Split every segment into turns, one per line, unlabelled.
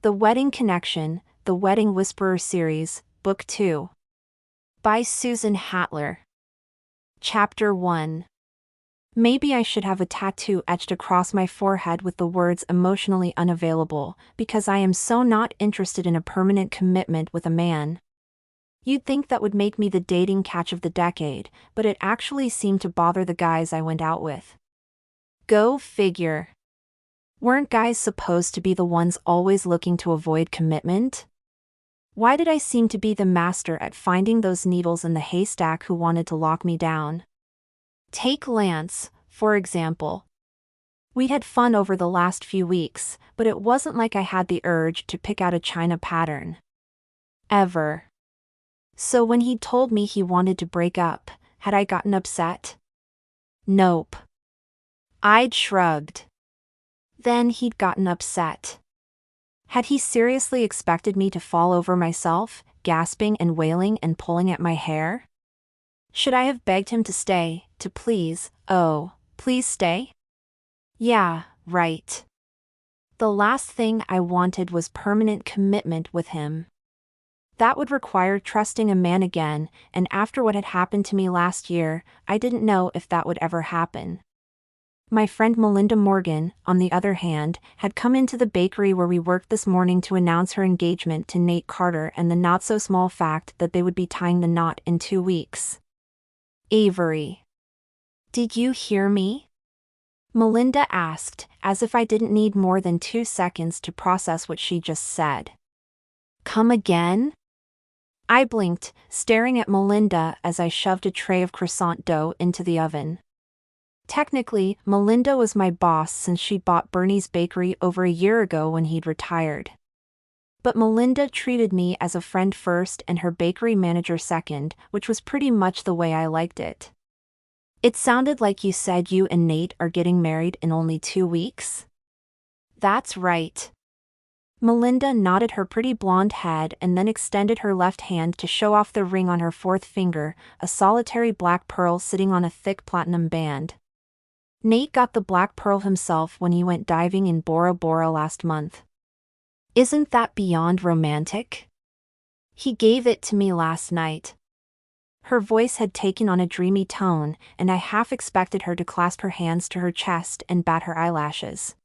The Wedding Connection, The Wedding Whisperer Series, Book 2. By Susan Hatler. Chapter 1. Maybe I should have a tattoo etched across my forehead with the words emotionally unavailable, because I am so not interested in a permanent commitment with a man. You'd think that would make me the dating catch of the decade, but it actually seemed to bother the guys I went out with. Go figure. Weren't guys supposed to be the ones always looking to avoid commitment? Why did I seem to be the master at finding those needles in the haystack who wanted to lock me down? Take Lance, for example. We had fun over the last few weeks, but it wasn't like I had the urge to pick out a china pattern. Ever. So when he told me he wanted to break up, had I gotten upset? Nope. I'd shrugged. Then he'd gotten upset. Had he seriously expected me to fall over myself, gasping and wailing and pulling at my hair? Should I have begged him to stay, to please, oh, please stay? Yeah, right. The last thing I wanted was permanent commitment with him. That would require trusting a man again, and after what had happened to me last year, I didn't know if that would ever happen. My friend Melinda Morgan, on the other hand, had come into the bakery where we worked this morning to announce her engagement to Nate Carter and the not-so-small fact that they would be tying the knot in 2 weeks. Avery. Did you hear me? Melinda asked, as if I didn't need more than 2 seconds to process what she just said. Come again? I blinked, staring at Melinda as I shoved a tray of croissant dough into the oven. Technically, Melinda was my boss since she bought Bernie's bakery over a year ago when he'd retired. But Melinda treated me as a friend first and her bakery manager second, which was pretty much the way I liked it. It sounded like you said you and Nate are getting married in only 2 weeks? That's right. Melinda nodded her pretty blonde head and then extended her left hand to show off the ring on her 4th finger, a solitary black pearl sitting on a thick platinum band. Nate got the black pearl himself when he went diving in Bora Bora last month. Isn't that beyond romantic? He gave it to me last night. Her voice had taken on a dreamy tone, and I half expected her to clasp her hands to her chest and bat her eyelashes.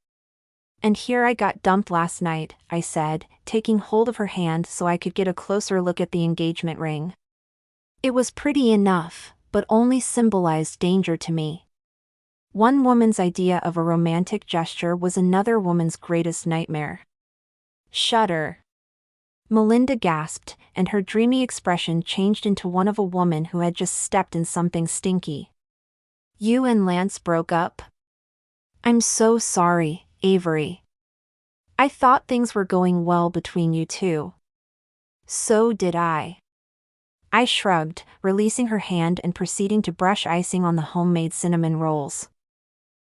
And here I got dumped last night, I said, taking hold of her hand so I could get a closer look at the engagement ring. It was pretty enough, but only symbolized danger to me. One woman's idea of a romantic gesture was another woman's greatest nightmare. Shudder. Melinda gasped, and her dreamy expression changed into one of a woman who had just stepped in something stinky. You and Lance broke up? I'm so sorry, Avery. I thought things were going well between you two. So did I. I shrugged, releasing her hand and proceeding to brush icing on the homemade cinnamon rolls.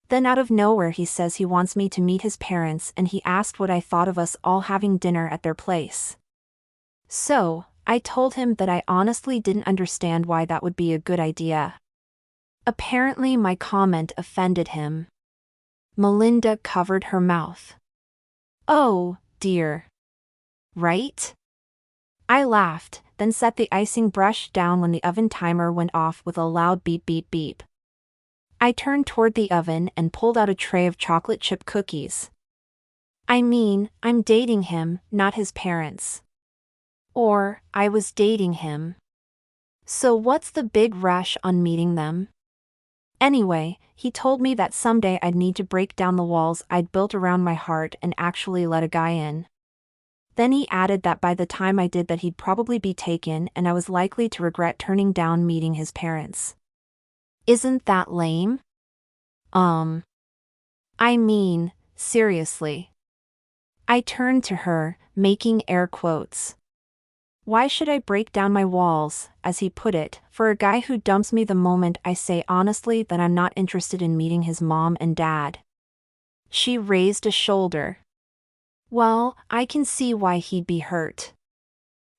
Then out of nowhere he says he wants me to meet his parents and he asked what I thought of us all having dinner at their place. So, I told him that I honestly didn't understand why that would be a good idea. Apparently my comment offended him. Melinda covered her mouth. Oh, dear. Right? I laughed, then set the icing brush down when the oven timer went off with a loud beep beep beep. I turned toward the oven and pulled out a tray of chocolate chip cookies. I mean, I'm dating him, not his parents. Or, I was dating him. So what's the big rush on meeting them? Anyway, he told me that someday I'd need to break down the walls I'd built around my heart and actually let a guy in. Then he added that by the time I did that he'd probably be taken and I was likely to regret turning down meeting his parents. Isn't that lame? I mean, seriously. I turned to her, making air quotes. Why should I break down my walls, as he put it, for a guy who dumps me the moment I say honestly that I'm not interested in meeting his mom and dad? She raised a shoulder. Well, I can see why he'd be hurt.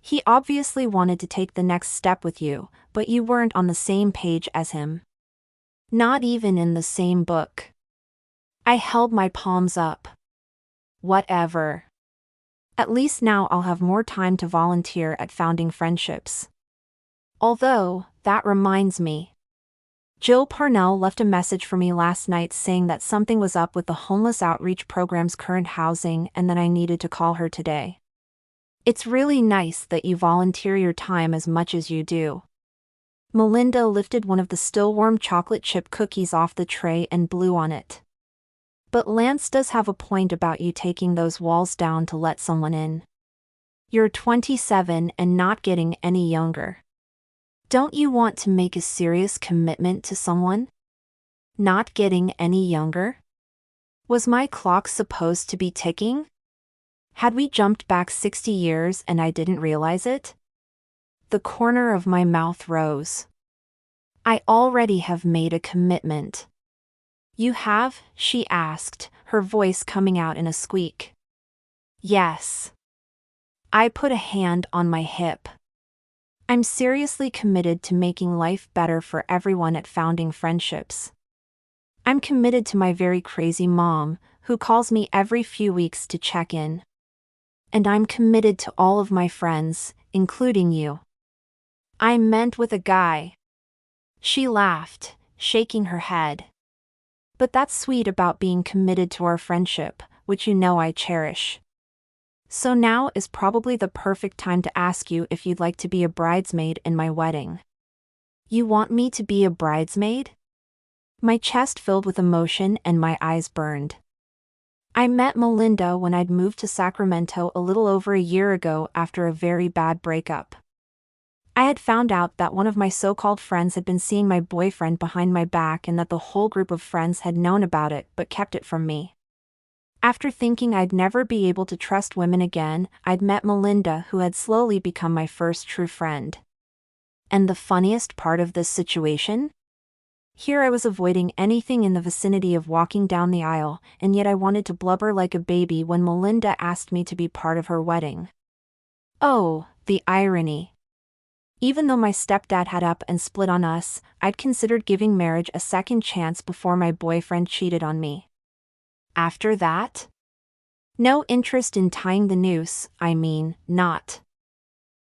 He obviously wanted to take the next step with you, but you weren't on the same page as him. Not even in the same book. I held my palms up. Whatever. At least now I'll have more time to volunteer at founding friendships. Although, that reminds me. Jill Parnell left a message for me last night saying that something was up with the homeless outreach program's current housing and that I needed to call her today. It's really nice that you volunteer your time as much as you do. Melinda lifted one of the still warm chocolate chip cookies off the tray and blew on it. But Lance does have a point about you taking those walls down to let someone in. You're 27 and not getting any younger. Don't you want to make a serious commitment to someone? Not getting any younger? Was my clock supposed to be ticking? Had we jumped back 60 years and I didn't realize it? The corner of my mouth rose. I already have made a commitment. You have? She asked, her voice coming out in a squeak. Yes. I put a hand on my hip. I'm seriously committed to making life better for everyone at Founding Friendships. I'm committed to my very crazy mom, who calls me every few weeks to check in. And I'm committed to all of my friends, including you. I meant with a guy. She laughed, shaking her head. But that's sweet about being committed to our friendship, which you know I cherish. So now is probably the perfect time to ask you if you'd like to be a bridesmaid in my wedding. You want me to be a bridesmaid? My chest filled with emotion and my eyes burned. I met Melinda when I'd moved to Sacramento a little over a year ago after a very bad breakup. I had found out that one of my so-called friends had been seeing my boyfriend behind my back and that the whole group of friends had known about it but kept it from me. After thinking I'd never be able to trust women again, I'd met Melinda, who had slowly become my first true friend. And the funniest part of this situation? Here I was avoiding anything in the vicinity of walking down the aisle, and yet I wanted to blubber like a baby when Melinda asked me to be part of her wedding. Oh, the irony. Even though my stepdad had up and split on us, I'd considered giving marriage a second chance before my boyfriend cheated on me. After that? No interest in tying the noose, not.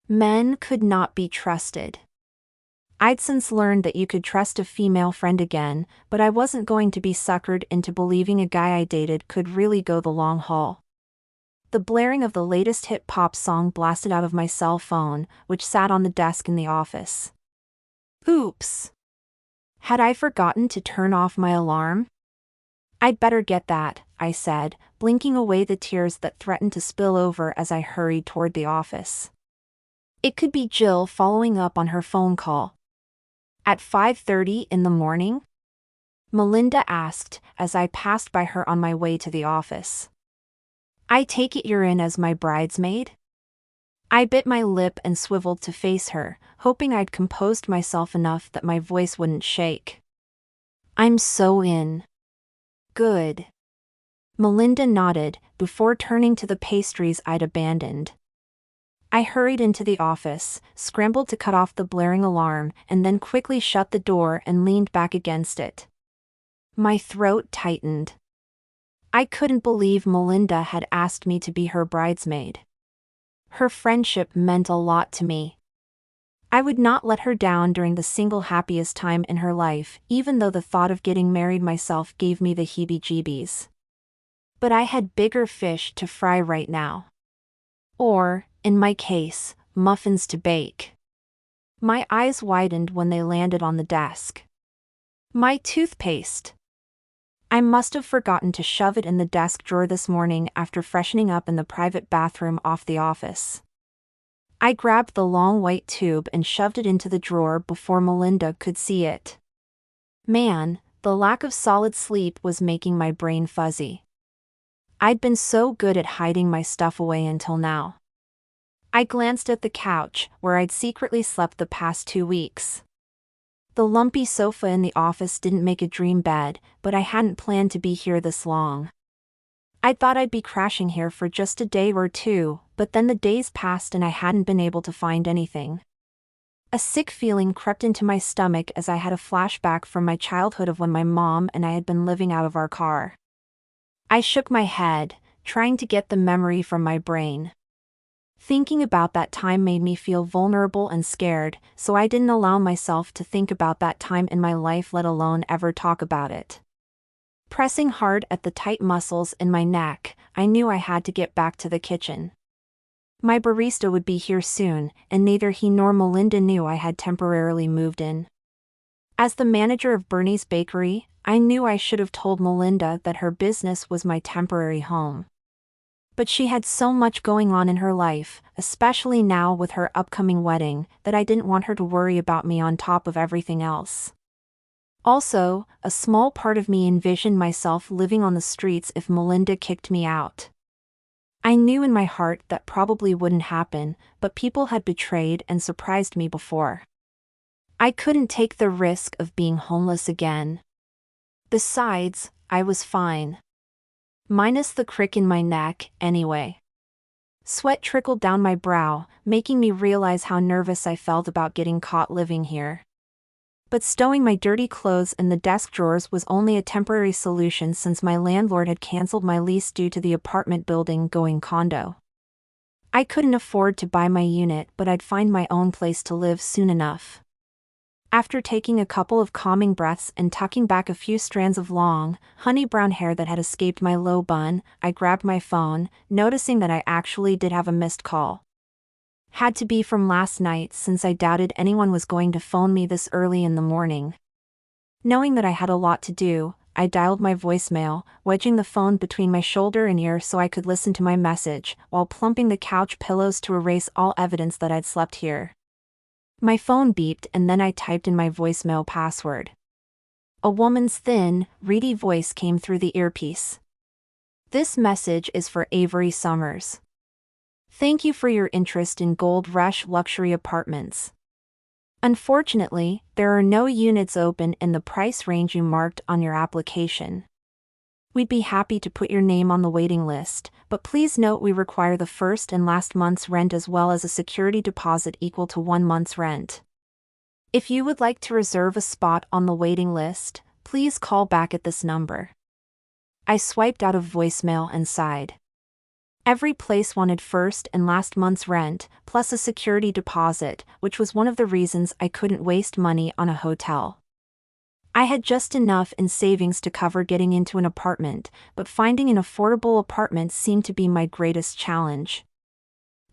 Men could not be trusted. I'd since learned that you could trust a female friend again, but I wasn't going to be suckered into believing a guy I dated could really go the long haul. The blaring of the latest hit pop song blasted out of my cell phone, which sat on the desk in the office. Oops! Had I forgotten to turn off my alarm? I'd better get that, I said, blinking away the tears that threatened to spill over as I hurried toward the office. It could be Jill following up on her phone call. At 5:30 in the morning? Melinda asked as I passed by her on my way to the office. I take it you're in as my bridesmaid? I bit my lip and swiveled to face her, hoping I'd composed myself enough that my voice wouldn't shake. I'm so in. Good. Melinda nodded, before turning to the pastries I'd abandoned. I hurried into the office, scrambled to cut off the blaring alarm, and then quickly shut the door and leaned back against it. My throat tightened. I couldn't believe Melinda had asked me to be her bridesmaid. Her friendship meant a lot to me. I would not let her down during the single happiest time in her life, even though the thought of getting married myself gave me the heebie-jeebies. But I had bigger fish to fry right now. Or, in my case, muffins to bake. My eyes widened when they landed on the desk. My toothpaste. I must have forgotten to shove it in the desk drawer this morning after freshening up in the private bathroom off the office. I grabbed the long white tube and shoved it into the drawer before Melinda could see it. Man, the lack of solid sleep was making my brain fuzzy. I'd been so good at hiding my stuff away until now. I glanced at the couch, where I'd secretly slept the past 2 weeks. The lumpy sofa in the office didn't make a dream bed, but I hadn't planned to be here this long. I thought I'd be crashing here for just a day or two, but then the days passed and I hadn't been able to find anything. A sick feeling crept into my stomach as I had a flashback from my childhood of when my mom and I had been living out of our car. I shook my head, trying to get the memory from my brain. Thinking about that time made me feel vulnerable and scared, so I didn't allow myself to think about that time in my life, let alone ever talk about it. Pressing hard at the tight muscles in my neck, I knew I had to get back to the kitchen. My barista would be here soon, and neither he nor Melinda knew I had temporarily moved in. As the manager of Bernie's Bakery, I knew I should have told Melinda that her business was my temporary home. But she had so much going on in her life, especially now with her upcoming wedding, that I didn't want her to worry about me on top of everything else. Also, a small part of me envisioned myself living on the streets if Melinda kicked me out. I knew in my heart that probably wouldn't happen, but people had betrayed and surprised me before. I couldn't take the risk of being homeless again. Besides, I was fine. Minus the crick in my neck, anyway. Sweat trickled down my brow, making me realize how nervous I felt about getting caught living here. But stowing my dirty clothes in the desk drawers was only a temporary solution since my landlord had canceled my lease due to the apartment building going condo. I couldn't afford to buy my unit, but I'd find my own place to live soon enough. After taking a couple of calming breaths and tucking back a few strands of long, honey-brown hair that had escaped my low bun, I grabbed my phone, noticing that I actually did have a missed call. Had to be from last night since I doubted anyone was going to phone me this early in the morning. Knowing that I had a lot to do, I dialed my voicemail, wedging the phone between my shoulder and ear so I could listen to my message, while plumping the couch pillows to erase all evidence that I'd slept here. My phone beeped and then I typed in my voicemail password. A woman's thin, reedy voice came through the earpiece. This message is for Avery Summers. Thank you for your interest in Gold Rush Luxury Apartments. Unfortunately, there are no units open in the price range you marked on your application. We'd be happy to put your name on the waiting list, but please note we require the first and last month's rent as well as a security deposit equal to 1 month's rent. If you would like to reserve a spot on the waiting list, please call back at this number. I swiped out of voicemail and sighed. Every place wanted first and last month's rent, plus a security deposit, which was one of the reasons I couldn't waste money on a hotel. I had just enough in savings to cover getting into an apartment, but finding an affordable apartment seemed to be my greatest challenge.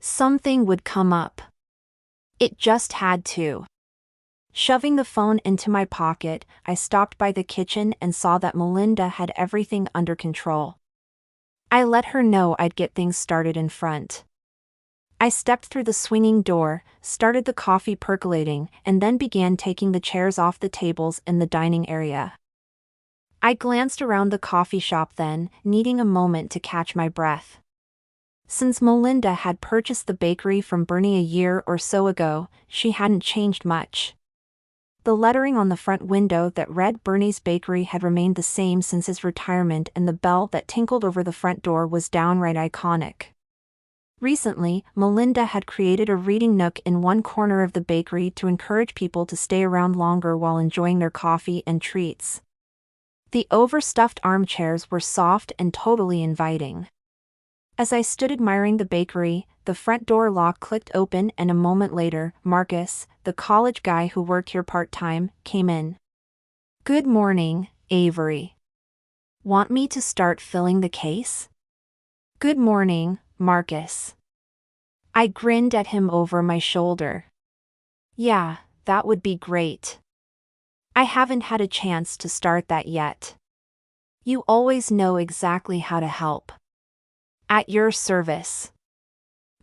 Something would come up. It just had to. Shoving the phone into my pocket, I stopped by the kitchen and saw that Melinda had everything under control. I let her know I'd get things started in front. I stepped through the swinging door, started the coffee percolating, and then began taking the chairs off the tables in the dining area. I glanced around the coffee shop then, needing a moment to catch my breath. Since Melinda had purchased the bakery from Bernie a year or so ago, she hadn't changed much. The lettering on the front window that read Bernie's Bakery had remained the same since his retirement, and the bell that tinkled over the front door was downright iconic. Recently, Melinda had created a reading nook in one corner of the bakery to encourage people to stay around longer while enjoying their coffee and treats. The overstuffed armchairs were soft and totally inviting. As I stood admiring the bakery, the front door lock clicked open and a moment later, Marcus, the college guy who worked here part-time, came in. "Good morning, Avery. Want me to start filling the case?" "Good morning, Marcus." I grinned at him over my shoulder. "Yeah, that would be great. I haven't had a chance to start that yet. You always know exactly how to help. At your service."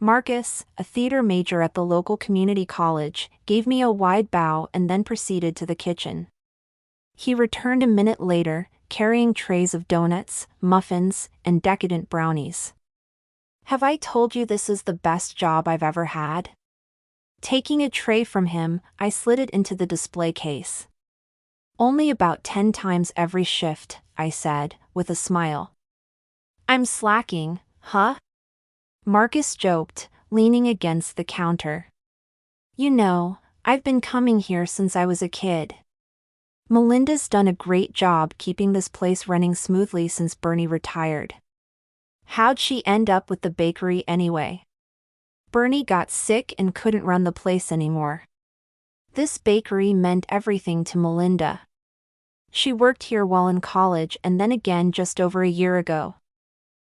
Marcus, a theater major at the local community college, gave me a wide bow and then proceeded to the kitchen. He returned a minute later, carrying trays of donuts, muffins, and decadent brownies. "Have I told you this is the best job I've ever had?" Taking a tray from him, I slid it into the display case. "Only about 10 times every shift," I said, with a smile. "I'm slacking, huh?" Marcus joked, leaning against the counter. "You know, I've been coming here since I was a kid. Melinda's done a great job keeping this place running smoothly since Bernie retired." "How'd she end up with the bakery anyway?" Bernie got sick and couldn't run the place anymore. This bakery meant everything to Melinda. She worked here while in college and then again just over a year ago.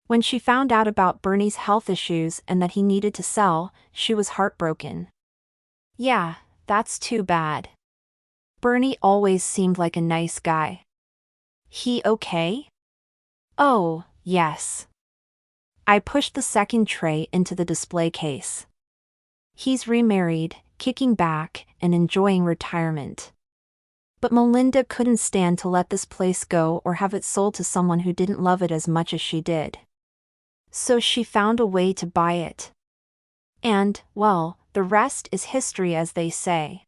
When she found out about Bernie's health issues and that he needed to sell, she was heartbroken. Yeah, that's too bad. Bernie always seemed like a nice guy. He okay? Oh, yes. I pushed the second tray into the display case. He's remarried, kicking back, and enjoying retirement. But Melinda couldn't stand to let this place go or have it sold to someone who didn't love it as much as she did. So she found a way to buy it. And, well, the rest is history, as they say.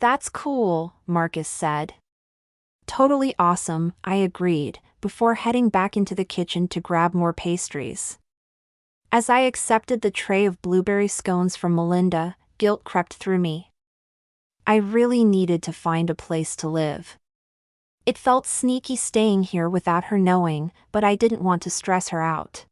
That's cool, Marcus said. Totally awesome, I agreed, before heading back into the kitchen to grab more pastries. As I accepted the tray of blueberry scones from Melinda, guilt crept through me. I really needed to find a place to live. It felt sneaky staying here without her knowing, but I didn't want to stress her out.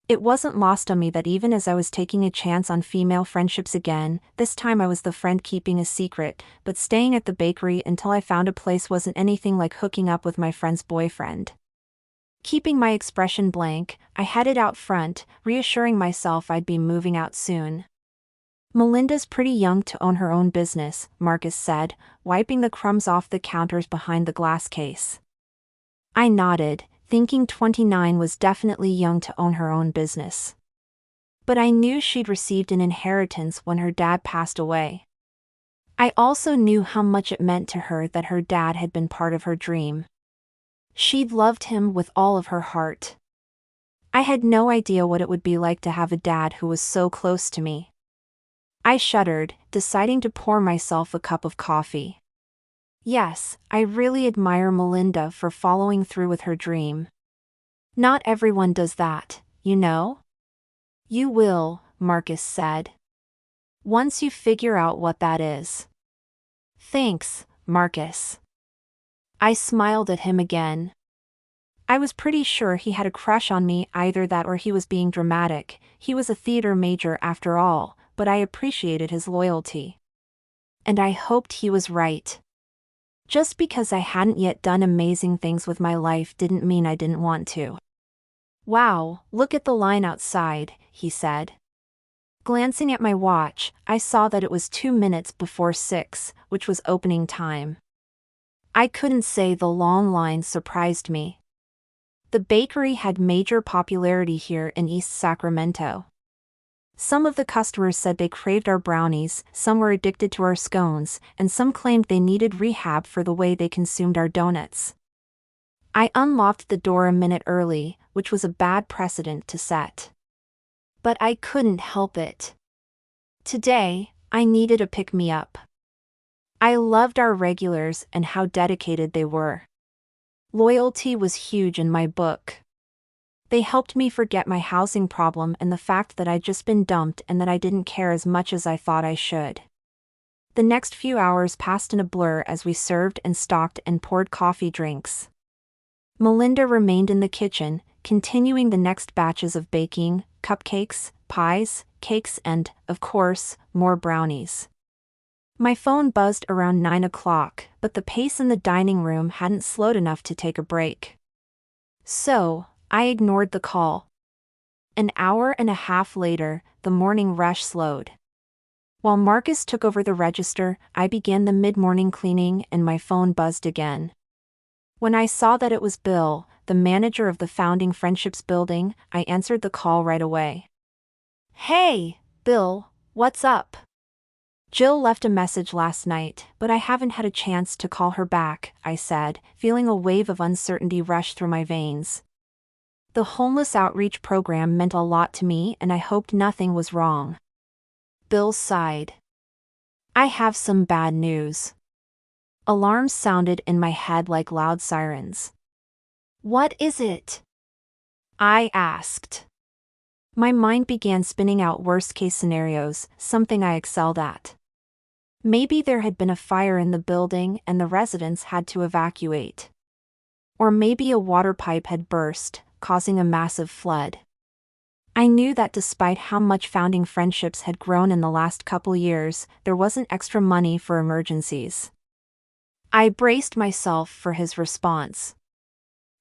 It wasn't lost on me that even as I was taking a chance on female friendships again, this time I was the friend keeping a secret, but staying at the bakery until I found a place wasn't anything like hooking up with my friend's boyfriend. Keeping my expression blank, I headed out front, reassuring myself I'd be moving out soon. Melinda's pretty young to own her own business, Marcus said, wiping the crumbs off the counters behind the glass case. I nodded, thinking 29 was definitely young to own her own business. But I knew she'd received an inheritance when her dad passed away. I also knew how much it meant to her that her dad had been part of her dream. She'd loved him with all of her heart. I had no idea what it would be like to have a dad who was so close to me. I shuddered, deciding to pour myself a cup of coffee. Yes, I really admire Melinda for following through with her dream. Not everyone does that, you know? You will, Marcus said. Once you figure out what that is. Thanks, Marcus. I smiled at him again. I was pretty sure he had a crush on me, either that or he was being dramatic. He was a theater major after all, but I appreciated his loyalty. And I hoped he was right. Just because I hadn't yet done amazing things with my life didn't mean I didn't want to. Wow, look at the line outside, he said. Glancing at my watch, I saw that it was 2 minutes before 6, which was opening time. I couldn't say the long line surprised me. The bakery had major popularity here in East Sacramento. Some of the customers said they craved our brownies, some were addicted to our scones, and some claimed they needed rehab for the way they consumed our donuts. I unlocked the door a minute early, which was a bad precedent to set. But I couldn't help it. Today, I needed a pick-me-up. I loved our regulars and how dedicated they were. Loyalty was huge in my book. They helped me forget my housing problem and the fact that I'd just been dumped and that I didn't care as much as I thought I should. The next few hours passed in a blur as we served and stocked and poured coffee drinks. Melinda remained in the kitchen, continuing the next batches of baking, cupcakes, pies, cakes and, of course, more brownies. My phone buzzed around 9 o'clock, but the pace in the dining room hadn't slowed enough to take a break. So, I ignored the call. An hour and a half later, the morning rush slowed. While Marcus took over the register, I began the mid-morning cleaning and my phone buzzed again. When I saw that it was Bill, the manager of the Founding Friendships building, I answered the call right away. Hey, Bill, what's up? Jill left a message last night, but I haven't had a chance to call her back, I said, feeling a wave of uncertainty rush through my veins. The homeless outreach program meant a lot to me and I hoped nothing was wrong. Bill sighed. I have some bad news. Alarms sounded in my head like loud sirens. What is it? I asked. My mind began spinning out worst-case scenarios, something I excelled at. Maybe there had been a fire in the building and the residents had to evacuate. Or maybe a water pipe had burst, causing a massive flood. I knew that despite how much founding friendships had grown in the last couple years, there wasn't extra money for emergencies. I braced myself for his response.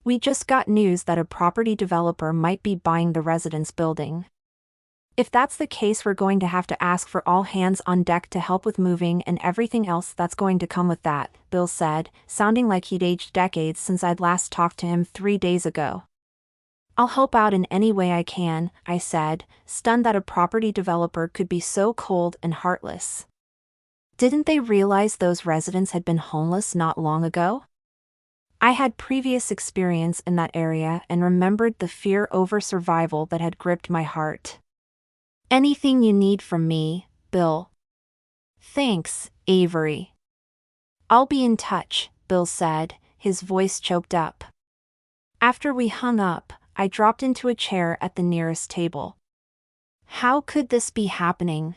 We just got news that a property developer might be buying the residence building. If that's the case, we're going to have to ask for all hands on deck to help with moving and everything else that's going to come with that, Bill said, sounding like he'd aged decades since I'd last talked to him 3 days ago. I'll help out in any way I can, I said, stunned that a property developer could be so cold and heartless. Didn't they realize those residents had been homeless not long ago? I had previous experience in that area and remembered the fear over survival that had gripped my heart. Anything you need from me, Bill? Thanks, Avery. I'll be in touch, Bill said, his voice choked up. After we hung up, I dropped into a chair at the nearest table. How could this be happening?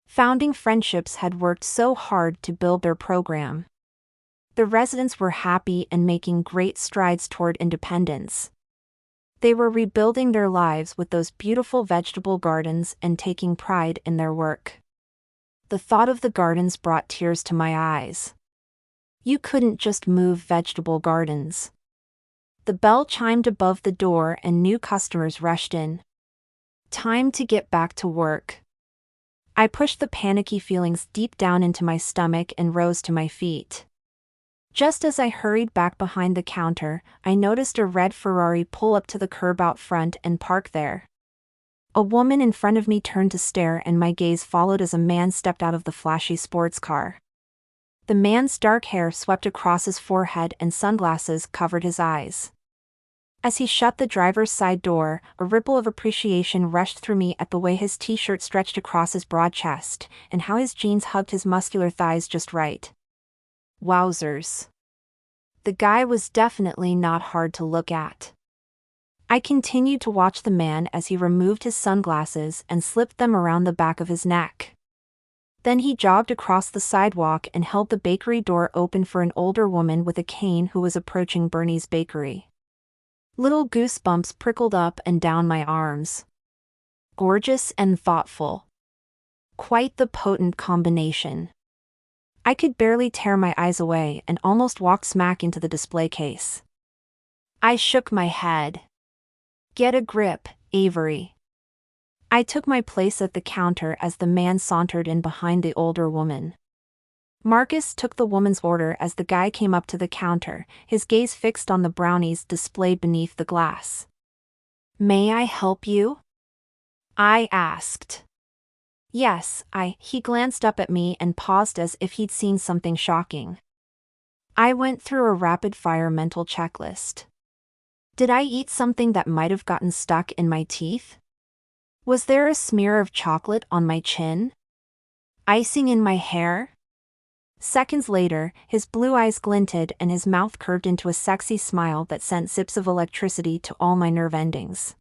Founding Friendships had worked so hard to build their program. The residents were happy and making great strides toward independence. They were rebuilding their lives with those beautiful vegetable gardens and taking pride in their work. The thought of the gardens brought tears to my eyes. You couldn't just move vegetable gardens. The bell chimed above the door and new customers rushed in. Time to get back to work. I pushed the panicky feelings deep down into my stomach and rose to my feet. Just as I hurried back behind the counter, I noticed a red Ferrari pull up to the curb out front and park there. A woman in front of me turned to stare and my gaze followed as a man stepped out of the flashy sports car. The man's dark hair swept across his forehead and sunglasses covered his eyes. As he shut the driver's side door, a ripple of appreciation rushed through me at the way his t-shirt stretched across his broad chest, and how his jeans hugged his muscular thighs just right. Wowzers. The guy was definitely not hard to look at. I continued to watch the man as he removed his sunglasses and slipped them around the back of his neck. Then he jogged across the sidewalk and held the bakery door open for an older woman with a cane who was approaching Bernie's bakery. Little goosebumps prickled up and down my arms. Gorgeous and thoughtful. Quite the potent combination. I could barely tear my eyes away and almost walked smack into the display case. I shook my head. Get a grip, Avery. I took my place at the counter as the man sauntered in behind the older woman. Marcus took the woman's order as the guy came up to the counter, his gaze fixed on the brownies displayed beneath the glass. May I help you? I asked. Yes, he glanced up at me and paused as if he'd seen something shocking. I went through a rapid-fire mental checklist. Did I eat something that might have gotten stuck in my teeth? Was there a smear of chocolate on my chin? Icing in my hair? Seconds later, his blue eyes glinted and his mouth curved into a sexy smile that sent zips of electricity to all my nerve endings.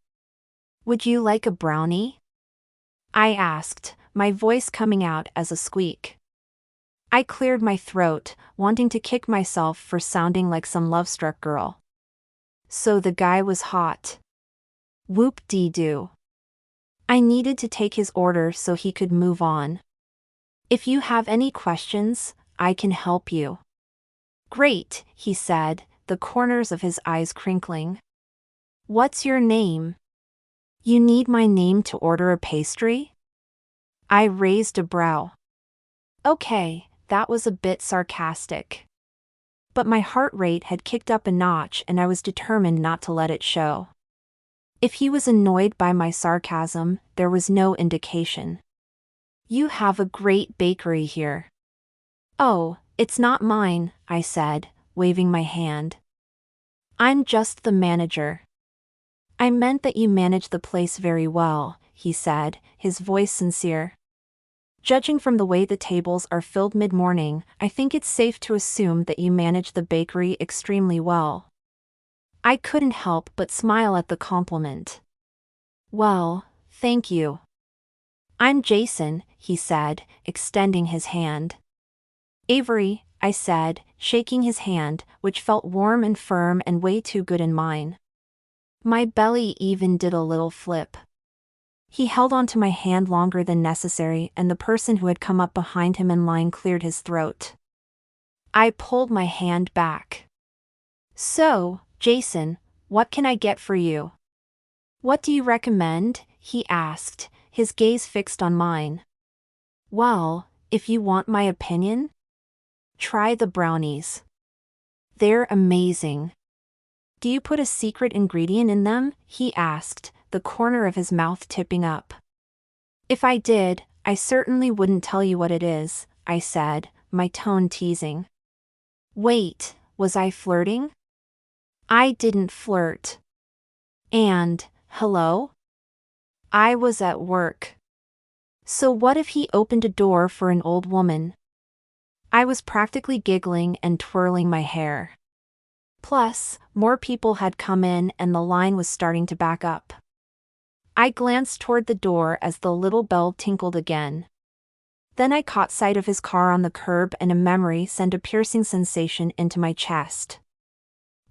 Would you like a brownie? I asked, my voice coming out as a squeak. I cleared my throat, wanting to kick myself for sounding like some love-struck girl. So the guy was hot. Whoop-dee-doo. I needed to take his order so he could move on. If you have any questions, I can help you. Great, he said, the corners of his eyes crinkling. What's your name? You need my name to order a pastry? I raised a brow. Okay, that was a bit sarcastic. But my heart rate had kicked up a notch and I was determined not to let it show. If he was annoyed by my sarcasm, there was no indication. You have a great bakery here. Oh, it's not mine, I said, waving my hand. I'm just the manager. I meant that you manage the place very well, he said, his voice sincere. Judging from the way the tables are filled mid-morning, I think it's safe to assume that you manage the bakery extremely well. I couldn't help but smile at the compliment. Well, thank you. I'm Jason, he said, extending his hand. Avery, I said, shaking his hand, which felt warm and firm and way too good in mine. My belly even did a little flip. He held onto my hand longer than necessary, and the person who had come up behind him in line cleared his throat. I pulled my hand back. "So, Jason, what can I get for you?" "What do you recommend?" he asked, his gaze fixed on mine. "Well, if you want my opinion, try the brownies. They're amazing." "Do you put a secret ingredient in them?" he asked, the corner of his mouth tipping up. "If I did, I certainly wouldn't tell you what it is," I said, my tone teasing. Wait, was I flirting? I didn't flirt. And, hello? I was at work. So what if he opened a door for an old woman? I was practically giggling and twirling my hair. Plus, more people had come in and the line was starting to back up. I glanced toward the door as the little bell tinkled again. Then I caught sight of his car on the curb and a memory sent a piercing sensation into my chest.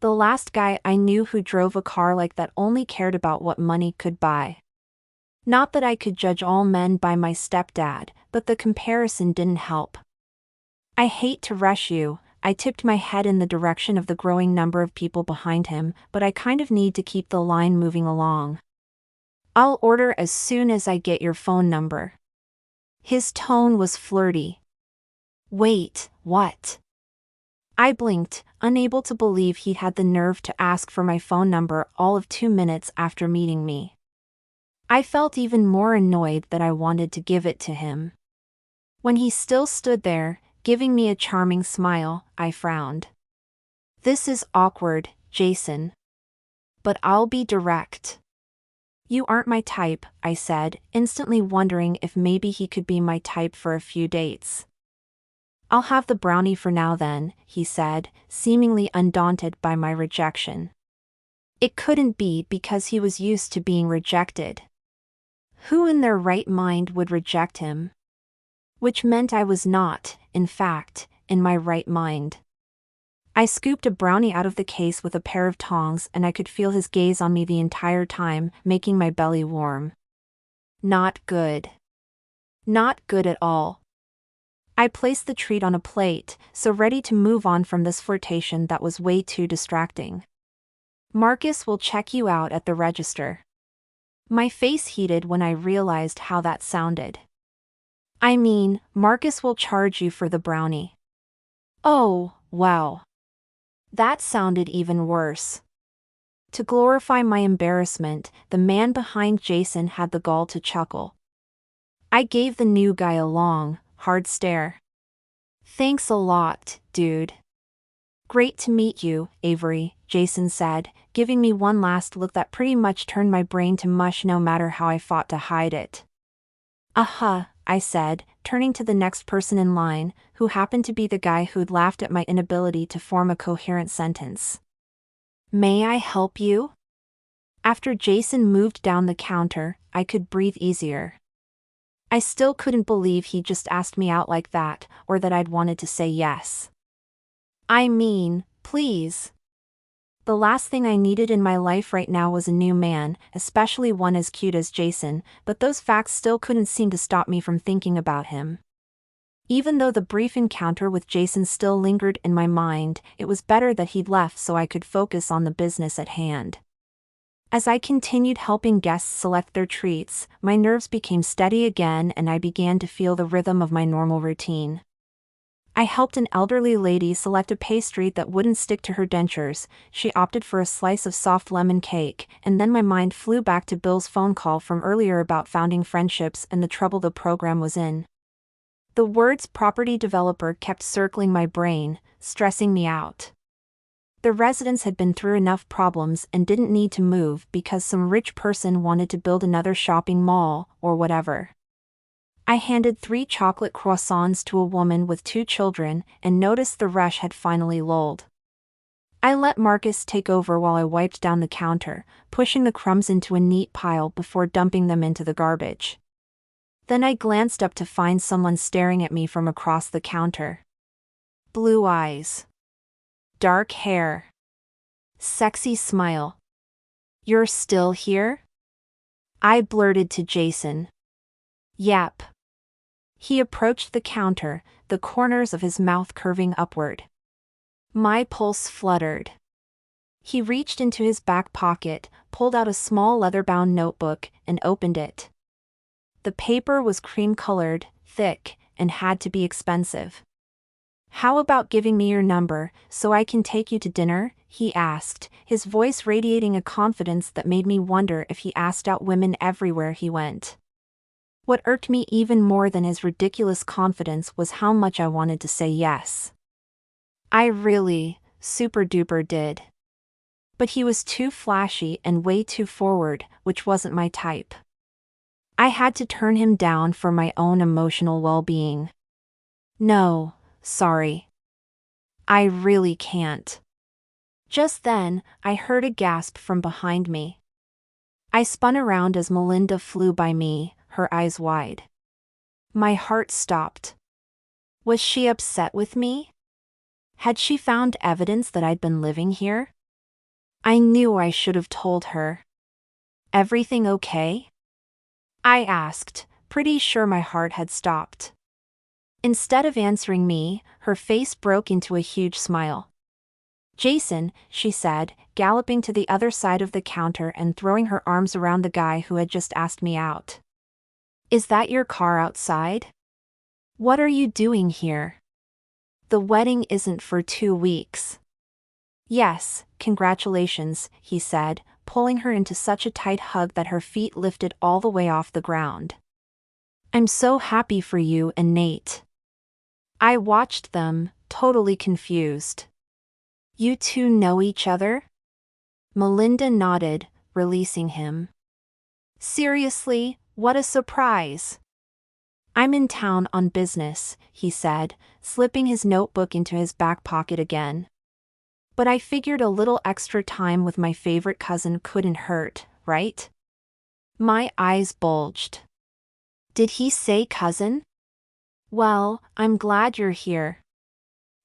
The last guy I knew who drove a car like that only cared about what money could buy. Not that I could judge all men by my stepdad, but the comparison didn't help. I hate to rush you, I tipped my head in the direction of the growing number of people behind him, but I kind of need to keep the line moving along. I'll order as soon as I get your phone number. His tone was flirty. Wait, what? I blinked, unable to believe he'd had the nerve to ask for my phone number all of 2 minutes after meeting me. I felt even more annoyed that I wanted to give it to him. When he still stood there, giving me a charming smile, I frowned. This is awkward, Jason. But I'll be direct. You aren't my type, I said, instantly wondering if maybe he could be my type for a few dates. I'll have the brownie for now then, he said, seemingly undaunted by my rejection. It couldn't be because he was used to being rejected. Who in their right mind would reject him? Which meant I was not, in fact, in my right mind. I scooped a brownie out of the case with a pair of tongs and I could feel his gaze on me the entire time, making my belly warm. Not good. Not good at all. I placed the treat on a plate, so ready to move on from this flirtation that was way too distracting. Marcus will check you out at the register. My face heated when I realized how that sounded. I mean, Marcus will charge you for the brownie. Oh, wow. That sounded even worse. To glorify my embarrassment, the man behind Jason had the gall to chuckle. I gave the new guy a long, hard stare. Thanks a lot, dude. Great to meet you, Avery, Jason said, giving me one last look that pretty much turned my brain to mush no matter how I fought to hide it. I said, turning to the next person in line, who happened to be the guy who'd laughed at my inability to form a coherent sentence. May I help you? After Jason moved down the counter, I could breathe easier. I still couldn't believe he just asked me out like that, or that I'd wanted to say yes. I mean, please. The last thing I needed in my life right now was a new man, especially one as cute as Jason, but those facts still couldn't seem to stop me from thinking about him. Even though the brief encounter with Jason still lingered in my mind, it was better that he'd left so I could focus on the business at hand. As I continued helping guests select their treats, my nerves became steady again and I began to feel the rhythm of my normal routine. I helped an elderly lady select a pastry that wouldn't stick to her dentures. She opted for a slice of soft lemon cake, and then my mind flew back to Bill's phone call from earlier about founding friendships and the trouble the program was in. The words property developer kept circling my brain, stressing me out. The residents had been through enough problems and didn't need to move because some rich person wanted to build another shopping mall, or whatever. I handed 3 chocolate croissants to a woman with 2 children and noticed the rush had finally lulled. I let Marcus take over while I wiped down the counter, pushing the crumbs into a neat pile before dumping them into the garbage. Then I glanced up to find someone staring at me from across the counter. Blue eyes. Dark hair. Sexy smile. You're still here? I blurted to Jason. Yep. He approached the counter, the corners of his mouth curving upward. My pulse fluttered. He reached into his back pocket, pulled out a small leather-bound notebook, and opened it. The paper was cream-colored, thick, and had to be expensive. How about giving me your number, so I can take you to dinner? He asked, his voice radiating a confidence that made me wonder if he asked out women everywhere he went. What irked me even more than his ridiculous confidence was how much I wanted to say yes. I really, super-duper did. But he was too flashy and way too forward, which wasn't my type. I had to turn him down for my own emotional well-being. No, sorry. I really can't. Just then, I heard a gasp from behind me. I spun around as Melinda flew by me, her eyes wide. My heart stopped. Was she upset with me? Had she found evidence that I'd been living here? I knew I should have told her. Everything okay? I asked, pretty sure my heart had stopped. Instead of answering me, her face broke into a huge smile. Jason, she said, galloping to the other side of the counter and throwing her arms around the guy who had just asked me out. Is that your car outside? What are you doing here? The wedding isn't for 2 weeks. Yes, congratulations, he said, pulling her into such a tight hug that her feet lifted all the way off the ground. I'm so happy for you and Nate. I watched them, totally confused. You two know each other? Melinda nodded, releasing him. Seriously, what a surprise. I'm in town on business, he said, slipping his notebook into his back pocket again. But I figured a little extra time with my favorite cousin couldn't hurt, right? My eyes bulged. Did he say cousin? Well, I'm glad you're here.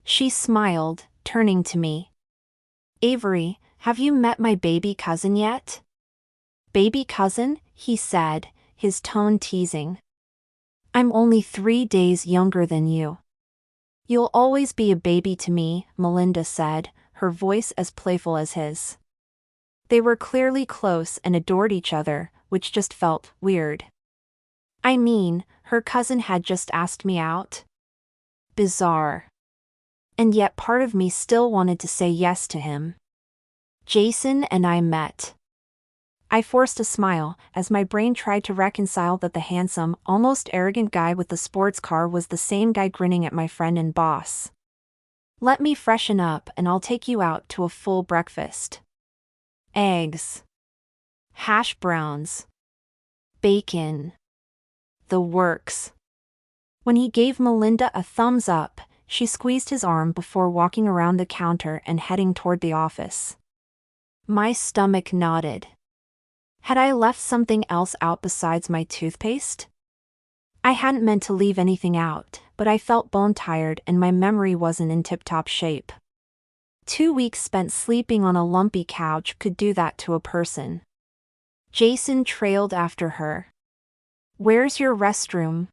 She smiled, turning to me. Avery, have you met my baby cousin yet? Baby cousin, he said, his tone teasing. I'm only 3 days younger than you. You'll always be a baby to me, Melinda said, her voice as playful as his. They were clearly close and adored each other, which just felt weird. I mean, her cousin had just asked me out. Bizarre. And yet part of me still wanted to say yes to him. Jason and I met. I forced a smile, as my brain tried to reconcile that the handsome, almost arrogant guy with the sports car was the same guy grinning at my friend and boss. Let me freshen up and I'll take you out to a full breakfast. Eggs. Hash browns. Bacon. The works. When he gave Melinda a thumbs up, she squeezed his arm before walking around the counter and heading toward the office. My stomach nodded. Had I left something else out besides my toothpaste? I hadn't meant to leave anything out, but I felt bone-tired and my memory wasn't in tip-top shape. 2 weeks spent sleeping on a lumpy couch could do that to a person. Jason trailed after her. Where's your restroom?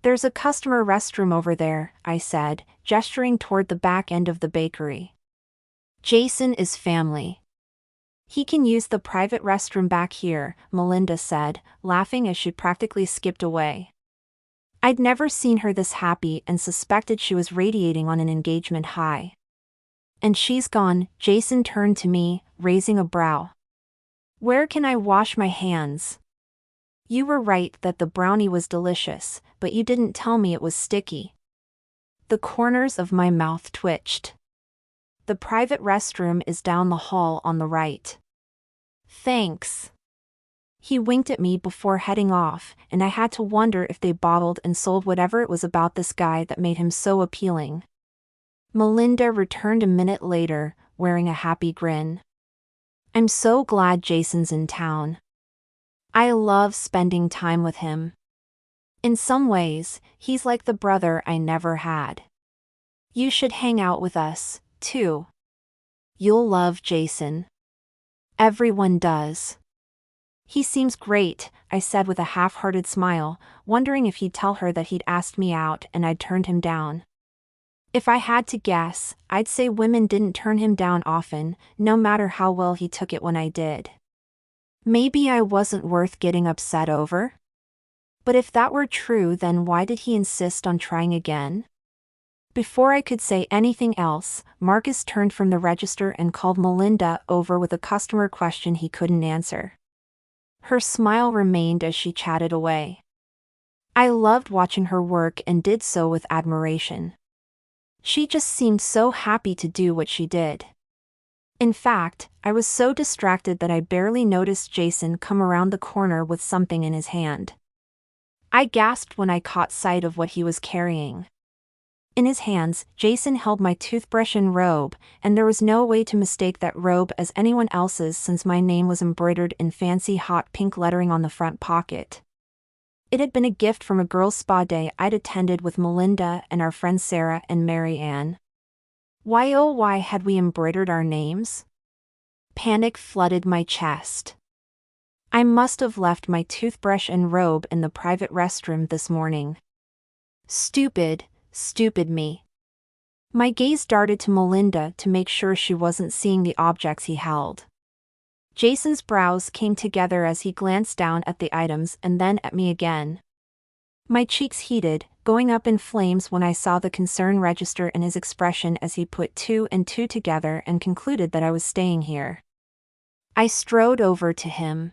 There's a customer restroom over there, I said, gesturing toward the back end of the bakery. Jason is family. He can use the private restroom back here, Melinda said, laughing as she practically skipped away. I'd never seen her this happy and suspected she was radiating on an engagement high. And she's gone, Jason turned to me, raising a brow. Where can I wash my hands? You were right that the brownie was delicious, but you didn't tell me it was sticky. The corners of my mouth twitched. The private restroom is down the hall on the right. Thanks. He winked at me before heading off, and I had to wonder if they bottled and sold whatever it was about this guy that made him so appealing. Melinda returned a minute later, wearing a happy grin. I'm so glad Jason's in town. I love spending time with him. In some ways, he's like the brother I never had. You should hang out with us, too. You'll love Jason. Everyone does. He seems great, I said with a half-hearted smile, wondering if he'd tell her that he'd asked me out and I'd turned him down. If I had to guess, I'd say women didn't turn him down often, no matter how well he took it when I did. Maybe I wasn't worth getting upset over? But if that were true, then why did he insist on trying again? Before I could say anything else, Marcus turned from the register and called Melinda over with a customer question he couldn't answer. Her smile remained as she chatted away. I loved watching her work and did so with admiration. She just seemed so happy to do what she did. In fact, I was so distracted that I barely noticed Jason come around the corner with something in his hand. I gasped when I caught sight of what he was carrying. In his hands, Jason held my toothbrush and robe, and there was no way to mistake that robe as anyone else's since my name was embroidered in fancy hot pink lettering on the front pocket. It had been a gift from a girls' spa day I'd attended with Melinda and our friends Sarah and Mary Ann. Why oh why had we embroidered our names? Panic flooded my chest. I must have left my toothbrush and robe in the private restroom this morning. Stupid me. My gaze darted to Melinda to make sure she wasn't seeing the objects he held. Jason's brows came together as he glanced down at the items and then at me again. My cheeks heated, going up in flames when I saw the concern register in his expression as he put two and two together and concluded that I was staying here. I strode over to him.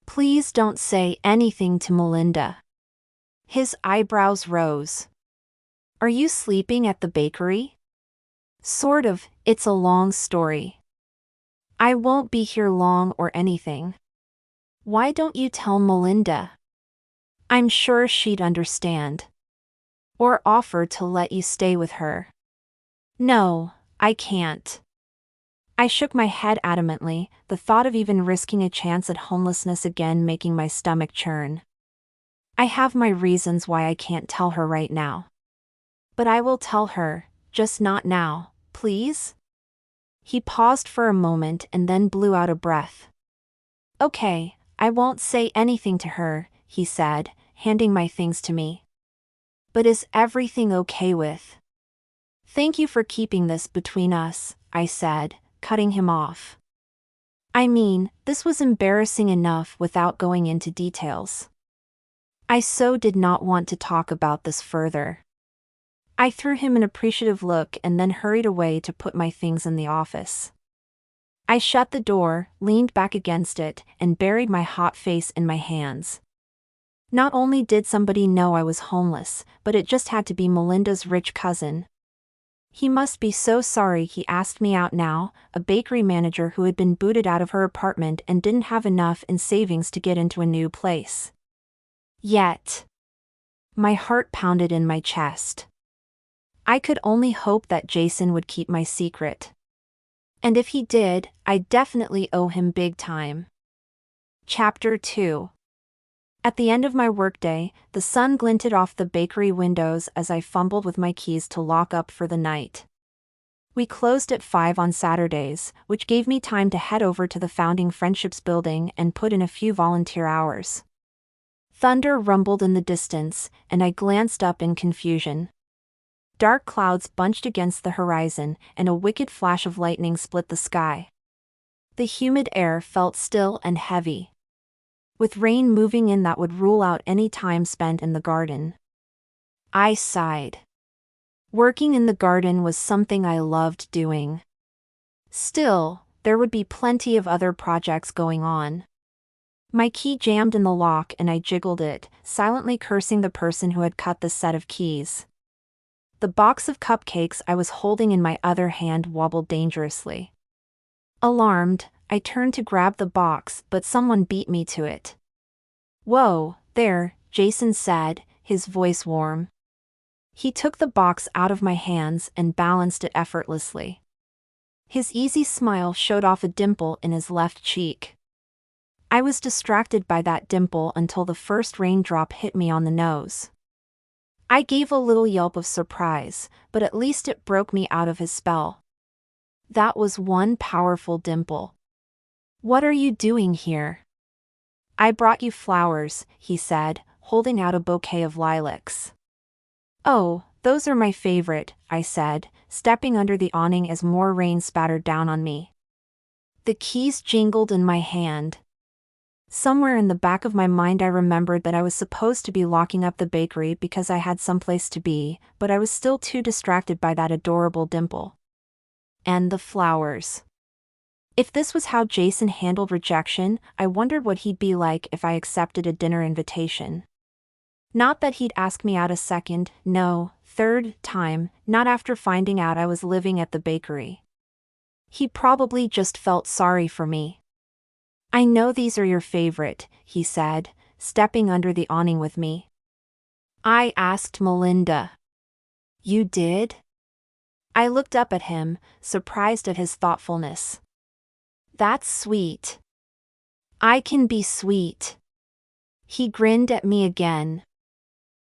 Please don't say anything to Melinda. His eyebrows rose. Are you sleeping at the bakery? Sort of, it's a long story. I won't be here long or anything. Why don't you tell Melinda? I'm sure she'd understand. Or offer to let you stay with her. No, I can't. I shook my head adamantly, the thought of even risking a chance at homelessness again making my stomach churn. I have my reasons why I can't tell her right now. But I will tell her, just not now, please? He paused for a moment and then blew out a breath. Okay, I won't say anything to her, he said, handing my things to me. But is everything okay with? Thank you for keeping this between us, I said, cutting him off. I mean, this was embarrassing enough without going into details. I so did not want to talk about this further. I threw him an appreciative look and then hurried away to put my things in the office. I shut the door, leaned back against it, and buried my hot face in my hands. Not only did somebody know I was homeless, but it just had to be Melinda's rich cousin. He must be so sorry he asked me out now, a bakery manager who had been booted out of her apartment and didn't have enough in savings to get into a new place. Yet. My heart pounded in my chest. I could only hope that Jason would keep my secret. And if he did, I definitely owe him big time. Chapter 2. At the end of my workday, the sun glinted off the bakery windows as I fumbled with my keys to lock up for the night. We closed at 5 on Saturdays, which gave me time to head over to the Founding Friendships building and put in a few volunteer hours. Thunder rumbled in the distance, and I glanced up in confusion. Dark clouds bunched against the horizon, and a wicked flash of lightning split the sky. The humid air felt still and heavy, with rain moving in that would rule out any time spent in the garden. I sighed. Working in the garden was something I loved doing. Still, there would be plenty of other projects going on. My key jammed in the lock and I jiggled it, silently cursing the person who had cut the set of keys. The box of cupcakes I was holding in my other hand wobbled dangerously. Alarmed, I turned to grab the box, but someone beat me to it. Whoa, there, Jason said, his voice warm. He took the box out of my hands and balanced it effortlessly. His easy smile showed off a dimple in his left cheek. I was distracted by that dimple until the first raindrop hit me on the nose. I gave a little yelp of surprise, but at least it broke me out of his spell. That was one powerful dimple. What are you doing here? I brought you flowers, he said, holding out a bouquet of lilacs. Oh, those are my favorite, I said, stepping under the awning as more rain spattered down on me. The keys jingled in my hand. Somewhere in the back of my mind I remembered that I was supposed to be locking up the bakery because I had someplace to be, but I was still too distracted by that adorable dimple. And the flowers. If this was how Jason handled rejection, I wondered what he'd be like if I accepted a dinner invitation. Not that he'd ask me out a second, no, third time, not after finding out I was living at the bakery. He probably just felt sorry for me. I know these are your favorite, he said, stepping under the awning with me. I asked Melinda. You did? I looked up at him, surprised at his thoughtfulness. That's sweet. I can be sweet. He grinned at me again.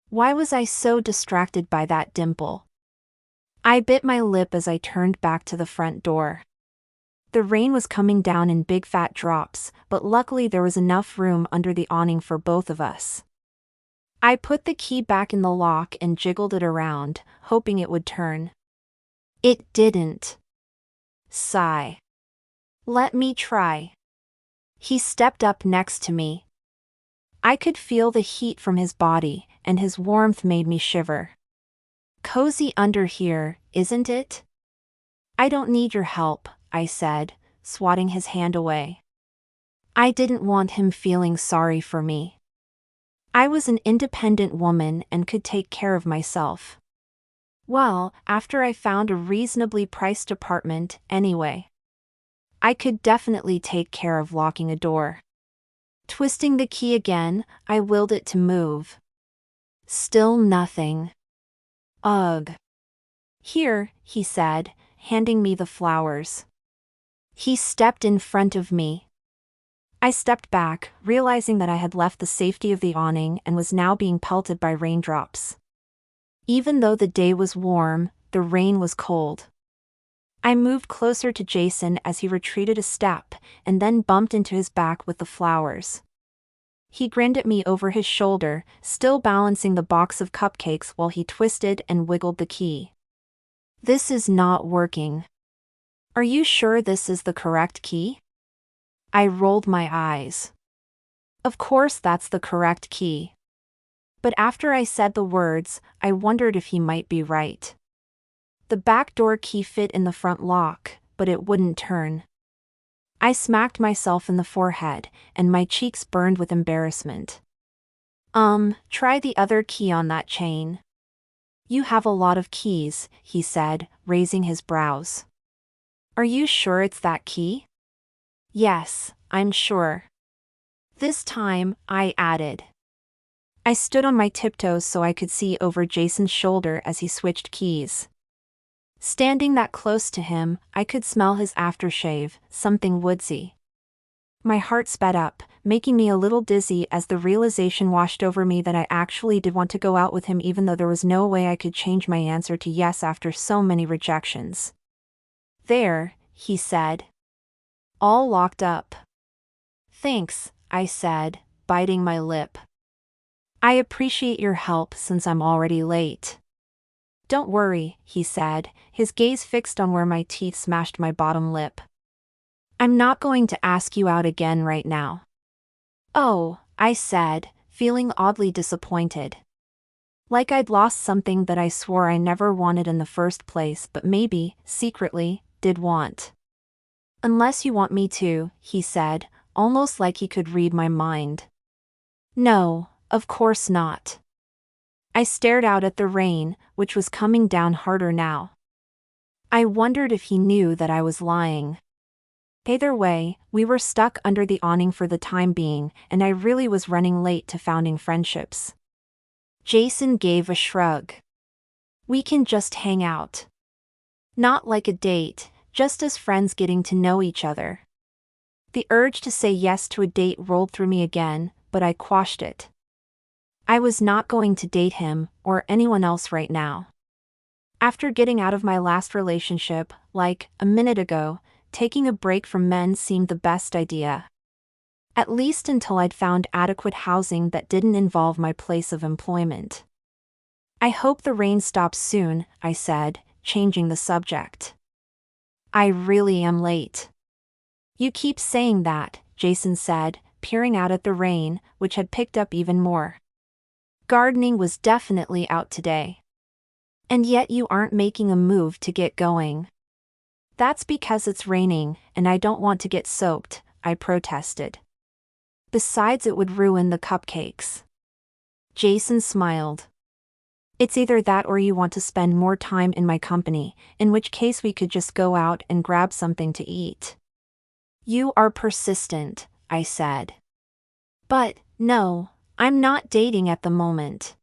Why was I so distracted by that dimple? I bit my lip as I turned back to the front door. The rain was coming down in big fat drops, but luckily there was enough room under the awning for both of us. I put the key back in the lock and jiggled it around, hoping it would turn. It didn't. Sigh. Let me try. He stepped up next to me. I could feel the heat from his body, and his warmth made me shiver. Cozy under here, isn't it? I don't need your help, I said, swatting his hand away. I didn't want him feeling sorry for me. I was an independent woman and could take care of myself. Well, after I found a reasonably priced apartment, anyway. I could definitely take care of locking a door. Twisting the key again, I willed it to move. Still nothing. Ugh. Here, he said, handing me the flowers. He stepped in front of me. I stepped back, realizing that I had left the safety of the awning and was now being pelted by raindrops. Even though the day was warm, the rain was cold. I moved closer to Jason as he retreated a step, and then bumped into his back with the flowers. He grinned at me over his shoulder, still balancing the box of cupcakes while he twisted and wiggled the key. This is not working. Are you sure this is the correct key? I rolled my eyes. Of course that's the correct key. But after I said the words, I wondered if he might be right. The back door key fit in the front lock, but it wouldn't turn. I smacked myself in the forehead, and my cheeks burned with embarrassment. Try the other key on that chain. You have a lot of keys, he said, raising his brows. Are you sure it's that key? Yes, I'm sure. This time, I added. I stood on my tiptoes so I could see over Jason's shoulder as he switched keys. Standing that close to him, I could smell his aftershave, something woodsy. My heart sped up, making me a little dizzy as the realization washed over me that I actually did want to go out with him even though there was no way I could change my answer to yes after so many rejections. There, he said. All locked up. Thanks, I said, biting my lip. I appreciate your help since I'm already late. Don't worry, he said, his gaze fixed on where my teeth smashed my bottom lip. I'm not going to ask you out again right now. Oh, I said, feeling oddly disappointed. Like I'd lost something that I swore I never wanted in the first place but maybe, secretly, did want. Unless you want me to, he said, almost like he could read my mind. No, of course not. I stared out at the rain, which was coming down harder now. I wondered if he knew that I was lying. Either way, we were stuck under the awning for the time being, and I really was running late to founding friendships. Jason gave a shrug. We can just hang out. Not like a date, just as friends getting to know each other. The urge to say yes to a date rolled through me again, but I quashed it. I was not going to date him, or anyone else right now. After getting out of my last relationship, like, a minute ago, taking a break from men seemed the best idea. At least until I'd found adequate housing that didn't involve my place of employment. I hope the rain stops soon, I said, changing the subject. I really am late. You keep saying that, Jason said, peering out at the rain, which had picked up even more. Gardening was definitely out today. And yet you aren't making a move to get going. That's because it's raining, and I don't want to get soaked, I protested. Besides, it would ruin the cupcakes. Jason smiled. It's either that or you want to spend more time in my company, in which case we could just go out and grab something to eat. You are persistent, I said. But, no, I'm not dating at the moment.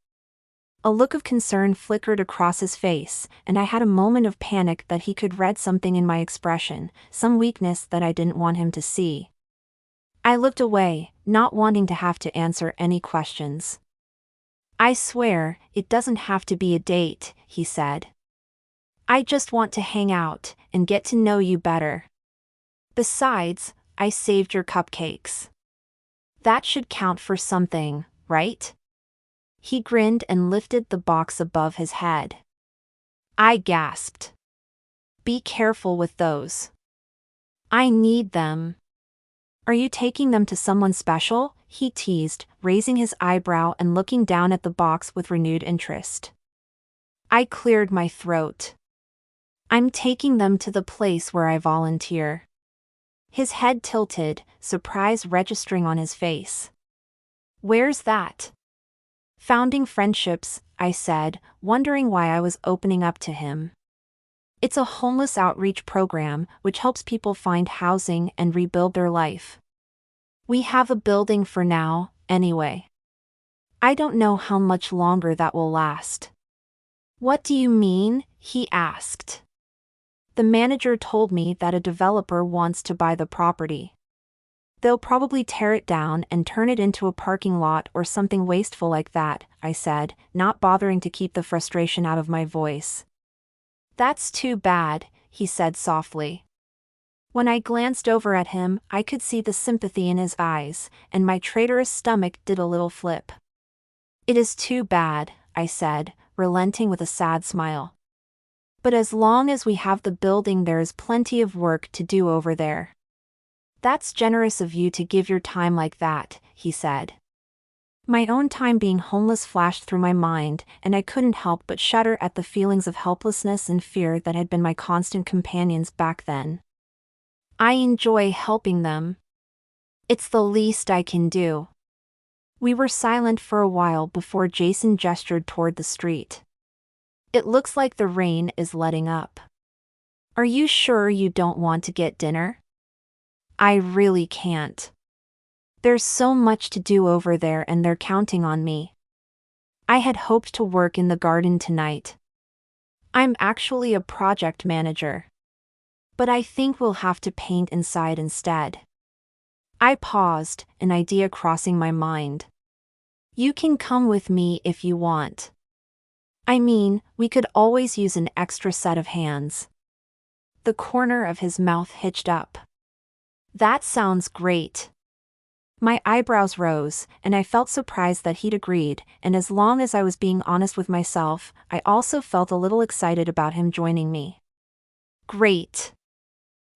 A look of concern flickered across his face, and I had a moment of panic that he could read something in my expression, some weakness that I didn't want him to see. I looked away, not wanting to have to answer any questions. I swear, it doesn't have to be a date, he said. I just want to hang out and get to know you better. Besides, I saved your cupcakes. That should count for something, right? He grinned and lifted the box above his head. I gasped. Be careful with those. I need them. Are you taking them to someone special? He teased, raising his eyebrow and looking down at the box with renewed interest. I cleared my throat. I'm taking them to the place where I volunteer. His head tilted, surprise registering on his face. Where's that? Founding Friendships, I said, wondering why I was opening up to him. It's a homeless outreach program which helps people find housing and rebuild their life. We have a building for now, anyway. I don't know how much longer that will last. What do you mean? He asked. The manager told me that a developer wants to buy the property. They'll probably tear it down and turn it into a parking lot or something wasteful like that, I said, not bothering to keep the frustration out of my voice. That's too bad, he said softly. When I glanced over at him, I could see the sympathy in his eyes, and my traitorous stomach did a little flip. It is too bad, I said, relenting with a sad smile. But as long as we have the building, there is plenty of work to do over there. That's generous of you to give your time like that, he said. My own time being homeless flashed through my mind, and I couldn't help but shudder at the feelings of helplessness and fear that had been my constant companions back then. I enjoy helping them. It's the least I can do. We were silent for a while before Jason gestured toward the street. It looks like the rain is letting up. Are you sure you don't want to get dinner? I really can't. There's so much to do over there and they're counting on me. I had hoped to work in the garden tonight. I'm actually a project manager. But I think we'll have to paint inside instead. I paused, an idea crossing my mind. You can come with me if you want. I mean, we could always use an extra set of hands. The corner of his mouth hitched up. That sounds great. My eyebrows rose, and I felt surprised that he'd agreed, and as long as I was being honest with myself, I also felt a little excited about him joining me. Great.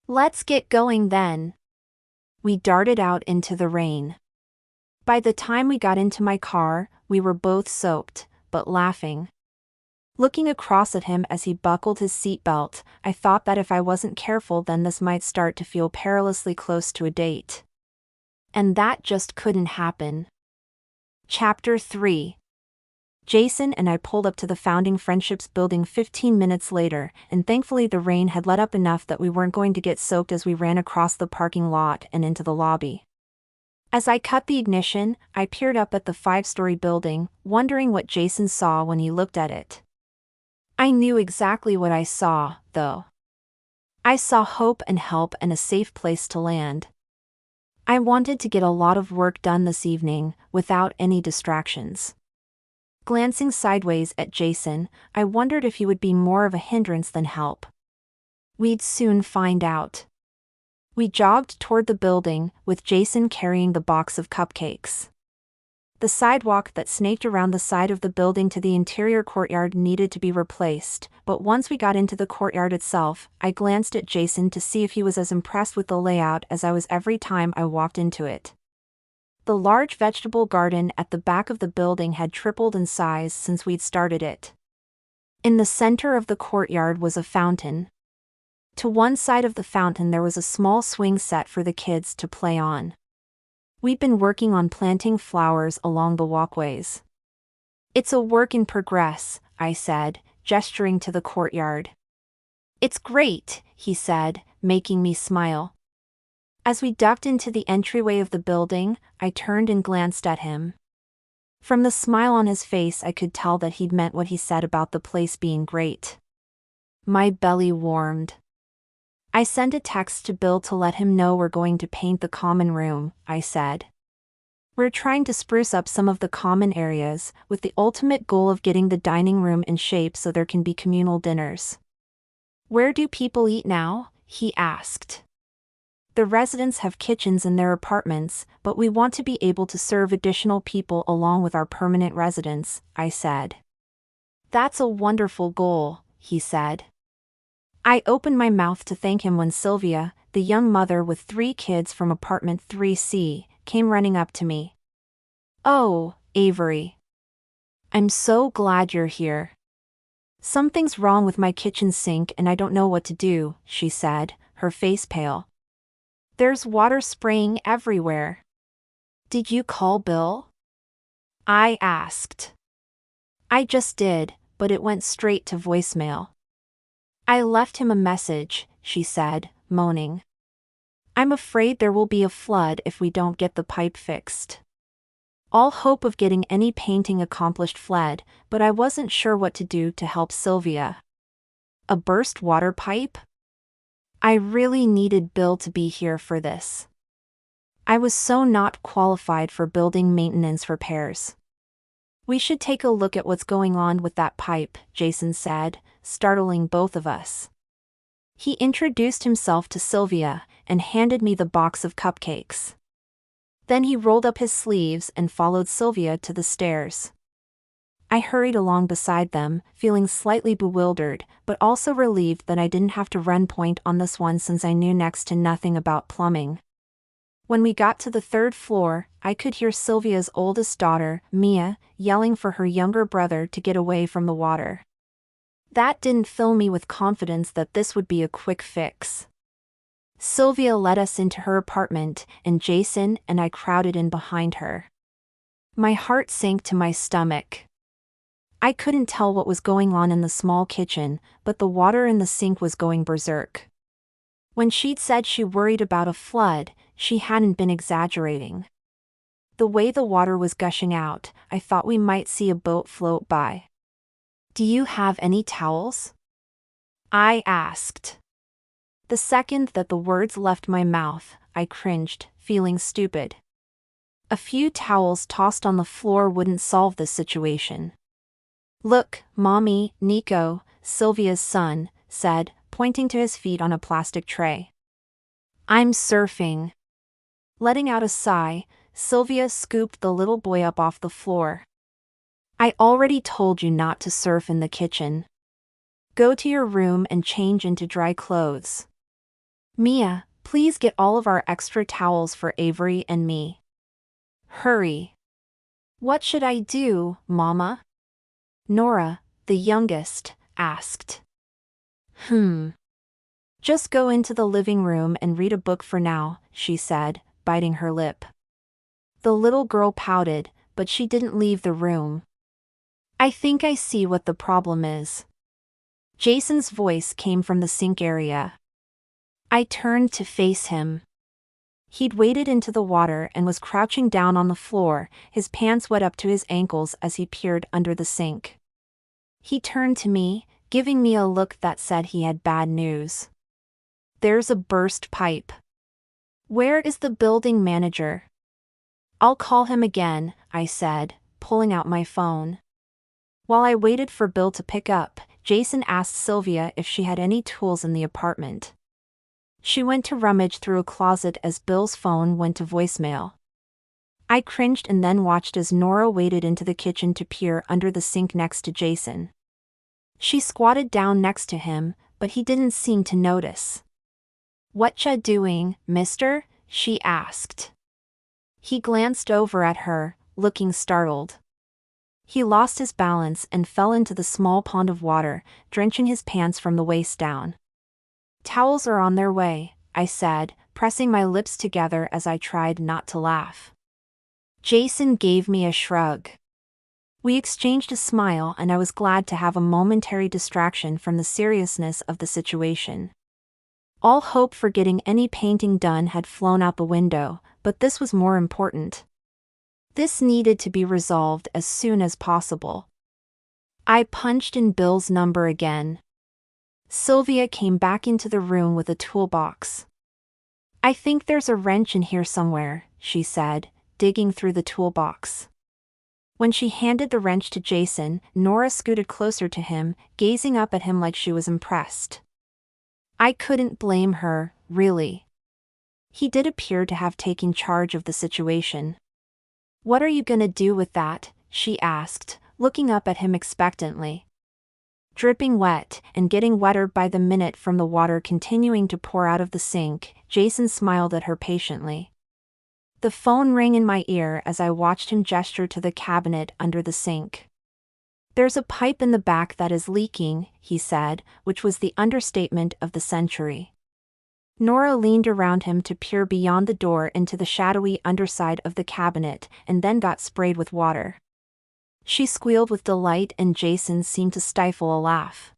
Let's get going then. We darted out into the rain. By the time we got into my car, we were both soaked, but laughing. Looking across at him as he buckled his seatbelt, I thought that if I wasn't careful then this might start to feel perilously close to a date. And that just couldn't happen. Chapter 3. Jason and I pulled up to the Founding Friendships building 15 minutes later, and thankfully the rain had let up enough that we weren't going to get soaked as we ran across the parking lot and into the lobby. As I cut the ignition, I peered up at the 5-story building, wondering what Jason saw when he looked at it. I knew exactly what I saw, though. I saw hope and help and a safe place to land. I wanted to get a lot of work done this evening, without any distractions. Glancing sideways at Jason, I wondered if he would be more of a hindrance than help. We'd soon find out. We jogged toward the building, with Jason carrying the box of cupcakes. The sidewalk that snaked around the side of the building to the interior courtyard needed to be replaced, but once we got into the courtyard itself, I glanced at Jason to see if he was as impressed with the layout as I was every time I walked into it. The large vegetable garden at the back of the building had tripled in size since we'd started it. In the center of the courtyard was a fountain. To one side of the fountain there was a small swing set for the kids to play on. We'd been working on planting flowers along the walkways. "It's a work in progress," I said, gesturing to the courtyard. "It's great," he said, making me smile. As we ducked into the entryway of the building, I turned and glanced at him. From the smile on his face I could tell that he'd meant what he said about the place being great. My belly warmed. "I sent a text to Bill to let him know we're going to paint the common room," I said. "We're trying to spruce up some of the common areas, with the ultimate goal of getting the dining room in shape so there can be communal dinners." "Where do people eat now?" he asked. "The residents have kitchens in their apartments, but we want to be able to serve additional people along with our permanent residents," I said. "That's a wonderful goal," he said. I opened my mouth to thank him when Sylvia, the young mother with 3 kids from apartment 3C, came running up to me. "Oh, Avery. I'm so glad you're here. Something's wrong with my kitchen sink and I don't know what to do," she said, her face pale. "There's water spraying everywhere." "Did you call Bill?" I asked. "I just did, but it went straight to voicemail." "I left him a message," she said, moaning. "I'm afraid there will be a flood if we don't get the pipe fixed." All hope of getting any painting accomplished fled, but I wasn't sure what to do to help Sylvia. A burst water pipe? I really needed Bill to be here for this. I was so not qualified for building maintenance repairs. "We should take a look at what's going on with that pipe," Jason said, startling both of us. He introduced himself to Sylvia and handed me the box of cupcakes. Then he rolled up his sleeves and followed Sylvia to the stairs. I hurried along beside them, feeling slightly bewildered, but also relieved that I didn't have to run point on this one since I knew next to nothing about plumbing. When we got to the 3rd floor, I could hear Sylvia's oldest daughter, Mia, yelling for her younger brother to get away from the water. That didn't fill me with confidence that this would be a quick fix. Sylvia led us into her apartment, and Jason and I crowded in behind her. My heart sank to my stomach. I couldn't tell what was going on in the small kitchen, but the water in the sink was going berserk. When she'd said she worried about a flood, she hadn't been exaggerating. The way the water was gushing out, I thought we might see a boat float by. "Do you have any towels?" I asked. The second that the words left my mouth, I cringed, feeling stupid. A few towels tossed on the floor wouldn't solve this situation. "Look, Mommy," Nico, Sylvia's son, said, pointing to his feet on a plastic tray. "I'm surfing." Letting out a sigh, Sylvia scooped the little boy up off the floor. "I already told you not to surf in the kitchen. Go to your room and change into dry clothes. Mia, please get all of our extra towels for Avery and me. Hurry." "What should I do, Mama?" Nora, the youngest, asked. Just go into the living room and read a book for now," she said, biting her lip. The little girl pouted, but she didn't leave the room. "I think I see what the problem is." Jason's voice came from the sink area. I turned to face him. He'd waded into the water and was crouching down on the floor, his pants wet up to his ankles as he peered under the sink. He turned to me, giving me a look that said he had bad news. "There's a burst pipe." "Where is the building manager?" "I'll call him again," I said, pulling out my phone. While I waited for Bill to pick up, Jason asked Sylvia if she had any tools in the apartment. She went to rummage through a closet as Bill's phone went to voicemail. I cringed and then watched as Nora waded into the kitchen to peer under the sink next to Jason. She squatted down next to him, but he didn't seem to notice. "Whatcha doing, mister?" she asked. He glanced over at her, looking startled. He lost his balance and fell into the small pond of water, drenching his pants from the waist down. "Towels are on their way," I said, pressing my lips together as I tried not to laugh. Jason gave me a shrug. We exchanged a smile and I was glad to have a momentary distraction from the seriousness of the situation. All hope for getting any painting done had flown out the window, but this was more important. This needed to be resolved as soon as possible. I punched in Bill's number again. Sylvia came back into the room with a toolbox. "I think there's a wrench in here somewhere," she said, digging through the toolbox. When she handed the wrench to Jason, Nora scooted closer to him, gazing up at him like she was impressed. I couldn't blame her, really. He did appear to have taken charge of the situation. "What are you gonna do with that?" she asked, looking up at him expectantly. Dripping wet, and getting wetter by the minute from the water continuing to pour out of the sink, Jason smiled at her patiently. The phone rang in my ear as I watched him gesture to the cabinet under the sink. "There's a pipe in the back that is leaking," he said, which was the understatement of the century. Nora leaned around him to peer beyond the door into the shadowy underside of the cabinet and then got sprayed with water. She squealed with delight and Jason seemed to stifle a laugh.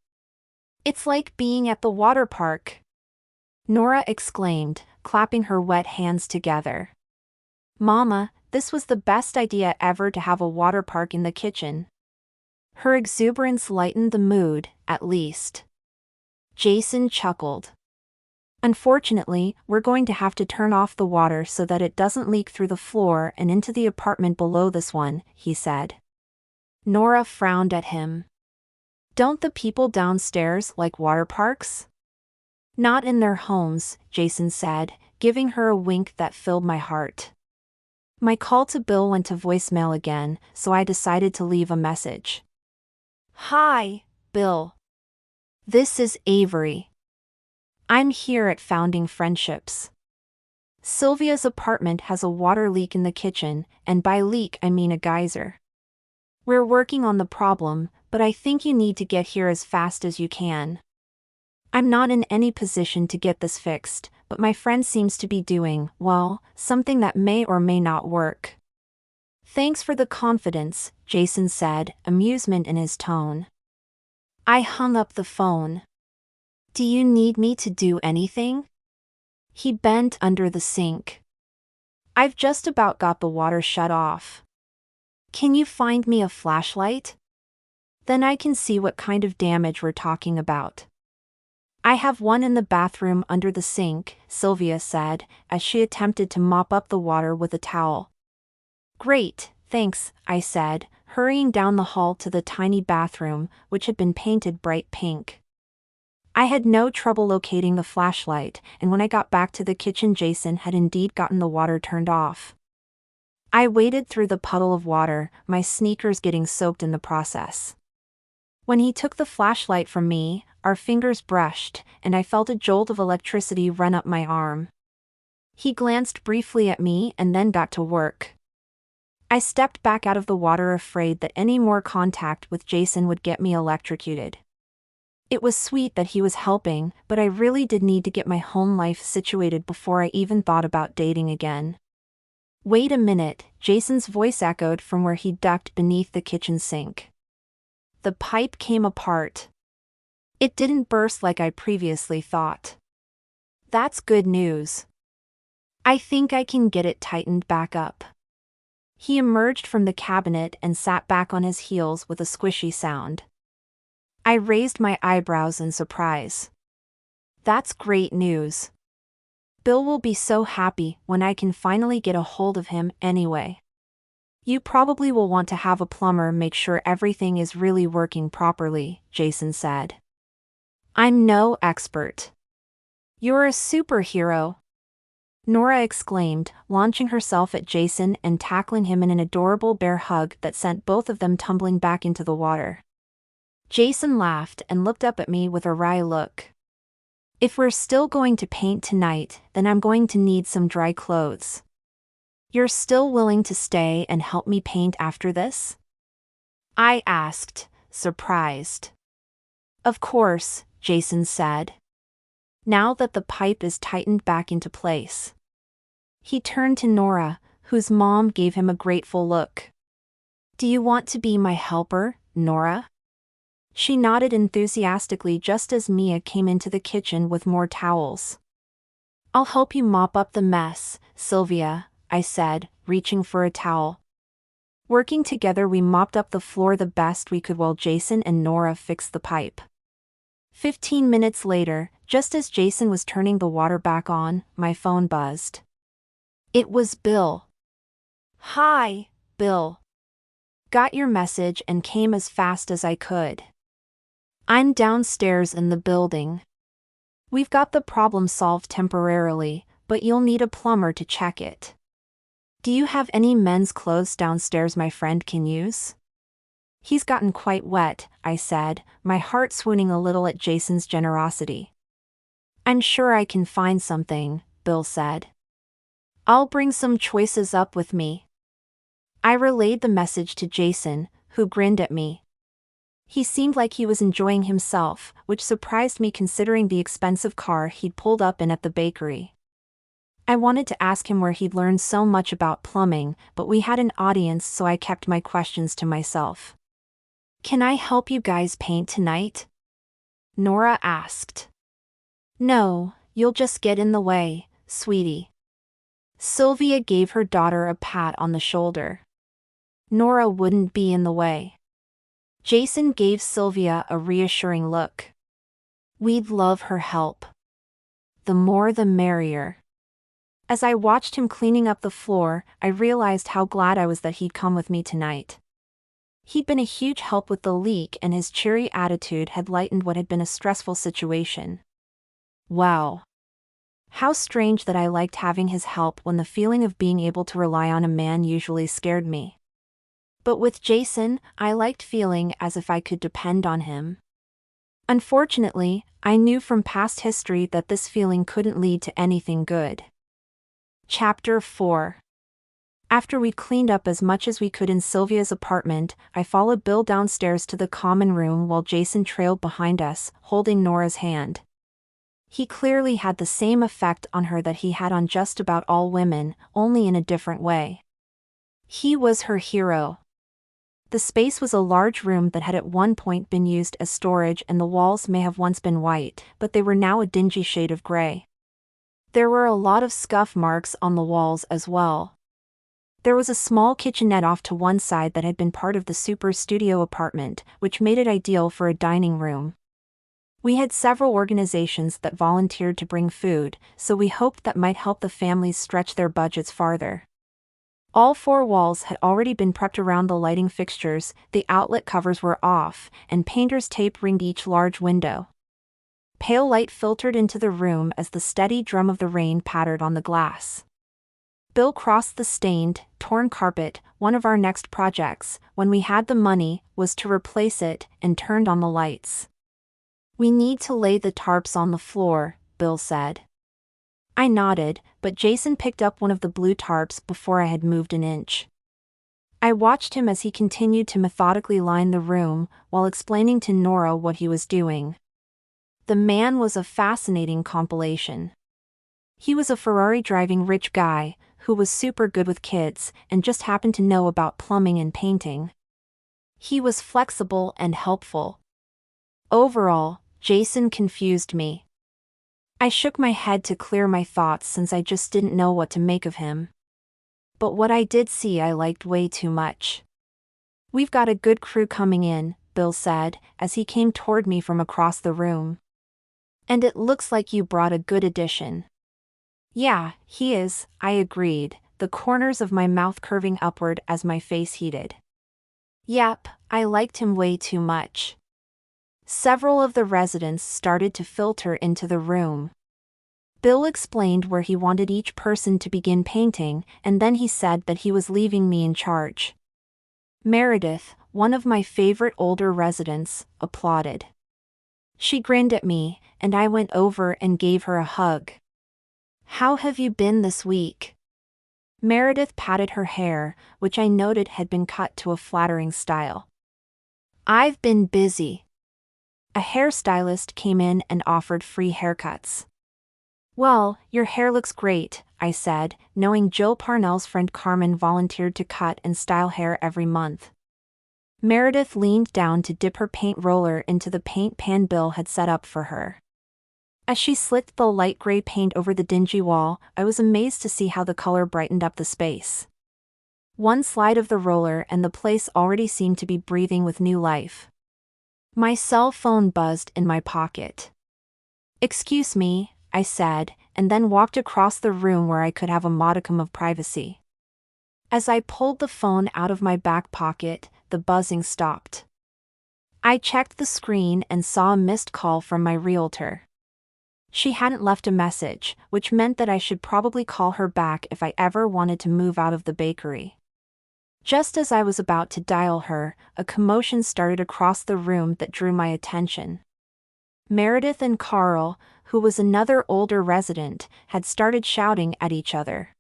"It's like being at the water park," Nora exclaimed, clapping her wet hands together. "Mama, this was the best idea ever to have a water park in the kitchen." Her exuberance lightened the mood, at least. Jason chuckled. "Unfortunately, we're going to have to turn off the water so that it doesn't leak through the floor and into the apartment below this one," he said. Nora frowned at him. "Don't the people downstairs like water parks?" "Not in their homes," Jason said, giving her a wink that filled my heart. My call to Bill went to voicemail again, so I decided to leave a message. "Hi, Bill. This is Avery. I'm here at Founding Friendships. Sylvia's apartment has a water leak in the kitchen, and by leak I mean a geyser. We're working on the problem, but I think you need to get here as fast as you can. I'm not in any position to get this fixed, but my friend seems to be doing, well, something that may or may not work." "Thanks for the confidence," Jason said, amusement in his tone. I hung up the phone. "Do you need me to do anything?" He bent under the sink. "I've just about got the water shut off. Can you find me a flashlight? Then I can see what kind of damage we're talking about." "I have one in the bathroom under the sink," Sylvia said, as she attempted to mop up the water with a towel. "Great, thanks," I said, hurrying down the hall to the tiny bathroom, which had been painted bright pink. I had no trouble locating the flashlight, and when I got back to the kitchen, Jason had indeed gotten the water turned off. I waded through the puddle of water, my sneakers getting soaked in the process. When he took the flashlight from me, our fingers brushed, and I felt a jolt of electricity run up my arm. He glanced briefly at me and then got to work. I stepped back out of the water, afraid that any more contact with Jason would get me electrocuted. It was sweet that he was helping, but I really did need to get my home life situated before I even thought about dating again. "Wait a minute," Jason's voice echoed from where he ducked beneath the kitchen sink. The pipe came apart. It didn't burst like I previously thought. That's good news. I think I can get it tightened back up. He emerged from the cabinet and sat back on his heels with a squishy sound. I raised my eyebrows in surprise. That's great news. Bill will be so happy when I can finally get a hold of him anyway. You probably will want to have a plumber make sure everything is really working properly, Jason said. I'm no expert. You're a superhero, Nora exclaimed, launching herself at Jason and tackling him in an adorable bear hug that sent both of them tumbling back into the water. Jason laughed and looked up at me with a wry look. If we're still going to paint tonight, then I'm going to need some dry clothes. You're still willing to stay and help me paint after this? I asked, surprised. Of course, Jason said. Now that the pipe is tightened back into place. He turned to Nora, whose mom gave him a grateful look. Do you want to be my helper, Nora? She nodded enthusiastically just as Mia came into the kitchen with more towels. I'll help you mop up the mess, Sylvia, I said, reaching for a towel. Working together we mopped up the floor the best we could while Jason and Nora fixed the pipe. 15 minutes later, just as Jason was turning the water back on, my phone buzzed. It was Bill. Hi, Bill. Got your message and came as fast as I could. I'm downstairs in the building. We've got the problem solved temporarily, but you'll need a plumber to check it. Do you have any men's clothes downstairs my friend can use? He's gotten quite wet, I said, my heart swooning a little at Jason's generosity. I'm sure I can find something, Bill said. I'll bring some choices up with me. I relayed the message to Jason, who grinned at me. He seemed like he was enjoying himself, which surprised me considering the expensive car he'd pulled up in at the bakery. I wanted to ask him where he'd learned so much about plumbing, but we had an audience so I kept my questions to myself. Can I help you guys paint tonight? Nora asked. No, you'll just get in the way, sweetie. Sylvia gave her daughter a pat on the shoulder. Nora wouldn't be in the way. Jason gave Sylvia a reassuring look. We'd love her help. The more the merrier. As I watched him cleaning up the floor, I realized how glad I was that he'd come with me tonight. He'd been a huge help with the leak and his cheery attitude had lightened what had been a stressful situation. Wow. How strange that I liked having his help when the feeling of being able to rely on a man usually scared me. But with Jason, I liked feeling as if I could depend on him. Unfortunately, I knew from past history that this feeling couldn't lead to anything good. Chapter 4. After we cleaned up as much as we could in Sylvia's apartment, I followed Bill downstairs to the common room while Jason trailed behind us, holding Nora's hand. He clearly had the same effect on her that he had on just about all women, only in a different way. He was her hero. The space was a large room that had at one point been used as storage and the walls may have once been white, but they were now a dingy shade of gray. There were a lot of scuff marks on the walls as well. There was a small kitchenette off to one side that had been part of the super studio apartment, which made it ideal for a dining room. We had several organizations that volunteered to bring food, so we hoped that might help the families stretch their budgets farther. All 4 walls had already been prepped around the lighting fixtures, the outlet covers were off, and painter's tape ringed each large window. Pale light filtered into the room as the steady drum of the rain pattered on the glass. Bill crossed the stained, torn carpet, one of our next projects, when we had the money, was to replace it, and turned on the lights. We need to lay the tarps on the floor, Bill said. I nodded, but Jason picked up one of the blue tarps before I had moved an inch. I watched him as he continued to methodically line the room, while explaining to Nora what he was doing. The man was a fascinating compilation. He was a Ferrari-driving rich guy, who was super good with kids, and just happened to know about plumbing and painting. He was flexible and helpful. Overall, Jason confused me. I shook my head to clear my thoughts since I just didn't know what to make of him. But what I did see I liked way too much. We've got a good crew coming in, Bill said, as he came toward me from across the room. And it looks like you brought a good addition. Yeah, he is, I agreed, the corners of my mouth curving upward as my face heated. Yep, I liked him way too much. Several of the residents started to filter into the room. Bill explained where he wanted each person to begin painting, and then he said that he was leaving me in charge. Meredith, one of my favorite older residents, applauded. She grinned at me, and I went over and gave her a hug. "How have you been this week?" Meredith patted her hair, which I noted had been cut to a flattering style. "I've been busy." A hairstylist came in and offered free haircuts. "Well, your hair looks great," I said, knowing Jill Parnell's friend Carmen volunteered to cut and style hair every month. Meredith leaned down to dip her paint roller into the paint pan Bill had set up for her. As she slicked the light gray paint over the dingy wall, I was amazed to see how the color brightened up the space. One slide of the roller and the place already seemed to be breathing with new life. My cell phone buzzed in my pocket. "Excuse me," I said, and then walked across the room where I could have a modicum of privacy. As I pulled the phone out of my back pocket, the buzzing stopped. I checked the screen and saw a missed call from my realtor. She hadn't left a message, which meant that I should probably call her back if I ever wanted to move out of the bakery. Just as I was about to dial her, a commotion started across the room that drew my attention. Meredith and Carl, who was another older resident, had started shouting at each other.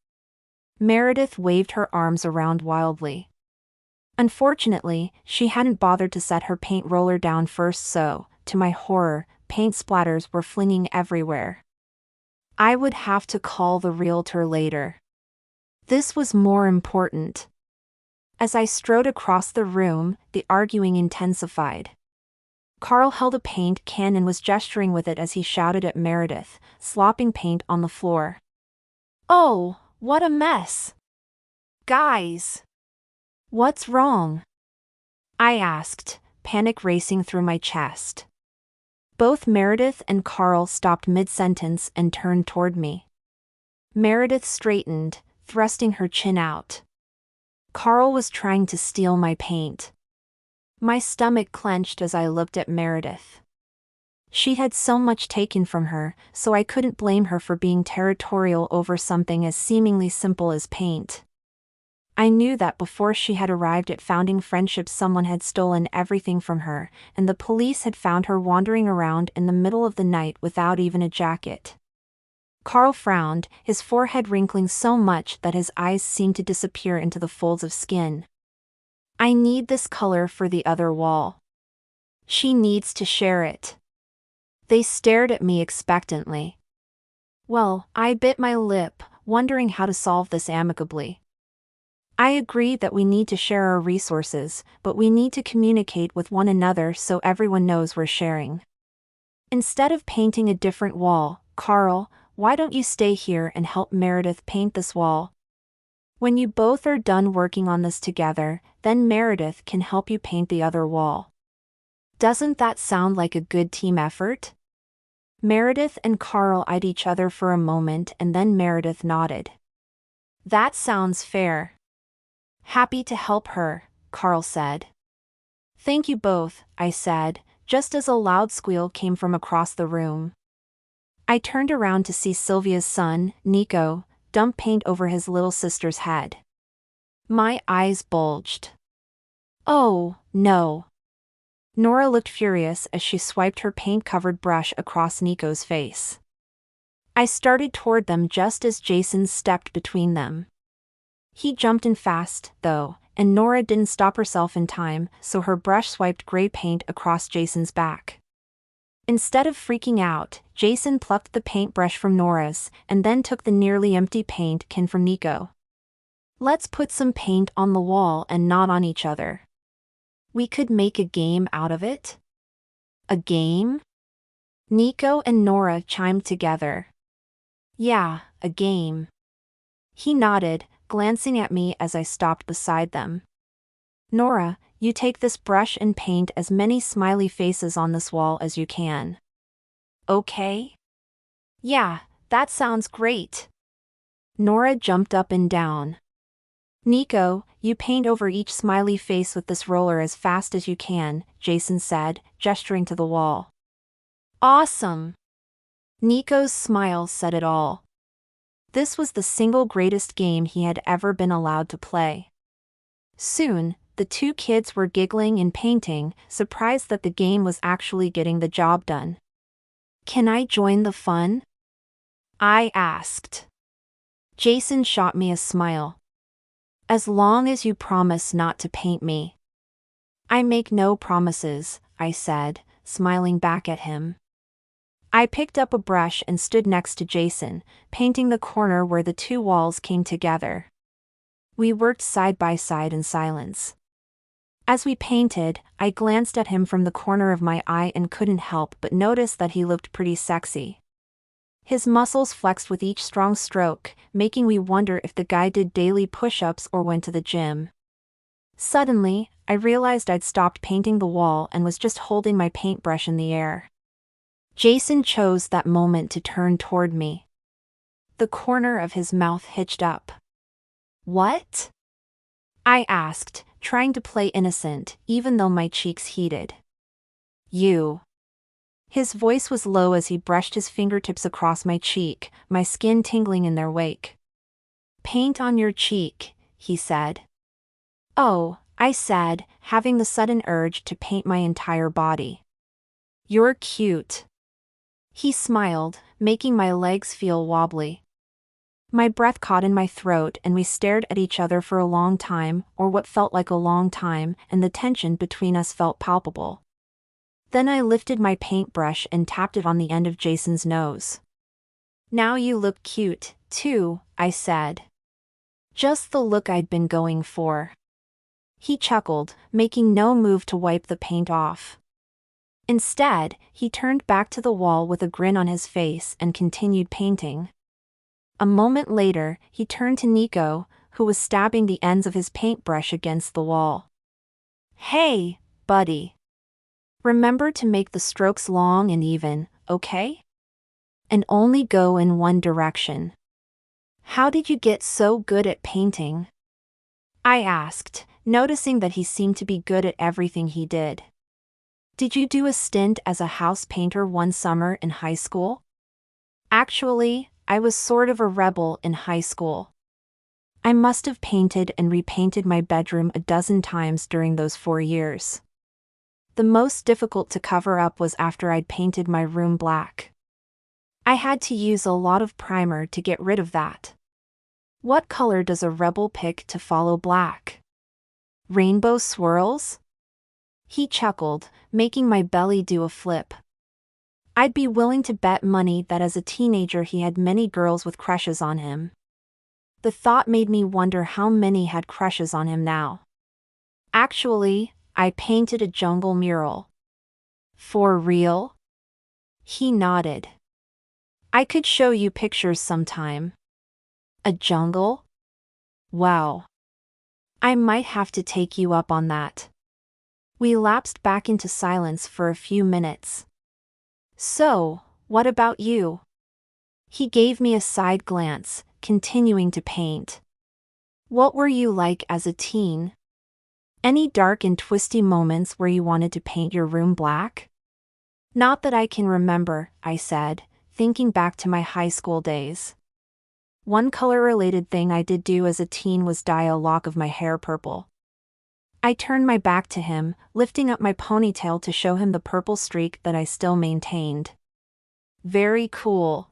Meredith waved her arms around wildly. Unfortunately, she hadn't bothered to set her paint roller down first, so, to my horror, paint splatters were flinging everywhere. I would have to call the realtor later. This was more important. As I strode across the room, the arguing intensified. Carl held a paint can and was gesturing with it as he shouted at Meredith, slopping paint on the floor. "Oh, what a mess! Guys! What's wrong?" I asked, panic racing through my chest. Both Meredith and Carl stopped mid-sentence and turned toward me. Meredith straightened, thrusting her chin out. Carl was trying to steal my paint. My stomach clenched as I looked at Meredith. She had so much taken from her, so I couldn't blame her for being territorial over something as seemingly simple as paint. I knew that before she had arrived at Founding Friendships someone had stolen everything from her, and the police had found her wandering around in the middle of the night without even a jacket. Carl frowned, his forehead wrinkling so much that his eyes seemed to disappear into the folds of skin. "I need this color for the other wall. She needs to share it." They stared at me expectantly. Well, I bit my lip, wondering how to solve this amicably. I agree that we need to share our resources, but we need to communicate with one another so everyone knows we're sharing. Instead of painting a different wall, Carl, why don't you stay here and help Meredith paint this wall? When you both are done working on this together, then Meredith can help you paint the other wall. Doesn't that sound like a good team effort? Meredith and Carl eyed each other for a moment and then Meredith nodded. "That sounds fair." "Happy to help her," Carl said. "Thank you both," I said, just as a loud squeal came from across the room. I turned around to see Sylvia's son, Nico, dump paint over his little sister's head. My eyes bulged. "Oh, no." Nora looked furious as she swiped her paint-covered brush across Nico's face. I started toward them just as Jason stepped between them. He jumped in fast, though, and Nora didn't stop herself in time, so her brush swiped gray paint across Jason's back. Instead of freaking out, Jason plucked the paintbrush from Nora's, and then took the nearly empty paint can from Nico. "Let's put some paint on the wall and not on each other. We could make a game out of it." "A game?" Nico and Nora chimed together. "Yeah, a game." He nodded, glancing at me as I stopped beside them. "Nora, you take this brush and paint as many smiley faces on this wall as you can." "Okay?" "Yeah, that sounds great." Nora jumped up and down. "Nico, you paint over each smiley face with this roller as fast as you can," Jason said, gesturing to the wall. "Awesome!" Nico's smile said it all. This was the single greatest game he had ever been allowed to play. Soon, the two kids were giggling and painting, surprised that the game was actually getting the job done. "Can I join the fun?" I asked. Jason shot me a smile. "As long as you promise not to paint me." "I make no promises," I said, smiling back at him. I picked up a brush and stood next to Jason, painting the corner where the two walls came together. We worked side by side in silence. As we painted, I glanced at him from the corner of my eye and couldn't help but notice that he looked pretty sexy. His muscles flexed with each strong stroke, making me wonder if the guy did daily push-ups or went to the gym. Suddenly, I realized I'd stopped painting the wall and was just holding my paintbrush in the air. Jason chose that moment to turn toward me. The corner of his mouth hitched up. "What?" I asked, trying to play innocent, even though my cheeks heated. "You." His voice was low as he brushed his fingertips across my cheek, my skin tingling in their wake. "Paint on your cheek," he said. "Oh," I said, having the sudden urge to paint my entire body. "You're cute." He smiled, making my legs feel wobbly. My breath caught in my throat and we stared at each other for a long time, or what felt like a long time, and the tension between us felt palpable. Then I lifted my paintbrush and tapped it on the end of Jason's nose. "Now you look cute, too," I said. Just the look I'd been going for. He chuckled, making no move to wipe the paint off. Instead, he turned back to the wall with a grin on his face and continued painting. A moment later, he turned to Nico, who was stabbing the ends of his paintbrush against the wall. "Hey, buddy. Remember to make the strokes long and even, okay? And only go in one direction." "How did you get so good at painting?" I asked, noticing that he seemed to be good at everything he did. "Did you do a stint as a house painter one summer in high school?" "Actually, I was sort of a rebel in high school. I must have painted and repainted my bedroom a dozen times during those 4 years. The most difficult to cover up was after I'd painted my room black. I had to use a lot of primer to get rid of that." "What color does a rebel pick to follow black?" "Rainbow swirls?" He chuckled, making my belly do a flip. I'd be willing to bet money that as a teenager he had many girls with crushes on him. The thought made me wonder how many had crushes on him now. "Actually, I painted a jungle mural." "For real?" He nodded. "I could show you pictures sometime." "A jungle? Wow. I might have to take you up on that." We lapsed back into silence for a few minutes. "So, what about you?" He gave me a side glance, continuing to paint. "What were you like as a teen? Any dark and twisty moments where you wanted to paint your room black?" "Not that I can remember," I said, thinking back to my high school days. One color-related thing I did do as a teen was dye a lock of my hair purple. I turned my back to him, lifting up my ponytail to show him the purple streak that I still maintained. "Very cool."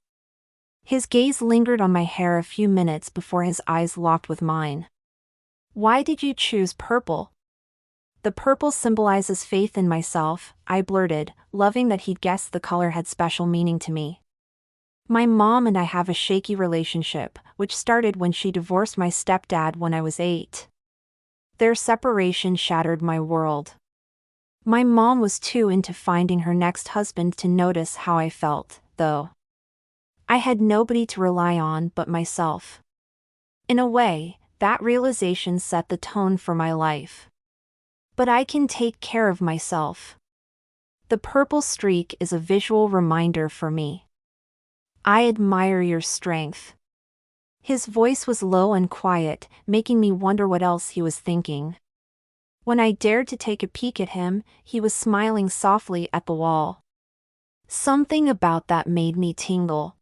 His gaze lingered on my hair a few minutes before his eyes locked with mine. "Why did you choose purple?" "The purple symbolizes faith in myself," I blurted, loving that he'd guessed the color had special meaning to me. "My mom and I have a shaky relationship, which started when she divorced my stepdad when I was 8. Their separation shattered my world. My mom was too into finding her next husband to notice how I felt, though. I had nobody to rely on but myself. In a way, that realization set the tone for my life. But I can take care of myself. The purple streak is a visual reminder for me. I admire your strength." His voice was low and quiet, making me wonder what else he was thinking. When I dared to take a peek at him, he was smiling softly at the wall. Something about that made me tingle.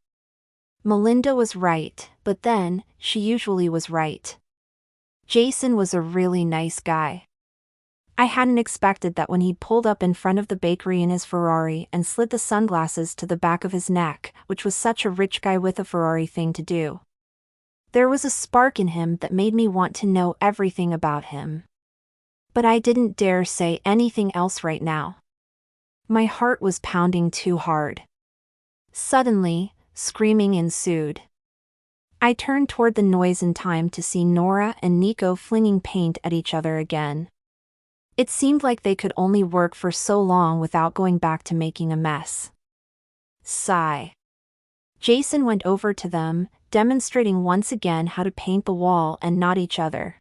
Melinda was right, but then, she usually was right. Jason was a really nice guy. I hadn't expected that when he'd pulled up in front of the bakery in his Ferrari and slid the sunglasses to the back of his neck, which was such a rich guy with a Ferrari thing to do. There was a spark in him that made me want to know everything about him. But I didn't dare say anything else right now. My heart was pounding too hard. Suddenly, screaming ensued. I turned toward the noise in time to see Nora and Nico flinging paint at each other again. It seemed like they could only work for so long without going back to making a mess. Sigh. Jason went over to them, demonstrating once again how to paint the wall and not each other.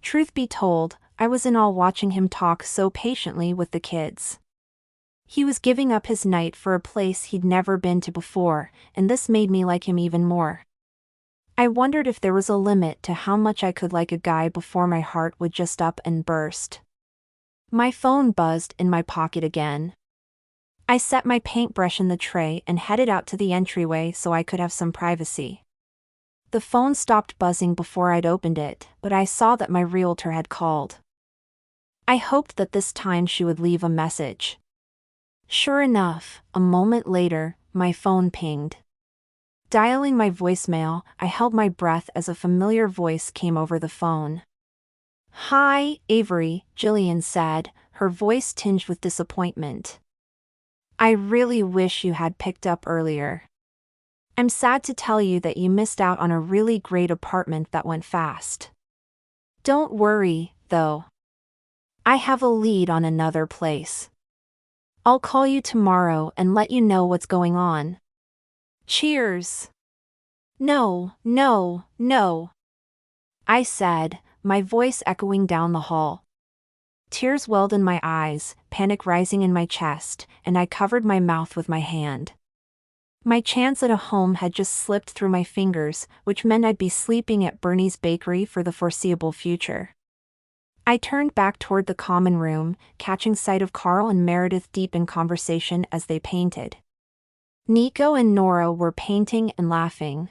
Truth be told, I was in awe watching him talk so patiently with the kids. He was giving up his night for a place he'd never been to before, and this made me like him even more. I wondered if there was a limit to how much I could like a guy before my heart would just up and burst. My phone buzzed in my pocket again. I set my paintbrush in the tray and headed out to the entryway so I could have some privacy. The phone stopped buzzing before I'd opened it, but I saw that my realtor had called. I hoped that this time she would leave a message. Sure enough, a moment later, my phone pinged. Dialing my voicemail, I held my breath as a familiar voice came over the phone. "Hi, Avery," Jillian said, her voice tinged with disappointment. "I really wish you had picked up earlier. I'm sad to tell you that you missed out on a really great apartment that went fast. Don't worry, though. I have a lead on another place. I'll call you tomorrow and let you know what's going on. Cheers." "No, no, no," I said, my voice echoing down the hall. Tears welled in my eyes, panic rising in my chest, and I covered my mouth with my hand. My chance at a home had just slipped through my fingers, which meant I'd be sleeping at Bernie's bakery for the foreseeable future. I turned back toward the common room, catching sight of Carl and Meredith deep in conversation as they painted. Nico and Nora were painting and laughing.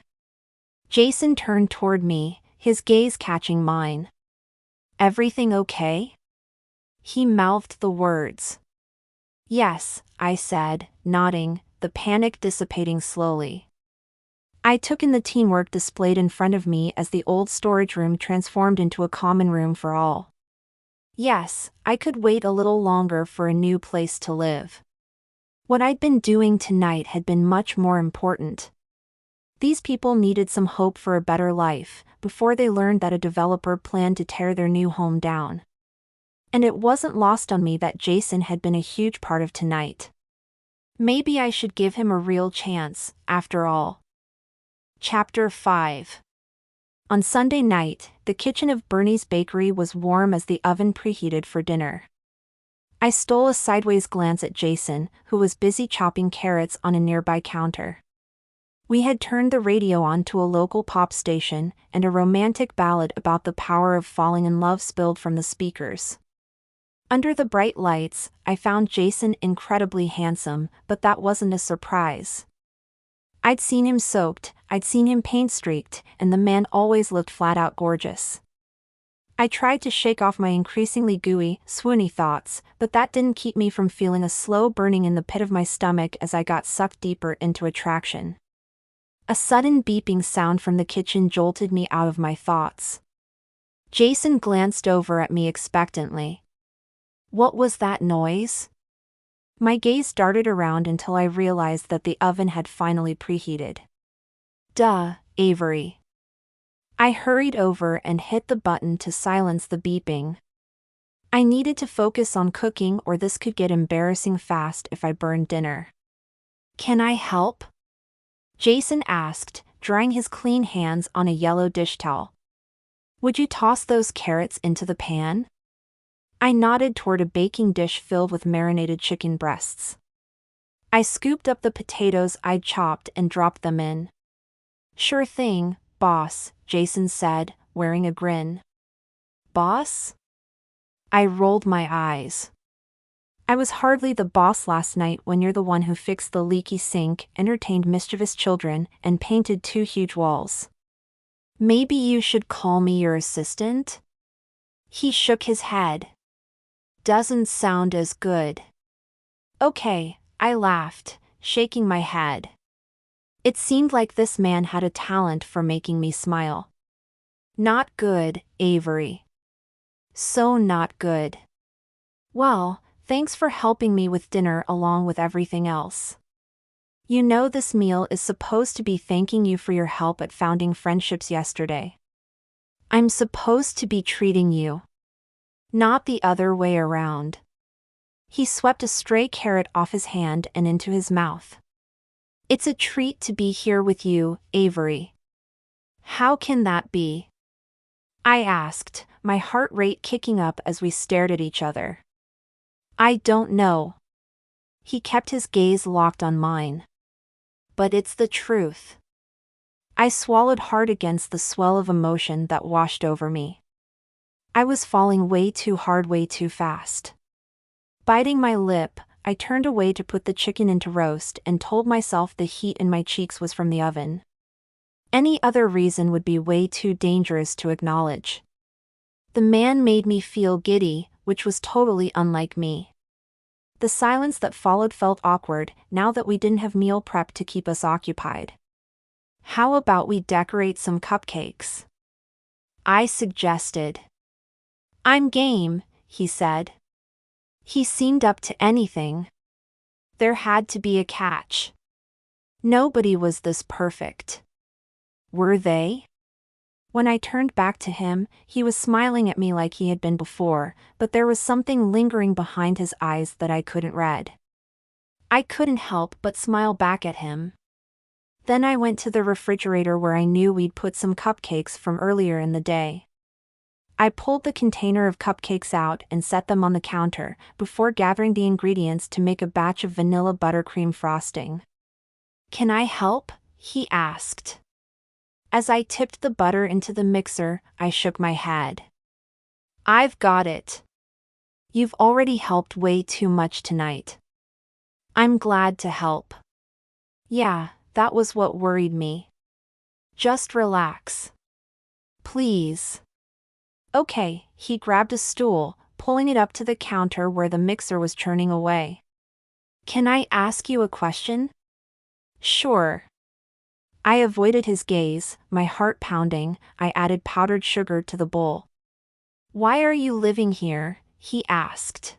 Jason turned toward me, his gaze catching mine. "Everything okay?" He mouthed the words. "Yes," I said, nodding, the panic dissipating slowly. I took in the teamwork displayed in front of me as the old storage room transformed into a common room for all. Yes, I could wait a little longer for a new place to live. What I'd been doing tonight had been much more important. These people needed some hope for a better life, before they learned that a developer planned to tear their new home down. And it wasn't lost on me that Jason had been a huge part of tonight. Maybe I should give him a real chance, after all. Chapter 5. On Sunday night, the kitchen of Bernie's bakery was warm as the oven preheated for dinner. I stole a sideways glance at Jason, who was busy chopping carrots on a nearby counter. We had turned the radio on to a local pop station, and a romantic ballad about the power of falling in love spilled from the speakers. Under the bright lights, I found Jason incredibly handsome, but that wasn't a surprise. I'd seen him soaked, I'd seen him paint-streaked, and the man always looked flat-out gorgeous. I tried to shake off my increasingly gooey, swoony thoughts, but that didn't keep me from feeling a slow burning in the pit of my stomach as I got sucked deeper into attraction. A sudden beeping sound from the kitchen jolted me out of my thoughts. Jason glanced over at me expectantly. What was that noise? My gaze darted around until I realized that the oven had finally preheated. Duh, Avery. I hurried over and hit the button to silence the beeping. I needed to focus on cooking or this could get embarrassing fast if I burned dinner. "Can I help?" Jason asked, drying his clean hands on a yellow dish towel. "Would you toss those carrots into the pan?" I nodded toward a baking dish filled with marinated chicken breasts. I scooped up the potatoes I'd chopped and dropped them in. "Sure thing, boss," Jason said, wearing a grin. "Boss?" I rolled my eyes. I was hardly the boss last night when you're the one who fixed the leaky sink, entertained mischievous children, and painted 2 huge walls. Maybe you should call me your assistant? He shook his head. Doesn't sound as good. Okay, I laughed, shaking my head. It seemed like this man had a talent for making me smile. Not good, Avery. So not good. Well, thanks for helping me with dinner along with everything else. You know this meal is supposed to be thanking you for your help at founding friendships yesterday. I'm supposed to be treating you. Not the other way around. He swept a stray carrot off his hand and into his mouth. It's a treat to be here with you, Avery. How can that be? I asked, my heart rate kicking up as we stared at each other. I don't know. He kept his gaze locked on mine. But it's the truth. I swallowed hard against the swell of emotion that washed over me. I was falling way too hard, way too fast. Biting my lip, I turned away to put the chicken into roast and told myself the heat in my cheeks was from the oven. Any other reason would be way too dangerous to acknowledge. The man made me feel giddy, which was totally unlike me. The silence that followed felt awkward, now that we didn't have meal prep to keep us occupied. How about we decorate some cupcakes? I suggested. I'm game, he said. He seemed up to anything. There had to be a catch. Nobody was this perfect. Were they? When I turned back to him, he was smiling at me like he had been before, but there was something lingering behind his eyes that I couldn't read. I couldn't help but smile back at him. Then I went to the refrigerator where I knew we'd put some cupcakes from earlier in the day. I pulled the container of cupcakes out and set them on the counter, before gathering the ingredients to make a batch of vanilla buttercream frosting. Can I help? He asked. As I tipped the butter into the mixer, I shook my head. I've got it. You've already helped way too much tonight. I'm glad to help. Yeah, that was what worried me. Just relax. Please. Okay, he grabbed a stool, pulling it up to the counter where the mixer was churning away. Can I ask you a question? Sure. I avoided his gaze, my heart pounding. I added powdered sugar to the bowl. Why are you living here? He asked.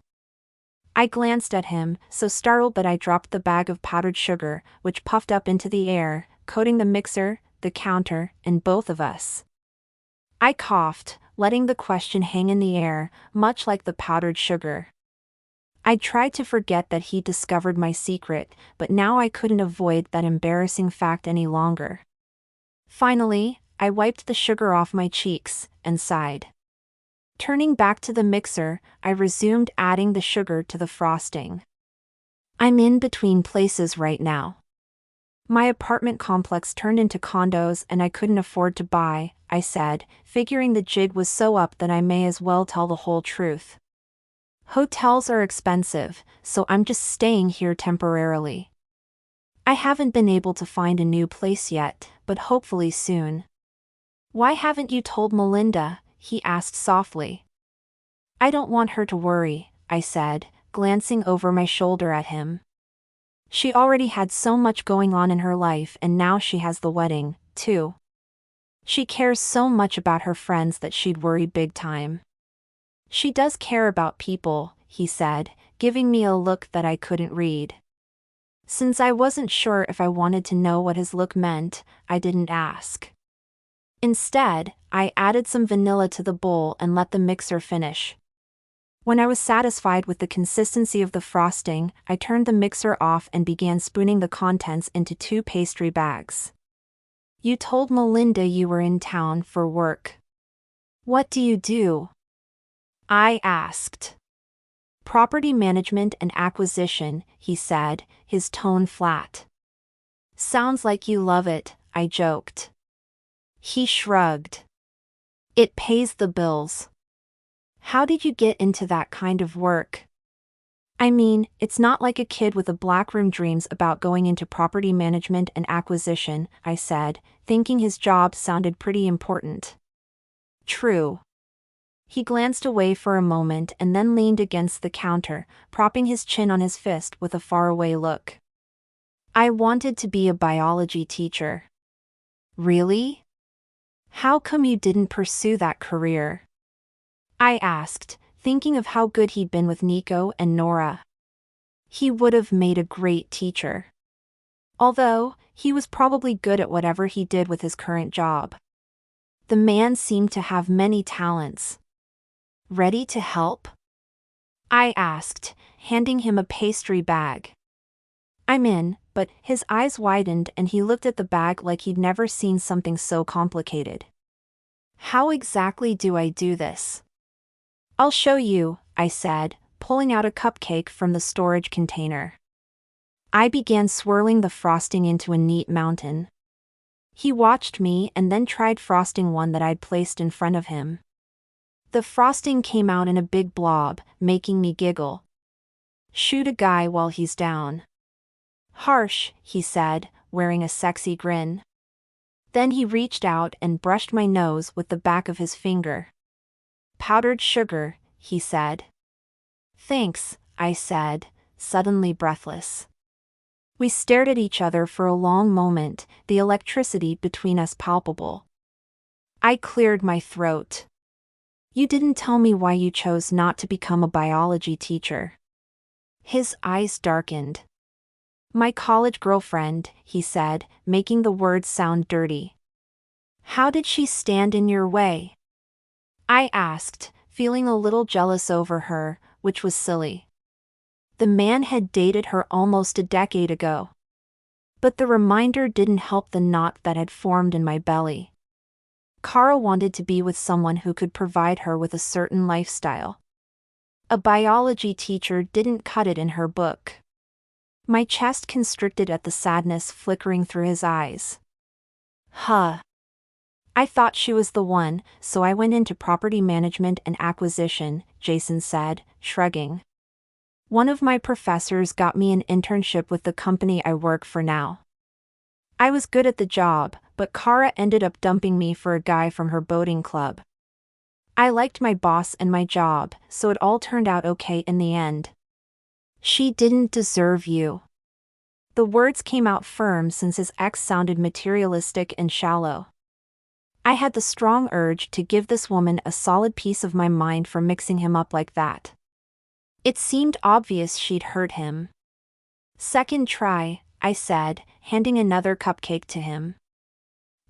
I glanced at him, so startled that I dropped the bag of powdered sugar, which puffed up into the air, coating the mixer, the counter, and both of us. I coughed, letting the question hang in the air, much like the powdered sugar. I tried to forget that he discovered my secret, but now I couldn't avoid that embarrassing fact any longer. Finally, I wiped the sugar off my cheeks, and sighed. Turning back to the mixer, I resumed adding the sugar to the frosting. I'm in between places right now. My apartment complex turned into condos and I couldn't afford to buy, I said, figuring the jig was so up that I may as well tell the whole truth. Hotels are expensive, so I'm just staying here temporarily. I haven't been able to find a new place yet, but hopefully soon. Why haven't you told Melinda? He asked softly. I don't want her to worry, I said, glancing over my shoulder at him. She already had so much going on in her life and now she has the wedding, too. She cares so much about her friends that she'd worry big time. She does care about people, he said, giving me a look that I couldn't read. Since I wasn't sure if I wanted to know what his look meant, I didn't ask. Instead, I added some vanilla to the bowl and let the mixer finish. When I was satisfied with the consistency of the frosting, I turned the mixer off and began spooning the contents into 2 pastry bags. You told Melinda you were in town for work. What do you do? I asked. Property management and acquisition, he said, his tone flat. Sounds like you love it, I joked. He shrugged. It pays the bills. How did you get into that kind of work? I mean, it's not like a kid with a black room dreams about going into property management and acquisition, I said, thinking his job sounded pretty important. True. He glanced away for a moment and then leaned against the counter, propping his chin on his fist with a faraway look. I wanted to be a biology teacher. Really? How come you didn't pursue that career? I asked, thinking of how good he'd been with Nico and Nora. He would have made a great teacher. Although, he was probably good at whatever he did with his current job. The man seemed to have many talents. Ready to help? I asked, handing him a pastry bag. I'm in, but his eyes widened and he looked at the bag like he'd never seen something so complicated. How exactly do I do this? I'll show you, I said, pulling out a cupcake from the storage container. I began swirling the frosting into a neat mountain. He watched me and then tried frosting one that I'd placed in front of him. The frosting came out in a big blob, making me giggle. Shoot a guy while he's down. Harsh, he said, wearing a sexy grin. Then he reached out and brushed my nose with the back of his finger. Powdered sugar, he said. Thanks, I said, suddenly breathless. We stared at each other for a long moment, the electricity between us palpable. I cleared my throat. You didn't tell me why you chose not to become a biology teacher. His eyes darkened. My college girlfriend, he said, making the words sound dirty. How did she stand in your way? I asked, feeling a little jealous over her, which was silly. The man had dated her almost a decade ago. But the reminder didn't help the knot that had formed in my belly. Kara wanted to be with someone who could provide her with a certain lifestyle. A biology teacher didn't cut it in her book. My chest constricted at the sadness flickering through his eyes. Huh. I thought she was the one, so I went into property management and acquisition, Jason said, shrugging. One of my professors got me an internship with the company I work for now. I was good at the job, but Kara ended up dumping me for a guy from her boating club. I liked my boss and my job, so it all turned out okay in the end. She didn't deserve you. The words came out firm since his ex sounded materialistic and shallow. I had the strong urge to give this woman a solid piece of my mind for mixing him up like that. It seemed obvious she'd hurt him. Second try, I said, handing another cupcake to him.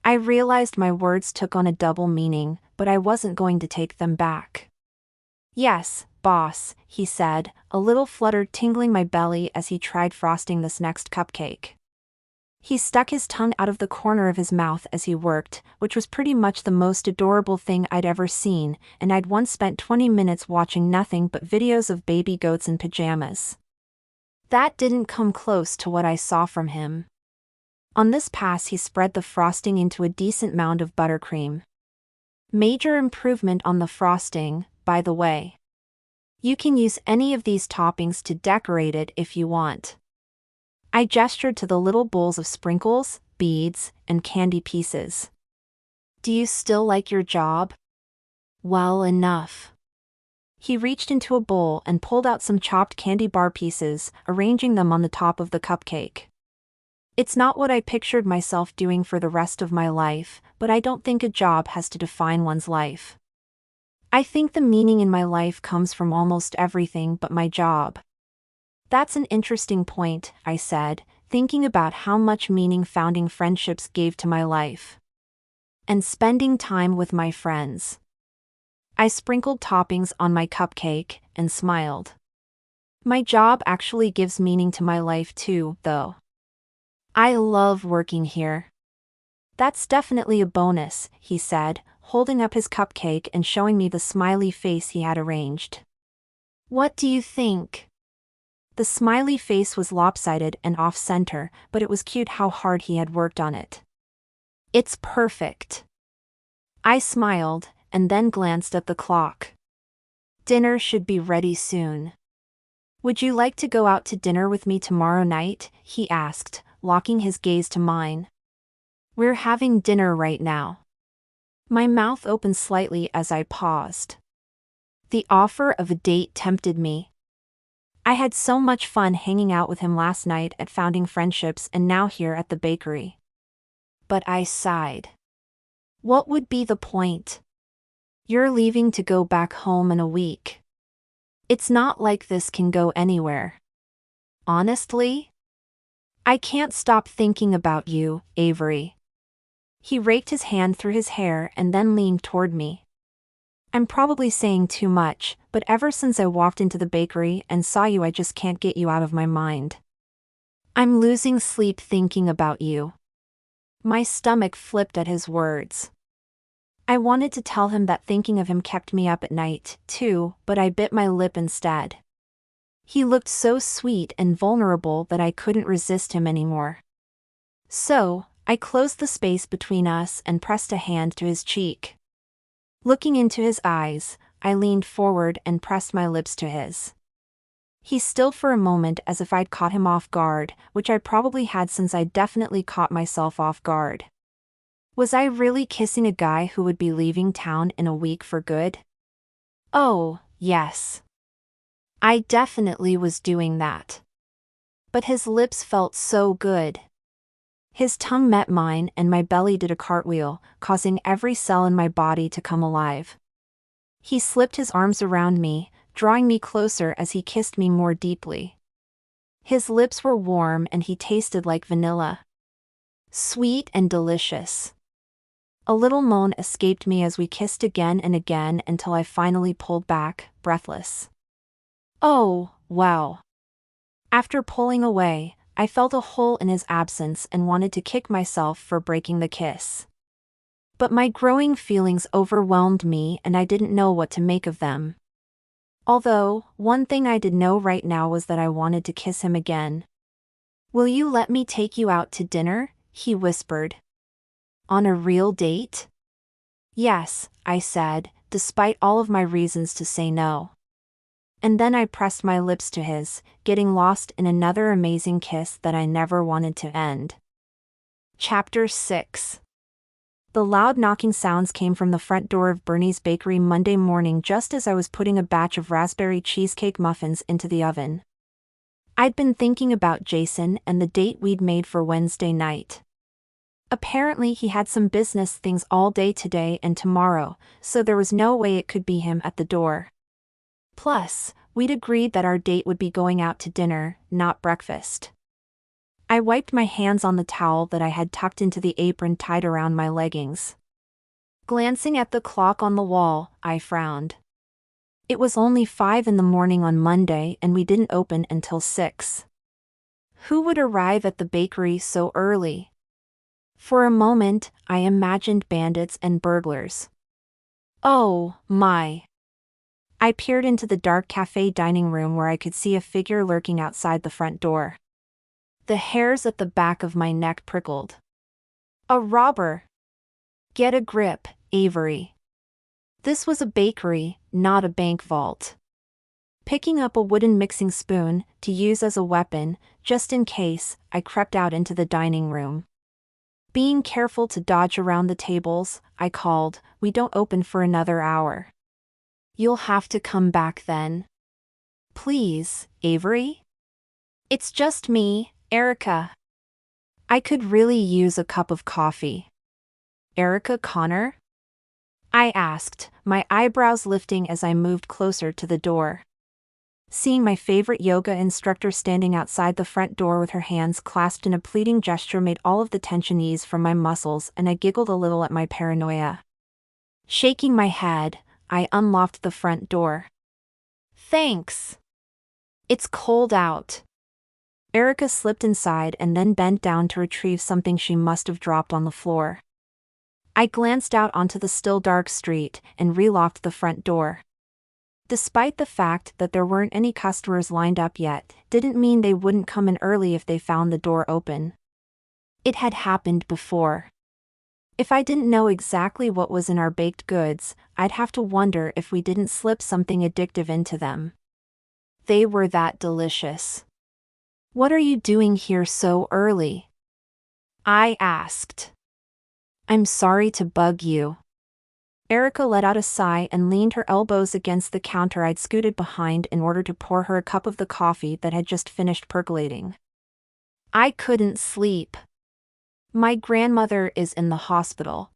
I realized my words took on a double meaning, but I wasn't going to take them back. Yes, boss, he said, a little flutter tingling my belly as he tried frosting this next cupcake. He stuck his tongue out of the corner of his mouth as he worked, which was pretty much the most adorable thing I'd ever seen, and I'd once spent 20 minutes watching nothing but videos of baby goats in pajamas. That didn't come close to what I saw from him. On this pass he spread the frosting into a decent mound of buttercream. Major improvement on the frosting, by the way. You can use any of these toppings to decorate it if you want. I gestured to the little bowls of sprinkles, beads, and candy pieces. Do you still like your job? Well enough. He reached into a bowl and pulled out some chopped candy bar pieces, arranging them on the top of the cupcake. It's not what I pictured myself doing for the rest of my life, but I don't think a job has to define one's life. I think the meaning in my life comes from almost everything but my job. That's an interesting point, I said, thinking about how much meaning founding friendships gave to my life. And spending time with my friends. I sprinkled toppings on my cupcake and smiled. My job actually gives meaning to my life too, though. I love working here. That's definitely a bonus, he said, holding up his cupcake and showing me the smiley face he had arranged. What do you think? The smiley face was lopsided and off-center, but it was cute how hard he had worked on it. It's perfect. I smiled, and then glanced at the clock. Dinner should be ready soon. Would you like to go out to dinner with me tomorrow night? He asked, locking his gaze to mine. We're having dinner right now. My mouth opened slightly as I paused. The offer of a date tempted me. I had so much fun hanging out with him last night at Founding Friendships and now here at the bakery. But I sighed. What would be the point? You're leaving to go back home in a week. It's not like this can go anywhere. Honestly? I can't stop thinking about you, Avery. He raked his hand through his hair and then leaned toward me. I'm probably saying too much, but ever since I walked into the bakery and saw you, I just can't get you out of my mind. I'm losing sleep thinking about you. My stomach flipped at his words. I wanted to tell him that thinking of him kept me up at night, too, but I bit my lip instead. He looked so sweet and vulnerable that I couldn't resist him anymore. So, I closed the space between us and pressed a hand to his cheek. Looking into his eyes, I leaned forward and pressed my lips to his. He stilled for a moment as if I'd caught him off guard, which I probably had since I'd definitely caught myself off guard. Was I really kissing a guy who would be leaving town in a week for good? Oh, yes. I definitely was doing that. But his lips felt so good. His tongue met mine and my belly did a cartwheel, causing every cell in my body to come alive. He slipped his arms around me, drawing me closer as he kissed me more deeply. His lips were warm and he tasted like vanilla. Sweet and delicious. A little moan escaped me as we kissed again and again until I finally pulled back, breathless. Oh, wow. After pulling away, I felt a hole in his absence and wanted to kick myself for breaking the kiss. But my growing feelings overwhelmed me and I didn't know what to make of them. Although, one thing I did know right now was that I wanted to kiss him again. Will you let me take you out to dinner? He whispered. On a real date? Yes, I said, despite all of my reasons to say no. And then I pressed my lips to his, getting lost in another amazing kiss that I never wanted to end. Chapter 6. The loud knocking sounds came from the front door of Bernie's Bakery Monday morning just as I was putting a batch of raspberry cheesecake muffins into the oven. I'd been thinking about Jason and the date we'd made for Wednesday night. Apparently he had some business things all day today and tomorrow, so there was no way it could be him at the door. Plus, we'd agreed that our date would be going out to dinner, not breakfast. I wiped my hands on the towel that I had tucked into the apron tied around my leggings. Glancing at the clock on the wall, I frowned. It was only 5 in the morning on Monday and we didn't open until 6. Who would arrive at the bakery so early? For a moment, I imagined bandits and burglars. Oh, my. I peered into the dark cafe dining room where I could see a figure lurking outside the front door. The hairs at the back of my neck prickled. A robber! Get a grip, Avery. This was a bakery, not a bank vault. Picking up a wooden mixing spoon, to use as a weapon, just in case, I crept out into the dining room. Being careful to dodge around the tables, I called, "We don't open for another hour." You'll have to come back then. Please, Avery? It's just me, Erica. I could really use a cup of coffee. Erica Connor? I asked, my eyebrows lifting as I moved closer to the door. Seeing my favorite yoga instructor standing outside the front door with her hands clasped in a pleading gesture made all of the tension ease from my muscles and I giggled a little at my paranoia. Shaking my head, I unlocked the front door. Thanks. It's cold out. Erica slipped inside and then bent down to retrieve something she must have dropped on the floor. I glanced out onto the still dark street and relocked the front door. Despite the fact that there weren't any customers lined up yet, didn't mean they wouldn't come in early if they found the door open. It had happened before. If I didn't know exactly what was in our baked goods, I'd have to wonder if we didn't slip something addictive into them. They were that delicious. What are you doing here so early? I asked. I'm sorry to bug you. Erica let out a sigh and leaned her elbows against the counter. I'd scooted behind in order to pour her a cup of the coffee that had just finished percolating. I couldn't sleep. My grandmother is in the hospital.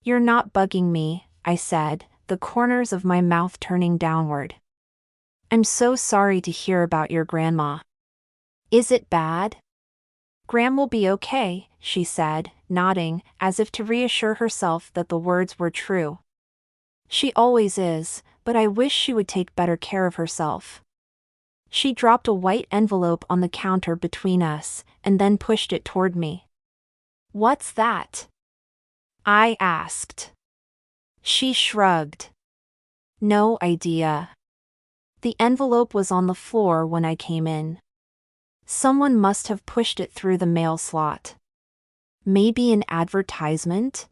You're not bugging me, I said, the corners of my mouth turning downward. I'm so sorry to hear about your grandma. Is it bad? Gram will be okay, she said, nodding, as if to reassure herself that the words were true. She always is, but I wish she would take better care of herself. She dropped a white envelope on the counter between us, and then pushed it toward me. What's that? I asked. She shrugged. No idea. The envelope was on the floor when I came in. Someone must have pushed it through the mail slot. Maybe an advertisement?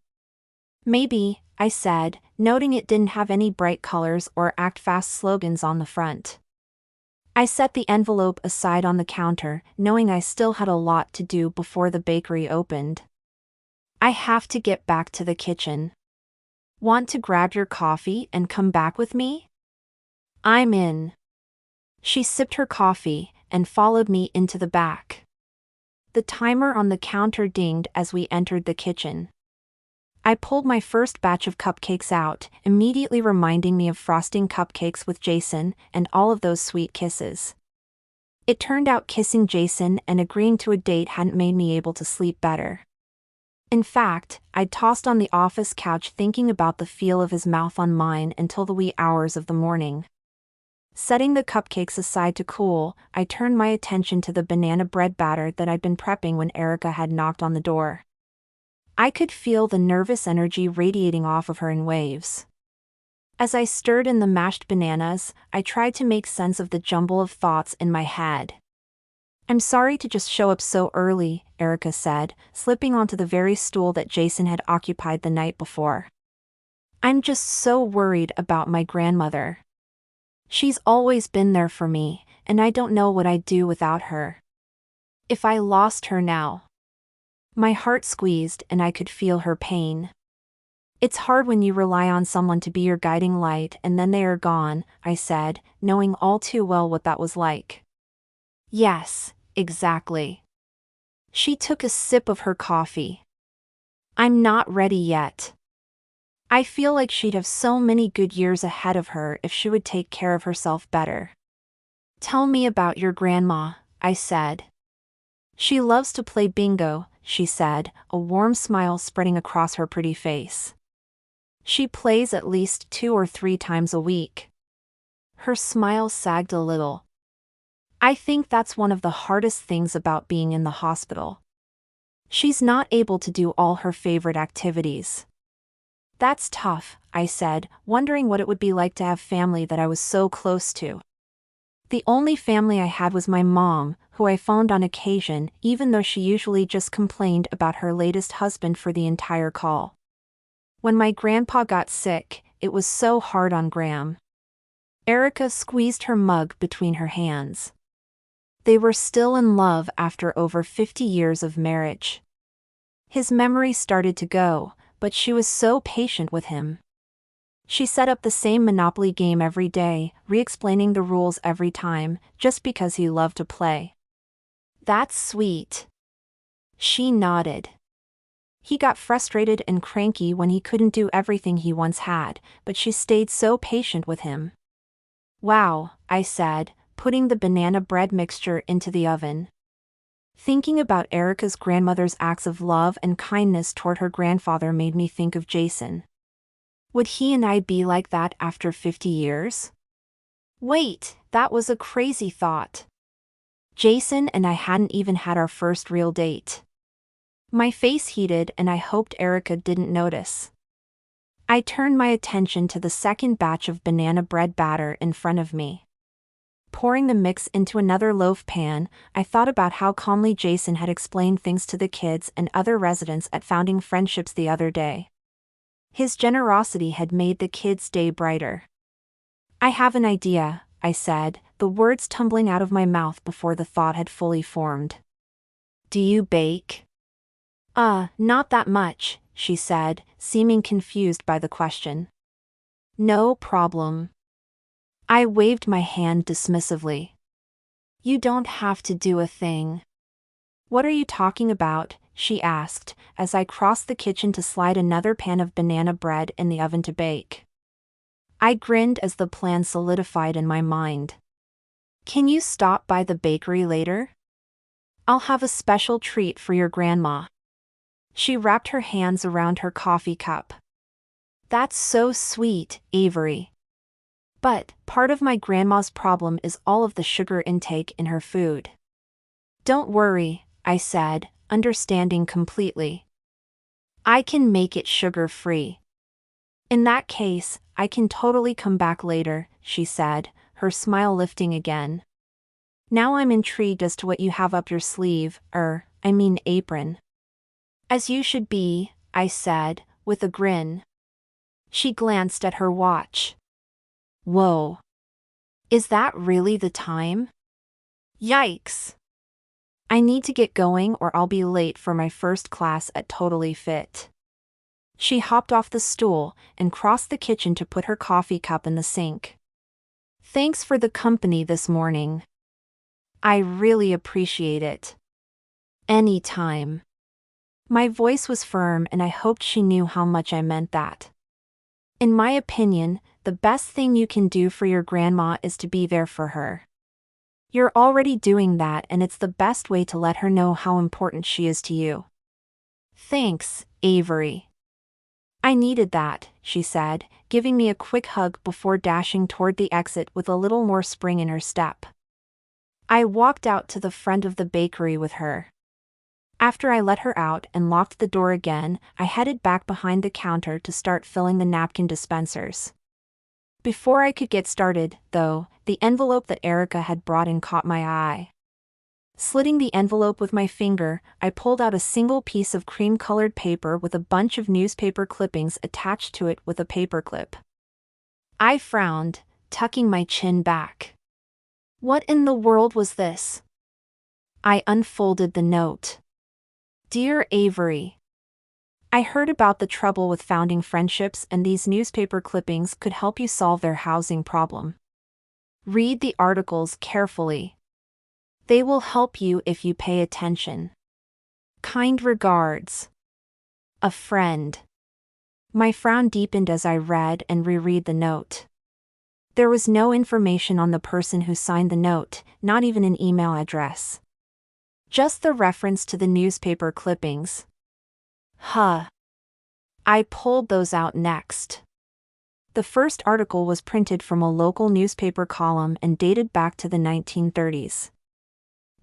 Maybe, I said, noting it didn't have any bright colors or act fast slogans on the front. I set the envelope aside on the counter, knowing I still had a lot to do before the bakery opened. I have to get back to the kitchen. Want to grab your coffee and come back with me? I'm in. She sipped her coffee and followed me into the back. The timer on the counter dinged as we entered the kitchen. I pulled my first batch of cupcakes out, immediately reminding me of frosting cupcakes with Jason and all of those sweet kisses. It turned out kissing Jason and agreeing to a date hadn't made me able to sleep better. In fact, I'd tossed on the office couch thinking about the feel of his mouth on mine until the wee hours of the morning. Setting the cupcakes aside to cool, I turned my attention to the banana bread batter that I'd been prepping when Erica had knocked on the door. I could feel the nervous energy radiating off of her in waves. As I stirred in the mashed bananas, I tried to make sense of the jumble of thoughts in my head. I'm sorry to just show up so early, Erica said, slipping onto the very stool that Jason had occupied the night before. I'm just so worried about my grandmother. She's always been there for me, and I don't know what I'd do without her. If I lost her now. My heart squeezed and I could feel her pain. It's hard when you rely on someone to be your guiding light and then they are gone, I said, knowing all too well what that was like. Yes, exactly. She took a sip of her coffee. I'm not ready yet. I feel like she'd have so many good years ahead of her if she would take care of herself better. Tell me about your grandma, I said. She loves to play bingo, she said, a warm smile spreading across her pretty face. She plays at least 2 or 3 times a week. Her smile sagged a little. I think that's one of the hardest things about being in the hospital. She's not able to do all her favorite activities. That's tough, I said, wondering what it would be like to have family that I was so close to. The only family I had was my mom, who I phoned on occasion, even though she usually just complained about her latest husband for the entire call. When my grandpa got sick, it was so hard on Gram. Erica squeezed her mug between her hands. They were still in love after over 50 years of marriage. His memory started to go, but she was so patient with him. She set up the same Monopoly game every day, re-explaining the rules every time, just because he loved to play. That's sweet. She nodded. He got frustrated and cranky when he couldn't do everything he once had, but she stayed so patient with him. Wow, I said, putting the banana bread mixture into the oven. Thinking about Erica's grandmother's acts of love and kindness toward her grandfather made me think of Jason. Would he and I be like that after 50 years? Wait, that was a crazy thought. Jason and I hadn't even had our first real date. My face heated and I hoped Erica didn't notice. I turned my attention to the second batch of banana bread batter in front of me. Pouring the mix into another loaf pan, I thought about how calmly Jason had explained things to the kids and other residents at Founding Friendships the other day. His generosity had made the kids' day brighter. I have an idea, I said, the words tumbling out of my mouth before the thought had fully formed. Do you bake? Not that much, she said, seeming confused by the question. No problem. I waved my hand dismissively. You don't have to do a thing. What are you talking about? She asked, as I crossed the kitchen to slide another pan of banana bread in the oven to bake. I grinned as the plan solidified in my mind. Can you stop by the bakery later? I'll have a special treat for your grandma. She wrapped her hands around her coffee cup. That's so sweet, Avery. But part of my grandma's problem is all of the sugar intake in her food. Don't worry, I said, understanding completely. I can make it sugar-free. In that case, I can totally come back later, she said, her smile lifting again. Now I'm intrigued as to what you have up your sleeve, apron. As you should be, I said, with a grin. She glanced at her watch. Whoa. Is that really the time? Yikes. I need to get going or I'll be late for my first class at Totally Fit. She hopped off the stool and crossed the kitchen to put her coffee cup in the sink. Thanks for the company this morning. I really appreciate it. Anytime. My voice was firm and I hoped she knew how much I meant that. In my opinion, the best thing you can do for your grandma is to be there for her. You're already doing that and it's the best way to let her know how important she is to you. Thanks, Avery. I needed that, she said, giving me a quick hug before dashing toward the exit with a little more spring in her step. I walked out to the front of the bakery with her. After I let her out and locked the door again, I headed back behind the counter to start filling the napkin dispensers. Before I could get started, though, the envelope that Erica had brought in caught my eye. Slitting the envelope with my finger, I pulled out a single piece of cream-colored paper with a bunch of newspaper clippings attached to it with a paperclip. I frowned, tucking my chin back. What in the world was this? I unfolded the note. Dear Avery, I heard about the trouble with founding friendships and these newspaper clippings could help you solve their housing problem. Read the articles carefully. They will help you if you pay attention. Kind regards. A friend. My frown deepened as I read and reread the note. There was no information on the person who signed the note, not even an email address. Just the reference to the newspaper clippings. I pulled those out next. The first article was printed from a local newspaper column and dated back to the 1930s.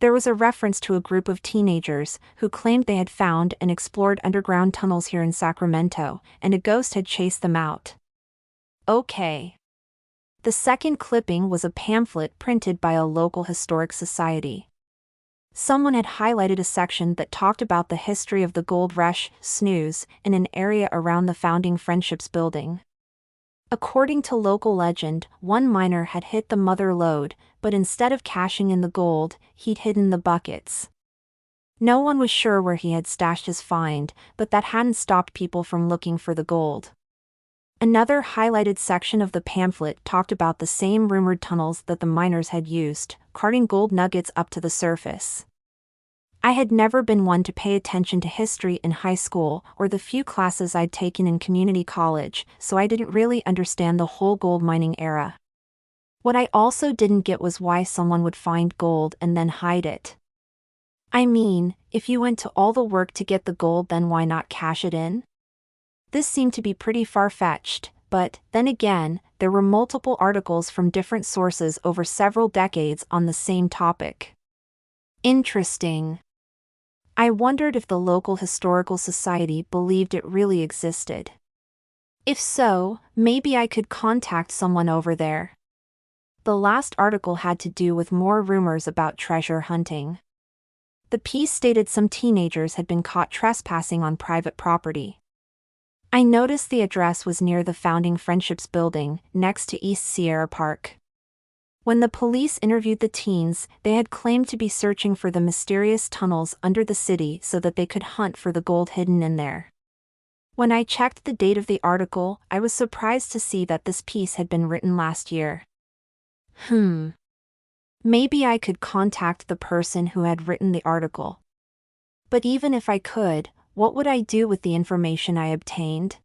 There was a reference to a group of teenagers who claimed they had found and explored underground tunnels here in Sacramento, and a ghost had chased them out. Okay. The second clipping was a pamphlet printed by a local historic society. Someone had highlighted a section that talked about the history of the gold rush, snooze, in an area around the Founding Friendships building. According to local legend, one miner had hit the mother lode, but instead of cashing in the gold, he'd hidden the buckets. No one was sure where he had stashed his find, but that hadn't stopped people from looking for the gold. Another highlighted section of the pamphlet talked about the same rumored tunnels that the miners had used, carting gold nuggets up to the surface. I had never been one to pay attention to history in high school or the few classes I'd taken in community college, so I didn't really understand the whole gold mining era. What I also didn't get was why someone would find gold and then hide it. I mean, if you went to all the work to get the gold, then why not cash it in? This seemed to be pretty far-fetched, but, then again, there were multiple articles from different sources over several decades on the same topic. Interesting. I wondered if the local historical society believed it really existed. If so, maybe I could contact someone over there. The last article had to do with more rumors about treasure hunting. The piece stated some teenagers had been caught trespassing on private property. I noticed the address was near the Founding Friendships building, next to East Sierra Park. When the police interviewed the teens, they had claimed to be searching for the mysterious tunnels under the city so that they could hunt for the gold hidden in there. When I checked the date of the article, I was surprised to see that this piece had been written last year. Maybe I could contact the person who had written the article. But even if I could, what would I do with the information I obtained?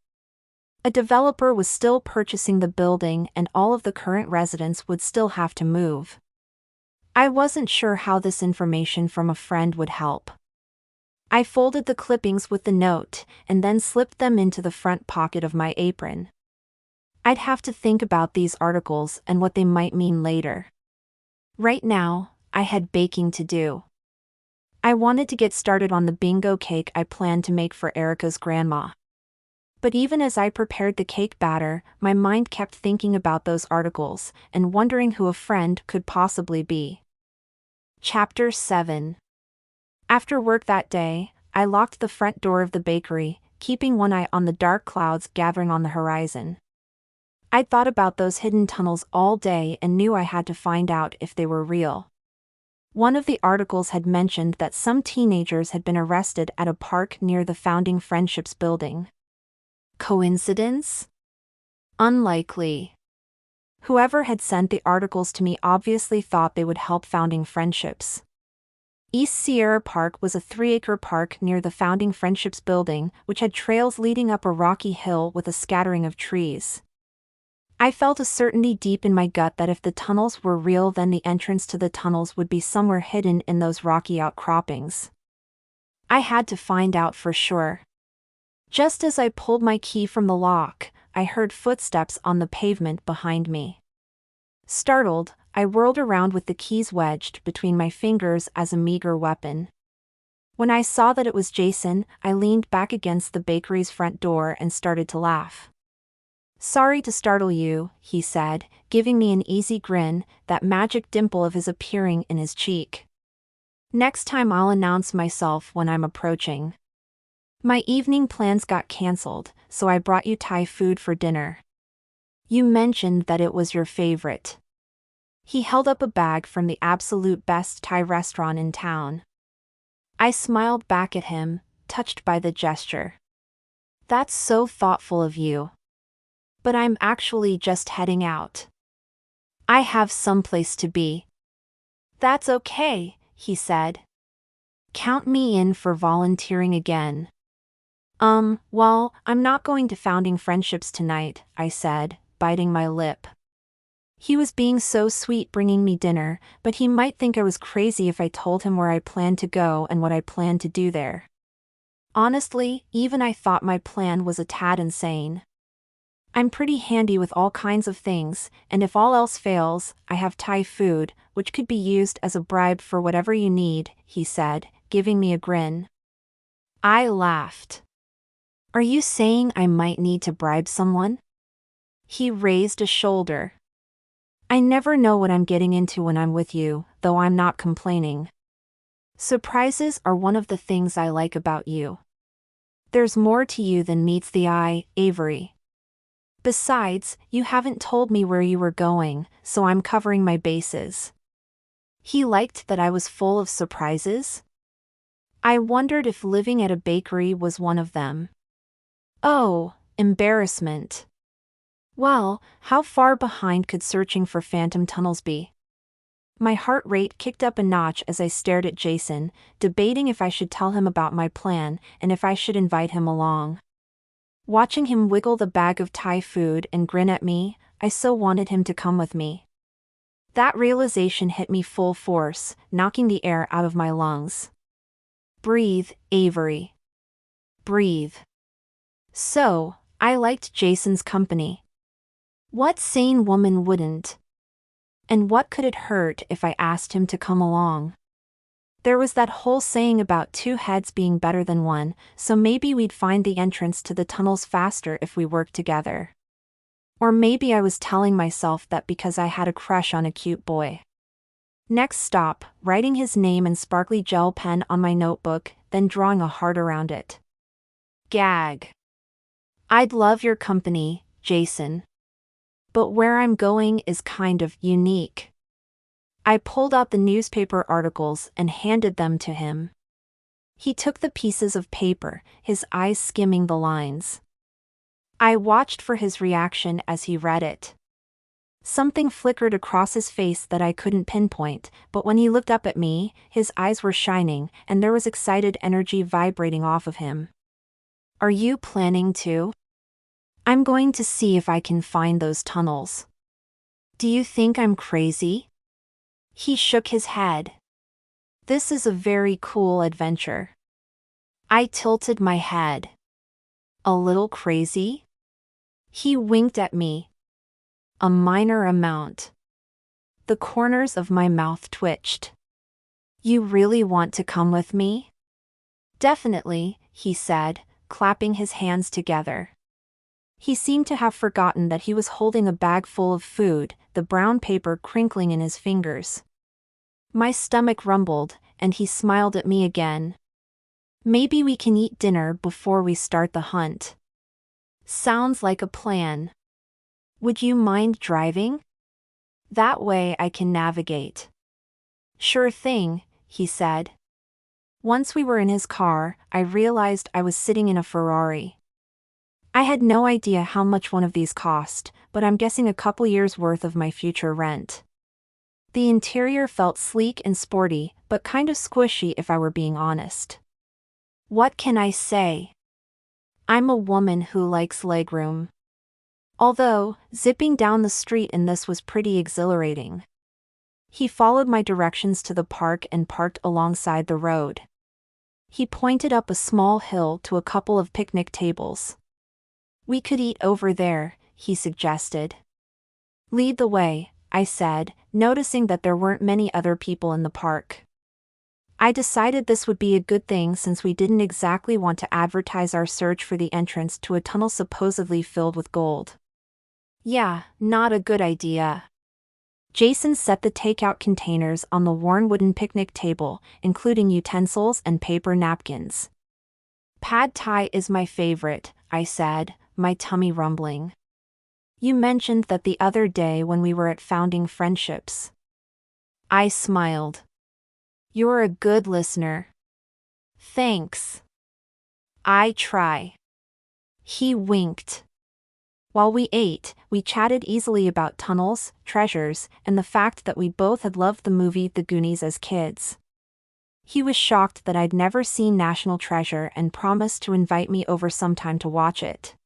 A developer was still purchasing the building and all of the current residents would still have to move. I wasn't sure how this information from a friend would help. I folded the clippings with the note and then slipped them into the front pocket of my apron. I'd have to think about these articles and what they might mean later. Right now, I had baking to do. I wanted to get started on the bingo cake I planned to make for Erica's grandma. But even as I prepared the cake batter, my mind kept thinking about those articles and wondering who a friend could possibly be. Chapter 7. After work that day, I locked the front door of the bakery, keeping one eye on the dark clouds gathering on the horizon. I'd thought about those hidden tunnels all day and knew I had to find out if they were real. One of the articles had mentioned that some teenagers had been arrested at a park near the Founding Friendships building. Coincidence? Unlikely. Whoever had sent the articles to me obviously thought they would help Founding Friendships. East Sierra Park was a 3-acre park near the Founding Friendships building, which had trails leading up a rocky hill with a scattering of trees. I felt a certainty deep in my gut that if the tunnels were real, then the entrance to the tunnels would be somewhere hidden in those rocky outcroppings. I had to find out for sure. Just as I pulled my key from the lock, I heard footsteps on the pavement behind me. Startled, I whirled around with the keys wedged between my fingers as a meager weapon. When I saw that it was Jason, I leaned back against the bakery's front door and started to laugh. "Sorry to startle you," he said, giving me an easy grin, that magic dimple of his appearing in his cheek. "Next time I'll announce myself when I'm approaching. My evening plans got cancelled, so I brought you Thai food for dinner. You mentioned that it was your favorite." He held up a bag from the absolute best Thai restaurant in town. I smiled back at him, touched by the gesture. "That's so thoughtful of you. But I'm actually just heading out. I have someplace to be." "That's okay," he said. "Count me in for volunteering again." Well, I'm not going to Founding Friendships tonight," I said, biting my lip. He was being so sweet bringing me dinner, but he might think I was crazy if I told him where I planned to go and what I planned to do there. Honestly, even I thought my plan was a tad insane. "I'm pretty handy with all kinds of things, and if all else fails, I have Thai food, which could be used as a bribe for whatever you need," he said, giving me a grin. I laughed. "Are you saying I might need to bribe someone?" He raised a shoulder. "I never know what I'm getting into when I'm with you, though I'm not complaining. Surprises are one of the things I like about you. There's more to you than meets the eye, Avery. Besides, you haven't told me where you were going, so I'm covering my bases." He liked that I was full of surprises. I wondered if living at a bakery was one of them. Oh, embarrassment. Well, how far behind could searching for phantom tunnels be? My heart rate kicked up a notch as I stared at Jason, debating if I should tell him about my plan and if I should invite him along. Watching him wiggle the bag of Thai food and grin at me, I so wanted him to come with me. That realization hit me full force, knocking the air out of my lungs. Breathe, Avery. Breathe. So, I liked Jason's company. What sane woman wouldn't? And what could it hurt if I asked him to come along? There was that whole saying about 2 heads being better than 1, so maybe we'd find the entrance to the tunnels faster if we worked together. Or maybe I was telling myself that because I had a crush on a cute boy. Next stop, writing his name in sparkly gel pen on my notebook, then drawing a heart around it. Gag. "I'd love your company, Jason. But where I'm going is kind of unique. I pulled out the newspaper articles and handed them to him. He took the pieces of paper, his eyes skimming the lines. I watched for his reaction as he read it. Something flickered across his face that I couldn't pinpoint, but when he looked up at me, his eyes were shining, and there was excited energy vibrating off of him. "Are you planning to?" "I'm going to see if I can find those tunnels." "Do you think I'm crazy?" He shook his head. "This is a very cool adventure." I tilted my head. "A little crazy?" He winked at me. "A minor amount." The corners of my mouth twitched. "You really want to come with me?" "Definitely," he said, clapping his hands together. He seemed to have forgotten that he was holding a bag full of food, the brown paper crinkling in his fingers. My stomach rumbled, and he smiled at me again. "Maybe we can eat dinner before we start the hunt." "Sounds like a plan." "Would you mind driving?" "That way I can navigate." "Sure thing," he said. Once we were in his car, I realized I was sitting in a Ferrari. I had no idea how much one of these cost, but I'm guessing a couple years' worth of my future rent. The interior felt sleek and sporty, but kind of squishy if I were being honest. What can I say? I'm a woman who likes legroom. Although, zipping down the street in this was pretty exhilarating. He followed my directions to the park and parked alongside the road. He pointed up a small hill to a couple of picnic tables. "We could eat over there," he suggested. "Lead the way," I said, noticing that there weren't many other people in the park. I decided this would be a good thing since we didn't exactly want to advertise our search for the entrance to a tunnel supposedly filled with gold. "Yeah, not a good idea." Jason set the takeout containers on the worn wooden picnic table, including utensils and paper napkins. "Pad Thai is my favorite," I said, my tummy rumbling. "You mentioned that the other day when we were at Founding Friendships." I smiled. "You're a good listener." "Thanks. I try." He winked. While we ate, we chatted easily about tunnels, treasures, and the fact that we both had loved the movie The Goonies as kids. He was shocked that I'd never seen National Treasure and promised to invite me over sometime to watch it.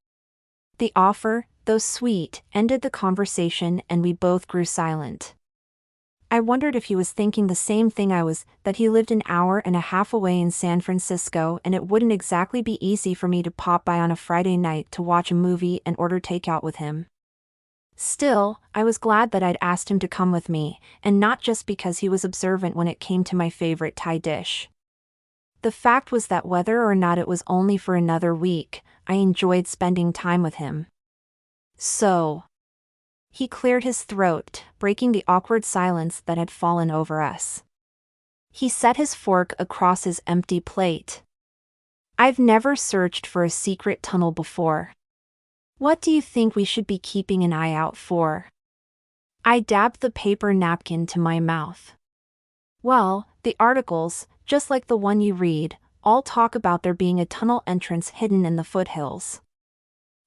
The offer, though sweet, ended the conversation and we both grew silent. I wondered if he was thinking the same thing I was, that he lived an hour and a half away in San Francisco and it wouldn't exactly be easy for me to pop by on a Friday night to watch a movie and order takeout with him. Still, I was glad that I'd asked him to come with me, and not just because he was observant when it came to my favorite Thai dish. The fact was that whether or not it was only for another week, I enjoyed spending time with him. "So." He cleared his throat, breaking the awkward silence that had fallen over us. He set his fork across his empty plate. "I've never searched for a secret tunnel before. What do you think we should be keeping an eye out for?" I dabbed the paper napkin to my mouth. "Well, the articles, just like the one you read, all talk about there being a tunnel entrance hidden in the foothills.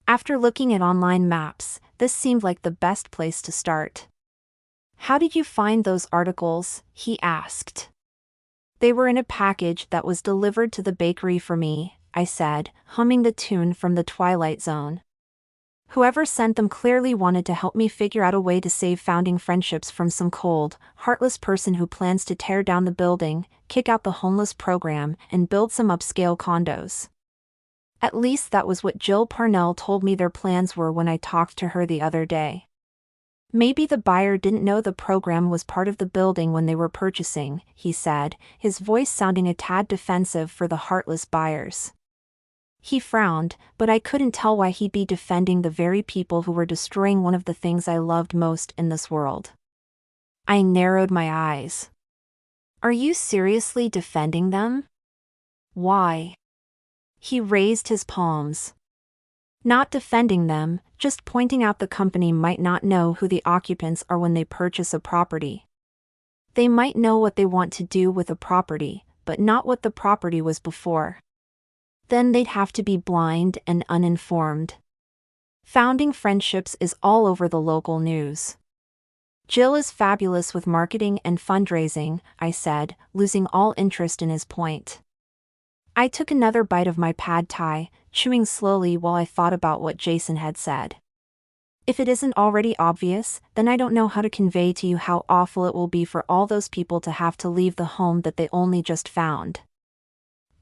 After looking at online maps, this seemed like the best place to start." "How did you find those articles?" he asked. "They were in a package that was delivered to the bakery for me," I said, humming the tune from The Twilight Zone. "Whoever sent them clearly wanted to help me figure out a way to save Founding Friendships from some cold, heartless person who plans to tear down the building, kick out the homeless program, and build some upscale condos. At least that was what Jill Parnell told me their plans were when I talked to her the other day. Maybe the buyer didn't know the program was part of the building when they were purchasing," he said, his voice sounding a tad defensive for the heartless buyers. He frowned, but I couldn't tell why he'd be defending the very people who were destroying one of the things I loved most in this world. I narrowed my eyes. "Are you seriously defending them?" "Why?" He raised his palms. "Not defending them, just pointing out the company might not know who the occupants are when they purchase a property." They might know what they want to do with a property, but not what the property was before. Then they'd have to be blind and uninformed. Founding Friendships is all over the local news. Jill is fabulous with marketing and fundraising, I said, losing all interest in his point. I took another bite of my pad thai, chewing slowly while I thought about what Jason had said. If it isn't already obvious, then I don't know how to convey to you how awful it will be for all those people to have to leave the home that they only just found.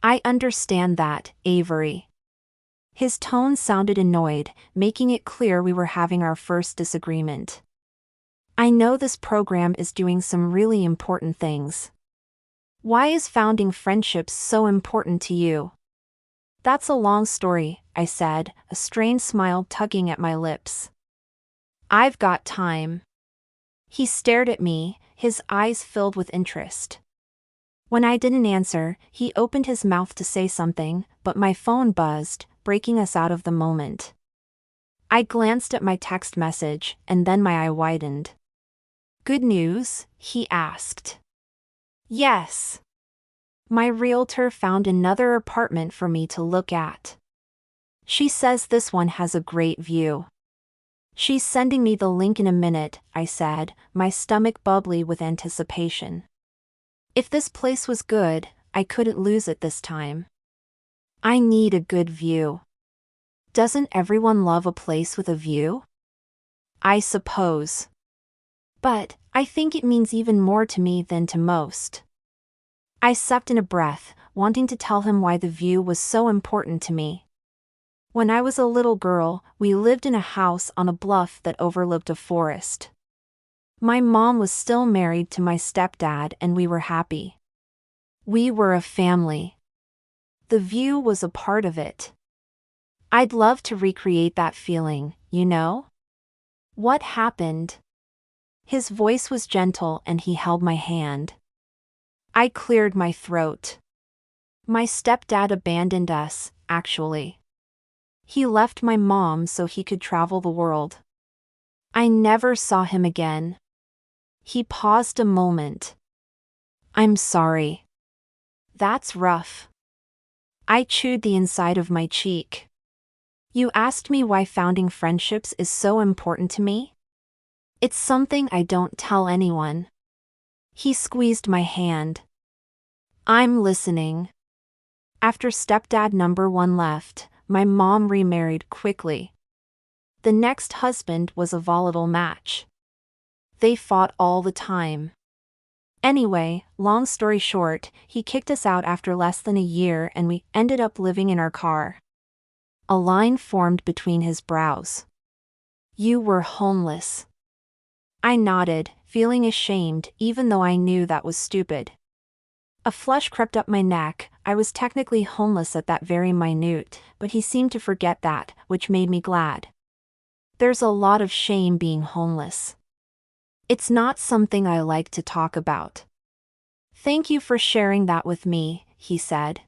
I understand that, Avery. His tone sounded annoyed, making it clear we were having our first disagreement. I know this program is doing some really important things. Why is founding Friendships so important to you? That's a long story, I said, a strained smile tugging at my lips. I've got time. He stared at me, his eyes filled with interest. When I didn't answer, he opened his mouth to say something, but my phone buzzed, breaking us out of the moment. I glanced at my text message, and then my eye widened. Good news? He asked. Yes. My realtor found another apartment for me to look at. She says this one has a great view. She's sending me the link in a minute, I said, my stomach bubbly with anticipation. If this place was good, I couldn't lose it this time. I need a good view. Doesn't everyone love a place with a view? I suppose. But I think it means even more to me than to most. I sucked in a breath, wanting to tell him why the view was so important to me. When I was a little girl, we lived in a house on a bluff that overlooked a forest. My mom was still married to my stepdad and we were happy. We were a family. The view was a part of it. I'd love to recreate that feeling, you know? What happened? His voice was gentle and he held my hand. I cleared my throat. My stepdad abandoned us, actually. He left my mom so he could travel the world. I never saw him again. He paused a moment. I'm sorry. That's rough. I chewed the inside of my cheek. You asked me why founding Friendships is so important to me? It's something I don't tell anyone. He squeezed my hand. I'm listening. After stepdad number 1 left, my mom remarried quickly. The next husband was a volatile match. They fought all the time. Anyway, long story short, he kicked us out after less than a year and we ended up living in our car. A line formed between his brows. You were homeless. I nodded, feeling ashamed even though I knew that was stupid. A flush crept up my neck. I was technically homeless at that very minute, but he seemed to forget that, which made me glad. There's a lot of shame being homeless. It's not something I like to talk about. Thank you for sharing that with me, he said.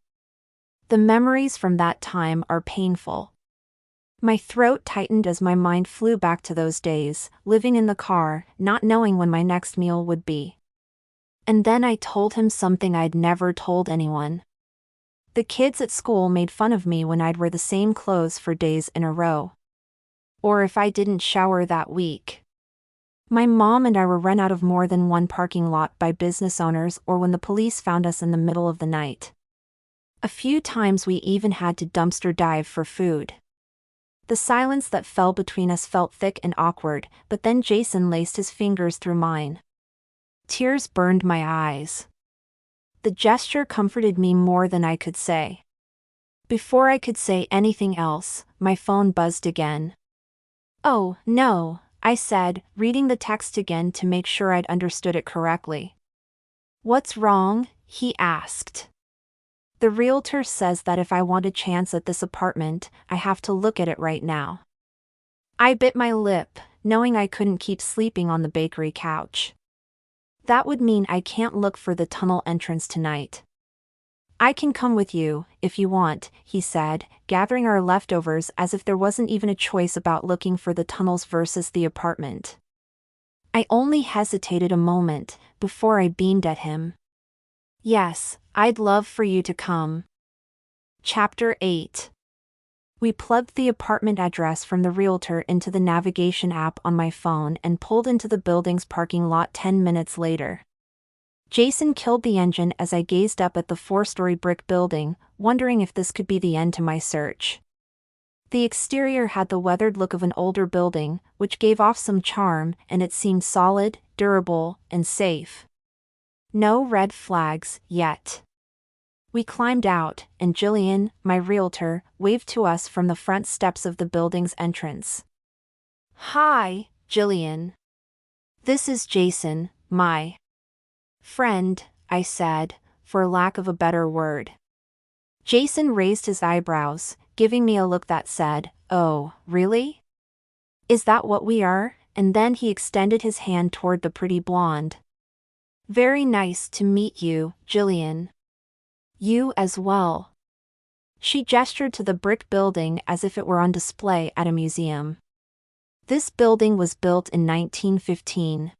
The memories from that time are painful. My throat tightened as my mind flew back to those days, living in the car, not knowing when my next meal would be. And then I told him something I'd never told anyone. The kids at school made fun of me when I'd wear the same clothes for days in a row. Or if I didn't shower that week. My mom and I were run out of more than one parking lot by business owners or when the police found us in the middle of the night. A few times we even had to dumpster dive for food. The silence that fell between us felt thick and awkward, but then Jason laced his fingers through mine. Tears burned my eyes. The gesture comforted me more than I could say. Before I could say anything else, my phone buzzed again. Oh, no, I said, reading the text again to make sure I'd understood it correctly. What's wrong? He asked. The realtor says that if I want a chance at this apartment, I have to look at it right now. I bit my lip, knowing I couldn't keep sleeping on the bakery couch. That would mean I can't look for the tunnel entrance tonight. I can come with you, if you want, he said, gathering our leftovers as if there wasn't even a choice about looking for the tunnels versus the apartment. I only hesitated a moment before I beamed at him. Yes, I'd love for you to come. Chapter 8. We plugged the apartment address from the realtor into the navigation app on my phone and pulled into the building's parking lot 10 minutes later. Jason killed the engine as I gazed up at the 4-story brick building, wondering if this could be the end to my search. The exterior had the weathered look of an older building, which gave off some charm, and it seemed solid, durable, and safe. No red flags, yet. We climbed out, and Jillian, my realtor, waved to us from the front steps of the building's entrance. Hi, Jillian. This is Jason, my friend, I said, for lack of a better word. Jason raised his eyebrows, giving me a look that said, "Oh, really? Is that what we are?" And then he extended his hand toward the pretty blonde. Very nice to meet you, Jillian. You as well. She gestured to the brick building as if it were on display at a museum. This building was built in 1915.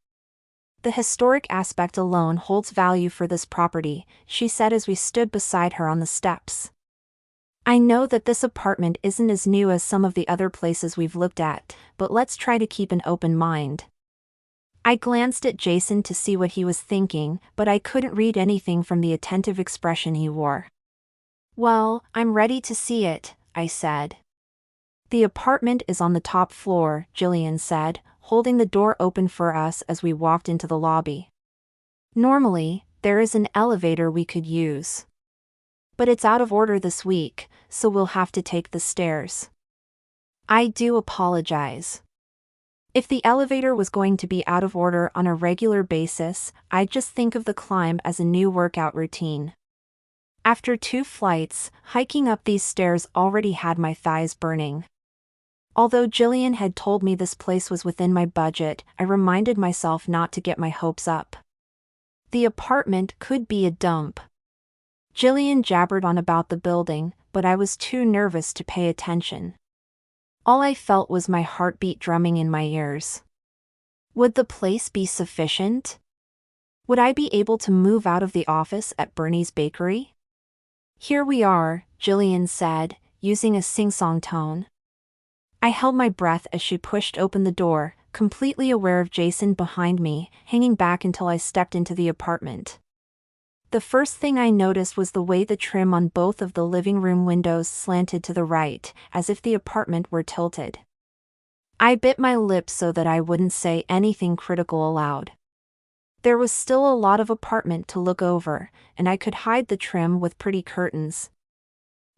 The historic aspect alone holds value for this property, she said as we stood beside her on the steps. I know that this apartment isn't as new as some of the other places we've looked at, but let's try to keep an open mind. I glanced at Jason to see what he was thinking, but I couldn't read anything from the attentive expression he wore. Well, I'm ready to see it, I said. The apartment is on the top floor, Jillian said, holding the door open for us as we walked into the lobby. Normally, there is an elevator we could use. But it's out of order this week, so we'll have to take the stairs. I do apologize. If the elevator was going to be out of order on a regular basis, I'd just think of the climb as a new workout routine. After 2 flights, hiking up these stairs already had my thighs burning. Although Jillian had told me this place was within my budget, I reminded myself not to get my hopes up. The apartment could be a dump. Jillian jabbered on about the building, but I was too nervous to pay attention. All I felt was my heartbeat drumming in my ears. Would the place be sufficient? Would I be able to move out of the office at Bernie's Bakery? Here we are, Jillian said, using a sing-song tone. I held my breath as she pushed open the door, completely aware of Jason behind me, hanging back until I stepped into the apartment. The first thing I noticed was the way the trim on both of the living room windows slanted to the right, as if the apartment were tilted. I bit my lip so that I wouldn't say anything critical aloud. There was still a lot of apartment to look over, and I could hide the trim with pretty curtains.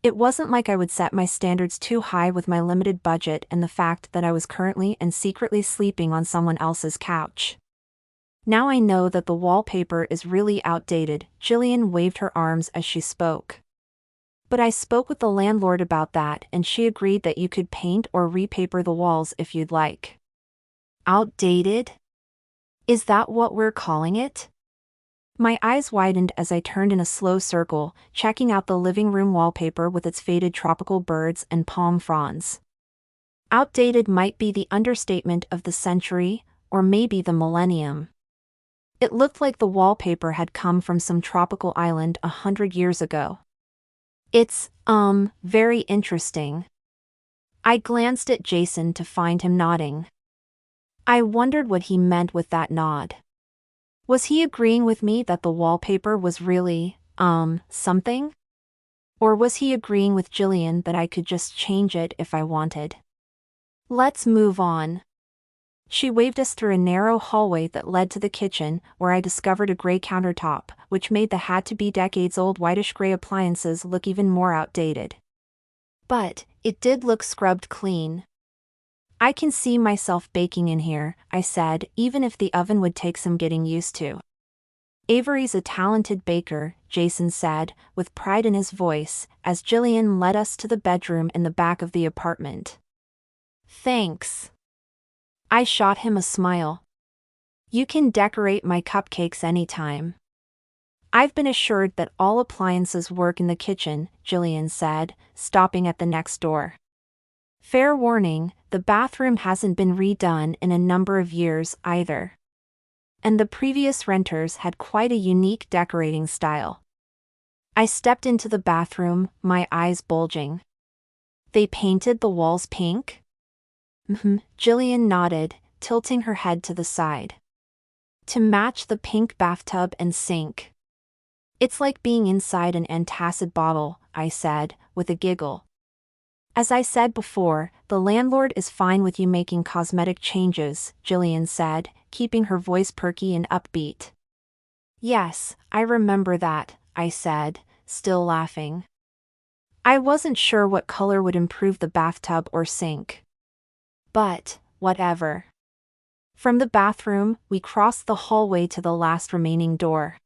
It wasn't like I would set my standards too high with my limited budget and the fact that I was currently and secretly sleeping on someone else's couch. Now I know that the wallpaper is really outdated, Jillian waved her arms as she spoke. But I spoke with the landlord about that and she agreed that you could paint or repaper the walls if you'd like. Outdated? Is that what we're calling it? My eyes widened as I turned in a slow circle, checking out the living room wallpaper with its faded tropical birds and palm fronds. Outdated might be the understatement of the century, or maybe the millennium. It looked like the wallpaper had come from some tropical island 100 years ago. It's, very interesting. I glanced at Jason to find him nodding. I wondered what he meant with that nod. Was he agreeing with me that the wallpaper was really, something? Or was he agreeing with Jillian that I could just change it if I wanted? Let's move on. She waved us through a narrow hallway that led to the kitchen, where I discovered a gray countertop, which made the had-to-be-decades-old whitish-gray appliances look even more outdated. But it did look scrubbed clean. I can see myself baking in here, I said, even if the oven would take some getting used to. Avery's a talented baker, Jason said, with pride in his voice, as Jillian led us to the bedroom in the back of the apartment. Thanks. I shot him a smile. You can decorate my cupcakes anytime. I've been assured that all appliances work in the kitchen, Jillian said, stopping at the next door. Fair warning, the bathroom hasn't been redone in a number of years either. and the previous renters had quite a unique decorating style. I stepped into the bathroom, my eyes bulging. They painted the walls pink? Jillian nodded, tilting her head to the side. To match the pink bathtub and sink. It's like being inside an antacid bottle, I said, with a giggle. As I said before, the landlord is fine with you making cosmetic changes, Jillian said, keeping her voice perky and upbeat. Yes, I remember that, I said, still laughing. I wasn't sure what color would improve the bathtub or sink. But, whatever. From the bathroom, we crossed the hallway to the last remaining door.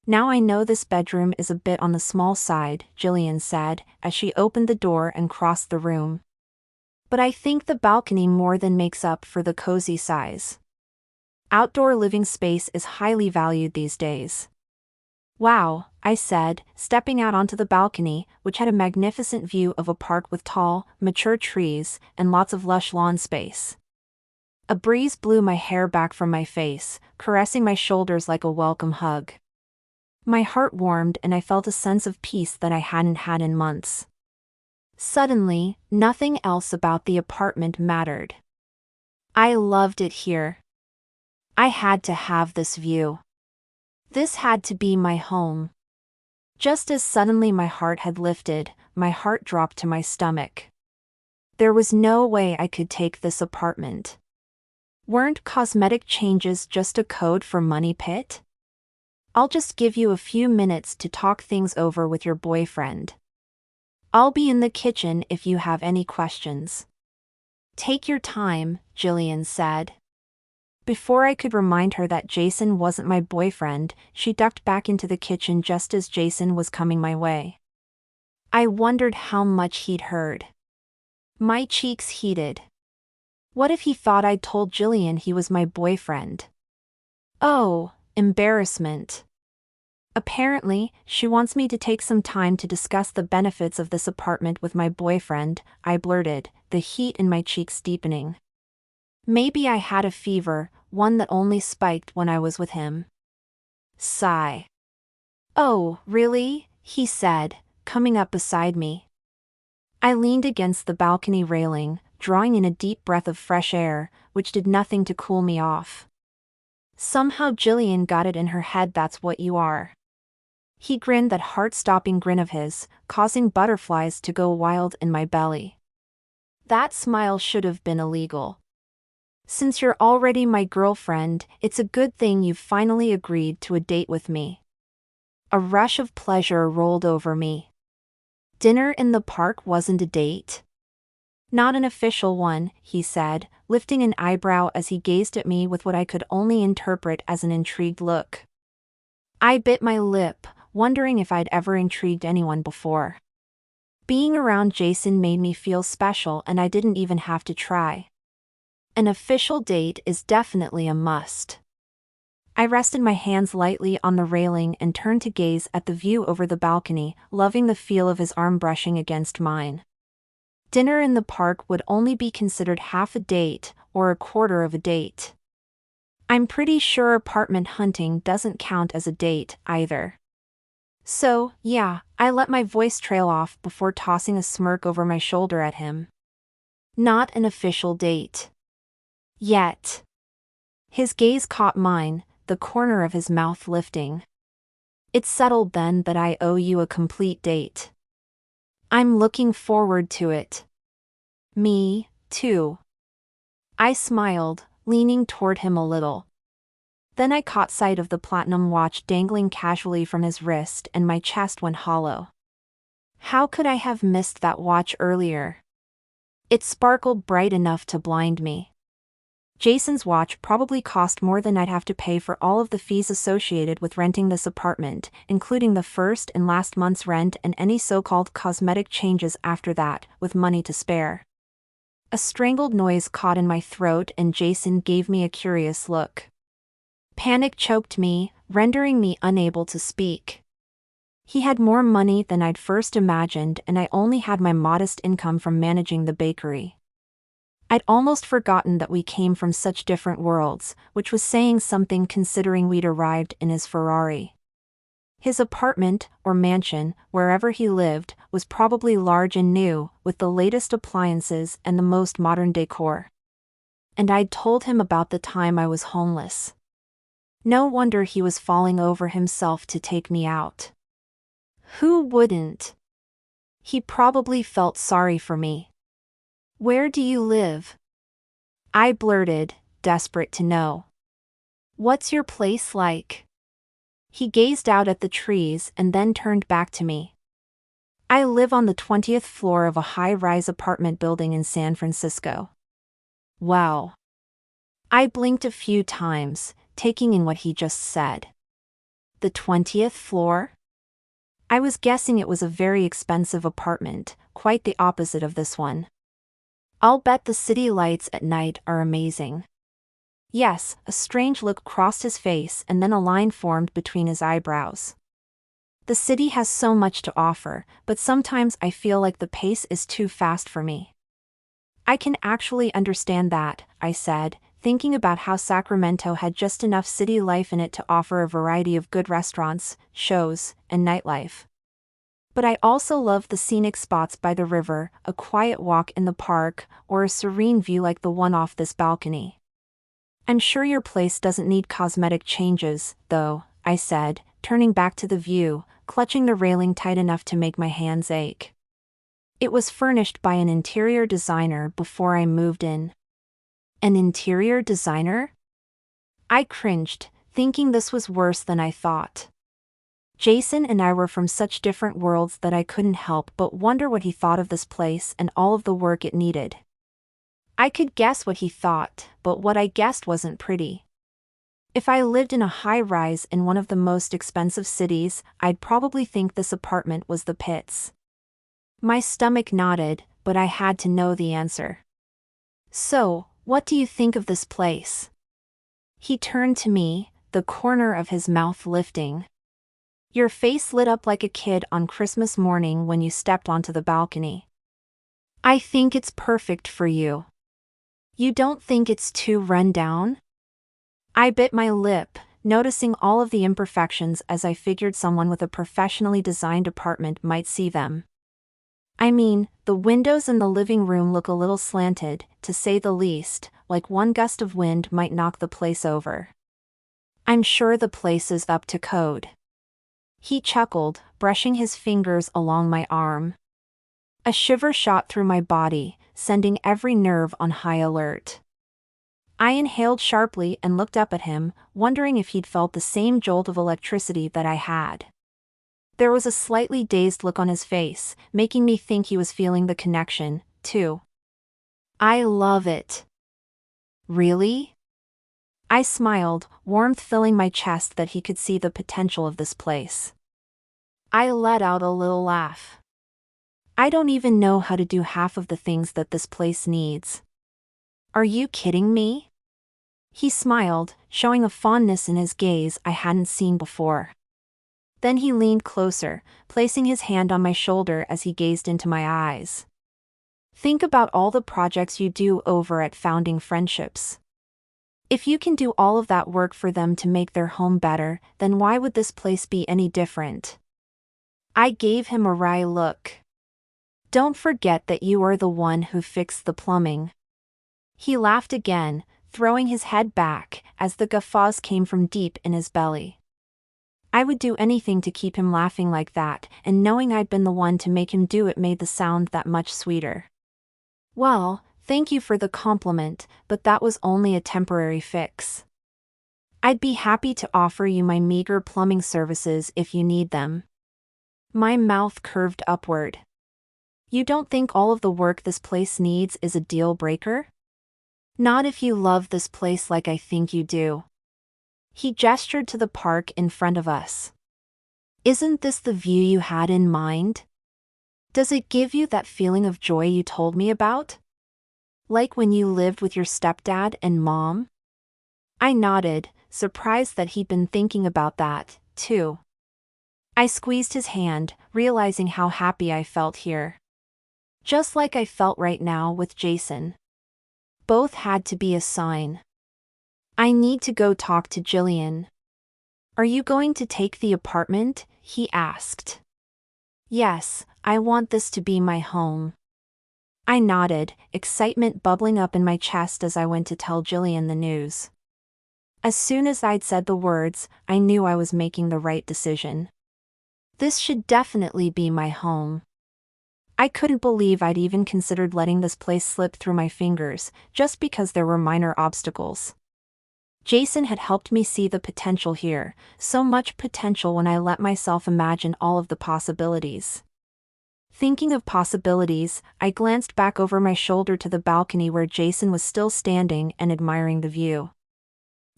Now I know this bedroom is a bit on the small side, Jillian said, as she opened the door and crossed the room. But I think the balcony more than makes up for the cozy size. Outdoor living space is highly valued these days. Wow, I said, stepping out onto the balcony, which had a magnificent view of a park with tall, mature trees and lots of lush lawn space. A breeze blew my hair back from my face, caressing my shoulders like a welcome hug. My heart warmed and I felt a sense of peace that I hadn't had in months. Suddenly, nothing else about the apartment mattered. I loved it here. I had to have this view. This had to be my home. Just as suddenly my heart had lifted, my heart dropped to my stomach. There was no way I could take this apartment. Weren't cosmetic changes just a code for money pit? I'll just give you a few minutes to talk things over with your boyfriend. I'll be in the kitchen if you have any questions. Take your time, Jillian said. Before I could remind her that Jason wasn't my boyfriend, she ducked back into the kitchen just as Jason was coming my way. I wondered how much he'd heard. My cheeks heated. What if he thought I'd told Jillian he was my boyfriend? Oh, embarrassment. Apparently, she wants me to take some time to discuss the benefits of this apartment with my boyfriend, I blurted, the heat in my cheeks deepening. Maybe I had a fever, one that only spiked when I was with him. Sigh. Oh, really? He said, coming up beside me. I leaned against the balcony railing, drawing in a deep breath of fresh air, which did nothing to cool me off. Somehow Jillian got it in her head that's what you are. He grinned that heart-stopping grin of his, causing butterflies to go wild in my belly. That smile should have been illegal. Since you're already my girlfriend, it's a good thing you've finally agreed to a date with me. A rush of pleasure rolled over me. Dinner in the park wasn't a date? Not an official one, he said, lifting an eyebrow as he gazed at me with what I could only interpret as an intrigued look. I bit my lip, wondering if I'd ever intrigued anyone before. Being around Jason made me feel special and I didn't even have to try. An official date is definitely a must. I rested my hands lightly on the railing and turned to gaze at the view over the balcony, loving the feel of his arm brushing against mine. Dinner in the park would only be considered half a date, or a quarter of a date. I'm pretty sure apartment hunting doesn't count as a date, either. So, yeah, I let my voice trail off before tossing a smirk over my shoulder at him. Not an official date. Yet. His gaze caught mine, the corner of his mouth lifting. It's settled then that I owe you a complete date. I'm looking forward to it. Me, too. I smiled, leaning toward him a little. Then I caught sight of the platinum watch dangling casually from his wrist and my chest went hollow. How could I have missed that watch earlier? It sparkled bright enough to blind me. Jason's watch probably cost more than I'd have to pay for all of the fees associated with renting this apartment, including the first and last month's rent and any so-called cosmetic changes after that, with money to spare. A strangled noise caught in my throat and Jason gave me a curious look. Panic choked me, rendering me unable to speak. He had more money than I'd first imagined and I only had my modest income from managing the bakery. I'd almost forgotten that we came from such different worlds, which was saying something considering we'd arrived in his Ferrari. His apartment, or mansion, wherever he lived, was probably large and new, with the latest appliances and the most modern decor. And I'd told him about the time I was homeless. No wonder he was falling over himself to take me out. Who wouldn't? He probably felt sorry for me. Where do you live? I blurted, desperate to know. What's your place like? He gazed out at the trees and then turned back to me. I live on the 20th floor of a high-rise apartment building in San Francisco. Wow. I blinked a few times, taking in what he just said. The 20th floor? I was guessing it was a very expensive apartment, quite the opposite of this one. I'll bet the city lights at night are amazing. Yes, a strange look crossed his face and then a line formed between his eyebrows. The city has so much to offer, but sometimes I feel like the pace is too fast for me. I can actually understand that, I said, thinking about how Sacramento had just enough city life in it to offer a variety of good restaurants, shows, and nightlife. But I also love the scenic spots by the river, a quiet walk in the park, or a serene view like the one off this balcony. I'm sure your place doesn't need cosmetic changes, though, I said, turning back to the view, clutching the railing tight enough to make my hands ache. It was furnished by an interior designer before I moved in. An interior designer? I cringed, thinking this was worse than I thought. Jason and I were from such different worlds that I couldn't help but wonder what he thought of this place and all of the work it needed. I could guess what he thought, but what I guessed wasn't pretty. If I lived in a high-rise in one of the most expensive cities, I'd probably think this apartment was the pits. My stomach nodded, but I had to know the answer. So, what do you think of this place? He turned to me, the corner of his mouth lifting. Your face lit up like a kid on Christmas morning when you stepped onto the balcony. I think it's perfect for you. You don't think it's too run down? I bit my lip, noticing all of the imperfections as I figured someone with a professionally designed apartment might see them. I mean, the windows in the living room look a little slanted, to say the least, like one gust of wind might knock the place over. I'm sure the place is up to code. He chuckled, brushing his fingers along my arm. A shiver shot through my body, sending every nerve on high alert. I inhaled sharply and looked up at him, wondering if he'd felt the same jolt of electricity that I had. There was a slightly dazed look on his face, making me think he was feeling the connection, too. I love it. Really? I smiled, warmth filling my chest that he could see the potential of this place. I let out a little laugh. I don't even know how to do half of the things that this place needs. Are you kidding me? He smiled, showing a fondness in his gaze I hadn't seen before. Then he leaned closer, placing his hand on my shoulder as he gazed into my eyes. Think about all the projects you do over at Founding Friendships. If you can do all of that work for them to make their home better, then why would this place be any different? I gave him a wry look. Don't forget that you are the one who fixed the plumbing. He laughed again, throwing his head back, as the guffaws came from deep in his belly. I would do anything to keep him laughing like that, and knowing I'd been the one to make him do it made the sound that much sweeter. Well, thank you for the compliment, but that was only a temporary fix. I'd be happy to offer you my meager plumbing services if you need them. My mouth curved upward. You don't think all of the work this place needs is a deal breaker? Not if you love this place like I think you do. He gestured to the park in front of us. Isn't this the view you had in mind? Does it give you that feeling of joy you told me about? Like when you lived with your stepdad and mom? I nodded, surprised that he'd been thinking about that, too. I squeezed his hand, realizing how happy I felt here. Just like I felt right now with Jason. both had to be a sign. I need to go talk to Jillian. Are you going to take the apartment? He asked. Yes, I want this to be my home. I nodded, excitement bubbling up in my chest as I went to tell Jillian the news. As soon as I'd said the words, I knew I was making the right decision. This should definitely be my home. I couldn't believe I'd even considered letting this place slip through my fingers, just because there were minor obstacles. Jason had helped me see the potential here, so much potential when I let myself imagine all of the possibilities. Thinking of possibilities, I glanced back over my shoulder to the balcony where Jason was still standing and admiring the view.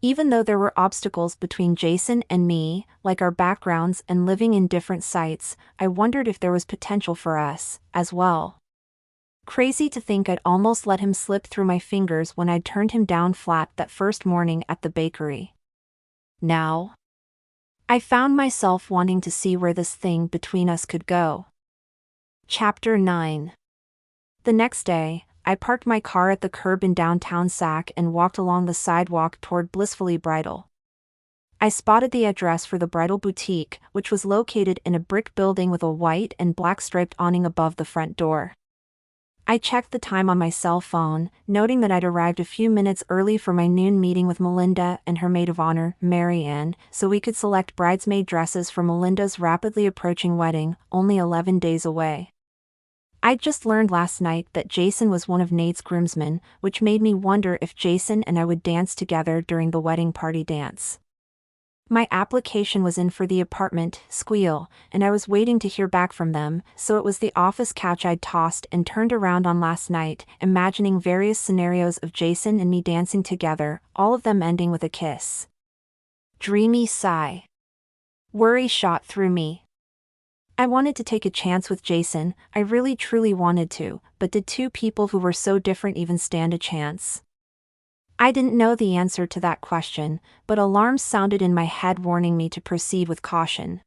Even though there were obstacles between Jason and me, like our backgrounds and living in different sites, I wondered if there was potential for us, as well. Crazy to think I'd almost let him slip through my fingers when I'd turned him down flat that first morning at the bakery. Now, I found myself wanting to see where this thing between us could go. Chapter 9. The next day, I parked my car at the curb in downtown Sac and walked along the sidewalk toward Blissfully Bridal. I spotted the address for the bridal boutique, which was located in a brick building with a white and black striped awning above the front door. I checked the time on my cell phone, noting that I'd arrived a few minutes early for my noon meeting with Melinda and her maid of honor, Mary Ann, so we could select bridesmaid dresses for Melinda's rapidly approaching wedding, only 11 days away. I'd just learned last night that Jason was one of Nate's groomsmen, which made me wonder if Jason and I would dance together during the wedding party dance. My application was in for the apartment, Squeal, and I was waiting to hear back from them, so it was the office couch I'd tossed and turned around on last night, imagining various scenarios of Jason and me dancing together, all of them ending with a kiss. Dreamy sigh. Worry shot through me. I wanted to take a chance with Jason, I really truly wanted to, but did two people who were so different even stand a chance? I didn't know the answer to that question, but alarms sounded in my head warning me to proceed with caution.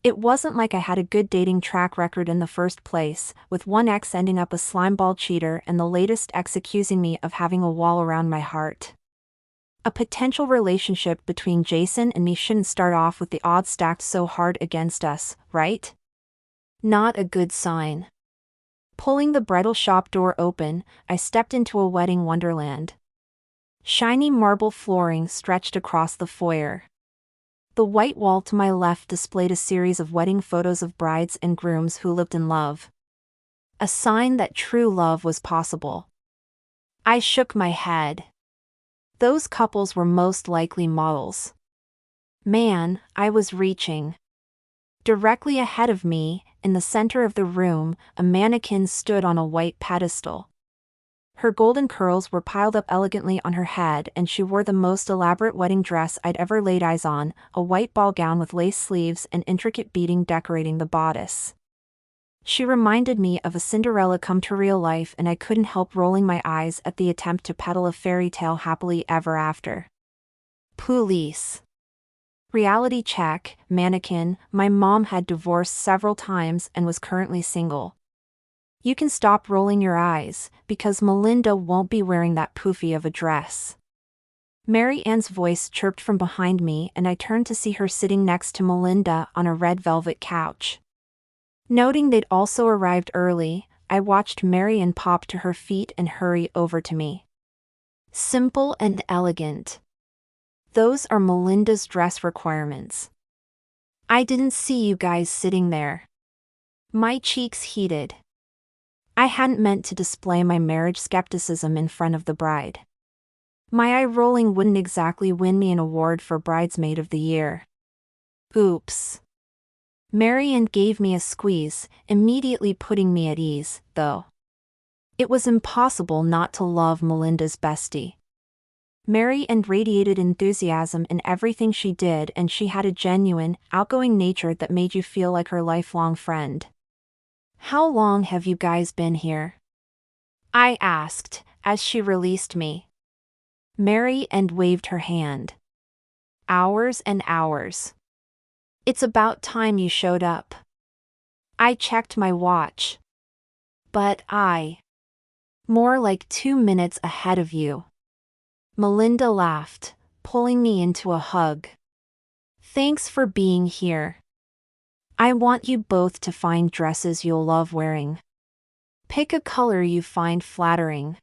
It wasn't like I had a good dating track record in the first place, with one ex ending up a slimeball cheater and the latest ex accusing me of having a wall around my heart. A potential relationship between Jason and me shouldn't start off with the odds stacked so hard against us, right? Not a good sign. Pulling the bridal shop door open, I stepped into a wedding wonderland. Shiny marble flooring stretched across the foyer. The white wall to my left displayed a series of wedding photos of brides and grooms who lived in love. A sign that true love was possible. I shook my head. Those couples were most likely models. Man, I was reaching. Directly ahead of me, in the center of the room, a mannequin stood on a white pedestal. Her golden curls were piled up elegantly on her head and she wore the most elaborate wedding dress I'd ever laid eyes on, a white ball gown with lace sleeves and intricate beading decorating the bodice. She reminded me of a Cinderella come to real life and I couldn't help rolling my eyes at the attempt to peddle a fairy tale happily ever after. Police. Reality check, mannequin, my mom had divorced several times and was currently single. You can stop rolling your eyes, because Melinda won't be wearing that poofy of a dress. Mary Ann's voice chirped from behind me and I turned to see her sitting next to Melinda on a red velvet couch. Noting they'd also arrived early, I watched Mary Ann pop to her feet and hurry over to me. Simple and elegant. Those are Melinda's dress requirements. I didn't see you guys sitting there. My cheeks heated. I hadn't meant to display my marriage skepticism in front of the bride. My eye rolling wouldn't exactly win me an award for Bridesmaid of the Year. Oops. Mary Ann gave me a squeeze, immediately putting me at ease, though. It was impossible not to love Melinda's bestie. Mary Ann radiated enthusiasm in everything she did and she had a genuine, outgoing nature that made you feel like her lifelong friend. How long have you guys been here? I asked, as she released me. Mary Ann waved her hand. Hours and hours. It's about time you showed up. I checked my watch. But More like 2 minutes ahead of you. Melinda laughed, pulling me into a hug. Thanks for being here. I want you both to find dresses you'll love wearing. Pick a color you find flattering.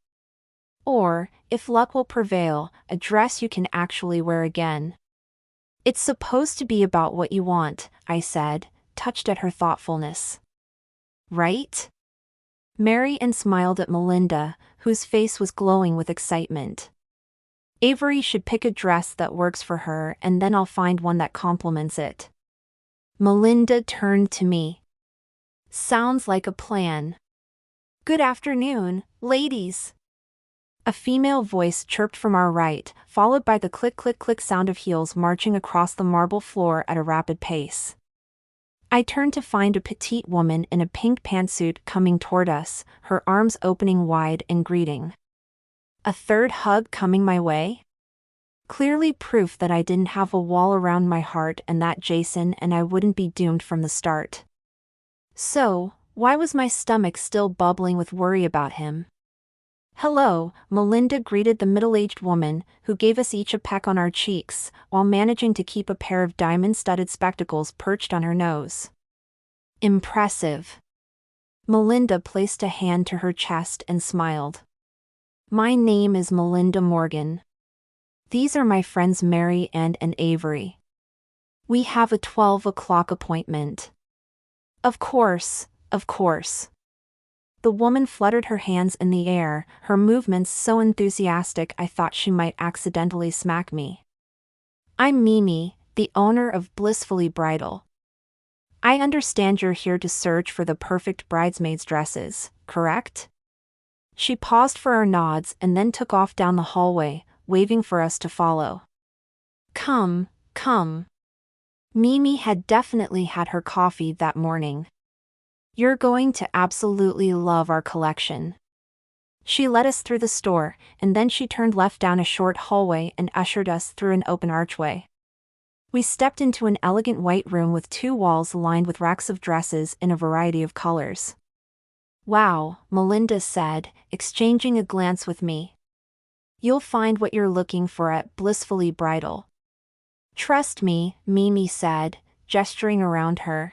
Or, if luck will prevail, a dress you can actually wear again. It's supposed to be about what you want, I said, touched at her thoughtfulness. Right? Marian smiled at Melinda, whose face was glowing with excitement. Avery should pick a dress that works for her, and then I'll find one that complements it. Melinda turned to me. Sounds like a plan. Good afternoon, ladies. A female voice chirped from our right, followed by the click-click-click sound of heels marching across the marble floor at a rapid pace. I turned to find a petite woman in a pink pantsuit coming toward us, her arms opening wide in greeting. A third hug coming my way? Clearly proof that I didn't have a wall around my heart and that Jason and I wouldn't be doomed from the start. So, why was my stomach still bubbling with worry about him? Hello, Melinda greeted the middle-aged woman, who gave us each a peck on our cheeks, while managing to keep a pair of diamond-studded spectacles perched on her nose. Impressive. Melinda placed a hand to her chest and smiled. My name is Melinda Morgan. These are my friends Mary and Avery. We have a 12 o'clock appointment. Of course, of course. The woman fluttered her hands in the air, her movements so enthusiastic I thought she might accidentally smack me. I'm Mimi, the owner of Blissfully Bridal. I understand you're here to search for the perfect bridesmaids' dresses, correct? She paused for our nods and then took off down the hallway, waving for us to follow. Come, come. Mimi had definitely had her coffee that morning. You're going to absolutely love our collection. She led us through the store, and then she turned left down a short hallway and ushered us through an open archway. We stepped into an elegant white room with 2 walls lined with racks of dresses in a variety of colors. Wow, Melinda said, exchanging a glance with me. You'll find what you're looking for at Blissfully Bridal. Trust me, Mimi said, gesturing around her.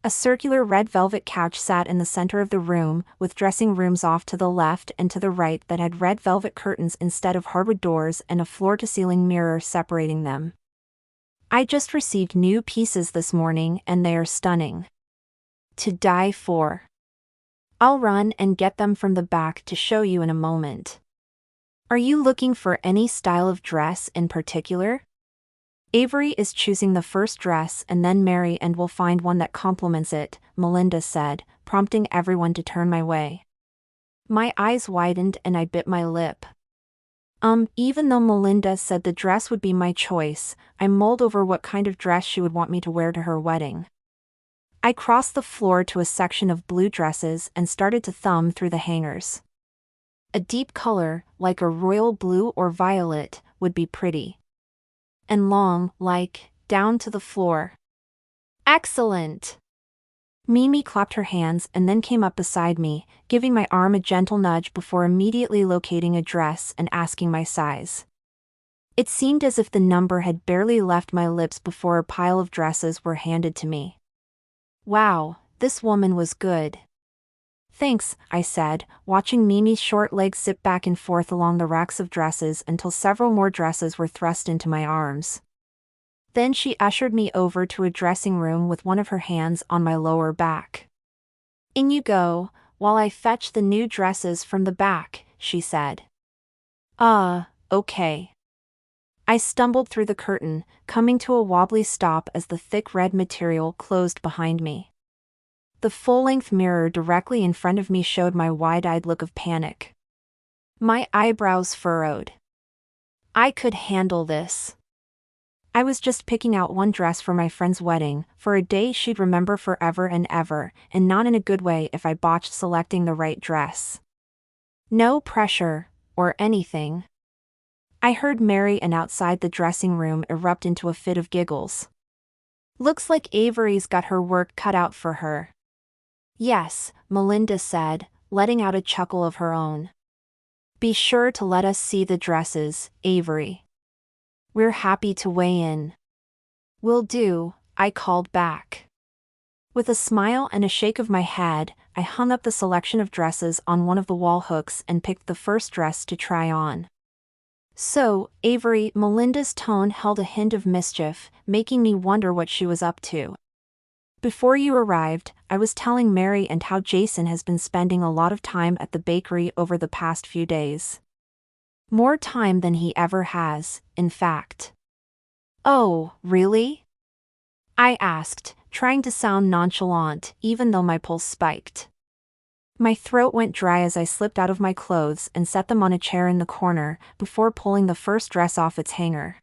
A circular red velvet couch sat in the center of the room, with dressing rooms off to the left and to the right that had red velvet curtains instead of hardwood doors and a floor-to-ceiling mirror separating them. I just received new pieces this morning and they are stunning. To die for. I'll run and get them from the back to show you in a moment. Are you looking for any style of dress in particular? Avery is choosing the first dress and then Mary and will find one that complements it, Melinda said, prompting everyone to turn my way. My eyes widened and I bit my lip. Even though Melinda said the dress would be my choice, I mulled over what kind of dress she would want me to wear to her wedding. I crossed the floor to a section of blue dresses and started to thumb through the hangers. A deep color, like a royal blue or violet, would be pretty. And long, like, down to the floor. Excellent! Mimi clapped her hands and then came up beside me, giving my arm a gentle nudge before immediately locating a dress and asking my size. It seemed as if the number had barely left my lips before a pile of dresses were handed to me. Wow, this woman was good. Thanks, I said, watching Mimi's short legs zip back and forth along the racks of dresses until several more dresses were thrust into my arms. Then she ushered me over to a dressing room with one of her hands on my lower back. In you go, while I fetch the new dresses from the back, she said. Okay. I stumbled through the curtain, coming to a wobbly stop as the thick red material closed behind me. The full-length mirror directly in front of me showed my wide-eyed look of panic. My eyebrows furrowed. I could handle this. I was just picking out one dress for my friend's wedding, for a day she'd remember forever and ever, and not in a good way if I botched selecting the right dress. No pressure, or anything. I heard Mary and outside the dressing room erupt into a fit of giggles. Looks like Avery's got her work cut out for her. Yes, Melinda said, letting out a chuckle of her own. Be sure to let us see the dresses, Avery. We're happy to weigh in. Will do, I called back. With a smile and a shake of my head, I hung up the selection of dresses on one of the wall hooks and picked the first dress to try on. So, Avery, Melinda's tone held a hint of mischief, making me wonder what she was up to. Before you arrived, I was telling Mary and how Jason has been spending a lot of time at the bakery over the past few days. More time than he ever has, in fact. Oh, really? I asked, trying to sound nonchalant, even though my pulse spiked. My throat went dry as I slipped out of my clothes and set them on a chair in the corner, before pulling the first dress off its hanger.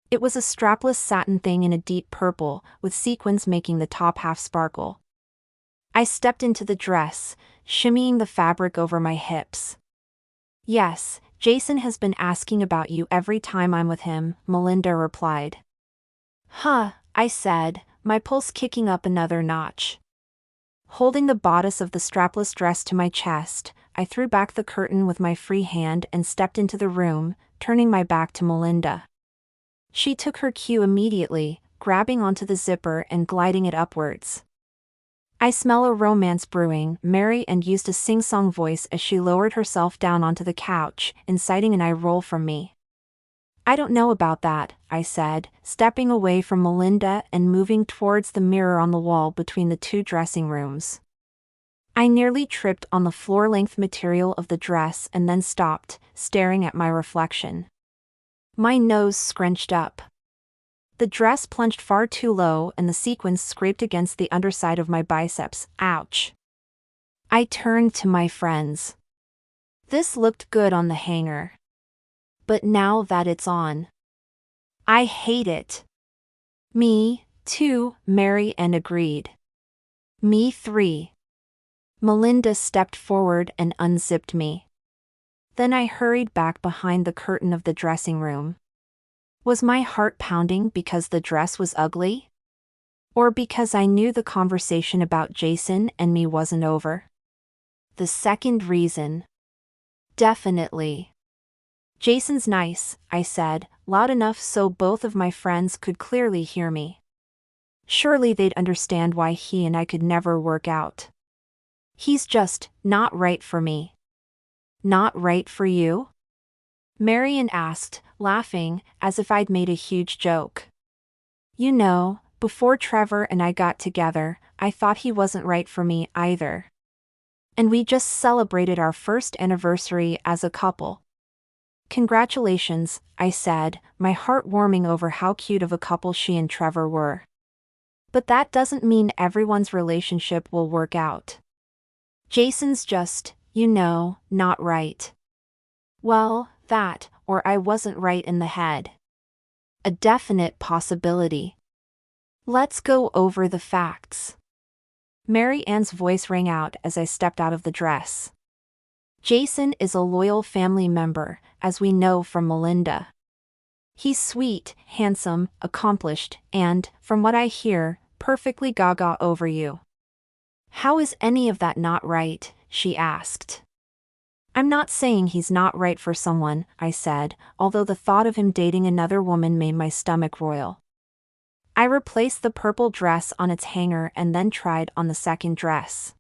It was a strapless satin thing in a deep purple, with sequins making the top half sparkle. I stepped into the dress, shimmying the fabric over my hips. Yes, Jason has been asking about you every time I'm with him, Melinda replied. Huh, I said, my pulse kicking up another notch. Holding the bodice of the strapless dress to my chest, I threw back the curtain with my free hand and stepped into the room, turning my back to Melinda. She took her cue immediately, grabbing onto the zipper and gliding it upwards. I smell a romance brewing, Mary and used a sing-song voice as she lowered herself down onto the couch, inciting an eye roll from me. I don't know about that, I said, stepping away from Melinda and moving towards the mirror on the wall between the two dressing rooms. I nearly tripped on the floor-length material of the dress and then stopped, staring at my reflection. My nose scrunched up. The dress plunged far too low and the sequins scraped against the underside of my biceps. Ouch. I turned to my friends. This looked good on the hanger. But now that it's on, I hate it. Me, too, Mary Ann agreed. Me 3. Melinda stepped forward and unzipped me. Then I hurried back behind the curtain of the dressing room. Was my heart pounding because the dress was ugly? Or because I knew the conversation about Jason and me wasn't over? The second reason. Definitely. Jason's nice, I said, loud enough so both of my friends could clearly hear me. Surely they'd understand why he and I could never work out. He's just not right for me. Not right for you? Marian asked, laughing, as if I'd made a huge joke. You know, before Trevor and I got together, I thought he wasn't right for me either. And we just celebrated our first anniversary as a couple. Congratulations, I said, my heart warming over how cute of a couple she and Trevor were. But that doesn't mean everyone's relationship will work out. Jason's just, you know, not right. Well, that, or I wasn't right in the head. A definite possibility. Let's go over the facts. Mary Ann's voice rang out as I stepped out of the dress. Jason is a loyal family member, as we know from Melinda. He's sweet, handsome, accomplished, and, from what I hear, perfectly gaga over you. How is any of that not right? She asked. I'm not saying he's not right for someone, I said, although the thought of him dating another woman made my stomach roil. I replaced the purple dress on its hanger and then tried on the second dress.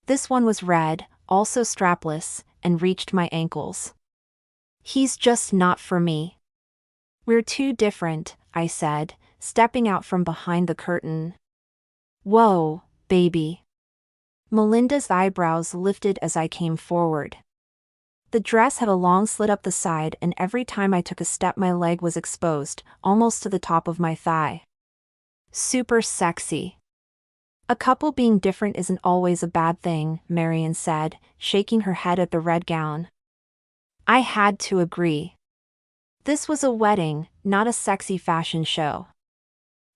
This one was red, also strapless, and reached my ankles. He's just not for me. We're too different, I said, stepping out from behind the curtain. Whoa, baby. Melinda's eyebrows lifted as I came forward. The dress had a long slit up the side and every time I took a step my leg was exposed, almost to the top of my thigh. Super sexy. A couple being different isn't always a bad thing, Marian said, shaking her head at the red gown. I had to agree. This was a wedding, not a sexy fashion show.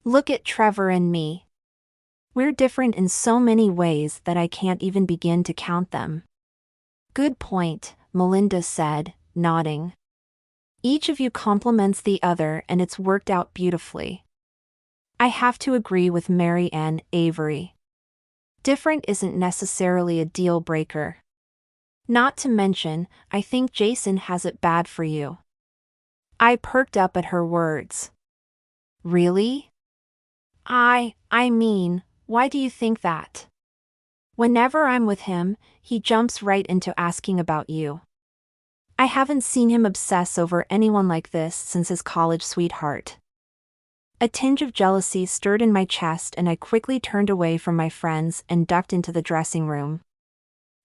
Look at Trevor and me. We're different in so many ways that I can't even begin to count them. Good point, Melinda said, nodding. Each of you complements the other and it's worked out beautifully. I have to agree with Mary Ann, Avery. Different isn't necessarily a deal breaker. Not to mention, I think Jason has it bad for you. I perked up at her words. Really? I mean, why do you think that? Whenever I'm with him, he jumps right into asking about you. I haven't seen him obsess over anyone like this since his college sweetheart. A tinge of jealousy stirred in my chest and I quickly turned away from my friends and ducked into the dressing room.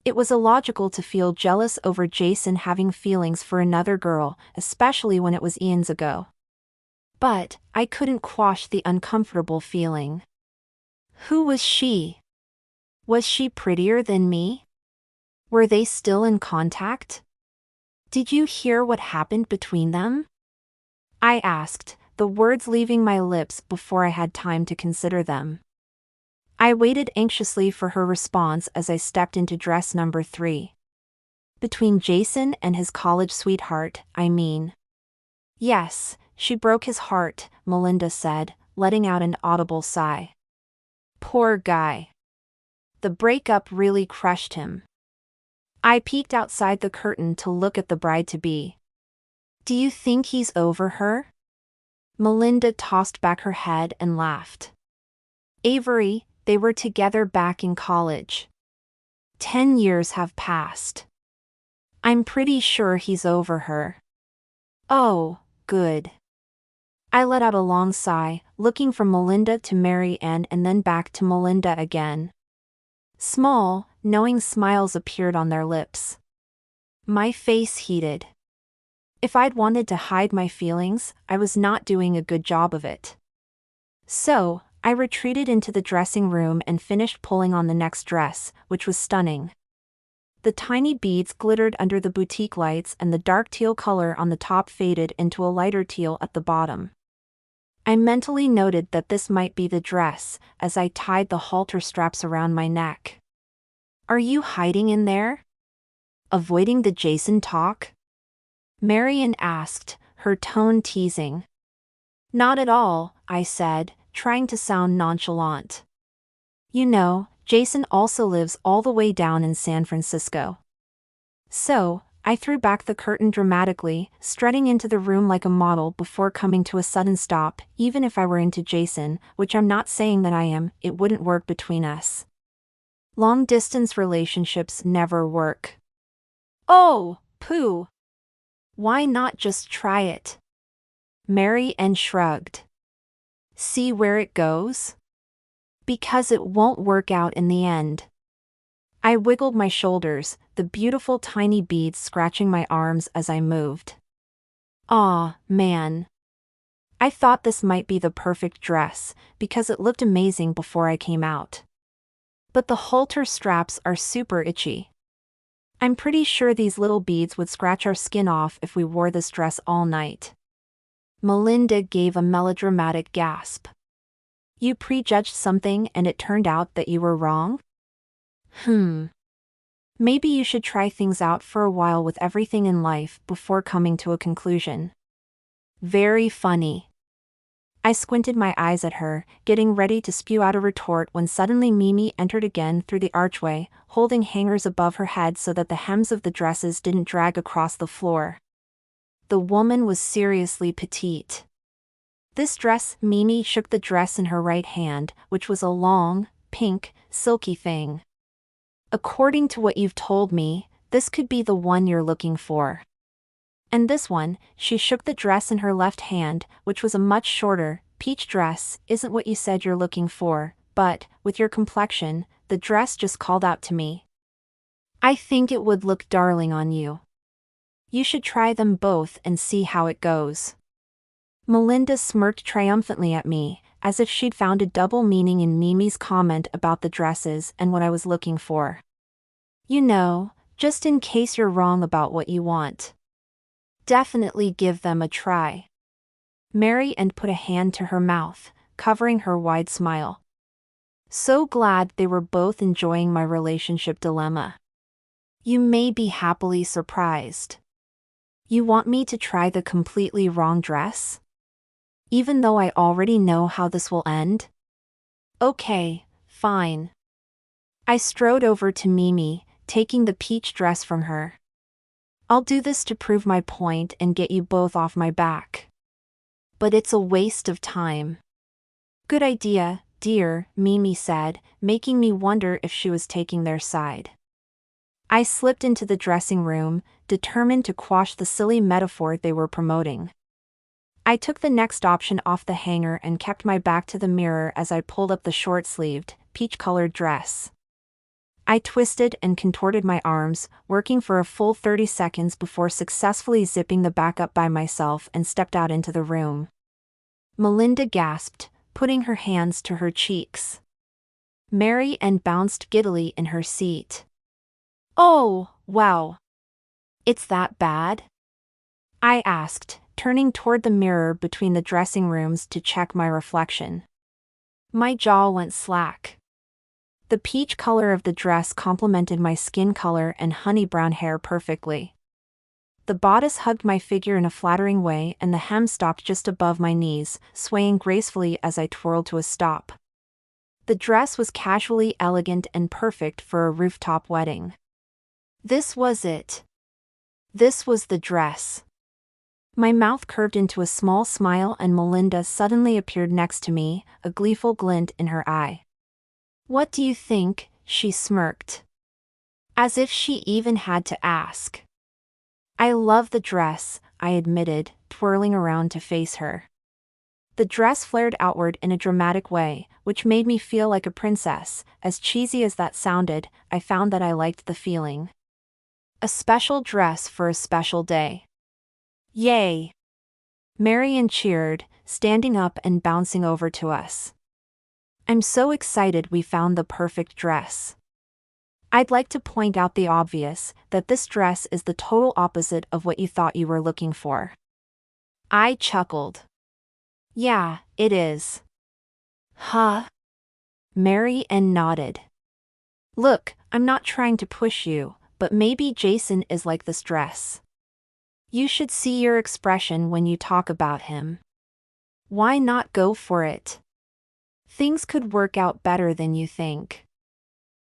It was illogical to feel jealous over Jason having feelings for another girl, especially when it was eons ago. But I couldn't quash the uncomfortable feeling. Who was she? Was she prettier than me? Were they still in contact? Did you hear what happened between them? I asked, the words leaving my lips before I had time to consider them. I waited anxiously for her response as I stepped into dress number 3. Between Jason and his college sweetheart, I mean. Yes, she broke his heart, Melinda said, letting out an audible sigh. Poor guy. The breakup really crushed him. I peeked outside the curtain to look at the bride-to-be. Do you think he's over her? Melinda tossed back her head and laughed. Avery, they were together back in college. 10 years have passed. I'm pretty sure he's over her. Oh, good. I let out a long sigh, looking from Melinda to Mary Ann and then back to Melinda again. Small, knowing smiles appeared on their lips. My face heated. If I'd wanted to hide my feelings, I was not doing a good job of it. So, I retreated into the dressing room and finished pulling on the next dress, which was stunning. The tiny beads glittered under the boutique lights and the dark teal color on the top faded into a lighter teal at the bottom. I mentally noted that this might be the dress, as I tied the halter straps around my neck. Are you hiding in there? Avoiding the Jason talk? Marian asked, her tone teasing. Not at all, I said, trying to sound nonchalant. You know, Jason also lives all the way down in San Francisco. So, I threw back the curtain dramatically, strutting into the room like a model before coming to a sudden stop. Even if I were into Jason, which I'm not saying that I am, it wouldn't work between us. Long-distance relationships never work. Oh, pooh. Why not just try it? Mary Ann shrugged. See where it goes? Because it won't work out in the end. I wiggled my shoulders, the beautiful tiny beads scratching my arms as I moved. Aw, man. I thought this might be the perfect dress, because it looked amazing before I came out. But the halter straps are super itchy. I'm pretty sure these little beads would scratch our skin off if we wore this dress all night. Melinda gave a melodramatic gasp. You prejudged something and it turned out that you were wrong? Maybe you should try things out for a while with everything in life before coming to a conclusion. Very funny. I squinted my eyes at her, getting ready to spew out a retort when suddenly Mimi entered again through the archway, holding hangers above her head so that the hems of the dresses didn't drag across the floor. The woman was seriously petite. This dress, Mimi shook the dress in her right hand, which was a long, pink, silky thing. According to what you've told me, this could be the one you're looking for. And this one, she shook the dress in her left hand, which was a much shorter, peach dress, isn't what you said you're looking for, but, with your complexion, the dress just called out to me. I think it would look darling on you. You should try them both and see how it goes. Melinda smirked triumphantly at me, as if she'd found a double meaning in Mimi's comment about the dresses and what I was looking for. You know, just in case you're wrong about what you want. Definitely give them a try. Mary Ann put a hand to her mouth, covering her wide smile. So glad they were both enjoying my relationship dilemma. You may be happily surprised. You want me to try the completely wrong dress? Even though I already know how this will end? Okay, fine. I strode over to Mimi, taking the peach dress from her. I'll do this to prove my point and get you both off my back. But it's a waste of time. Good idea, dear, Mimi said, making me wonder if she was taking their side. I slipped into the dressing room, determined to quash the silly metaphor they were promoting. I took the next option off the hanger and kept my back to the mirror as I pulled up the short-sleeved, peach-colored dress. I twisted and contorted my arms, working for a full 30 seconds before successfully zipping the back up by myself and stepped out into the room. Melinda gasped, putting her hands to her cheeks. Mary Ann bounced giddily in her seat. Oh, wow. It's that bad? I asked, turning toward the mirror between the dressing rooms to check my reflection. My jaw went slack. The peach color of the dress complemented my skin color and honey brown hair perfectly. The bodice hugged my figure in a flattering way and the hem stopped just above my knees, swaying gracefully as I twirled to a stop. The dress was casually elegant and perfect for a rooftop wedding. This was it. This was the dress. My mouth curved into a small smile and Melinda suddenly appeared next to me, a gleeful glint in her eye. What do you think? She smirked. As if she even had to ask. I love the dress, I admitted, twirling around to face her. The dress flared outward in a dramatic way, which made me feel like a princess. As cheesy as that sounded, I found that I liked the feeling. A special dress for a special day. Yay! Mary Ann cheered, standing up and bouncing over to us. I'm so excited we found the perfect dress. I'd like to point out the obvious, that this dress is the total opposite of what you thought you were looking for. I chuckled. Yeah, it is. Huh? Mary Ann nodded. Look, I'm not trying to push you, but maybe Jason is like this dress. You should see your expression when you talk about him. Why not go for it? Things could work out better than you think.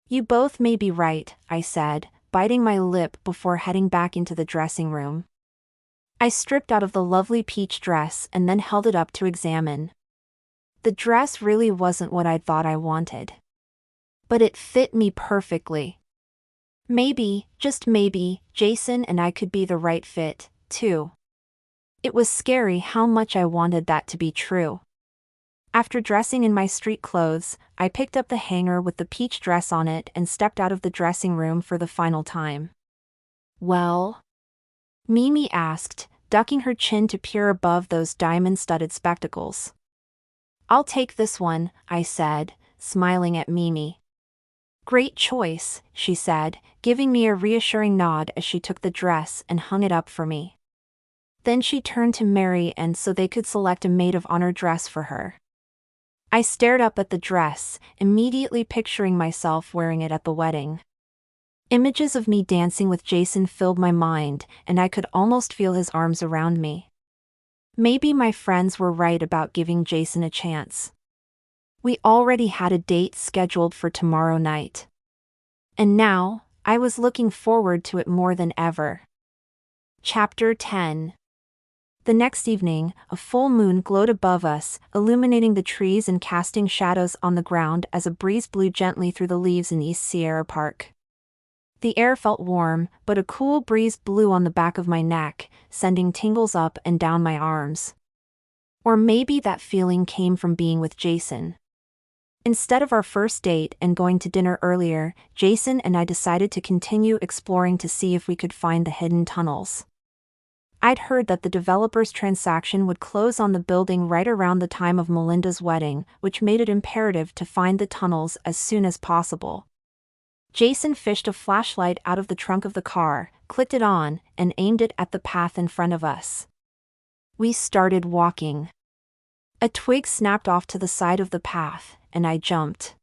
You both may be right, I said, biting my lip before heading back into the dressing room. I stripped out of the lovely peach dress and then held it up to examine. The dress really wasn't what I'd thought I wanted. But it fit me perfectly. Maybe, just maybe, Jason and I could be the right fit, too. It was scary how much I wanted that to be true. After dressing in my street clothes, I picked up the hanger with the peach dress on it and stepped out of the dressing room for the final time. Well? Mimi asked, ducking her chin to peer above those diamond-studded spectacles. I'll take this one, I said, smiling at Mimi. Great choice, she said, giving me a reassuring nod as she took the dress and hung it up for me. Then she turned to Mary Ann so they could select a maid of honor dress for her. I stared up at the dress, immediately picturing myself wearing it at the wedding. Images of me dancing with Jason filled my mind, and I could almost feel his arms around me. Maybe my friends were right about giving Jason a chance. We already had a date scheduled for tomorrow night. And now, I was looking forward to it more than ever. Chapter 10. The next evening, a full moon glowed above us, illuminating the trees and casting shadows on the ground as a breeze blew gently through the leaves in East Sierra Park. The air felt warm, but a cool breeze blew on the back of my neck, sending tingles up and down my arms. Or maybe that feeling came from being with Jason. Instead of our first date and going to dinner earlier, Jason and I decided to continue exploring to see if we could find the hidden tunnels. I'd heard that the developer's transaction would close on the building right around the time of Melinda's wedding, which made it imperative to find the tunnels as soon as possible. Jason fished a flashlight out of the trunk of the car, clicked it on, and aimed it at the path in front of us. We started walking. A twig snapped off to the side of the path, and I jumped.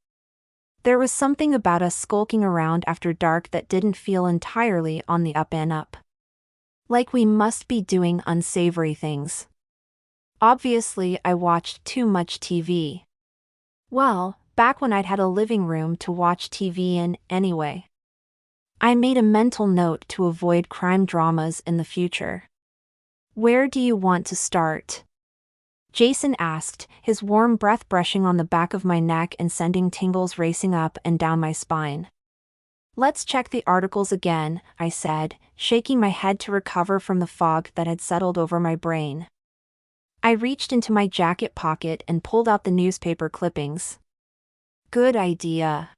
There was something about us skulking around after dark that didn't feel entirely on the up and up. Like we must be doing unsavory things. Obviously, I watched too much TV. Well, back when I'd had a living room to watch TV in, anyway. I made a mental note to avoid crime dramas in the future. Where do you want to start? Jason asked, his warm breath brushing on the back of my neck and sending tingles racing up and down my spine. Let's check the articles again, I said, shaking my head to recover from the fog that had settled over my brain. I reached into my jacket pocket and pulled out the newspaper clippings. Good idea.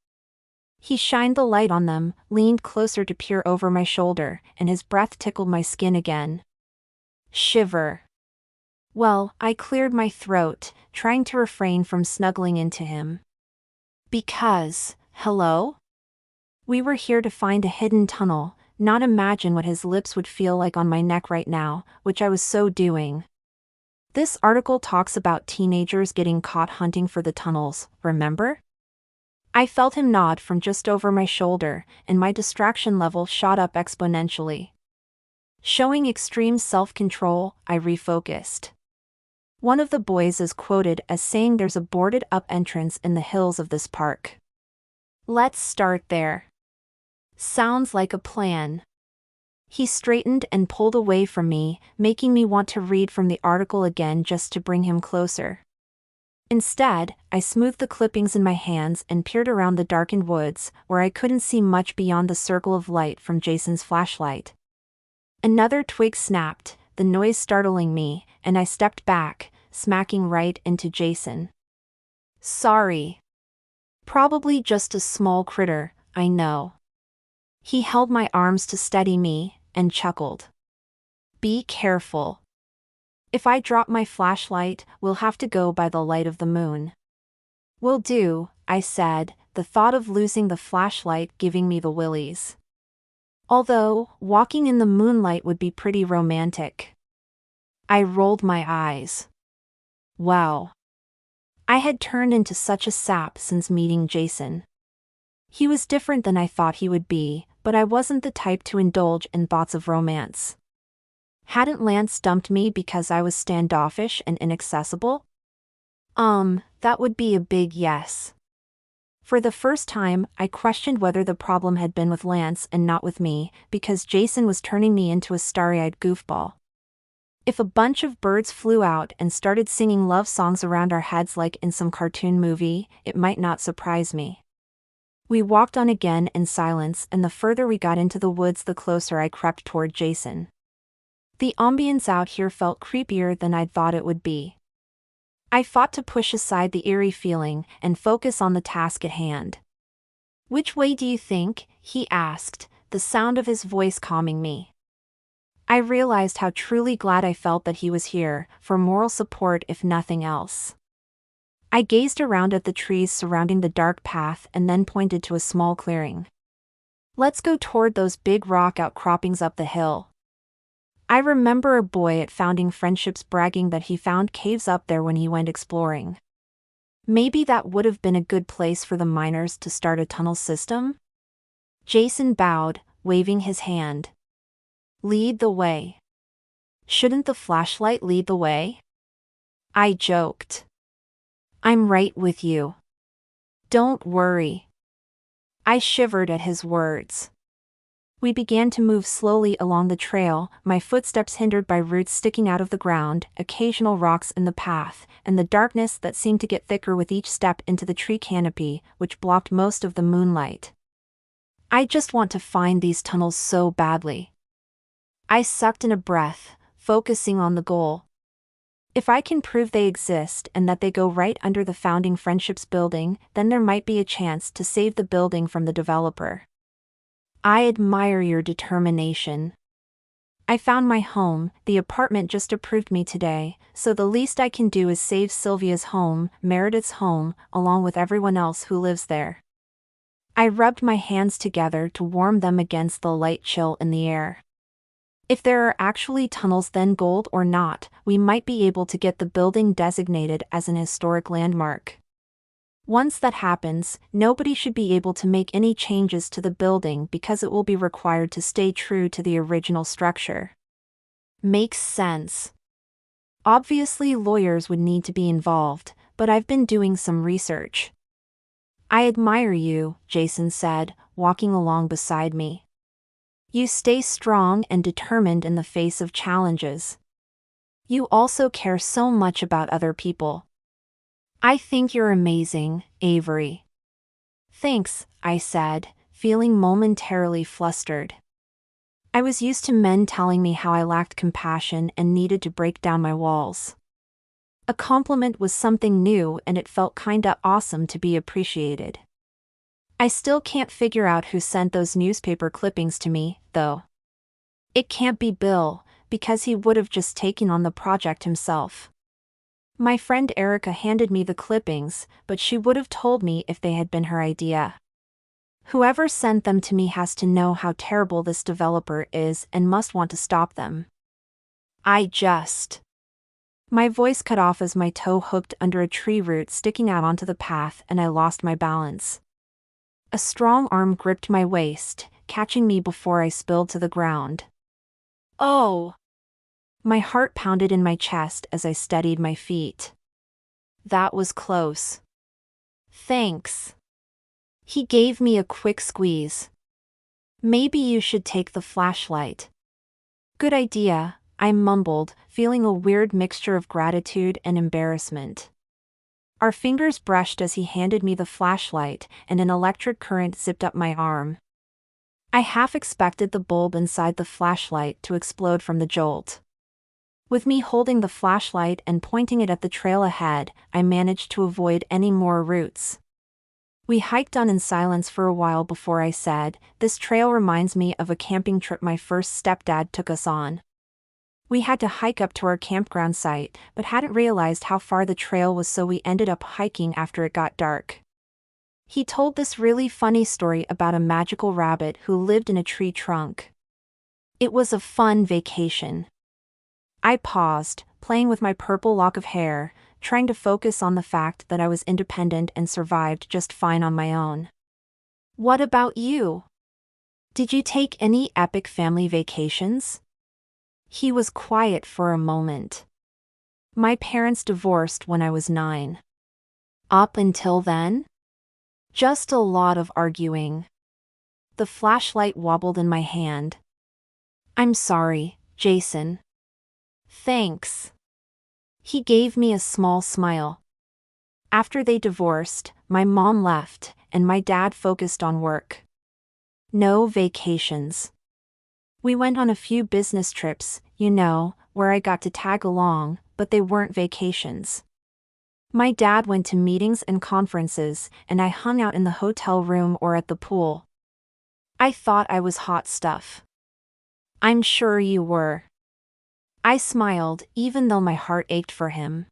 He shined the light on them, leaned closer to peer over my shoulder, and his breath tickled my skin again. Shiver. Well, I cleared my throat, trying to refrain from snuggling into him. Because, hello? We were here to find a hidden tunnel, not imagine what his lips would feel like on my neck right now, which I was so doing. This article talks about teenagers getting caught hunting for the tunnels, remember? I felt him nod from just over my shoulder, and my distraction level shot up exponentially. Showing extreme self-control, I refocused. One of the boys is quoted as saying there's a boarded-up entrance in the hills of this park. Let's start there. Sounds like a plan. He straightened and pulled away from me, making me want to read from the article again just to bring him closer. Instead, I smoothed the clippings in my hands and peered around the darkened woods, where I couldn't see much beyond the circle of light from Jason's flashlight. Another twig snapped, the noise startling me, and I stepped back, smacking right into Jason. Sorry. Probably just a small critter, I know. He held my arms to steady me, and chuckled. Be careful. If I drop my flashlight, we'll have to go by the light of the moon. Will do, I said, the thought of losing the flashlight giving me the willies. Although, walking in the moonlight would be pretty romantic. I rolled my eyes. Wow. I had turned into such a sap since meeting Jason. He was different than I thought he would be, but I wasn't the type to indulge in thoughts of romance. Hadn't Lance dumped me because I was standoffish and inaccessible? That would be a big yes. For the first time, I questioned whether the problem had been with Lance and not with me, because Jason was turning me into a starry-eyed goofball. If a bunch of birds flew out and started singing love songs around our heads like in some cartoon movie, it might not surprise me. We walked on again in silence, and the further we got into the woods the closer I crept toward Jason. The ambience out here felt creepier than I'd thought it would be. I fought to push aside the eerie feeling and focus on the task at hand. Which way do you think? He asked, the sound of his voice calming me. I realized how truly glad I felt that he was here, for moral support if nothing else. I gazed around at the trees surrounding the dark path and then pointed to a small clearing. Let's go toward those big rock outcroppings up the hill. I remember a boy at Founding Friendships bragging that he found caves up there when he went exploring. Maybe that would have been a good place for the miners to start a tunnel system? Jason bowed, waving his hand. Lead the way. Shouldn't the flashlight lead the way? I joked. I'm right with you. Don't worry. I shivered at his words. We began to move slowly along the trail, my footsteps hindered by roots sticking out of the ground, occasional rocks in the path, and the darkness that seemed to get thicker with each step into the tree canopy, which blocked most of the moonlight. I just want to find these tunnels so badly. I sucked in a breath, focusing on the goal. If I can prove they exist and that they go right under the Founding Friendships building, then there might be a chance to save the building from the developer. I admire your determination. I found my home, the apartment just approved me today, so the least I can do is save Sylvia's home, Meredith's home, along with everyone else who lives there. I rubbed my hands together to warm them against the light chill in the air. If there are actually tunnels then gold or not, we might be able to get the building designated as an historic landmark. Once that happens, nobody should be able to make any changes to the building because it will be required to stay true to the original structure. Makes sense. Obviously lawyers would need to be involved, but I've been doing some research. I admire you, Jason said, walking along beside me. You stay strong and determined in the face of challenges. You also care so much about other people. I think you're amazing, Avery. Thanks, I said, feeling momentarily flustered. I was used to men telling me how I lacked compassion and needed to break down my walls. A compliment was something new and it felt kinda awesome to be appreciated. I still can't figure out who sent those newspaper clippings to me, though. It can't be Bill, because he would have just taken on the project himself. My friend Erica handed me the clippings, but she would have told me if they had been her idea. Whoever sent them to me has to know how terrible this developer is and must want to stop them. My voice cut off as my toe hooked under a tree root sticking out onto the path and I lost my balance. A strong arm gripped my waist, catching me before I spilled to the ground. Oh! My heart pounded in my chest as I steadied my feet. That was close. Thanks. He gave me a quick squeeze. Maybe you should take the flashlight. Good idea, I mumbled, feeling a weird mixture of gratitude and embarrassment. Our fingers brushed as he handed me the flashlight, and an electric current zipped up my arm. I half expected the bulb inside the flashlight to explode from the jolt. With me holding the flashlight and pointing it at the trail ahead, I managed to avoid any more roots. We hiked on in silence for a while before I said, "This trail reminds me of a camping trip my first stepdad took us on." We had to hike up to our campground site, but hadn't realized how far the trail was, so we ended up hiking after it got dark. He told this really funny story about a magical rabbit who lived in a tree trunk. It was a fun vacation. I paused, playing with my purple lock of hair, trying to focus on the fact that I was independent and survived just fine on my own. What about you? Did you take any epic family vacations? He was quiet for a moment. My parents divorced when I was 9. Up until then? Just a lot of arguing. The flashlight wobbled in my hand. I'm sorry, Jason. Thanks. He gave me a small smile. After they divorced, my mom left, and my dad focused on work. No vacations. We went on a few business trips, where I got to tag along, but they weren't vacations. My dad went to meetings and conferences, and I hung out in the hotel room or at the pool. I thought I was hot stuff. I'm sure you were. I smiled, even though my heart ached for him.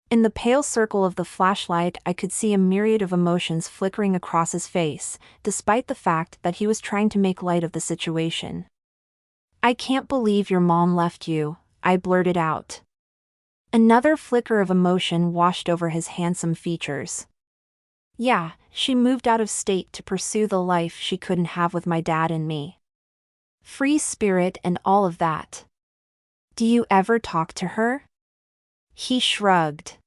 In the pale circle of the flashlight, I could see a myriad of emotions flickering across his face, despite the fact that he was trying to make light of the situation. I can't believe your mom left you, I blurted out. Another flicker of emotion washed over his handsome features. Yeah, she moved out of state to pursue the life she couldn't have with my dad and me. Free spirit and all of that. Do you ever talk to her? He shrugged.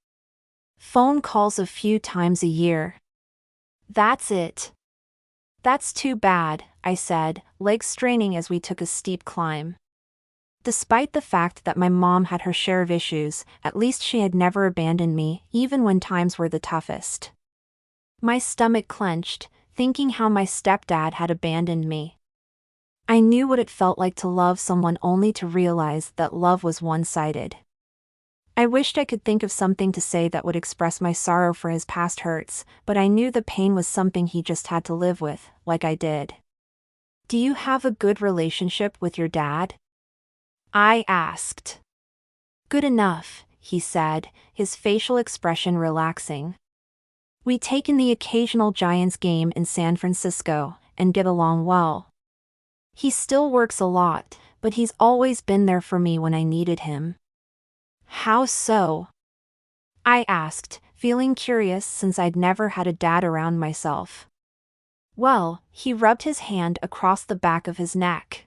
Phone calls a few times a year. That's it. That's too bad, I said, legs straining as we took a steep climb. Despite the fact that my mom had her share of issues, at least she had never abandoned me, even when times were the toughest. My stomach clenched, thinking how my stepdad had abandoned me. I knew what it felt like to love someone only to realize that love was one-sided. I wished I could think of something to say that would express my sorrow for his past hurts, but I knew the pain was something he just had to live with, like I did. Do you have a good relationship with your dad? I asked. Good enough, he said, his facial expression relaxing. We take in the occasional Giants game in San Francisco, and get along well. He still works a lot, but he's always been there for me when I needed him. How so? I asked, feeling curious since I'd never had a dad around myself. Well, he rubbed his hand across the back of his neck.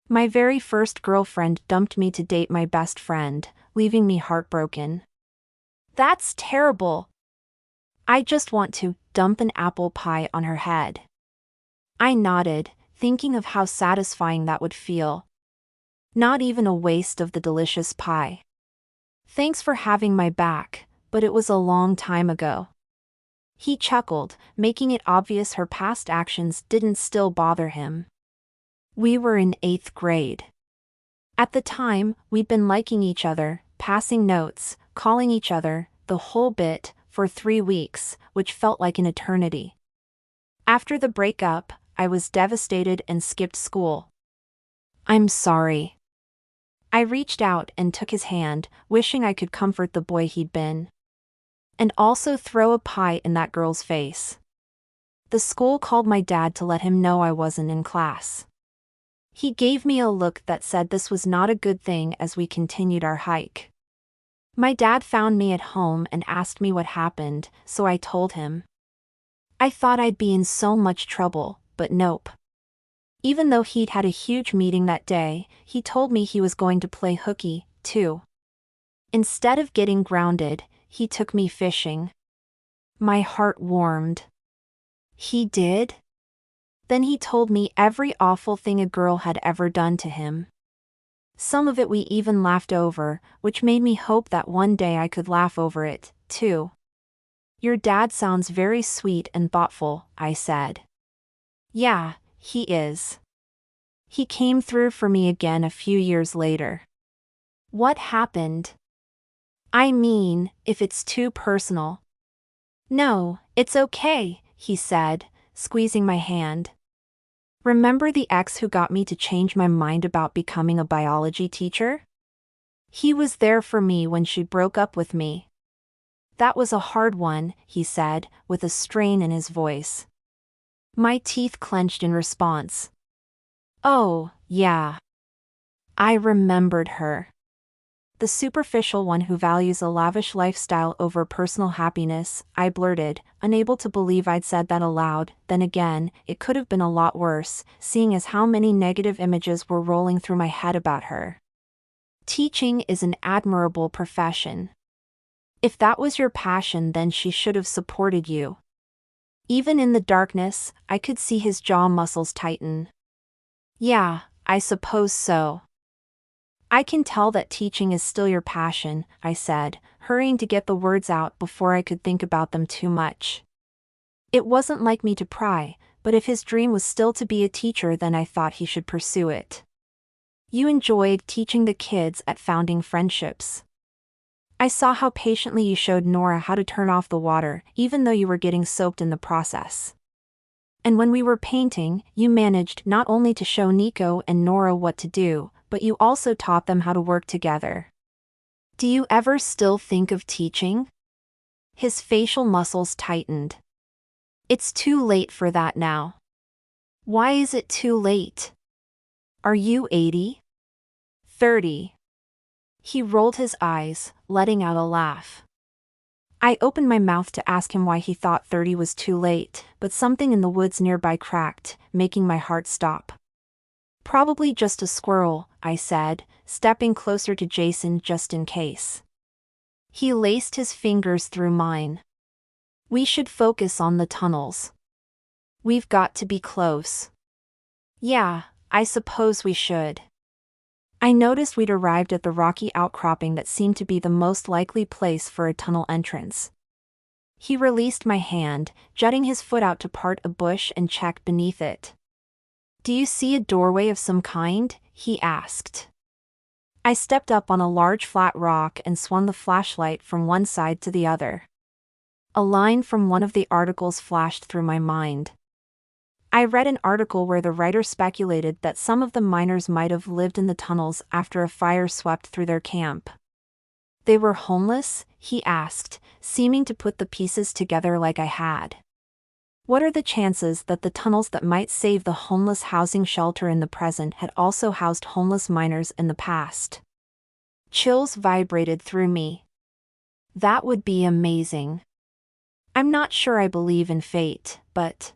My very first girlfriend dumped me to date my best friend, leaving me heartbroken. That's terrible. I just want to dump an apple pie on her head. I nodded, thinking of how satisfying that would feel. Not even a waste of the delicious pie. Thanks for having my back, but it was a long time ago. He chuckled, making it obvious her past actions didn't still bother him. We were in 8th grade. At the time, we'd been liking each other, passing notes, calling each other, the whole bit, for 3 weeks, which felt like an eternity. After the breakup, I was devastated and skipped school. I'm sorry. I reached out and took his hand, wishing I could comfort the boy he'd been. And also throw a pie in that girl's face. The school called my dad to let him know I wasn't in class. He gave me a look that said this was not a good thing as we continued our hike. My dad found me at home and asked me what happened, so I told him. I thought I'd be in so much trouble, but nope. Even though he'd had a huge meeting that day, he told me he was going to play hooky, too. Instead of getting grounded, he took me fishing. My heart warmed. He did? Then he told me every awful thing a girl had ever done to him. Some of it we even laughed over, which made me hope that one day I could laugh over it, too. Your dad sounds very sweet and thoughtful, I said. Yeah, he is. He came through for me again a few years later. What happened? I mean, if it's too personal. No, it's okay, he said, squeezing my hand. Remember the ex who got me to change my mind about becoming a biology teacher? He was there for me when she broke up with me. That was a hard one, he said, with a strain in his voice. My teeth clenched in response. Oh, yeah. I remembered her. The superficial one who values a lavish lifestyle over personal happiness, I blurted, unable to believe I'd said that aloud. Then again, it could have been a lot worse, seeing as how many negative images were rolling through my head about her. Teaching is an admirable profession. If that was your passion, then she should have supported you. Even in the darkness, I could see his jaw muscles tighten. Yeah, I suppose so. I can tell that teaching is still your passion, I said, hurrying to get the words out before I could think about them too much. It wasn't like me to pry, but if his dream was still to be a teacher, then I thought he should pursue it. You enjoyed teaching the kids at Founding Friendships. I saw how patiently you showed Nora how to turn off the water, even though you were getting soaked in the process. And when we were painting, you managed not only to show Nico and Nora what to do, but you also taught them how to work together. Do you ever still think of teaching? His facial muscles tightened. It's too late for that now. Why is it too late? Are you 80? 30. He rolled his eyes, letting out a laugh. I opened my mouth to ask him why he thought 30 was too late, but something in the woods nearby cracked, making my heart stop. Probably just a squirrel, I said, stepping closer to Jason just in case. He laced his fingers through mine. We should focus on the tunnels. We've got to be close. Yeah, I suppose we should. I noticed we'd arrived at the rocky outcropping that seemed to be the most likely place for a tunnel entrance. He released my hand, jutting his foot out to part a bush and check beneath it. Do you see a doorway of some kind? He asked. I stepped up on a large flat rock and swung the flashlight from one side to the other. A line from one of the articles flashed through my mind. I read an article where the writer speculated that some of the miners might have lived in the tunnels after a fire swept through their camp. They were homeless? He asked, seeming to put the pieces together like I had. What are the chances that the tunnels that might save the homeless housing shelter in the present had also housed homeless miners in the past? Chills vibrated through me. That would be amazing. I'm not sure I believe in fate, but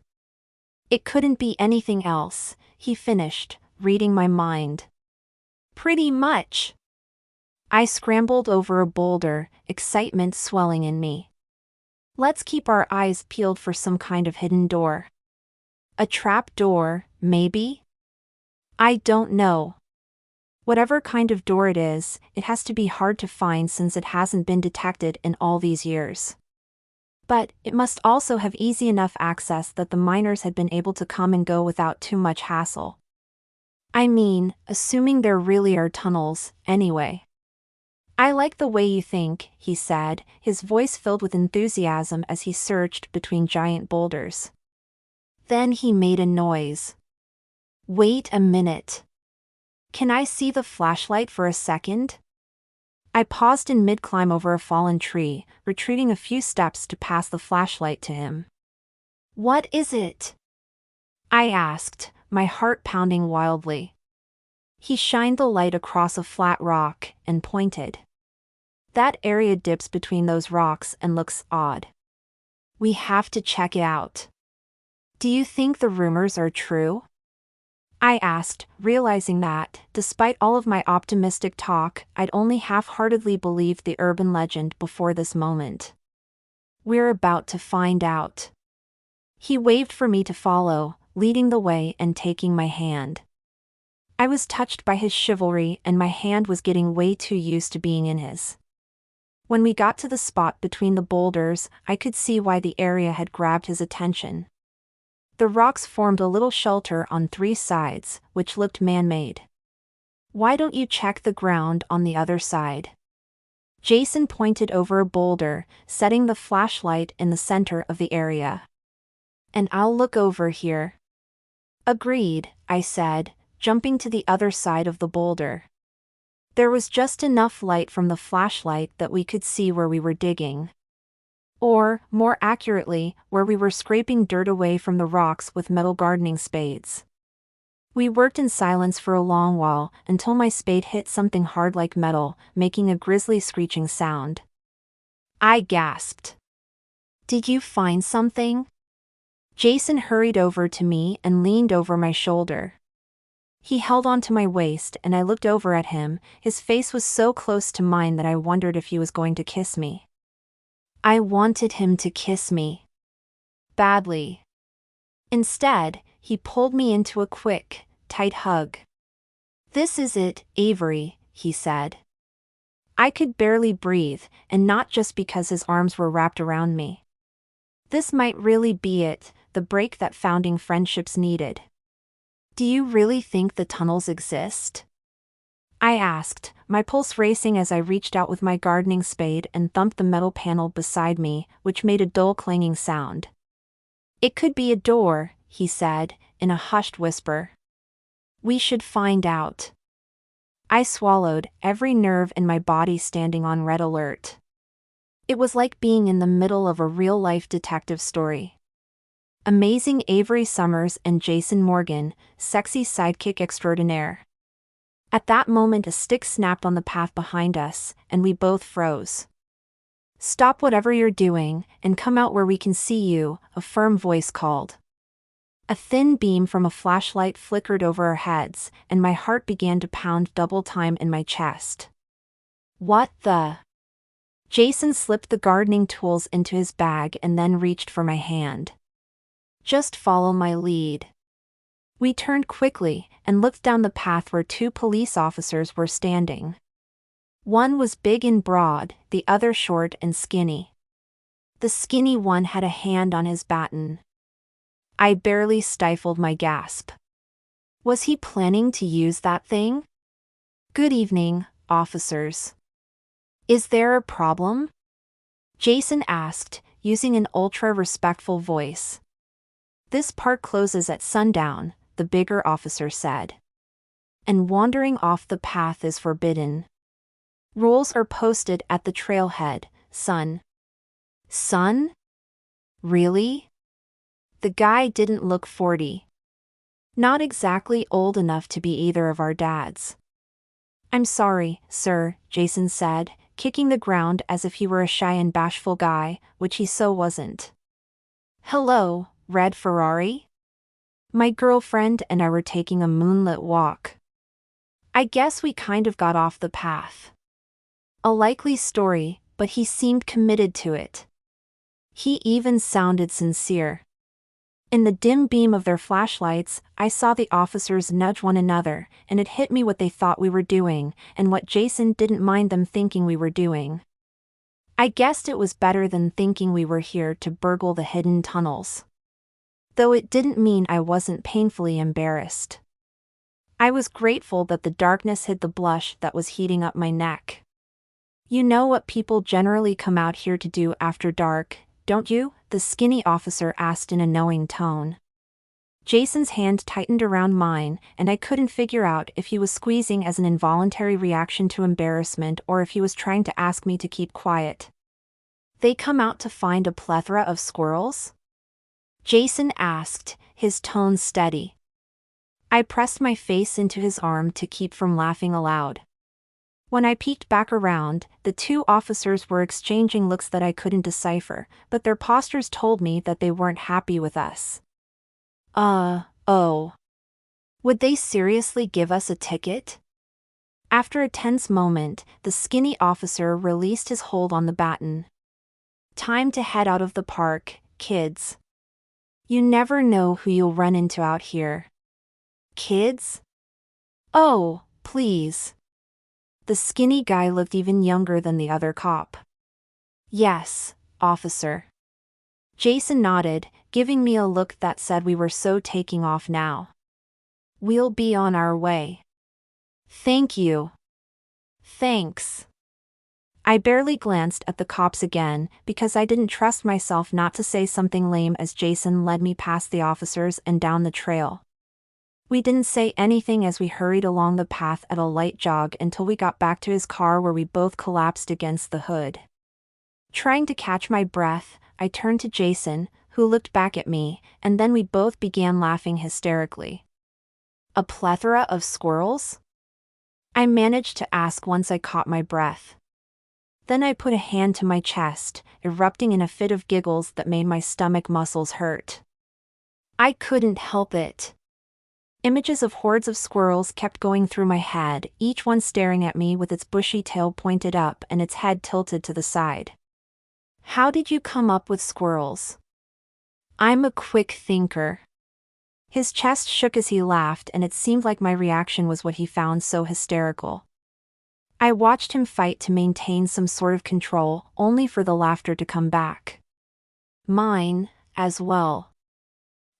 it couldn't be anything else, he finished, reading my mind. Pretty much. I scrambled over a boulder, excitement swelling in me. Let's keep our eyes peeled for some kind of hidden door. A trap door, maybe? I don't know. Whatever kind of door it is, it has to be hard to find since it hasn't been detected in all these years. But it must also have easy enough access that the miners had been able to come and go without too much hassle. I mean, assuming there really are tunnels, anyway. I like the way you think, he said, his voice filled with enthusiasm as he searched between giant boulders. Then he made a noise. Wait a minute. Can I see the flashlight for a second? I paused in mid-climb over a fallen tree, retreating a few steps to pass the flashlight to him. What is it? I asked, my heart pounding wildly. He shined the light across a flat rock and pointed. That area dips between those rocks and looks odd. We have to check it out. Do you think the rumors are true? I asked, realizing that, despite all of my optimistic talk, I'd only half-heartedly believed the urban legend before this moment. We're about to find out. He waved for me to follow, leading the way and taking my hand. I was touched by his chivalry and my hand was getting way too used to being in his. When we got to the spot between the boulders, I could see why the area had grabbed his attention. The rocks formed a little shelter on 3 sides, which looked man-made. Why don't you check the ground on the other side? Jason pointed over a boulder, setting the flashlight in the center of the area. And I'll look over here. Agreed, I said, jumping to the other side of the boulder. There was just enough light from the flashlight that we could see where we were digging. Or, more accurately, where we were scraping dirt away from the rocks with metal gardening spades. We worked in silence for a long while, until my spade hit something hard like metal, making a grisly screeching sound. I gasped. Did you find something? Jason hurried over to me and leaned over my shoulder. He held onto my waist and I looked over at him, his face was so close to mine that I wondered if he was going to kiss me. I wanted him to kiss me. Badly. Instead, he pulled me into a quick, tight hug. This is it, Avery, he said. I could barely breathe, and not just because his arms were wrapped around me. This might really be it, the break that founding friendships needed. Do you really think the tunnels exist? I asked, my pulse racing as I reached out with my gardening spade and thumped the metal panel beside me, which made a dull clanging sound. It could be a door, he said, in a hushed whisper. We should find out. I swallowed, every nerve in my body standing on red alert. It was like being in the middle of a real-life detective story. Amazing Avery Summers and Jason Morgan, sexy sidekick extraordinaire. At that moment a stick snapped on the path behind us, and we both froze. Stop whatever you're doing, and come out where we can see you, a firm voice called. A thin beam from a flashlight flickered over our heads, and my heart began to pound double time in my chest. What the? Jason slipped the gardening tools into his bag and then reached for my hand. Just follow my lead. We turned quickly and looked down the path where 2 police officers were standing. One was big and broad, the other short and skinny. The skinny one had a hand on his baton. I barely stifled my gasp. Was he planning to use that thing? Good evening, officers. Is there a problem? Jason asked, using an ultra-respectful voice. This park closes at sundown, the bigger officer said. And wandering off the path is forbidden. Rules are posted at the trailhead, son. Son? Really? The guy didn't look 40. Not exactly old enough to be either of our dads. I'm sorry, sir, Jason said, kicking the ground as if he were a shy and bashful guy, which he so wasn't. Hello, Red Ferrari? My girlfriend and I were taking a moonlit walk. I guess we kind of got off the path. A likely story, but he seemed committed to it. He even sounded sincere. In the dim beam of their flashlights, I saw the officers nudge one another, and it hit me what they thought we were doing, and what Jason didn't mind them thinking we were doing. I guessed it was better than thinking we were here to burgle the hidden tunnels. Though it didn't mean I wasn't painfully embarrassed. I was grateful that the darkness hid the blush that was heating up my neck. You know what people generally come out here to do after dark, don't you? The skinny officer asked in a knowing tone. Jason's hand tightened around mine, and I couldn't figure out if he was squeezing as an involuntary reaction to embarrassment or if he was trying to ask me to keep quiet. They come out to find a plethora of squirrels? Jason asked, his tone steady. I pressed my face into his arm to keep from laughing aloud. When I peeked back around, the two officers were exchanging looks that I couldn't decipher, but their postures told me that they weren't happy with us. Oh. Would they seriously give us a ticket? After a tense moment, the skinny officer released his hold on the baton. Time to head out of the park, kids. You never know who you'll run into out here. Kids? Oh, please. The skinny guy looked even younger than the other cop. Yes, officer. Jason nodded, giving me a look that said we were so taking off now. We'll be on our way. Thank you. Thanks. I barely glanced at the cops again because I didn't trust myself not to say something lame as Jason led me past the officers and down the trail. We didn't say anything as we hurried along the path at a light jog until we got back to his car where we both collapsed against the hood. Trying to catch my breath, I turned to Jason, who looked back at me, and then we both began laughing hysterically. A plethora of squirrels? I managed to ask once I caught my breath. Then I put a hand to my chest, erupting in a fit of giggles that made my stomach muscles hurt. I couldn't help it. Images of hordes of squirrels kept going through my head, each one staring at me with its bushy tail pointed up and its head tilted to the side. How did you come up with squirrels? I'm a quick thinker. His chest shook as he laughed, and it seemed like my reaction was what he found so hysterical. I watched him fight to maintain some sort of control, only for the laughter to come back. Mine, as well.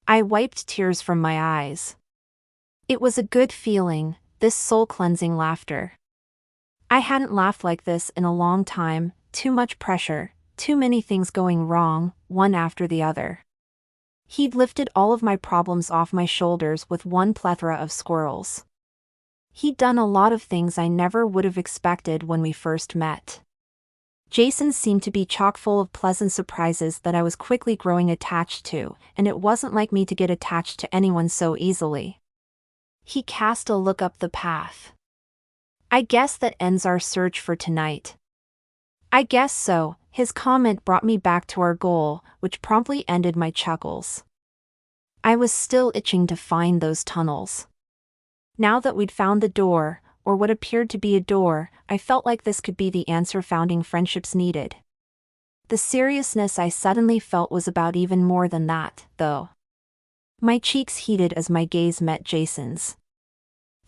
I wiped tears from my eyes. It was a good feeling, this soul-cleansing laughter. I hadn't laughed like this in a long time, too much pressure, too many things going wrong, one after the other. He'd lifted all of my problems off my shoulders with one plethora of squirrels. He'd done a lot of things I never would have expected when we first met. Jason seemed to be chock full of pleasant surprises that I was quickly growing attached to, and it wasn't like me to get attached to anyone so easily. He cast a look up the path. I guess that ends our search for tonight. I guess so. His comment brought me back to our goal, which promptly ended my chuckles. I was still itching to find those tunnels. Now that we'd found the door, or what appeared to be a door, I felt like this could be the answer founding friendships needed. The seriousness I suddenly felt was about even more than that, though. My cheeks heated as my gaze met Jason's.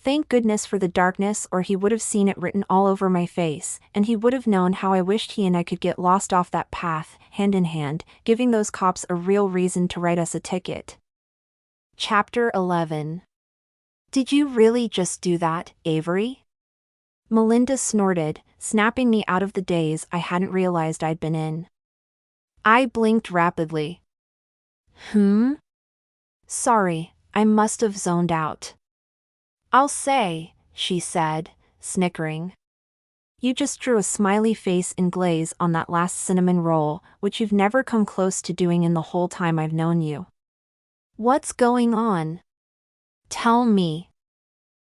Thank goodness for the darkness, or he would have seen it written all over my face, and he would have known how I wished he and I could get lost off that path, hand in hand, giving those cops a real reason to write us a ticket. Chapter 11. Did you really just do that, Avery? Melinda snorted, snapping me out of the daze I hadn't realized I'd been in. I blinked rapidly. Sorry, I must have zoned out. I'll say, she said, snickering. You just drew a smiley face in glaze on that last cinnamon roll, which you've never come close to doing in the whole time I've known you. What's going on? Tell me.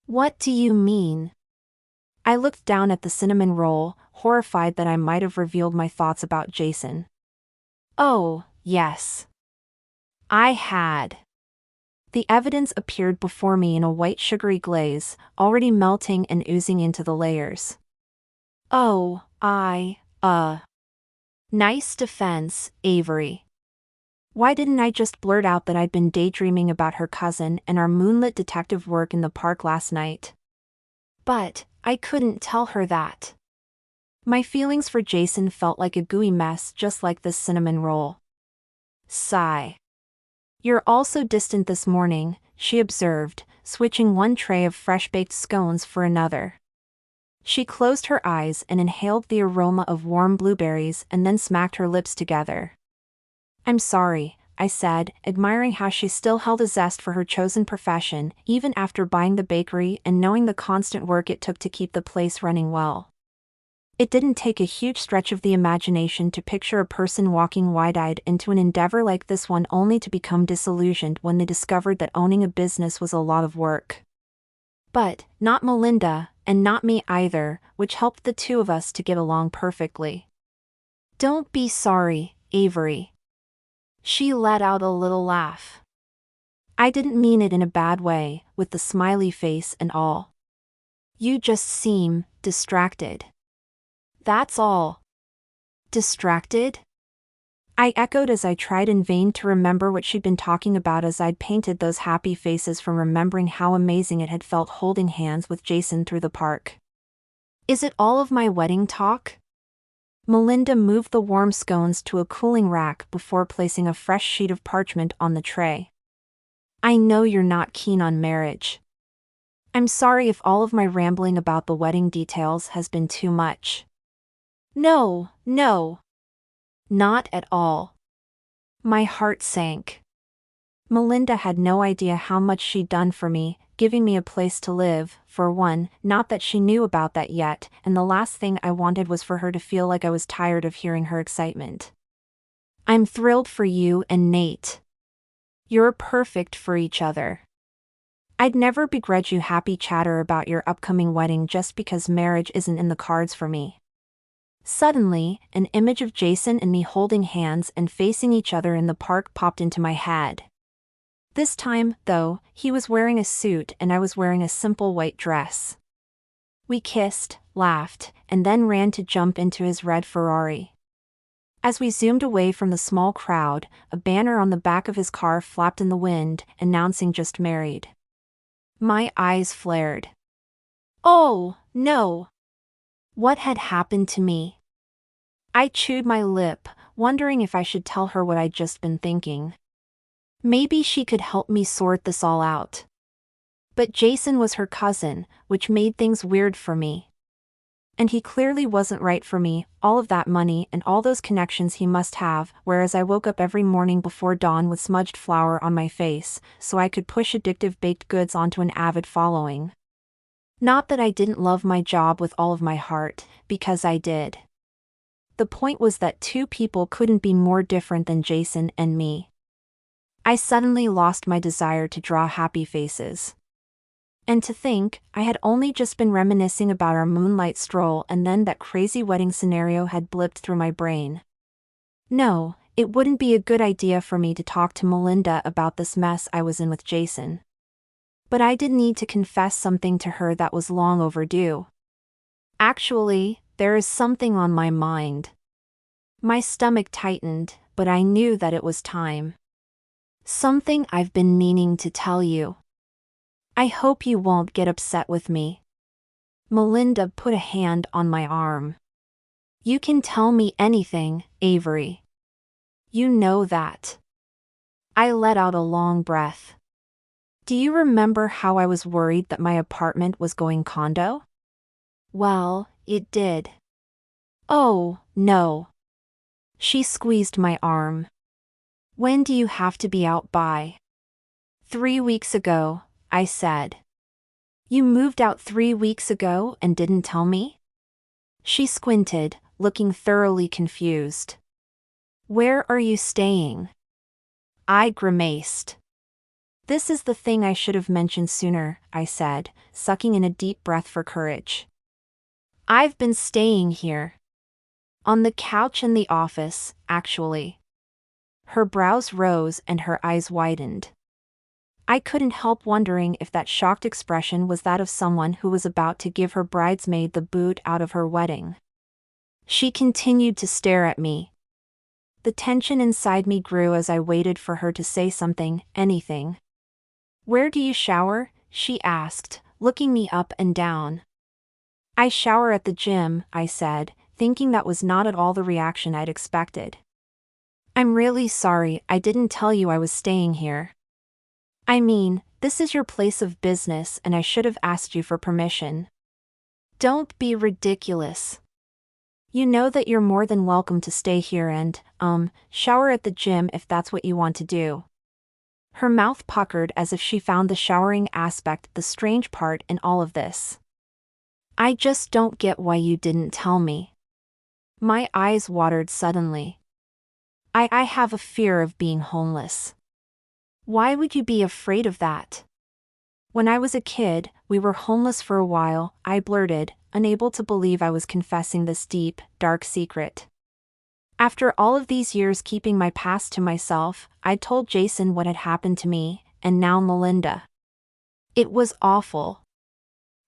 What do you mean? I looked down at the cinnamon roll, horrified that I might have revealed my thoughts about Jason. Oh, yes. I had. The evidence appeared before me in a white sugary glaze, already melting and oozing into the layers. Oh, Nice defense, Avery. Why didn't I just blurt out that I'd been daydreaming about her cousin and our moonlit detective work in the park last night? But I couldn't tell her that. My feelings for Jason felt like a gooey mess, just like this cinnamon roll. Sigh. You're all so distant this morning, she observed, switching one tray of fresh-baked scones for another. She closed her eyes and inhaled the aroma of warm blueberries and then smacked her lips together. I'm sorry, I said, admiring how she still held a zest for her chosen profession, even after buying the bakery and knowing the constant work it took to keep the place running well. It didn't take a huge stretch of the imagination to picture a person walking wide-eyed into an endeavor like this one only to become disillusioned when they discovered that owning a business was a lot of work. But not Melinda, and not me either, which helped the two of us to get along perfectly. Don't be sorry, Avery. She let out a little laugh. I didn't mean it in a bad way, with the smiley face and all. You just seem distracted. That's all. Distracted? I echoed as I tried in vain to remember what she'd been talking about as I'd painted those happy faces from remembering how amazing it had felt holding hands with Jason through the park. Is it all of my wedding talk? Melinda moved the warm scones to a cooling rack before placing a fresh sheet of parchment on the tray. I know you're not keen on marriage. I'm sorry if all of my rambling about the wedding details has been too much. No. Not at all. My heart sank. Melinda had no idea how much she'd done for me, giving me a place to live, for one, not that she knew about that yet, and the last thing I wanted was for her to feel like I was tired of hearing her excitement. I'm thrilled for you and Nate. You're perfect for each other. I'd never begrudge you happy chatter about your upcoming wedding just because marriage isn't in the cards for me. Suddenly, an image of Jason and me holding hands and facing each other in the park popped into my head. This time, though, he was wearing a suit and I was wearing a simple white dress. We kissed, laughed, and then ran to jump into his red Ferrari. As we zoomed away from the small crowd, a banner on the back of his car flapped in the wind, announcing just married. My eyes flared. Oh, no! What had happened to me? I chewed my lip, wondering if I should tell her what I'd just been thinking. Maybe she could help me sort this all out. But Jason was her cousin, which made things weird for me. And he clearly wasn't right for me, all of that money and all those connections he must have, whereas I woke up every morning before dawn with smudged flour on my face, so I could push addictive baked goods onto an avid following. Not that I didn't love my job with all of my heart, because I did. The point was that two people couldn't be more different than Jason and me. I suddenly lost my desire to draw happy faces. And to think, I had only just been reminiscing about our moonlight stroll and then that crazy wedding scenario had blipped through my brain. No, it wouldn't be a good idea for me to talk to Melinda about this mess I was in with Jason. But I did need to confess something to her that was long overdue. Actually, there is something on my mind. My stomach tightened, but I knew that it was time. Something I've been meaning to tell you. I hope you won't get upset with me. Melinda put a hand on my arm. You can tell me anything, Avery. You know that. I let out a long breath. Do you remember how I was worried that my apartment was going condo? Well, it did. Oh, no. She squeezed my arm. When do you have to be out by? 3 weeks ago, I said. You moved out 3 weeks ago and didn't tell me? She squinted, looking thoroughly confused. Where are you staying? I grimaced. This is the thing I should have mentioned sooner, I said, sucking in a deep breath for courage. I've been staying here. On the couch in the office, actually. Her brows rose and her eyes widened. I couldn't help wondering if that shocked expression was that of someone who was about to give her bridesmaid the boot out of her wedding. She continued to stare at me, The tension inside me grew as I waited for her to say something, anything. "Where do you shower?" she asked, looking me up and down. "I shower at the gym," I said, thinking that was not at all the reaction I'd expected. "I'm really sorry I didn't tell you I was staying here. I mean, this is your place of business and I should have asked you for permission." "Don't be ridiculous. You know that you're more than welcome to stay here and, shower at the gym if that's what you want to do." Her mouth puckered as if she found the showering aspect the strange part in all of this. "I just don't get why you didn't tell me." My eyes watered suddenly. I have a fear of being homeless." "Why would you be afraid of that?" "When I was a kid, we were homeless for a while," I blurted, unable to believe I was confessing this deep, dark secret. After all of these years keeping my past to myself, I'd told Jason what had happened to me, and now Melinda. It was awful.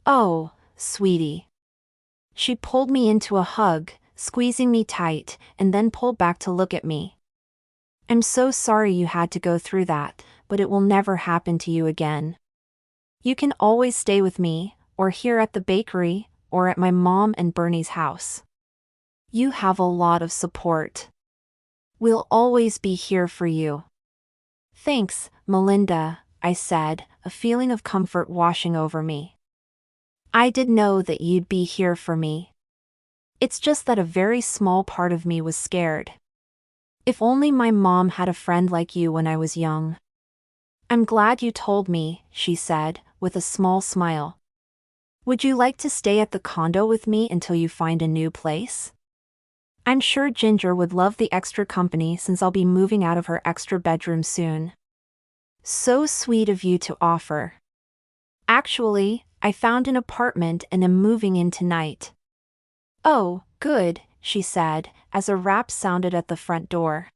"Oh, sweetie." She pulled me into a hug, squeezing me tight, and then pulled back to look at me. "I'm so sorry you had to go through that, but it will never happen to you again. You can always stay with me, or here at the bakery, or at my mom and Bernie's house. You have a lot of support. We'll always be here for you." "Thanks, Melinda," I said, a feeling of comfort washing over me. "I did know that you'd be here for me. It's just that a very small part of me was scared. If only my mom had a friend like you when I was young." "I'm glad you told me," she said, with a small smile. "Would you like to stay at the condo with me until you find a new place? I'm sure Ginger would love the extra company since I'll be moving out of her extra bedroom soon." "So sweet of you to offer. Actually, I found an apartment and am moving in tonight." "Oh, good," she said, as a rap sounded at the front door.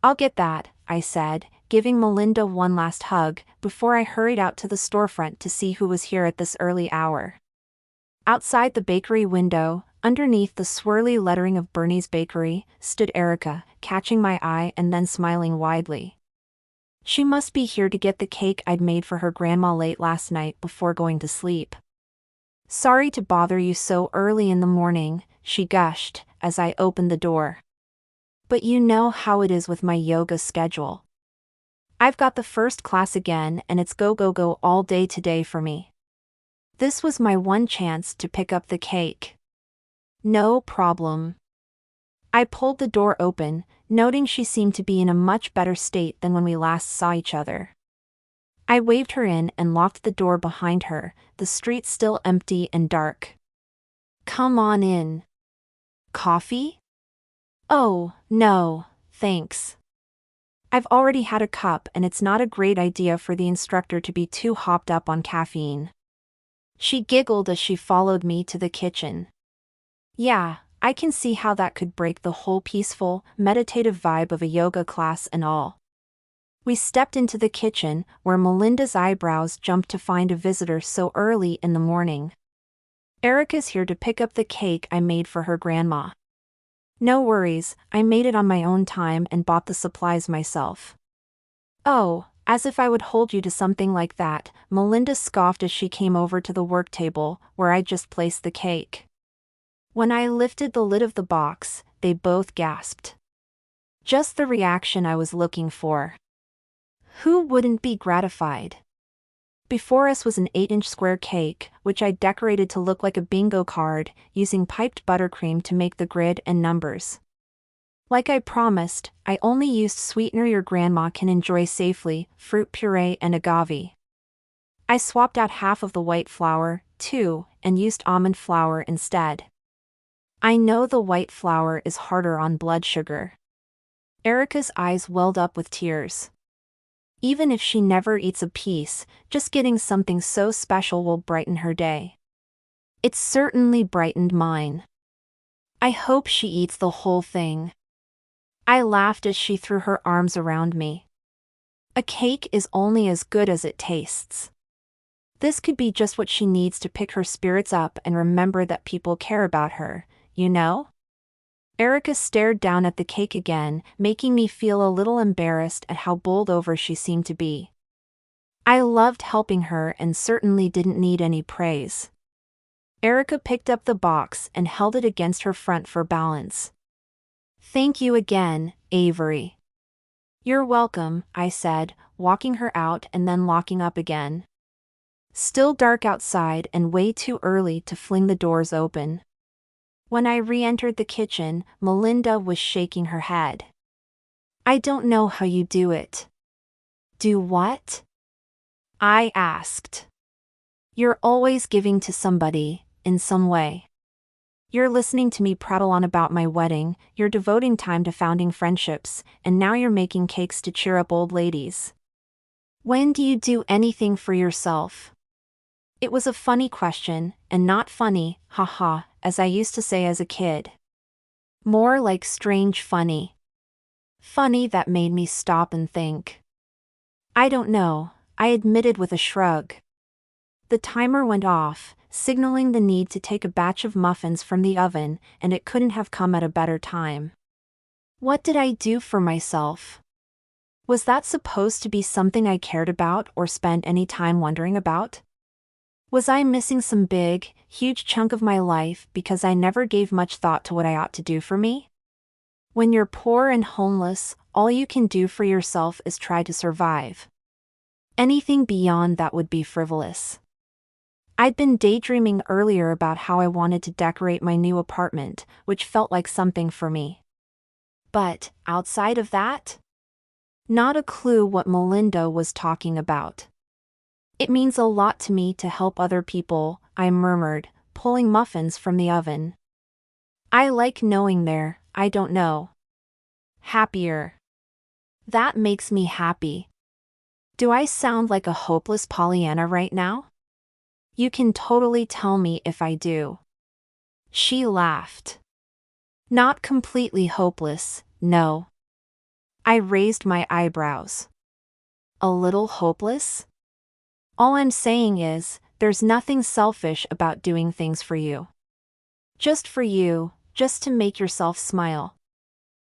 "I'll get that," I said, giving Melinda one last hug, before I hurried out to the storefront to see who was here at this early hour. Outside the bakery window, underneath the swirly lettering of Bernie's Bakery, stood Erica, catching my eye and then smiling widely. She must be here to get the cake I'd made for her grandma late last night before going to sleep. "Sorry to bother you so early in the morning," she gushed, as I opened the door. "But you know how it is with my yoga schedule. I've got the first class again and it's go go go all day today for me." This was my one chance to pick up the cake. "No problem." I pulled the door open, noting she seemed to be in a much better state than when we last saw each other. I waved her in and locked the door behind her, the street still empty and dark. "Come on in." "Coffee?" "Oh, no, thanks. I've already had a cup and it's not a great idea for the instructor to be too hopped up on caffeine." She giggled as she followed me to the kitchen. "Yeah, I can see how that could break the whole peaceful, meditative vibe of a yoga class and all." We stepped into the kitchen, where Melinda's eyebrows jumped to find a visitor so early in the morning. "Erica's here to pick up the cake I made for her grandma." "No worries, I made it on my own time and bought the supplies myself." "Oh, as if I would hold you to something like that," Melinda scoffed as she came over to the work table, where I'd just placed the cake. When I lifted the lid of the box, they both gasped. Just the reaction I was looking for. Who wouldn't be gratified? Before us was an 8-inch square cake, which I decorated to look like a bingo card, using piped buttercream to make the grid and numbers. Like I promised, I only used sweetener your grandma can enjoy safely, fruit puree and agave. I swapped out half of the white flour, too, and used almond flour instead. I know the white flour is harder on blood sugar. Erica's eyes welled up with tears. Even if she never eats a piece, just getting something so special will brighten her day. It certainly brightened mine. I hope she eats the whole thing. I laughed as she threw her arms around me. A cake is only as good as it tastes. This could be just what she needs to pick her spirits up and remember that people care about her, you know? Erica stared down at the cake again, making me feel a little embarrassed at how bowled over she seemed to be. I loved helping her and certainly didn't need any praise. Erica picked up the box and held it against her front for balance. "Thank you again, Avery." "You're welcome," I said, walking her out and then locking up again. Still dark outside and way too early to fling the doors open. When I re-entered the kitchen, Melinda was shaking her head. "I don't know how you do it." "Do what?" I asked. "You're always giving to somebody, in some way. You're listening to me prattle on about my wedding, you're devoting time to founding friendships, and now you're making cakes to cheer up old ladies. When do you do anything for yourself?" It was a funny question, and not funny, haha, as I used to say as a kid. More like strange funny. Funny that made me stop and think. "I don't know," I admitted with a shrug. The timer went off, signaling the need to take a batch of muffins from the oven, and it couldn't have come at a better time. What did I do for myself? Was that supposed to be something I cared about or spent any time wondering about? Was I missing some big, huge chunk of my life because I never gave much thought to what I ought to do for me? When you're poor and homeless, all you can do for yourself is try to survive. Anything beyond that would be frivolous. I'd been daydreaming earlier about how I wanted to decorate my new apartment, which felt like something for me. But, outside of that? Not a clue what Melinda was talking about. "It means a lot to me to help other people," I murmured, pulling muffins from the oven. "I like knowing they're, I don't know, happier. That makes me happy." Do I sound like a hopeless Pollyanna right now? You can totally tell me if I do. She laughed. "Not completely hopeless, no." I raised my eyebrows. "A little hopeless?" "All I'm saying is, there's nothing selfish about doing things for you. Just for you, just to make yourself smile.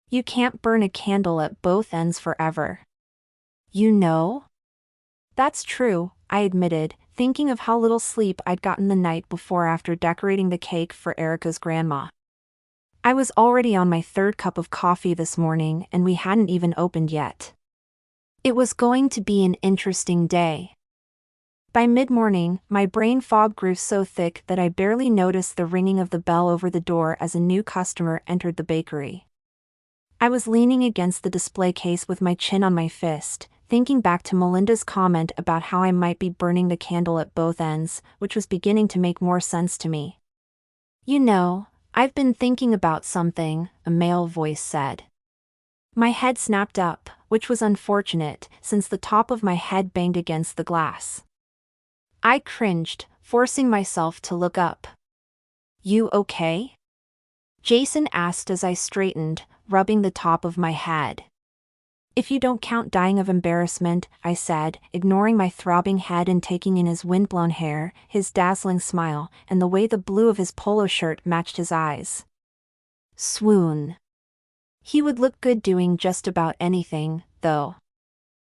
You can't burn a candle at both ends forever. You know?" "That's true," I admitted, thinking of how little sleep I'd gotten the night before after decorating the cake for Erica's grandma. I was already on my third cup of coffee this morning and we hadn't even opened yet. It was going to be an interesting day. By mid-morning, my brain fog grew so thick that I barely noticed the ringing of the bell over the door as a new customer entered the bakery. I was leaning against the display case with my chin on my fist, thinking back to Melinda's comment about how I might be burning the candle at both ends, which was beginning to make more sense to me. "You know, I've been thinking about something," a male voice said. My head snapped up, which was unfortunate, since the top of my head banged against the glass. I cringed, forcing myself to look up. "You okay?" Jason asked as I straightened, rubbing the top of my head. "If you don't count dying of embarrassment," I said, ignoring my throbbing head and taking in his windblown hair, his dazzling smile, and the way the blue of his polo shirt matched his eyes. Swoon. He would look good doing just about anything, though.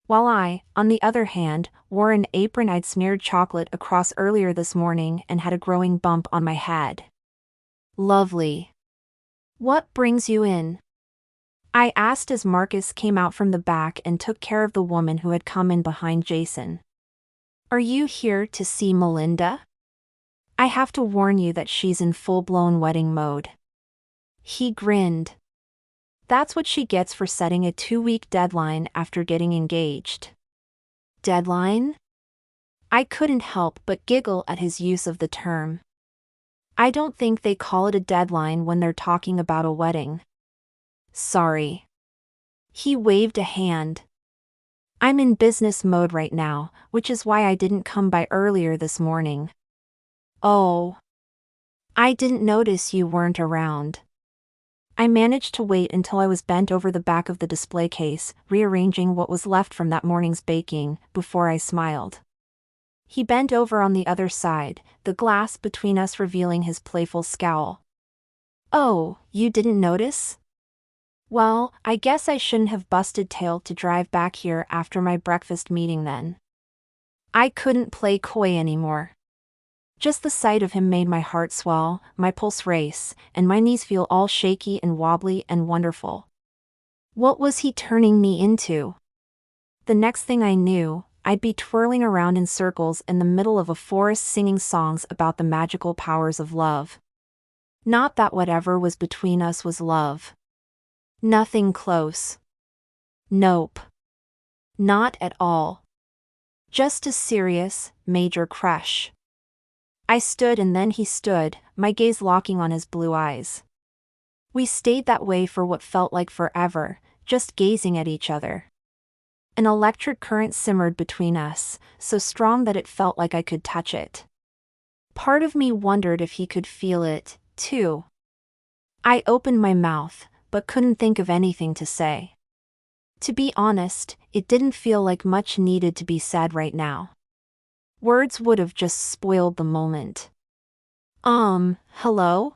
While I, on the other hand, wore an apron I'd smeared chocolate across earlier this morning and had a growing bump on my head. "Lovely. What brings you in?" I asked as Marcus came out from the back and took care of the woman who had come in behind Jason. "Are you here to see Melinda? I have to warn you that she's in full-blown wedding mode." He grinned. "That's what she gets for setting a 2-week deadline after getting engaged." Deadline? I couldn't help but giggle at his use of the term. I don't think they call it a deadline when they're talking about a wedding. Sorry. He waved a hand. "I'm in business mode right now, which is why I didn't come by earlier this morning." "Oh. I didn't notice you weren't around." I managed to wait until I was bent over the back of the display case, rearranging what was left from that morning's baking, before I smiled. He bent over on the other side, the glass between us revealing his playful scowl. Oh, you didn't notice? Well, I guess I shouldn't have busted tail to drive back here after my breakfast meeting then. I couldn't play coy anymore. Just the sight of him made my heart swell, my pulse race, and my knees feel all shaky and wobbly and wonderful. What was he turning me into? The next thing I knew, I'd be twirling around in circles in the middle of a forest singing songs about the magical powers of love. Not that whatever was between us was love. Nothing close. Nope. Not at all. Just a serious, major crush. I stood and then he stood, my gaze locking on his blue eyes. We stayed that way for what felt like forever, just gazing at each other. An electric current simmered between us, so strong that it felt like I could touch it. Part of me wondered if he could feel it, too. I opened my mouth, but couldn't think of anything to say. To be honest, it didn't feel like much needed to be said right now. Words would have just spoiled the moment. Hello?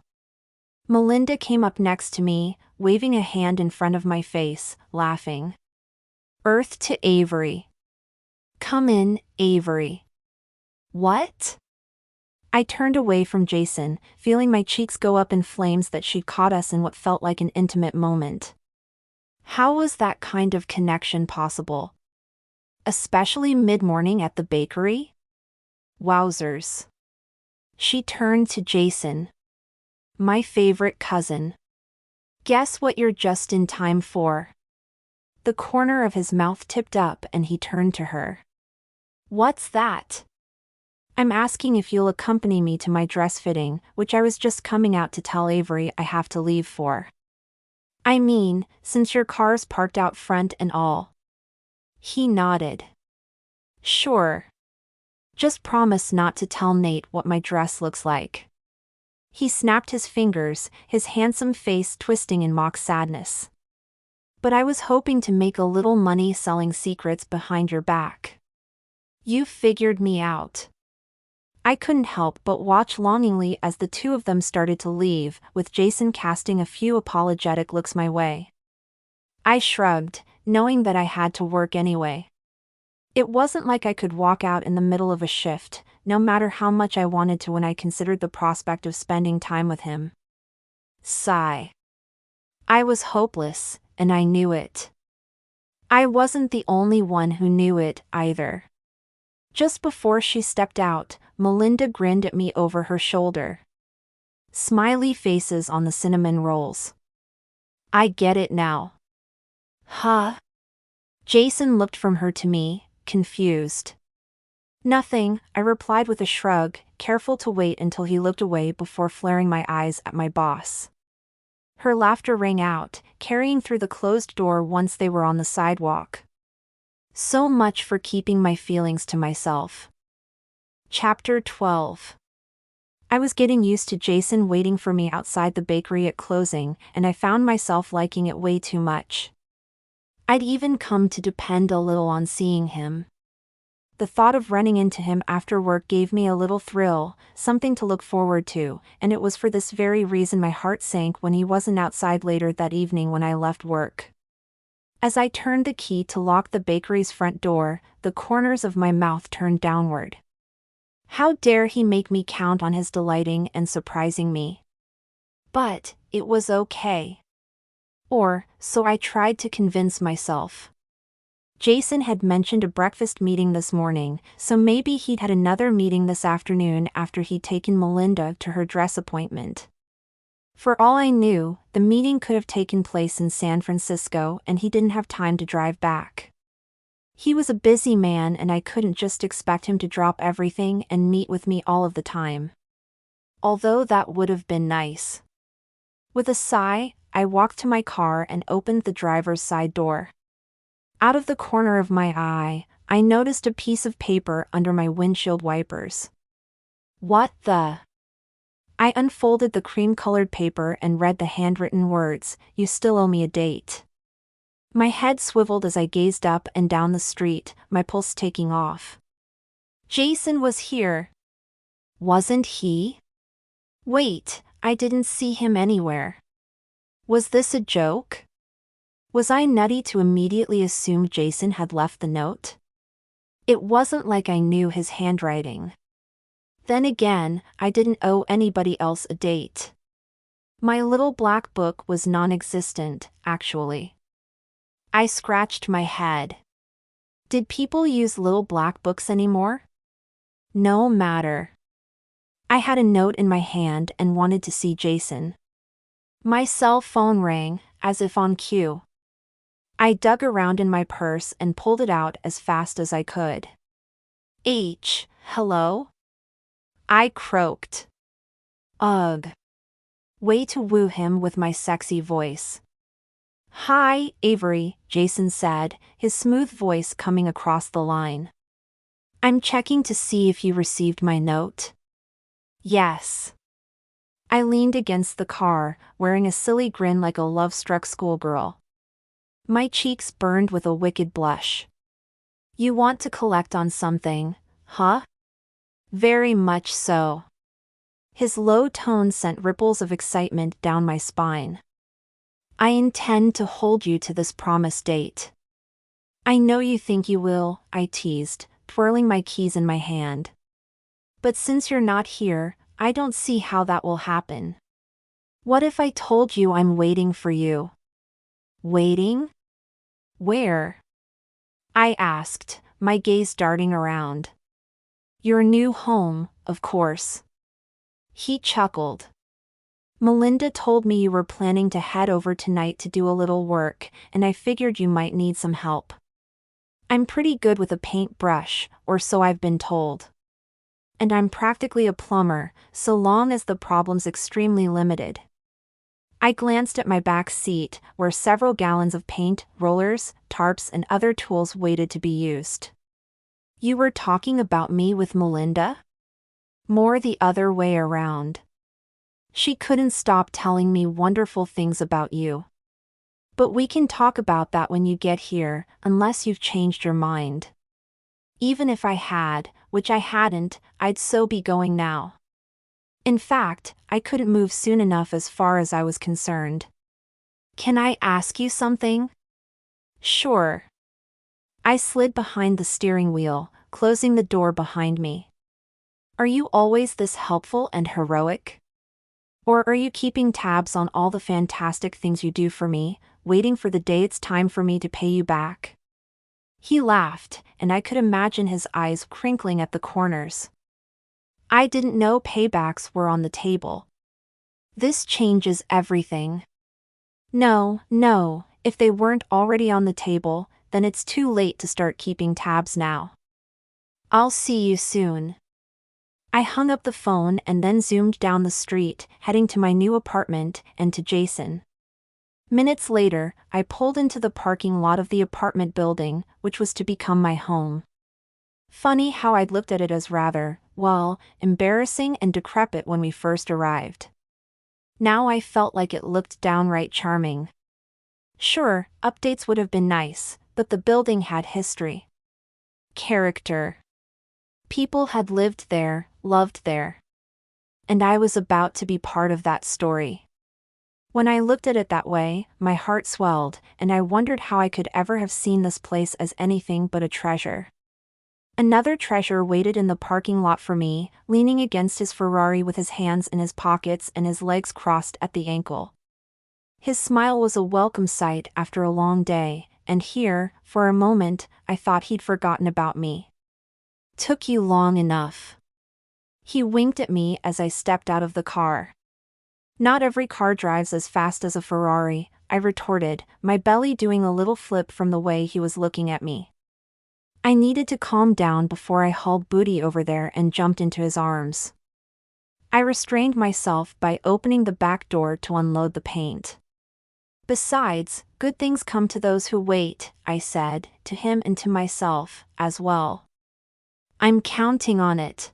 Melinda came up next to me, waving a hand in front of my face, laughing. Earth to Avery. Come in, Avery. What? I turned away from Jason, feeling my cheeks go up in flames that she'd caught us in what felt like an intimate moment. How was that kind of connection possible? Especially mid-morning at the bakery? Wowzers. She turned to Jason. My favorite cousin. Guess what you're just in time for? The corner of his mouth tipped up and he turned to her. What's that? I'm asking if you'll accompany me to my dress fitting, which I was just coming out to tell Avery I have to leave for. I mean, since your car's parked out front and all. He nodded. Sure. Just promise not to tell Nate what my dress looks like. He snapped his fingers, his handsome face twisting in mock sadness. But I was hoping to make a little money selling secrets behind your back. You figured me out. I couldn't help but watch longingly as the two of them started to leave, with Jason casting a few apologetic looks my way. I shrugged, knowing that I had to work anyway. It wasn't like I could walk out in the middle of a shift, no matter how much I wanted to when I considered the prospect of spending time with him. Sigh. I was hopeless, and I knew it. I wasn't the only one who knew it, either. Just before she stepped out, Melinda grinned at me over her shoulder. Smiley faces on the cinnamon rolls. I get it now. Huh? Jason looked from her to me, confused. Nothing, I replied with a shrug, careful to wait until he looked away before flaring my eyes at my boss. Her laughter rang out, carrying through the closed door once they were on the sidewalk. So much for keeping my feelings to myself. Chapter 12. I was getting used to Jason waiting for me outside the bakery at closing, and I found myself liking it way too much. I'd even come to depend a little on seeing him. The thought of running into him after work gave me a little thrill, something to look forward to, and it was for this very reason my heart sank when he wasn't outside later that evening when I left work. As I turned the key to lock the bakery's front door, the corners of my mouth turned downward. How dare he make me count on his delighting and surprising me? But it was okay. Or, so I tried to convince myself. Jason had mentioned a breakfast meeting this morning, so maybe he'd had another meeting this afternoon after he'd taken Melinda to her dress appointment. For all I knew, the meeting could have taken place in San Francisco and he didn't have time to drive back. He was a busy man and I couldn't just expect him to drop everything and meet with me all of the time. Although that would have been nice. With a sigh, I walked to my car and opened the driver's side door. Out of the corner of my eye, I noticed a piece of paper under my windshield wipers. What the? I unfolded the cream-colored paper and read the handwritten words, "You still owe me a date." My head swiveled as I gazed up and down the street, my pulse taking off. Jason was here. Wasn't he? Wait, I didn't see him anywhere. Was this a joke? Was I nutty to immediately assume Jason had left the note? It wasn't like I knew his handwriting. Then again, I didn't owe anybody else a date. My little black book was non-existent, actually. I scratched my head. Did people use little black books anymore? No matter. I had a note in my hand and wanted to see Jason. My cell phone rang, as if on cue. I dug around in my purse and pulled it out as fast as I could. Hello? I croaked. Ugh. Way to woo him with my sexy voice. Hi, Avery, Jason said, his smooth voice coming across the line. I'm checking to see if you received my note. Yes. I leaned against the car, wearing a silly grin like a love-struck schoolgirl. My cheeks burned with a wicked blush. You want to collect on something, huh? Very much so. His low tone sent ripples of excitement down my spine. I intend to hold you to this promised date. I know you think you will, I teased, twirling my keys in my hand. But since you're not here, I don't see how that will happen. What if I told you I'm waiting for you? Waiting? Where? I asked, my gaze darting around. Your new home, of course. He chuckled. Melinda told me you were planning to head over tonight to do a little work, and I figured you might need some help. I'm pretty good with a paintbrush, or so I've been told. And I'm practically a plumber, so long as the problem's extremely limited. I glanced at my back seat, where several gallons of paint, rollers, tarps, and other tools waited to be used. You were talking about me with Melinda? More the other way around. She couldn't stop telling me wonderful things about you. But we can talk about that when you get here, unless you've changed your mind. Even if I had, which I hadn't, I'd so be going now. In fact, I couldn't move soon enough as far as I was concerned. Can I ask you something? Sure. I slid behind the steering wheel, closing the door behind me. Are you always this helpful and heroic? Or are you keeping tabs on all the fantastic things you do for me, waiting for the day it's time for me to pay you back? He laughed, and I could imagine his eyes crinkling at the corners. I didn't know paybacks were on the table. This changes everything. No, if they weren't already on the table, then it's too late to start keeping tabs now. I'll see you soon. I hung up the phone and then zoomed down the street, heading to my new apartment and to Jason. Minutes later, I pulled into the parking lot of the apartment building, which was to become my home. Funny how I'd looked at it as rather, well, embarrassing and decrepit when we first arrived. Now I felt like it looked downright charming. Sure, updates would have been nice, but the building had history. Character. People had lived there, loved there. And I was about to be part of that story. When I looked at it that way, my heart swelled, and I wondered how I could ever have seen this place as anything but a treasure. Another treasure waited in the parking lot for me, leaning against his Ferrari with his hands in his pockets and his legs crossed at the ankle. His smile was a welcome sight after a long day, and here, for a moment, I thought he'd forgotten about me. Took you long enough. He winked at me as I stepped out of the car. Not every car drives as fast as a Ferrari, I retorted, my belly doing a little flip from the way he was looking at me. I needed to calm down before I hauled booty over there and jumped into his arms. I restrained myself by opening the back door to unload the paint. Besides, good things come to those who wait, I said, to him and to myself, as well. I'm counting on it.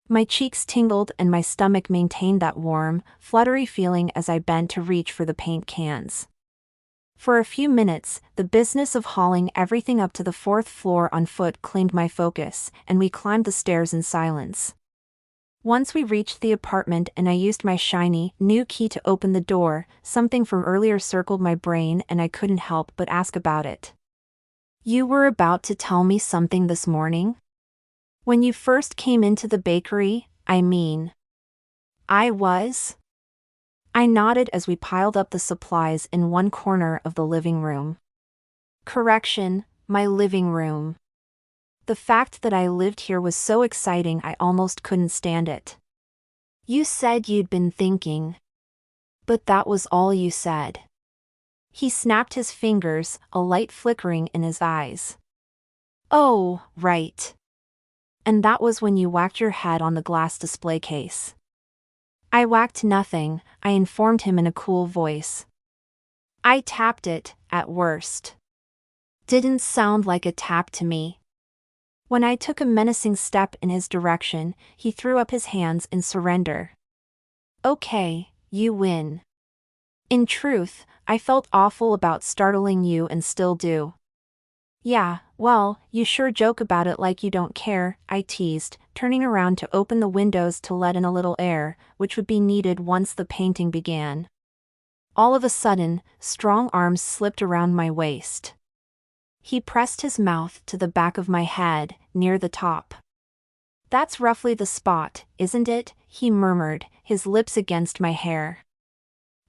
My cheeks tingled and my stomach maintained that warm, fluttery feeling as I bent to reach for the paint cans. For a few minutes, the business of hauling everything up to the 4th floor on foot claimed my focus, and we climbed the stairs in silence. Once we reached the apartment and I used my shiny, new key to open the door, something from earlier circled my brain and I couldn't help but ask about it. You were about to tell me something this morning? When you first came into the bakery, I mean. I was? I nodded as we piled up the supplies in one corner of the living room. Correction, my living room. The fact that I lived here was so exciting I almost couldn't stand it. You said you'd been thinking. But that was all you said. He snapped his fingers, a light flickering in his eyes. Oh, right. And that was when you whacked your head on the glass display case. I whacked nothing, I informed him in a cool voice. I tapped it, at worst. Didn't sound like a tap to me. When I took a menacing step in his direction, he threw up his hands in surrender. Okay, you win. In truth, I felt awful about startling you and still do. Yeah, well, you sure joke about it like you don't care, I teased, turning around to open the windows to let in a little air, which would be needed once the painting began. All of a sudden, strong arms slipped around my waist. He pressed his mouth to the back of my head, near the top. That's roughly the spot, isn't it? He murmured, his lips against my hair.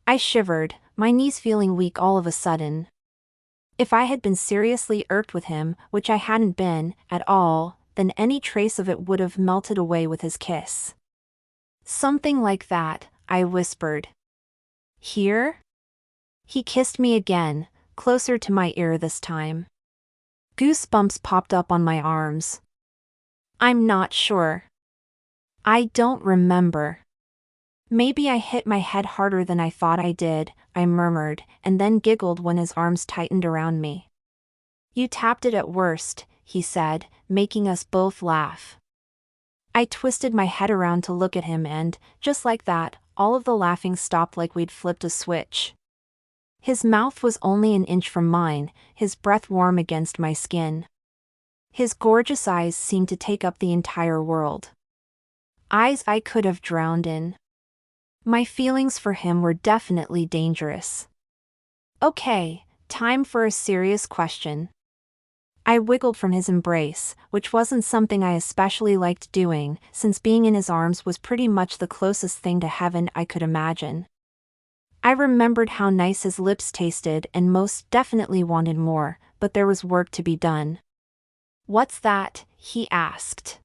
I shivered, my knees feeling weak all of a sudden. If I had been seriously irked with him, which I hadn't been, at all, then any trace of it would have melted away with his kiss. Something like that, I whispered. Here? He kissed me again, closer to my ear this time. Goosebumps popped up on my arms. I'm not sure. I don't remember. Maybe I hit my head harder than I thought I did, I murmured, and then giggled when his arms tightened around me. You tapped it at worst, he said, making us both laugh. I twisted my head around to look at him and, just like that, all of the laughing stopped like we'd flipped a switch. His mouth was only an inch from mine, his breath warm against my skin. His gorgeous eyes seemed to take up the entire world. Eyes I could have drowned in. My feelings for him were definitely dangerous. Okay, time for a serious question. I wiggled from his embrace, which wasn't something I especially liked doing, since being in his arms was pretty much the closest thing to heaven I could imagine. I remembered how nice his lips tasted and most definitely wanted more, but there was work to be done. What's that? He asked.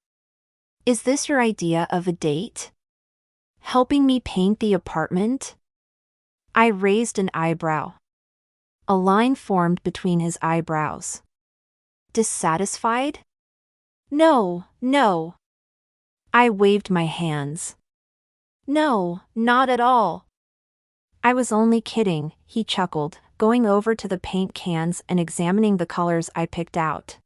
Is this your idea of a date? Helping me paint the apartment? I raised an eyebrow. A line formed between his eyebrows. Dissatisfied? No, no. I waved my hands. No, not at all. I was only kidding, he chuckled, going over to the paint cans and examining the colors I picked out.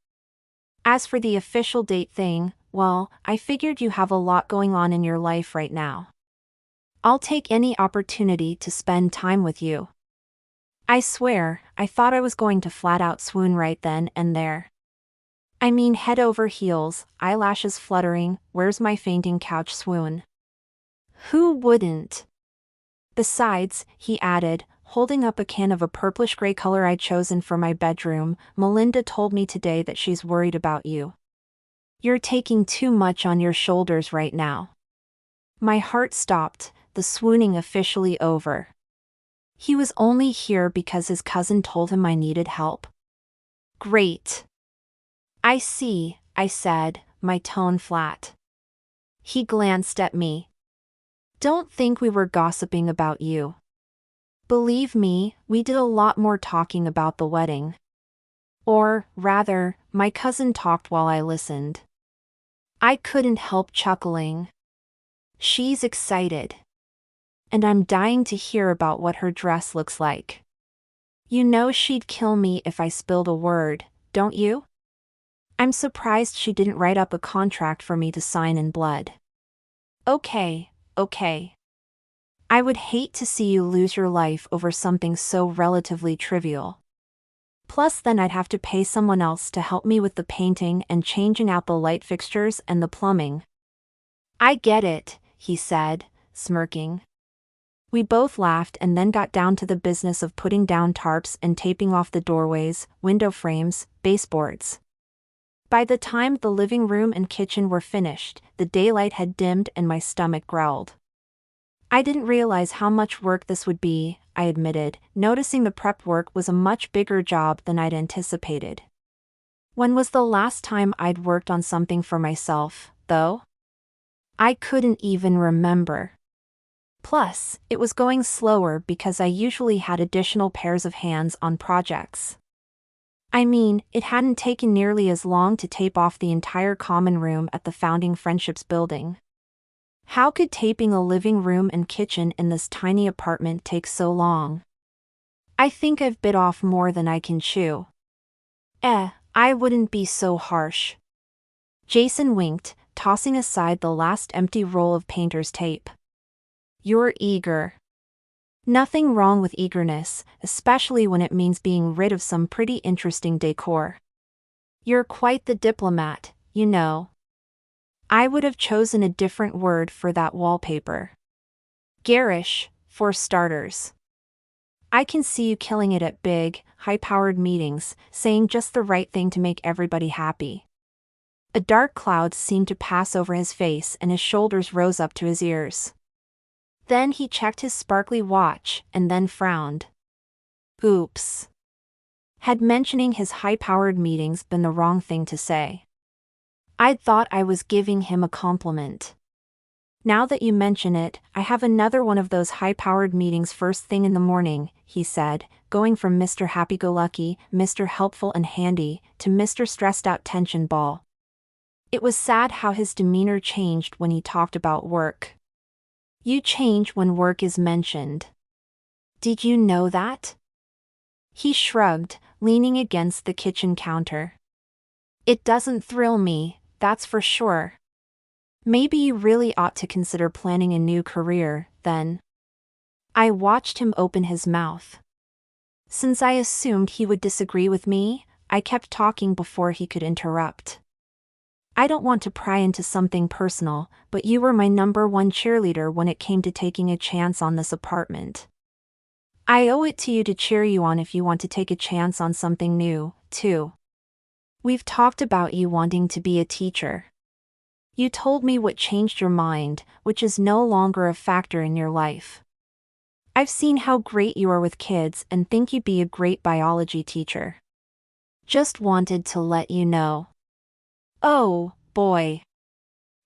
As for the official date thing, well, I figured you have a lot going on in your life right now. I'll take any opportunity to spend time with you. I swear, I thought I was going to flat out swoon right then and there. I mean head over heels, eyelashes fluttering, where's my fainting couch swoon? Who wouldn't? Besides, he added, holding up a can of a purplish-gray color I'd chosen for my bedroom, Melinda told me today that she's worried about you. You're taking too much on your shoulders right now. My heart stopped, the swooning officially over. He was only here because his cousin told him I needed help. Great. I see, I said, my tone flat. He glanced at me. Don't think we were gossiping about you. Believe me, we did a lot more talking about the wedding. Or, rather, my cousin talked while I listened. I couldn't help chuckling. She's excited. And I'm dying to hear about what her dress looks like. You know she'd kill me if I spilled a word, don't you? I'm surprised she didn't write up a contract for me to sign in blood. Okay. I would hate to see you lose your life over something so relatively trivial. Plus then I'd have to pay someone else to help me with the painting and changing out the light fixtures and the plumbing. I get it, he said, smirking. We both laughed and then got down to the business of putting down tarps and taping off the doorways, window frames, baseboards. By the time the living room and kitchen were finished, the daylight had dimmed and my stomach growled. I didn't realize how much work this would be, I admitted, noticing the prep work was a much bigger job than I'd anticipated. When was the last time I'd worked on something for myself, though? I couldn't even remember. Plus, it was going slower because I usually had additional pairs of hands on projects. I mean, it hadn't taken nearly as long to tape off the entire common room at the Founding Friendships building. How could taping a living room and kitchen in this tiny apartment take so long? I think I've bit off more than I can chew. I wouldn't be so harsh. Jason winked, tossing aside the last empty roll of painter's tape. You're eager. Nothing wrong with eagerness, especially when it means being rid of some pretty interesting decor. You're quite the diplomat, you know. I would have chosen a different word for that wallpaper. Garish, for starters. I can see you killing it at big, high-powered meetings, saying just the right thing to make everybody happy. A dark cloud seemed to pass over his face and his shoulders rose up to his ears. Then he checked his sparkly watch and then frowned. Oops. Had mentioning his high-powered meetings been the wrong thing to say? I'd thought I was giving him a compliment. Now that you mention it, I have another one of those high-powered meetings first thing in the morning, he said, going from Mr. Happy-go-lucky, Mr. Helpful and Handy, to Mr. Stressed-out Tension Ball. It was sad how his demeanor changed when he talked about work. You change when work is mentioned. Did you know that? He shrugged, leaning against the kitchen counter. It doesn't thrill me, that's for sure. Maybe you really ought to consider planning a new career, then. I watched him open his mouth. Since I assumed he would disagree with me, I kept talking before he could interrupt. I don't want to pry into something personal, but you were my #1 cheerleader when it came to taking a chance on this apartment. I owe it to you to cheer you on if you want to take a chance on something new, too. We've talked about you wanting to be a teacher. You told me what changed your mind, which is no longer a factor in your life. I've seen how great you are with kids and think you'd be a great biology teacher. Just wanted to let you know. Oh, boy.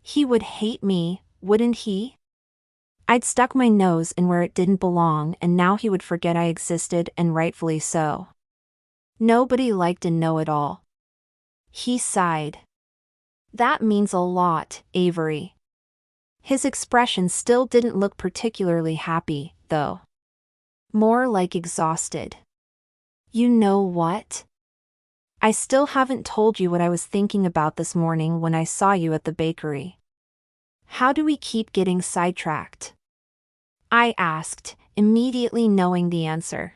He would hate me, wouldn't he? I'd stuck my nose in where it didn't belong and now he would forget I existed, and rightfully so. Nobody liked a know-it-all. He sighed. That means a lot, Avery. His expression still didn't look particularly happy, though. More like exhausted. You know what? I still haven't told you what I was thinking about this morning when I saw you at the bakery. How do we keep getting sidetracked? I asked, immediately knowing the answer.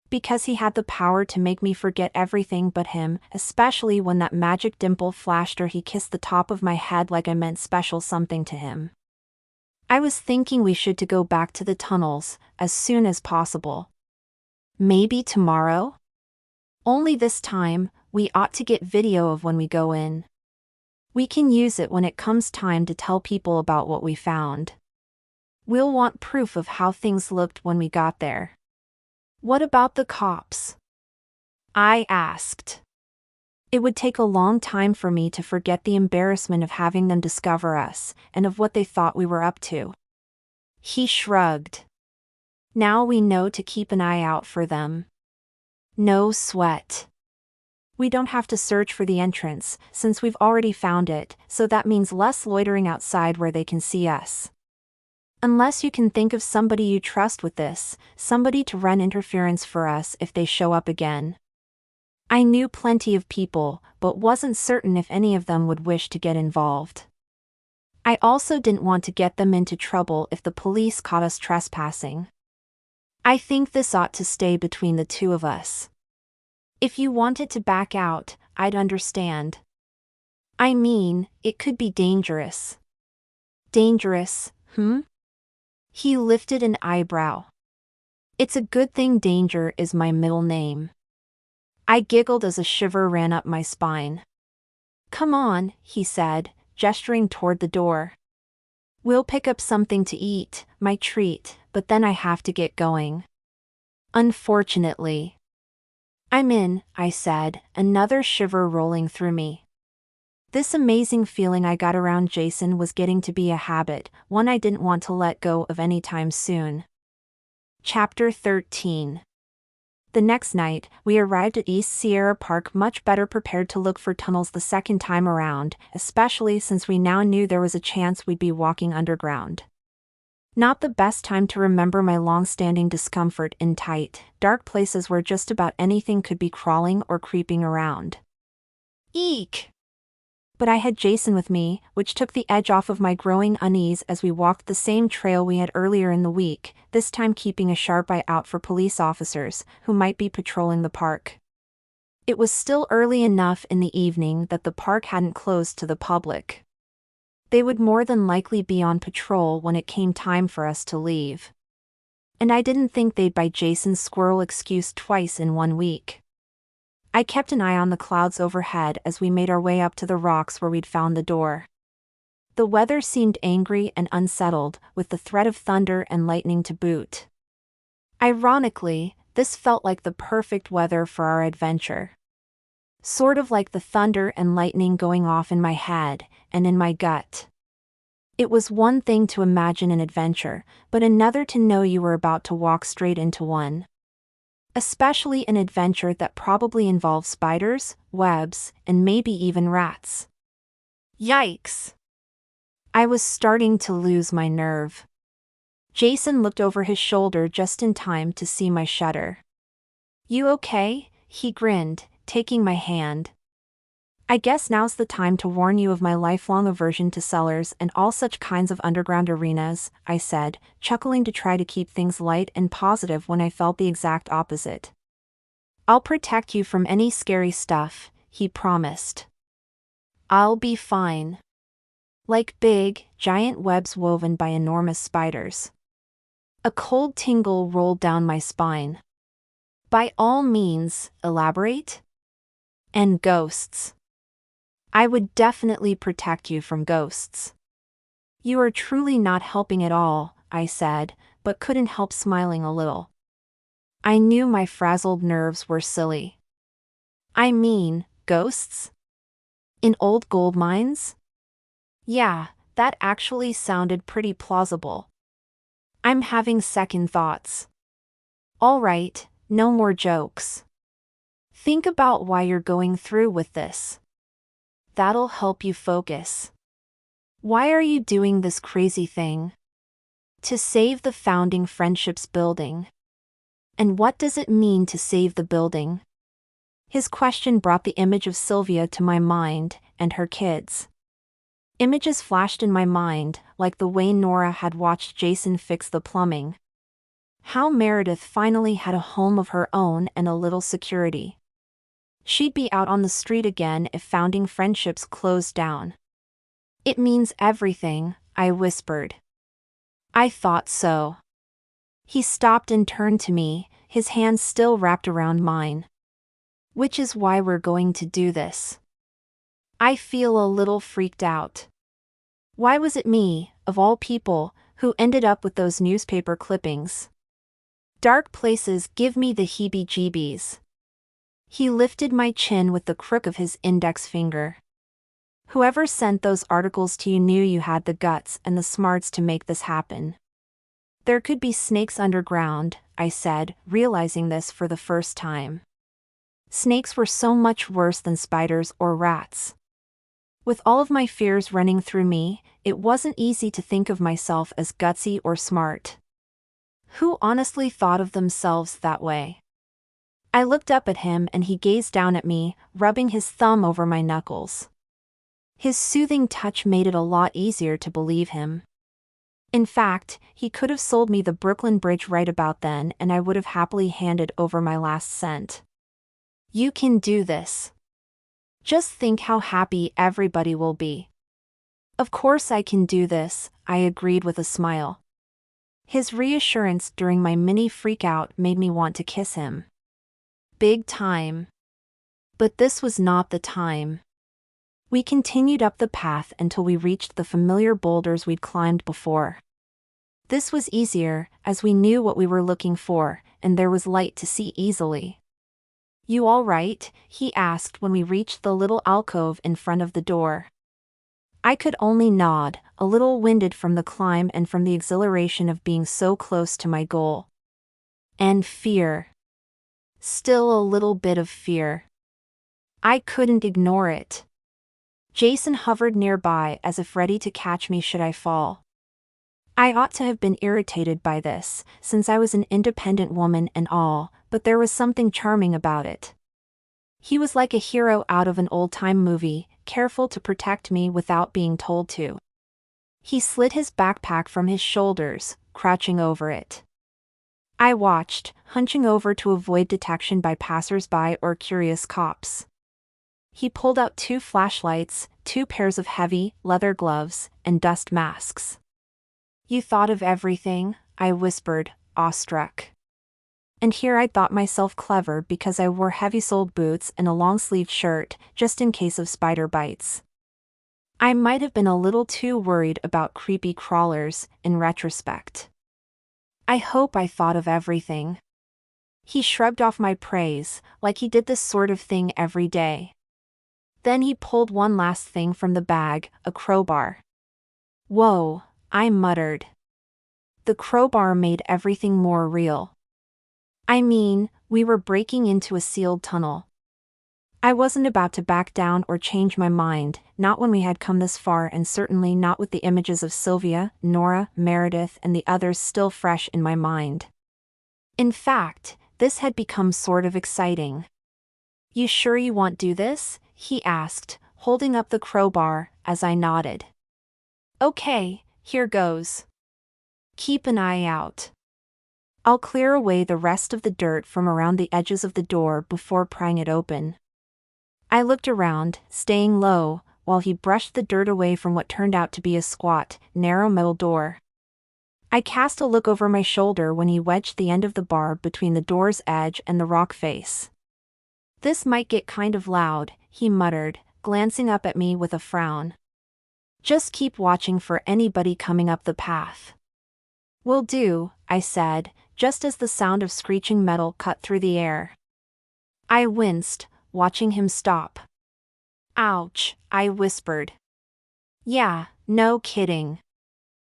Because he had the power to make me forget everything but him, especially when that magic dimple flashed or he kissed the top of my head like I meant special something to him. I was thinking we should go back to the tunnels, as soon as possible. Maybe tomorrow? Only this time, we ought to get video of when we go in. We can use it when it comes time to tell people about what we found. We'll want proof of how things looked when we got there. What about the cops? I asked. It would take a long time for me to forget the embarrassment of having them discover us, and of what they thought we were up to. He shrugged. Now we know to keep an eye out for them. No sweat. We don't have to search for the entrance, since we've already found it, so that means less loitering outside where they can see us. Unless you can think of somebody you trust with this, somebody to run interference for us if they show up again. I knew plenty of people, but wasn't certain if any of them would wish to get involved. I also didn't want to get them into trouble if the police caught us trespassing. I think this ought to stay between the two of us. If you wanted to back out, I'd understand. I mean, it could be dangerous. Dangerous, hmm? He lifted an eyebrow. It's a good thing Danger is my middle name. I giggled as a shiver ran up my spine. Come on, he said, gesturing toward the door. We'll pick up something to eat, my treat, but then I have to get going. Unfortunately. I'm in, I said, another shiver rolling through me. This amazing feeling I got around Jason was getting to be a habit, one I didn't want to let go of anytime soon. Chapter 13. The next night, we arrived at East Sierra Park much better prepared to look for tunnels the second time around, especially since we now knew there was a chance we'd be walking underground. Not the best time to remember my long-standing discomfort in tight, dark places where just about anything could be crawling or creeping around. Eek! But I had Jason with me, which took the edge off of my growing unease as we walked the same trail we had earlier in the week, this time keeping a sharp eye out for police officers who might be patrolling the park. It was still early enough in the evening that the park hadn't closed to the public. They would more than likely be on patrol when it came time for us to leave. And I didn't think they'd buy Jason's squirrel excuse twice in 1 week. I kept an eye on the clouds overhead as we made our way up to the rocks where we'd found the door. The weather seemed angry and unsettled, with the threat of thunder and lightning to boot. Ironically, this felt like the perfect weather for our adventure. Sort of like the thunder and lightning going off in my head and in my gut. It was one thing to imagine an adventure, but another to know you were about to walk straight into one. Especially an adventure that probably involves spiders, webs, and maybe even rats. Yikes! I was starting to lose my nerve. Jason looked over his shoulder just in time to see my shudder. You okay? He grinned, taking my hand. I guess now's the time to warn you of my lifelong aversion to cellars and all such kinds of underground arenas, I said, chuckling to try to keep things light and positive when I felt the exact opposite. I'll protect you from any scary stuff, he promised. I'll be fine. Like big, giant webs woven by enormous spiders. A cold tingle rolled down my spine. By all means, elaborate? And ghosts. I would definitely protect you from ghosts. You are truly not helping at all, I said, but couldn't help smiling a little. I knew my frazzled nerves were silly. I mean, ghosts? In old gold mines? Yeah, that actually sounded pretty plausible. I'm having second thoughts. All right, no more jokes. Think about why you're going through with this. That'll help you focus. Why are you doing this crazy thing? To save the founding friendships building. And what does it mean to save the building? His question brought the image of Sylvia to my mind, and her kids. Images flashed in my mind, like the way Nora had watched Jason fix the plumbing. How Meredith finally had a home of her own and a little security. She'd be out on the street again if founding friendships closed down. It means everything, I whispered. I thought so. He stopped and turned to me, his hands still wrapped around mine. Which is why we're going to do this. I feel a little freaked out. Why was it me, of all people, who ended up with those newspaper clippings? Dark places give me the heebie-jeebies. He lifted my chin with the crook of his index finger. Whoever sent those articles to you knew you had the guts and the smarts to make this happen. There could be snakes underground, I said, realizing this for the first time. Snakes were so much worse than spiders or rats. With all of my fears running through me, it wasn't easy to think of myself as gutsy or smart. Who honestly thought of themselves that way? I looked up at him and he gazed down at me, rubbing his thumb over my knuckles. His soothing touch made it a lot easier to believe him. In fact, he could have sold me the Brooklyn Bridge right about then and I would have happily handed over my last cent. You can do this. Just think how happy everybody will be. Of course I can do this, I agreed with a smile. His reassurance during my mini freakout made me want to kiss him. Big time. But this was not the time. We continued up the path until we reached the familiar boulders we'd climbed before. This was easier, as we knew what we were looking for, and there was light to see easily. "You all right?" he asked when we reached the little alcove in front of the door. I could only nod, a little winded from the climb and from the exhilaration of being so close to my goal. And fear. Still a little bit of fear. I couldn't ignore it. Jason hovered nearby as if ready to catch me should I fall. I ought to have been irritated by this, since I was an independent woman and all, but there was something charming about it. He was like a hero out of an old-time movie, careful to protect me without being told to. He slid his backpack from his shoulders, crouching over it. I watched, hunching over to avoid detection by passers-by or curious cops. He pulled out 2 flashlights, 2 pairs of heavy, leather gloves, and dust masks. "You thought of everything," I whispered, awestruck. And here I thought myself clever because I wore heavy-soled boots and a long-sleeved shirt, just in case of spider bites. I might have been a little too worried about creepy crawlers, in retrospect. I hope I thought of everything. He shrugged off my praise, like he did this sort of thing every day. Then he pulled one last thing from the bag, a crowbar. "Whoa," I muttered. The crowbar made everything more real. I mean, we were breaking into a sealed tunnel. I wasn't about to back down or change my mind, not when we had come this far, and certainly not with the images of Sylvia, Nora, Meredith, and the others still fresh in my mind. In fact, this had become sort of exciting. "You sure you want to do this?" he asked, holding up the crowbar, as I nodded. "Okay, here goes. Keep an eye out. I'll clear away the rest of the dirt from around the edges of the door before prying it open." I looked around, staying low, while he brushed the dirt away from what turned out to be a squat, narrow metal door. I cast a look over my shoulder when he wedged the end of the bar between the door's edge and the rock face. "This might get kind of loud," he muttered, glancing up at me with a frown. "Just keep watching for anybody coming up the path." "Will do," I said, just as the sound of screeching metal cut through the air. I winced, watching him stop. "Ouch," I whispered. "Yeah, no kidding.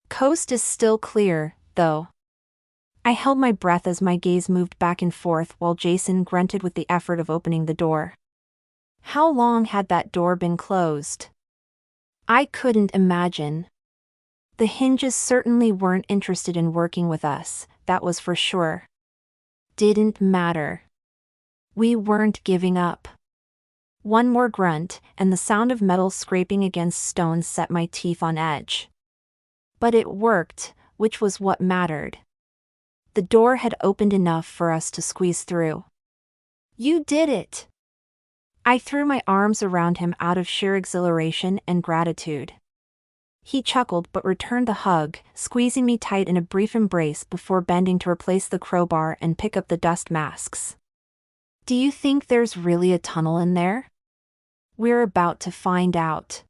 Coast is still clear, though." I held my breath as my gaze moved back and forth while Jason grunted with the effort of opening the door. How long had that door been closed? I couldn't imagine. The hinges certainly weren't interested in working with us, that was for sure. Didn't matter. We weren't giving up. One more grunt, and the sound of metal scraping against stone set my teeth on edge. But it worked, which was what mattered. The door had opened enough for us to squeeze through. "You did it!" I threw my arms around him out of sheer exhilaration and gratitude. He chuckled but returned the hug, squeezing me tight in a brief embrace before bending to replace the crowbar and pick up the dust masks. "Do you think there's really a tunnel in there?" "We're about to find out."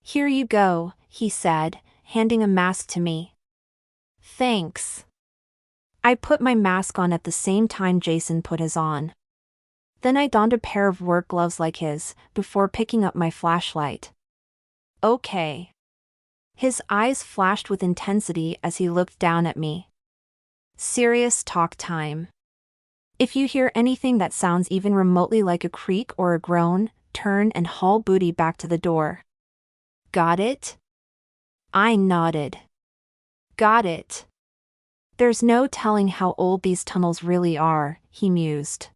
"Here you go," he said, handing a mask to me. "Thanks." I put my mask on at the same time Jason put his on. Then I donned a pair of work gloves like his, before picking up my flashlight. "Okay." His eyes flashed with intensity as he looked down at me. "Serious talk time. If you hear anything that sounds even remotely like a creak or a groan, turn and haul booty back to the door. Got it?" I nodded. "Got it. There's no telling how old these tunnels really are," he mused.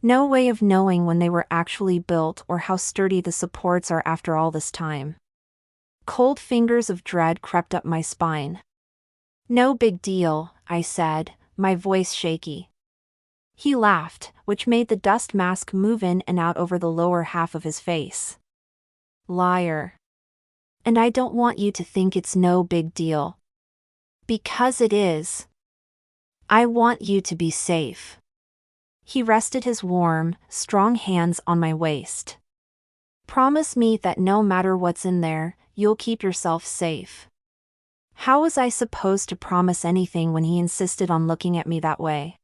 "No way of knowing when they were actually built or how sturdy the supports are after all this time." Cold fingers of dread crept up my spine. "No big deal," I said, my voice shaky. He laughed, which made the dust mask move in and out over the lower half of his face. "Liar. And I don't want you to think it's no big deal. Because it is. I want you to be safe. He rested his warm, strong hands on my waist. Promise me that no matter what's in there, you'll keep yourself safe. How was I supposed to promise anything when he insisted on looking at me that way?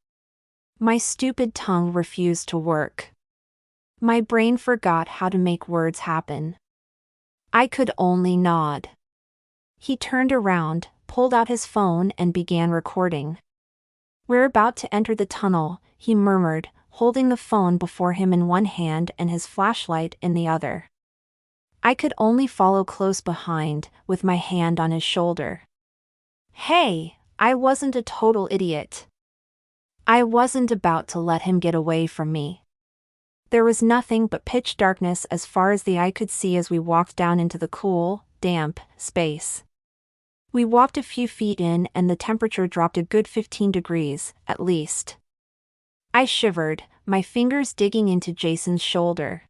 My stupid tongue refused to work. My brain forgot how to make words happen. I could only nod. He turned around, pulled out his phone and began recording. We're about to enter the tunnel, he murmured, holding the phone before him in one hand and his flashlight in the other. I could only follow close behind, with my hand on his shoulder. Hey, I wasn't a total idiot. I wasn't about to let him get away from me. There was nothing but pitch darkness as far as the eye could see as we walked down into the cool, damp space. We walked a few feet in and the temperature dropped a good 15 degrees, at least. I shivered, my fingers digging into Jason's shoulder.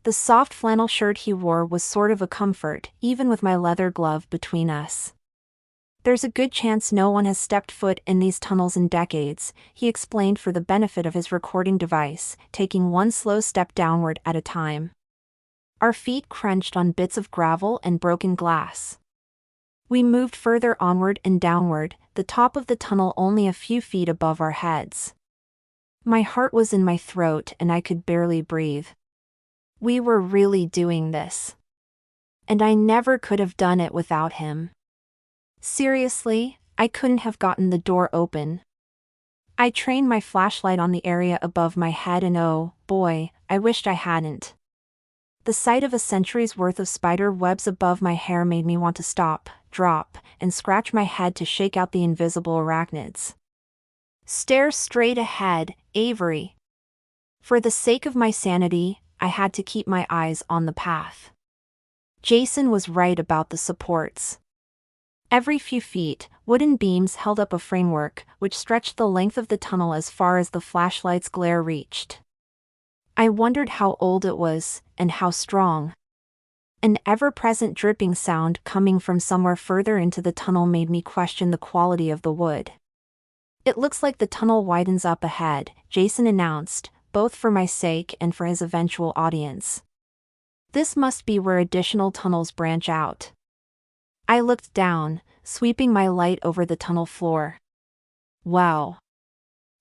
The soft flannel shirt he wore was sort of a comfort, even with my leather glove between us. There's a good chance no one has stepped foot in these tunnels in decades, he explained for the benefit of his recording device, taking one slow step downward at a time. Our feet crunched on bits of gravel and broken glass. We moved further onward and downward, the top of the tunnel only a few feet above our heads. My heart was in my throat and I could barely breathe. We were really doing this. And I never could have done it without him. Seriously, I couldn't have gotten the door open. I trained my flashlight on the area above my head and oh, boy, I wished I hadn't. The sight of a century's worth of spider webs above my hair made me want to stop, drop, and scratch my head to shake out the invisible arachnids. Stare straight ahead, Avery. For the sake of my sanity, I had to keep my eyes on the path. Jason was right about the supports. Every few feet, wooden beams held up a framework, which stretched the length of the tunnel as far as the flashlight's glare reached. I wondered how old it was, and how strong. An ever-present dripping sound coming from somewhere further into the tunnel made me question the quality of the wood. It looks like the tunnel widens up ahead, Jason announced, both for my sake and for his eventual audience. This must be where additional tunnels branch out. I looked down, sweeping my light over the tunnel floor. Wow.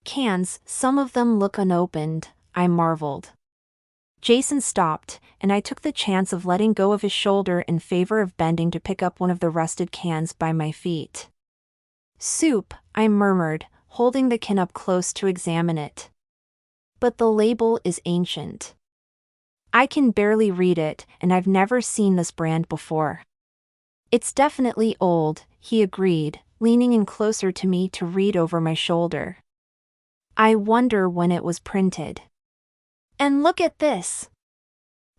Cans, some of them look unopened, I marveled. Jason stopped, and I took the chance of letting go of his shoulder in favor of bending to pick up one of the rusted cans by my feet. Soup, I murmured, holding the can up close to examine it. But the label is ancient. I can barely read it, and I've never seen this brand before. It's definitely old, he agreed, leaning in closer to me to read over my shoulder. I wonder when it was printed. And look at this!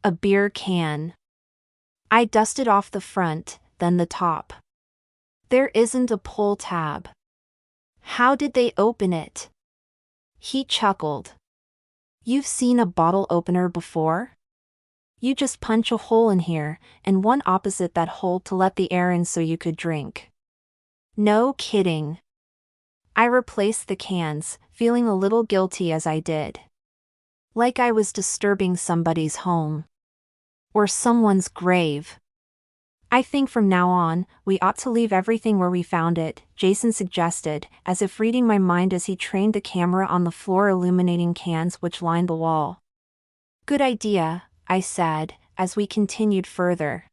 A beer can. I dusted off the front, then the top. There isn't a pull tab. How did they open it? He chuckled. You've seen a bottle opener before? You just punch a hole in here, and one opposite that hole to let the air in so you could drink. No kidding. I replaced the cans, feeling a little guilty as I did. Like I was disturbing somebody's home. Or someone's grave. I think from now on, we ought to leave everything where we found it, Jason suggested, as if reading my mind as he trained the camera on the floor illuminating cans which lined the wall. Good idea, I said, as we continued further.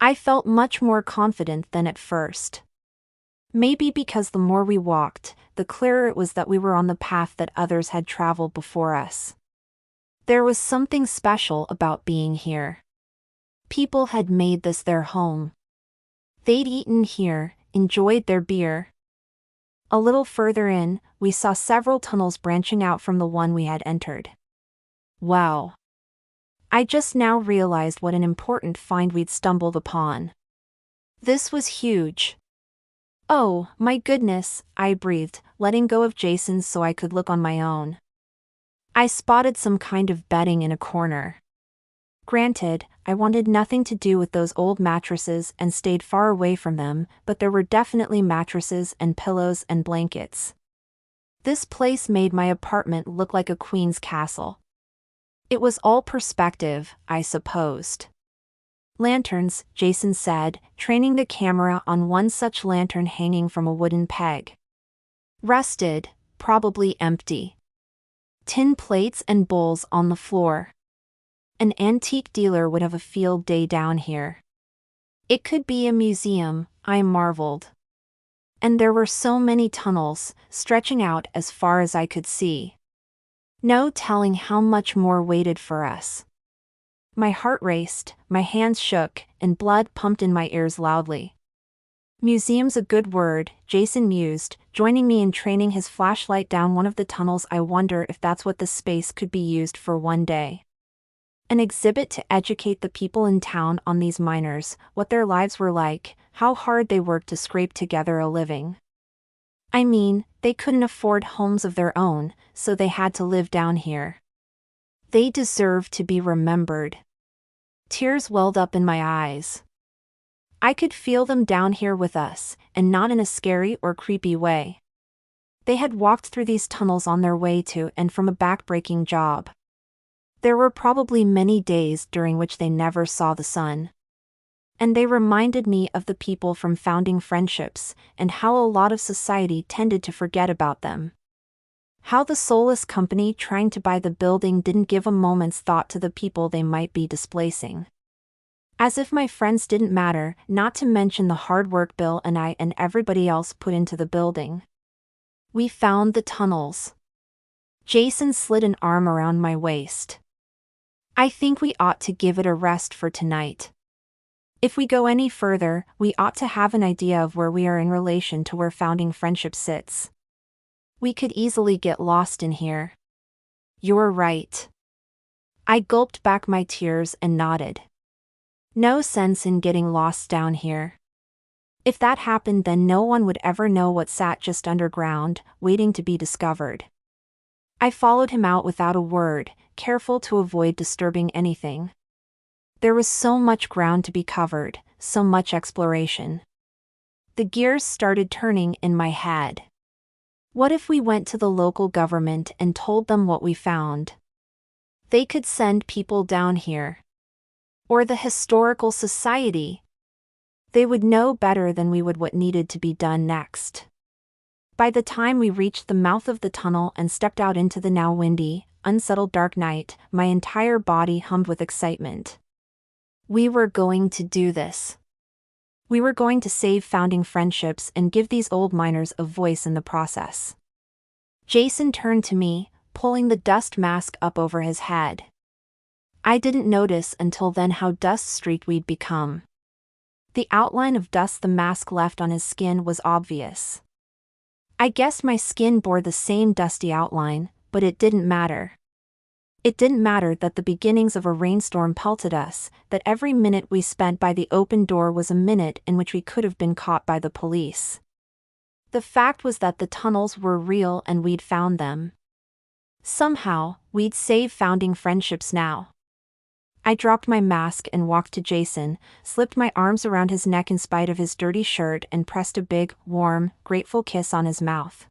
I felt much more confident than at first. Maybe because the more we walked, the clearer it was that we were on the path that others had traveled before us. There was something special about being here. People had made this their home. They'd eaten here, enjoyed their beer. A little further in, we saw several tunnels branching out from the one we had entered. Wow. I just now realized what an important find we'd stumbled upon. This was huge. Oh, my goodness, I breathed, letting go of Jason's so I could look on my own. I spotted some kind of bedding in a corner. Granted, I wanted nothing to do with those old mattresses and stayed far away from them, but there were definitely mattresses and pillows and blankets. This place made my apartment look like a queen's castle. It was all perspective, I supposed. Lanterns, Jason said, training the camera on one such lantern hanging from a wooden peg. Rusted, probably empty. Tin plates and bowls on the floor. An antique dealer would have a field day down here. It could be a museum, I marveled. And there were so many tunnels, stretching out as far as I could see. No telling how much more waited for us. My heart raced, my hands shook, and blood pumped in my ears loudly. Museum's a good word, Jason mused, joining me in training his flashlight down one of the tunnels. I wonder if that's what the space could be used for one day. An exhibit to educate the people in town on these miners, what their lives were like, how hard they worked to scrape together a living. I mean, they couldn't afford homes of their own, so they had to live down here. They deserve to be remembered. Tears welled up in my eyes. I could feel them down here with us, and not in a scary or creepy way. They had walked through these tunnels on their way to and from a back-breaking job. There were probably many days during which they never saw the sun. And they reminded me of the people from founding friendships, and how a lot of society tended to forget about them. How the soulless company trying to buy the building didn't give a moment's thought to the people they might be displacing. As if my friends didn't matter, not to mention the hard work Bill and I and everybody else put into the building. We found the tunnels. Jason slid an arm around my waist. I think we ought to give it a rest for tonight. If we go any further, we ought to have an idea of where we are in relation to where founding friendship sits. We could easily get lost in here. You're right. I gulped back my tears and nodded. No sense in getting lost down here. If that happened, then no one would ever know what sat just underground, waiting to be discovered. I followed him out without a word, careful to avoid disturbing anything. There was so much ground to be covered, so much exploration. The gears started turning in my head. What if we went to the local government and told them what we found? They could send people down here. Or the historical society. They would know better than we would what needed to be done next. By the time we reached the mouth of the tunnel and stepped out into the now windy, unsettled dark night, my entire body hummed with excitement. We were going to do this. We were going to save founding friendships and give these old miners a voice in the process. Jason turned to me, pulling the dust mask up over his head. I didn't notice until then how dust-streaked we'd become. The outline of dust the mask left on his skin was obvious. I guess my skin bore the same dusty outline, but it didn't matter. It didn't matter that the beginnings of a rainstorm pelted us, that every minute we spent by the open door was a minute in which we could have been caught by the police. The fact was that the tunnels were real and we'd found them. Somehow, we'd save founding friendships now. I dropped my mask and walked to Jason, slipped my arms around his neck in spite of his dirty shirt and pressed a big, warm, grateful kiss on his mouth.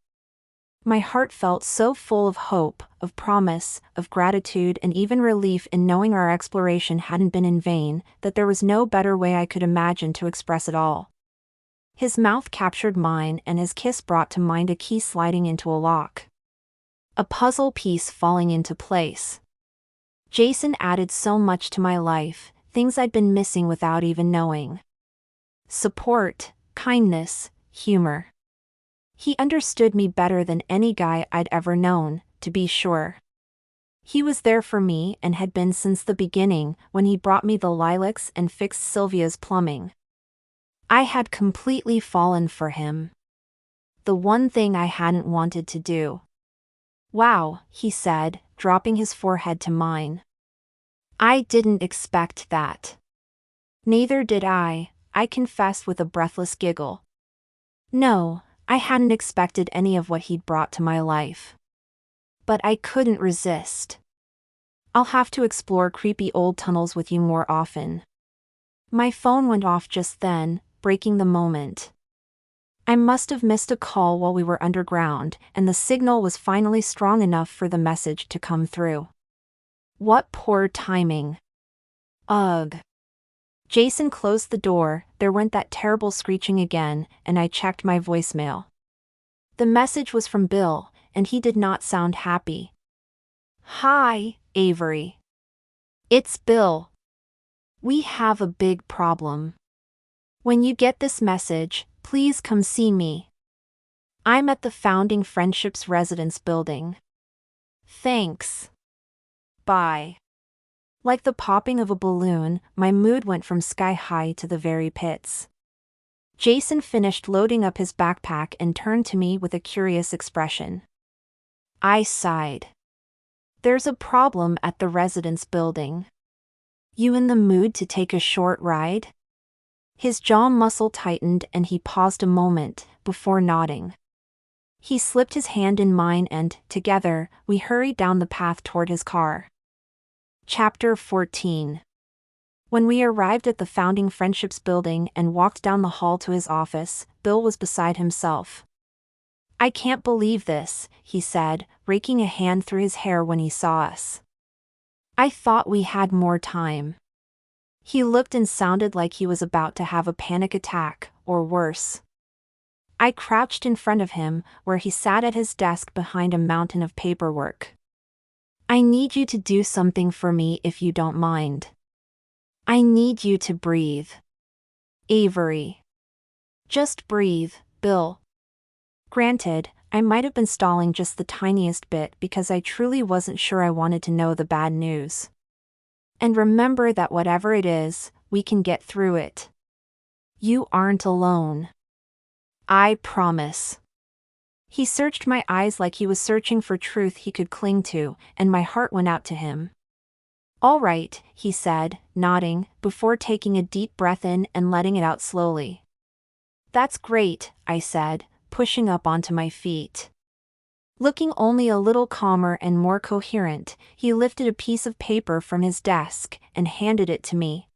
My heart felt so full of hope, of promise, of gratitude and even relief in knowing our exploration hadn't been in vain, that there was no better way I could imagine to express it all. His mouth captured mine and his kiss brought to mind a key sliding into a lock. A puzzle piece falling into place. Jason added so much to my life, things I'd been missing without even knowing. Support, kindness, humor. He understood me better than any guy I'd ever known, to be sure. He was there for me and had been since the beginning, when he brought me the lilacs and fixed Sylvia's plumbing. I had completely fallen for him. The one thing I hadn't wanted to do. Wow, he said, dropping his forehead to mine. I didn't expect that. Neither did I confessed with a breathless giggle. No, I hadn't expected any of what he'd brought to my life. But I couldn't resist. I'll have to explore creepy old tunnels with you more often. My phone went off just then, breaking the moment. I must have missed a call while we were underground, and the signal was finally strong enough for the message to come through. What poor timing. Ugh. Jason closed the door, there went that terrible screeching again, and I checked my voicemail. The message was from Bill, and he did not sound happy. Hi, Avery. It's Bill. We have a big problem. When you get this message, please come see me. I'm at the Founding Friendships Residence building. Thanks. Bye. Like the popping of a balloon, my mood went from sky high to the very pits. Jason finished loading up his backpack and turned to me with a curious expression. I sighed. There's a problem at the residence building. You in the mood to take a short ride? His jaw muscle tightened and he paused a moment, before nodding. He slipped his hand in mine and, together, we hurried down the path toward his car. Chapter 14. When we arrived at the Founding Friendships building and walked down the hall to his office, Bill was beside himself. I can't believe this, he said, raking a hand through his hair when he saw us. I thought we had more time. He looked and sounded like he was about to have a panic attack, or worse. I crouched in front of him, where he sat at his desk behind a mountain of paperwork. I need you to do something for me if you don't mind. I need you to breathe. Avery. Just breathe, Bill. Granted, I might have been stalling just the tiniest bit because I truly wasn't sure I wanted to know the bad news. And remember that whatever it is, we can get through it. You aren't alone. I promise. He searched my eyes like he was searching for truth he could cling to, and my heart went out to him. All right, he said, nodding, before taking a deep breath in and letting it out slowly. That's great, I said, pushing up onto my feet. Looking only a little calmer and more coherent, he lifted a piece of paper from his desk and handed it to me.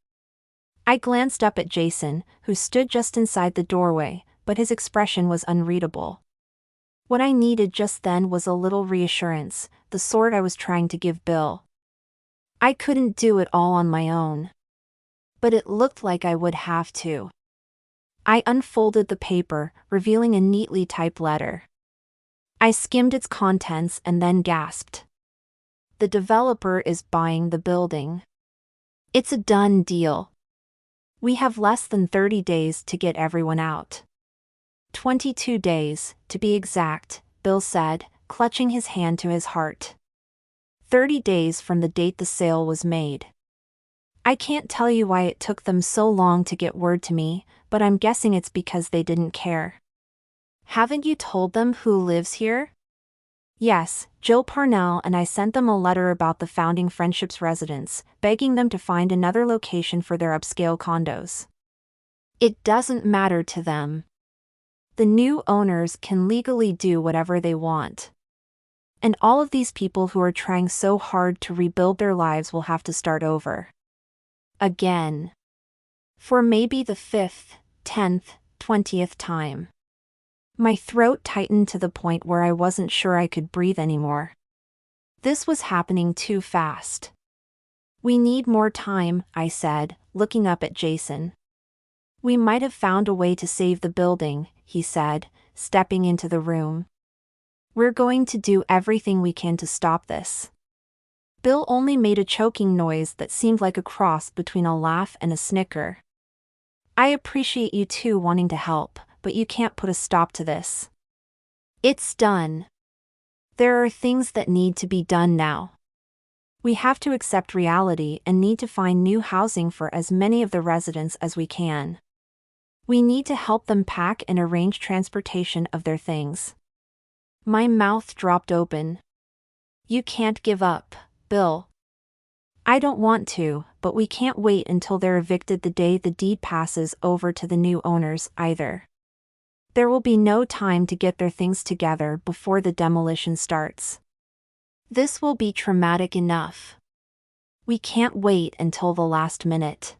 I glanced up at Jason, who stood just inside the doorway, but his expression was unreadable. What I needed just then was a little reassurance, the sort I was trying to give Bill. I couldn't do it all on my own. But it looked like I would have to. I unfolded the paper, revealing a neatly typed letter. I skimmed its contents and then gasped. The developer is buying the building. It's a done deal. We have less than 30 days to get everyone out. 22 days, to be exact, Bill said, clutching his hand to his heart. 30 days from the date the sale was made. I can't tell you why it took them so long to get word to me, but I'm guessing it's because they didn't care. Haven't you told them who lives here? Yes, Jill Parnell, and I sent them a letter about the Founding Friendships residence, begging them to find another location for their upscale condos. It doesn't matter to them. The new owners can legally do whatever they want. And all of these people who are trying so hard to rebuild their lives will have to start over. Again. For maybe the 5th, 10th, 20th time. My throat tightened to the point where I wasn't sure I could breathe anymore. This was happening too fast. We need more time, I said, looking up at Jason. We might have found a way to save the building, he said, stepping into the room. We're going to do everything we can to stop this. Bill only made a choking noise that seemed like a cross between a laugh and a snicker. I appreciate you two wanting to help, but you can't put a stop to this. It's done. There are things that need to be done now. We have to accept reality and need to find new housing for as many of the residents as we can. We need to help them pack and arrange transportation of their things. My mouth dropped open. You can't give up, Bill. I don't want to, but we can't wait until they're evicted the day the deed passes over to the new owners, either. There will be no time to get their things together before the demolition starts. This will be traumatic enough. We can't wait until the last minute.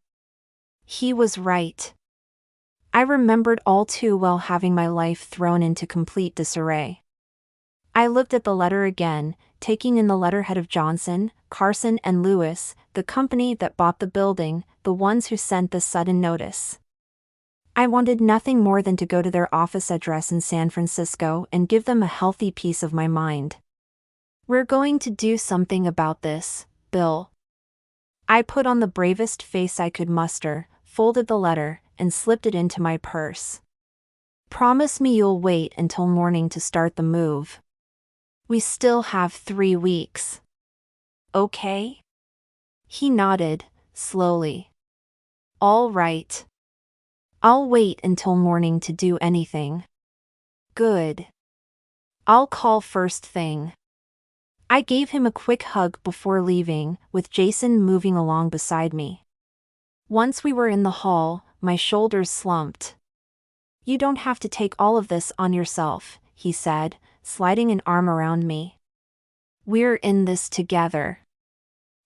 He was right. I remembered all too well having my life thrown into complete disarray. I looked at the letter again, taking in the letterhead of Johnson, Carson and Lewis, the company that bought the building, the ones who sent the sudden notice. I wanted nothing more than to go to their office address in San Francisco and give them a healthy piece of my mind. We're going to do something about this, Bill. I put on the bravest face I could muster, folded the letter, and slipped it into my purse. Promise me you'll wait until morning to start the move. We still have 3 weeks. Okay? He nodded, slowly. All right. I'll wait until morning to do anything. Good. I'll call first thing. I gave him a quick hug before leaving, with Jason moving along beside me. Once we were in the hall, my shoulders slumped. You don't have to take all of this on yourself, he said, sliding an arm around me. We're in this together.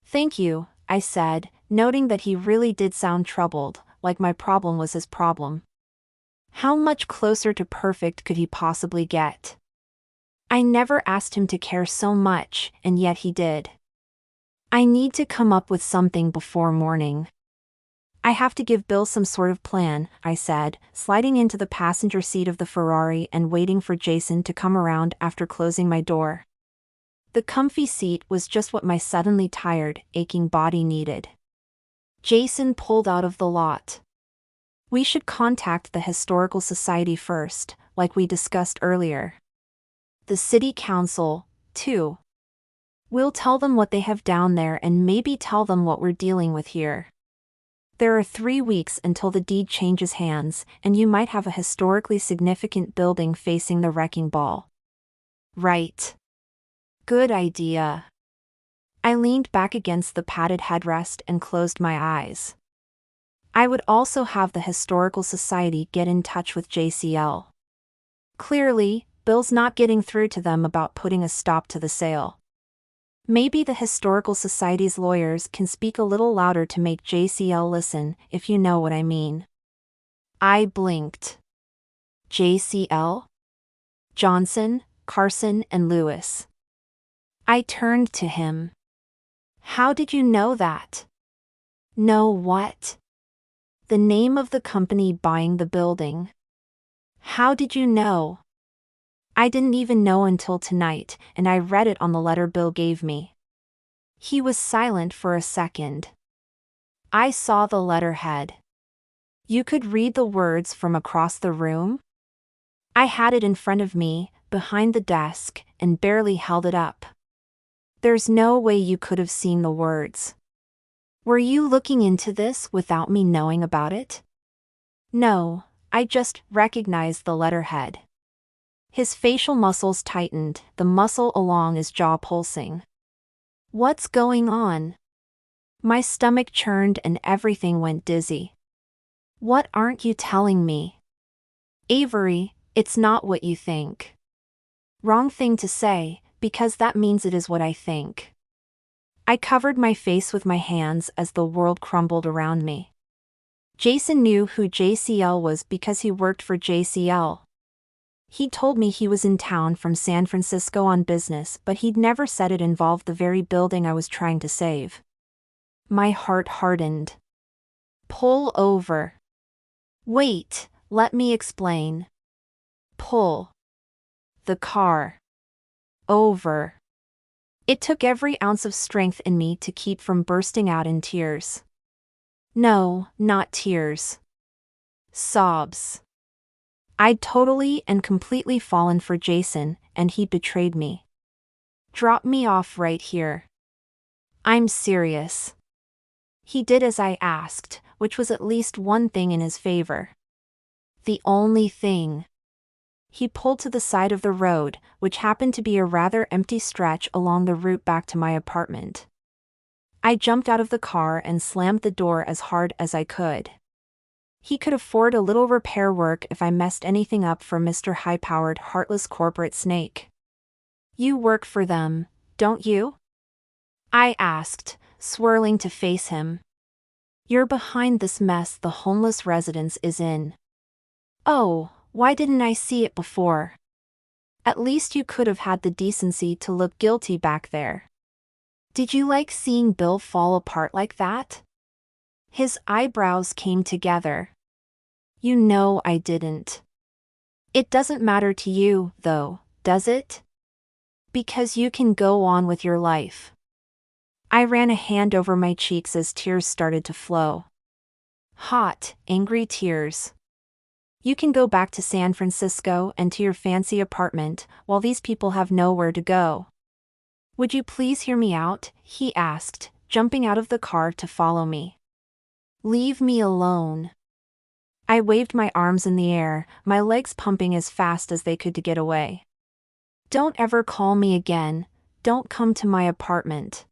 Thank you, I said, noting that he really did sound troubled, like my problem was his problem. How much closer to perfect could he possibly get? I never asked him to care so much, and yet he did. I need to come up with something before morning. I have to give Bill some sort of plan, I said, sliding into the passenger seat of the Ferrari and waiting for Jason to come around after closing my door. The comfy seat was just what my suddenly tired, aching body needed. Jason pulled out of the lot. We should contact the Historical Society first, like we discussed earlier. The city council, too. We'll tell them what they have down there and maybe tell them what we're dealing with here. There are 3 weeks until the deed changes hands, and you might have a historically significant building facing the wrecking ball. Right. Good idea. I leaned back against the padded headrest and closed my eyes. I would also have the Historical Society get in touch with JCL. Clearly, Bill's not getting through to them about putting a stop to the sale. Maybe the Historical Society's lawyers can speak a little louder to make JCL listen, if you know what I mean. I blinked. JCL? Johnson, Carson and Lewis. I turned to him. How did you know that? Know what? The name of the company buying the building. How did you know? I didn't even know until tonight, and I read it on the letter Bill gave me. He was silent for a second. I saw the letterhead. You could read the words from across the room? I had it in front of me, behind the desk, and barely held it up. There's no way you could have seen the words. Were you looking into this without me knowing about it? No, I just recognized the letterhead. His facial muscles tightened, the muscle along his jaw pulsing. What's going on? My stomach churned and everything went dizzy. What aren't you telling me? Avery, it's not what you think. Wrong thing to say, because that means it is what I think. I covered my face with my hands as the world crumbled around me. Jason knew who JCL was because he worked for JCL. He told me he was in town from San Francisco on business, but he'd never said it involved the very building I was trying to save. My heart hardened. Pull over. Wait, let me explain. Pull the car over. It took every ounce of strength in me to keep from bursting out in tears. No, not tears. Sobs. I'd totally and completely fallen for Jason, and he'd betrayed me. Drop me off right here. I'm serious. He did as I asked, which was at least one thing in his favor. The only thing. He pulled to the side of the road, which happened to be a rather empty stretch along the route back to my apartment. I jumped out of the car and slammed the door as hard as I could. He could afford a little repair work if I messed anything up for Mr. High-powered, heartless corporate snake. You work for them, don't you? I asked, swirling to face him. "You're behind this mess the homeless residence is in." "Oh, why didn't I see it before? At least you could have had the decency to look guilty back there. Did you like seeing Bill fall apart like that?" His eyebrows came together. "You know I didn't." "It doesn't matter to you, though, does it? Because you can go on with your life." I ran a hand over my cheeks as tears started to flow. Hot, angry tears. "You can go back to San Francisco and to your fancy apartment, while these people have nowhere to go." "Would you please hear me out?" he asked, jumping out of the car to follow me. "Leave me alone." I waved my arms in the air, my legs pumping as fast as they could to get away. "Don't ever call me again, don't come to my apartment.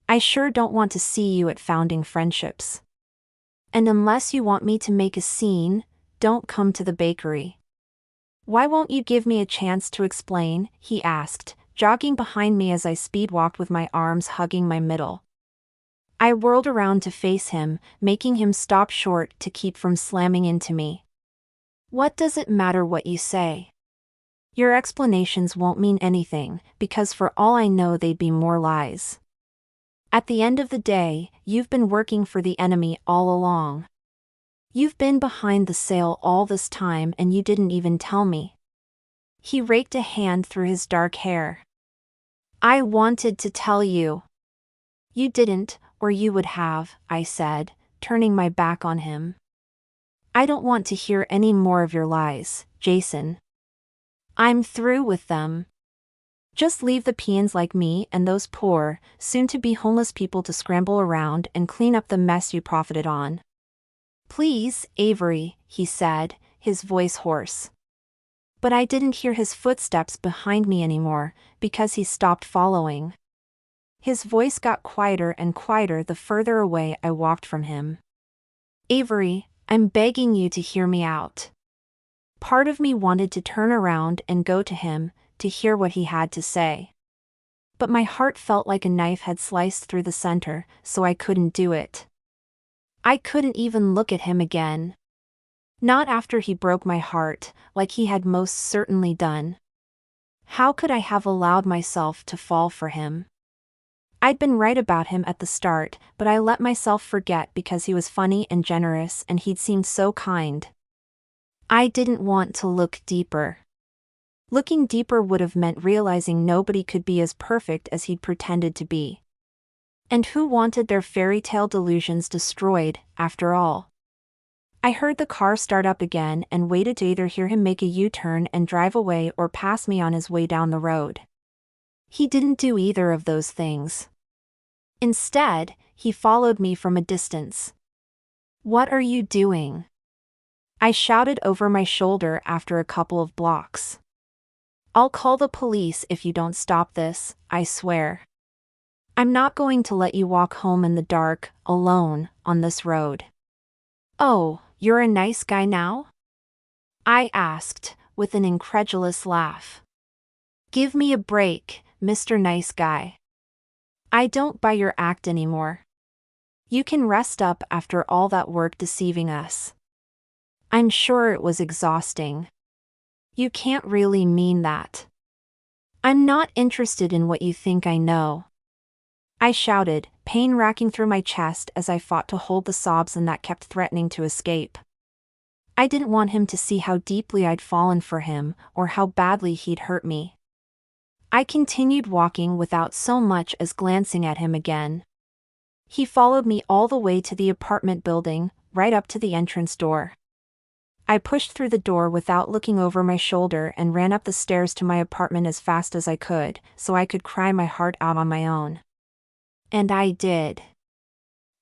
I sure don't want to see you at Founding Friendships. And unless you want me to make a scene, don't come to the bakery." "Why won't you give me a chance to explain?" he asked, jogging behind me as I speed-walked with my arms hugging my middle. I whirled around to face him, making him stop short to keep from slamming into me. "What does it matter what you say? Your explanations won't mean anything, because for all I know they'd be more lies. At the end of the day, you've been working for the enemy all along. You've been behind the sail all this time and you didn't even tell me." He raked a hand through his dark hair. "I wanted to tell you." "You didn't, or you would have," I said, turning my back on him. "I don't want to hear any more of your lies, Jason. I'm through with them. Just leave the peons like me and those poor, soon-to-be homeless people to scramble around and clean up the mess you profited on." "Please, Avery," he said, his voice hoarse. But I didn't hear his footsteps behind me anymore, because he stopped following. His voice got quieter and quieter the further away I walked from him. "Avery, I'm begging you to hear me out." Part of me wanted to turn around and go to him, to hear what he had to say. But my heart felt like a knife had sliced through the center, so I couldn't do it. I couldn't even look at him again. Not after he broke my heart, like he had most certainly done. How could I have allowed myself to fall for him? I'd been right about him at the start, but I let myself forget because he was funny and generous and he'd seemed so kind. I didn't want to look deeper. Looking deeper would have meant realizing nobody could be as perfect as he'd pretended to be. And who wanted their fairy tale delusions destroyed, after all? I heard the car start up again and waited to either hear him make a U-turn and drive away or pass me on his way down the road. He didn't do either of those things. Instead, he followed me from a distance. "What are you doing?" I shouted over my shoulder after a couple of blocks. "I'll call the police if you don't stop this, I swear. I'm not going to let you walk home in the dark, alone, on this road." "Oh, you're a nice guy now?" I asked, with an incredulous laugh. "Give me a break, Mr. Nice Guy. I don't buy your act anymore. You can rest up after all that work deceiving us." "I'm sure it was exhausting." "You can't really mean that." "I'm not interested in what you think I know," I shouted, pain racking through my chest as I fought to hold the sobs and that kept threatening to escape. I didn't want him to see how deeply I'd fallen for him, or how badly he'd hurt me. I continued walking without so much as glancing at him again. He followed me all the way to the apartment building, right up to the entrance door. I pushed through the door without looking over my shoulder and ran up the stairs to my apartment as fast as I could, so I could cry my heart out on my own. And I did.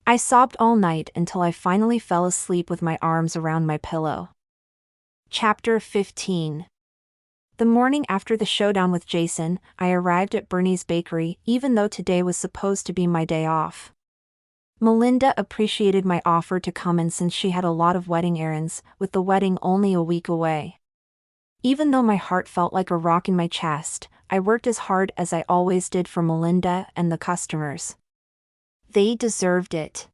I sobbed all night until I finally fell asleep with my arms around my pillow. Chapter 15. The morning after the showdown with Jason, I arrived at Bernie's Bakery, even though today was supposed to be my day off. Melinda appreciated my offer to come in since she had a lot of wedding errands, with the wedding only a week away. Even though my heart felt like a rock in my chest, I worked as hard as I always did for Melinda and the customers. They deserved it.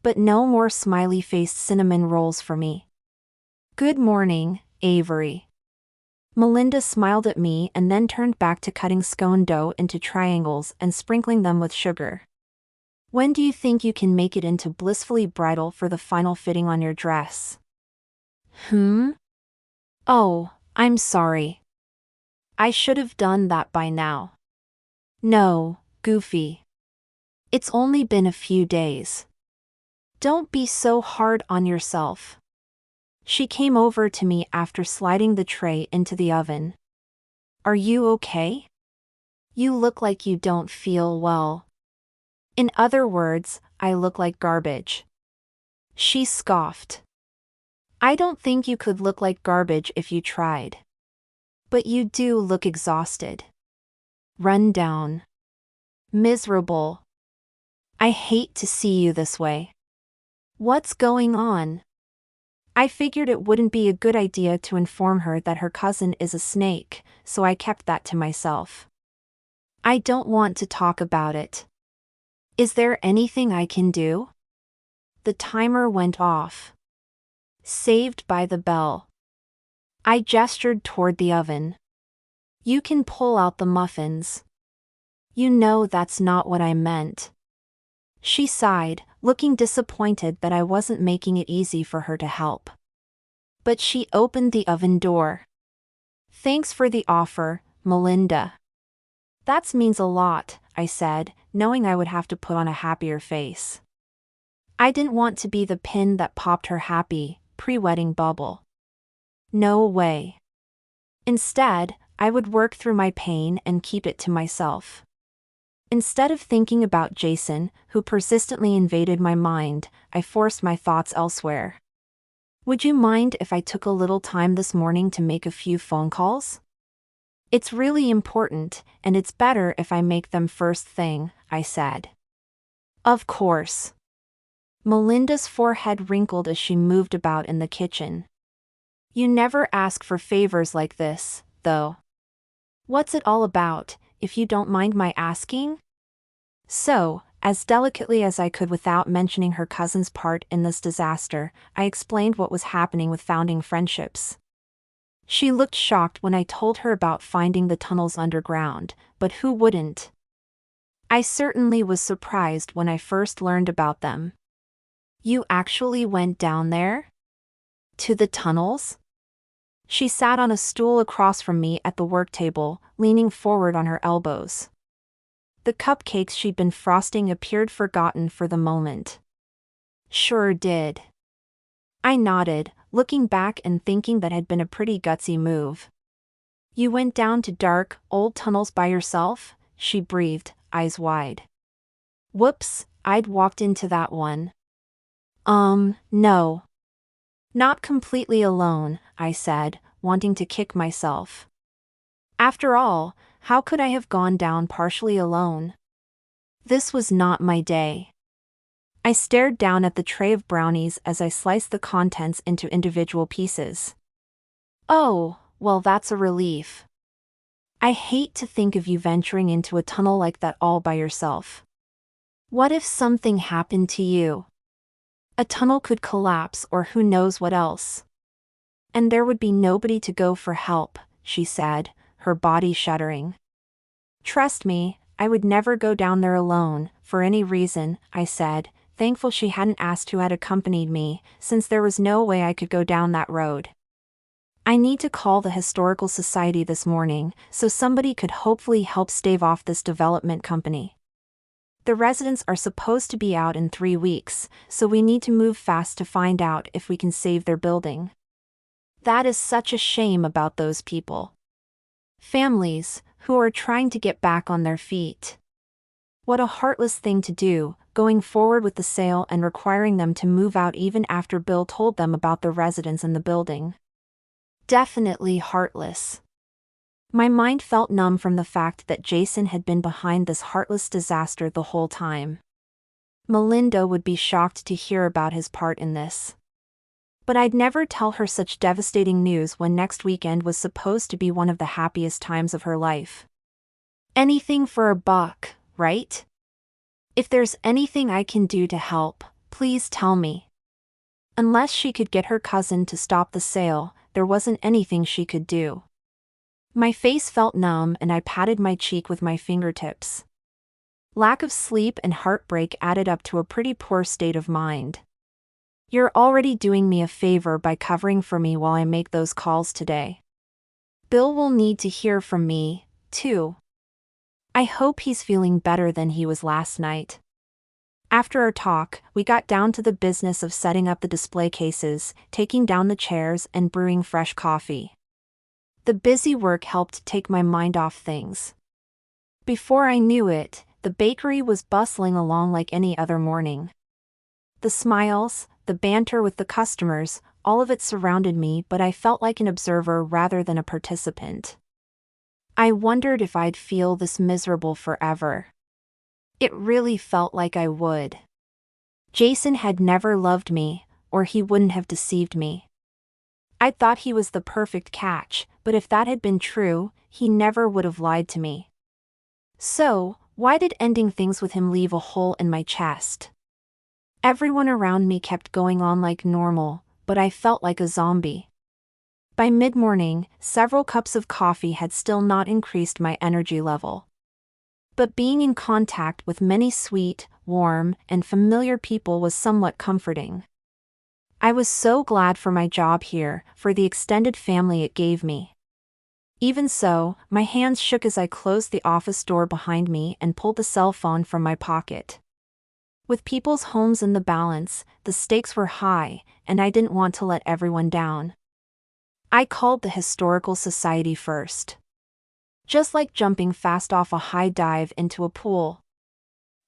But no more smiley-faced cinnamon rolls for me. Good morning, Avery. Melinda smiled at me and then turned back to cutting scone dough into triangles and sprinkling them with sugar. When do you think you can make it into blissfully bridal for the final fitting on your dress? Oh, I'm sorry. I should have done that by now. No, Goofy. It's only been a few days. Don't be so hard on yourself. She came over to me after sliding the tray into the oven. Are you okay? You look like you don't feel well. In other words, I look like garbage. She scoffed. I don't think you could look like garbage if you tried. But you do look exhausted. Run down. Miserable. I hate to see you this way. What's going on? I figured it wouldn't be a good idea to inform her that her cousin is a snake, so I kept that to myself. I don't want to talk about it. Is there anything I can do? The timer went off. Saved by the bell. I gestured toward the oven. You can pull out the muffins. You know that's not what I meant. She sighed, looking disappointed that I wasn't making it easy for her to help. But she opened the oven door. Thanks for the offer, Melinda. That means a lot, I said, knowing I would have to put on a happier face. I didn't want to be the pin that popped her happy, pre-wedding bubble. No way. Instead, I would work through my pain and keep it to myself. Instead of thinking about Jason, who persistently invaded my mind, I forced my thoughts elsewhere. Would you mind if I took a little time this morning to make a few phone calls? It's really important, and it's better if I make them first thing, I said. Of course. Melinda's forehead wrinkled as she moved about in the kitchen. You never ask for favors like this, though. What's it all about, if you don't mind my asking? So, as delicately as I could without mentioning her cousin's part in this disaster, I explained what was happening with founding friendships. She looked shocked when I told her about finding the tunnels underground, but who wouldn't? I certainly was surprised when I first learned about them. You actually went down there? To the tunnels? She sat on a stool across from me at the work table, leaning forward on her elbows. The cupcakes she'd been frosting appeared forgotten for the moment. Sure did. I nodded, looking back and thinking that had been a pretty gutsy move. You went down to dark, old tunnels by yourself? She breathed, eyes wide. Whoops, I'd walked into that one. No. Not completely alone, I said, wanting to kick myself. After all, how could I have gone down partially alone? This was not my day. I stared down at the tray of brownies as I sliced the contents into individual pieces. Oh, well, that's a relief. I hate to think of you venturing into a tunnel like that all by yourself. What if something happened to you? A tunnel could collapse or who knows what else. And there would be nobody to go for help, she said, her body shuddering. Trust me, I would never go down there alone, for any reason, I said, thankful she hadn't asked who had accompanied me, since there was no way I could go down that road. I need to call the Historical Society this morning, so somebody could hopefully help stave off this development company. The residents are supposed to be out in 3 weeks, so we need to move fast to find out if we can save their building. That is such a shame about those people. Families, who are trying to get back on their feet. What a heartless thing to do, going forward with the sale and requiring them to move out even after Bill told them about the residents in the building. Definitely heartless. My mind felt numb from the fact that Jason had been behind this heartless disaster the whole time. Melinda would be shocked to hear about his part in this. But I'd never tell her such devastating news when next weekend was supposed to be one of the happiest times of her life. Anything for a buck, right? If there's anything I can do to help, please tell me. Unless she could get her cousin to stop the sale, there wasn't anything she could do. My face felt numb and I patted my cheek with my fingertips. Lack of sleep and heartbreak added up to a pretty poor state of mind. You're already doing me a favor by covering for me while I make those calls today. Bill will need to hear from me, too. I hope he's feeling better than he was last night. After our talk, we got down to the business of setting up the display cases, taking down the chairs, and brewing fresh coffee. The busy work helped take my mind off things. Before I knew it, the bakery was bustling along like any other morning. The smiles, the banter with the customers, all of it surrounded me, but I felt like an observer rather than a participant. I wondered if I'd feel this miserable forever. It really felt like I would. Jason had never loved me, or he wouldn't have deceived me. I thought he was the perfect catch, but if that had been true, he never would have lied to me. So, why did ending things with him leave a hole in my chest? Everyone around me kept going on like normal, but I felt like a zombie. By mid-morning, several cups of coffee had still not increased my energy level. But being in contact with many sweet, warm, and familiar people was somewhat comforting. I was so glad for my job here, for the extended family it gave me. Even so, my hands shook as I closed the office door behind me and pulled the cell phone from my pocket. With people's homes in the balance, the stakes were high, and I didn't want to let everyone down. I called the Historical Society first. Just like jumping fast off a high dive into a pool.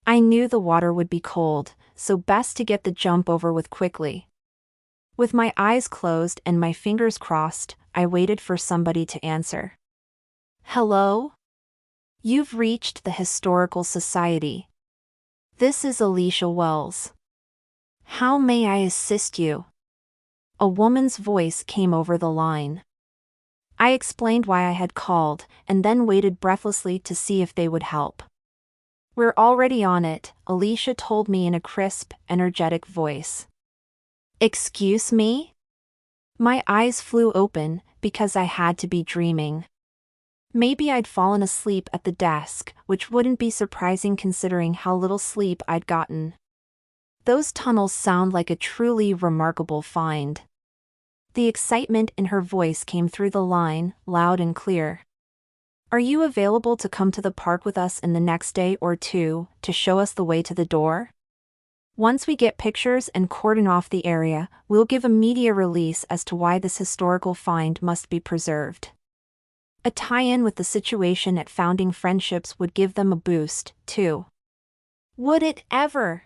I knew the water would be cold, so best to get the jump over with quickly. With my eyes closed and my fingers crossed, I waited for somebody to answer. Hello? You've reached the Historical Society. This is Alicia Wells. How may I assist you? A woman's voice came over the line. I explained why I had called, and then waited breathlessly to see if they would help. We're already on it, Alicia told me in a crisp, energetic voice. Excuse me? My eyes flew open, because I had to be dreaming. Maybe I'd fallen asleep at the desk, which wouldn't be surprising considering how little sleep I'd gotten. Those tunnels sound like a truly remarkable find. The excitement in her voice came through the line, loud and clear. Are you available to come to the park with us in the next day or two, to show us the way to the door? Once we get pictures and cordon off the area, we'll give a media release as to why this historical find must be preserved. A tie-in with the situation at Founding Friendships would give them a boost, too. Would it ever?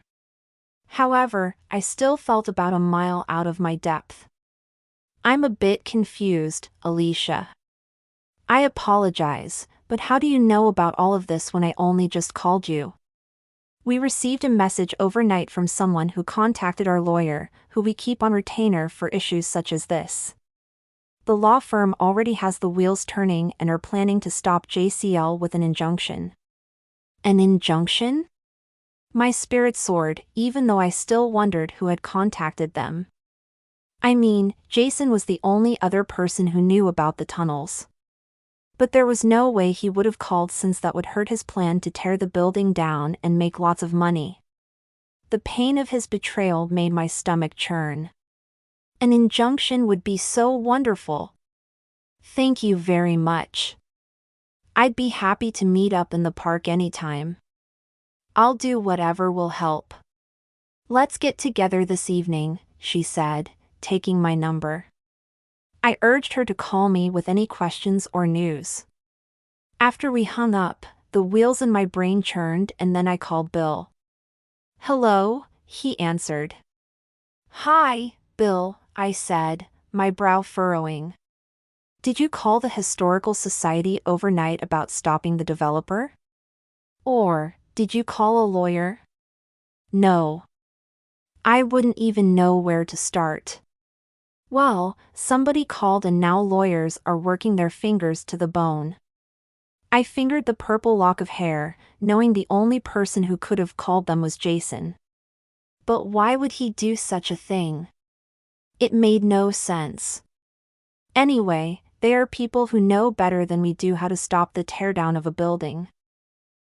However, I still felt about a mile out of my depth. I'm a bit confused, Alicia. I apologize, but how do you know about all of this when I only just called you? We received a message overnight from someone who contacted our lawyer, who we keep on retainer for issues such as this. The law firm already has the wheels turning and are planning to stop JCL with an injunction. An injunction? My spirit soared, even though I still wondered who had contacted them. I mean, Jason was the only other person who knew about the tunnels. But there was no way he would have called, since that would hurt his plan to tear the building down and make lots of money. The pain of his betrayal made my stomach churn. An injunction would be so wonderful. Thank you very much. I'd be happy to meet up in the park anytime. I'll do whatever will help. Let's get together this evening, she said, taking my number. I urged her to call me with any questions or news. After we hung up, the wheels in my brain churned, and then I called Bill. Hello, he answered. Hi, Bill, I said, my brow furrowing. Did you call the Historical Society overnight about stopping the developer? Or, did you call a lawyer? No. I wouldn't even know where to start. Well, somebody called and now lawyers are working their fingers to the bone. I fingered the purple lock of hair, knowing the only person who could have called them was Jason. But why would he do such a thing? It made no sense. Anyway, they are people who know better than we do how to stop the teardown of a building.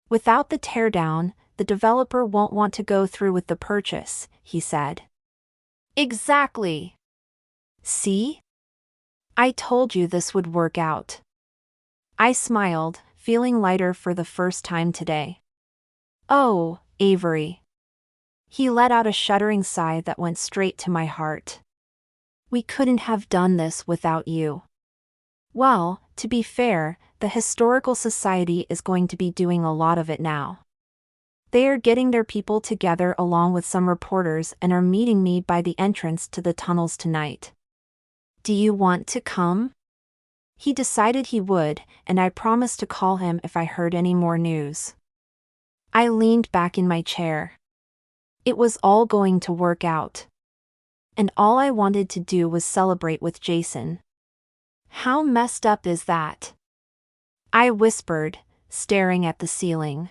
Without the teardown, the developer won't want to go through with the purchase, he said. Exactly. See? I told you this would work out. I smiled, feeling lighter for the first time today. Oh, Avery. He let out a shuddering sigh that went straight to my heart. We couldn't have done this without you. Well, to be fair, the Historical Society is going to be doing a lot of it now. They are getting their people together along with some reporters and are meeting me by the entrance to the tunnels tonight. Do you want to come? He decided he would, and I promised to call him if I heard any more news. I leaned back in my chair. It was all going to work out. And all I wanted to do was celebrate with Jason. How messed up is that? I whispered, staring at the ceiling.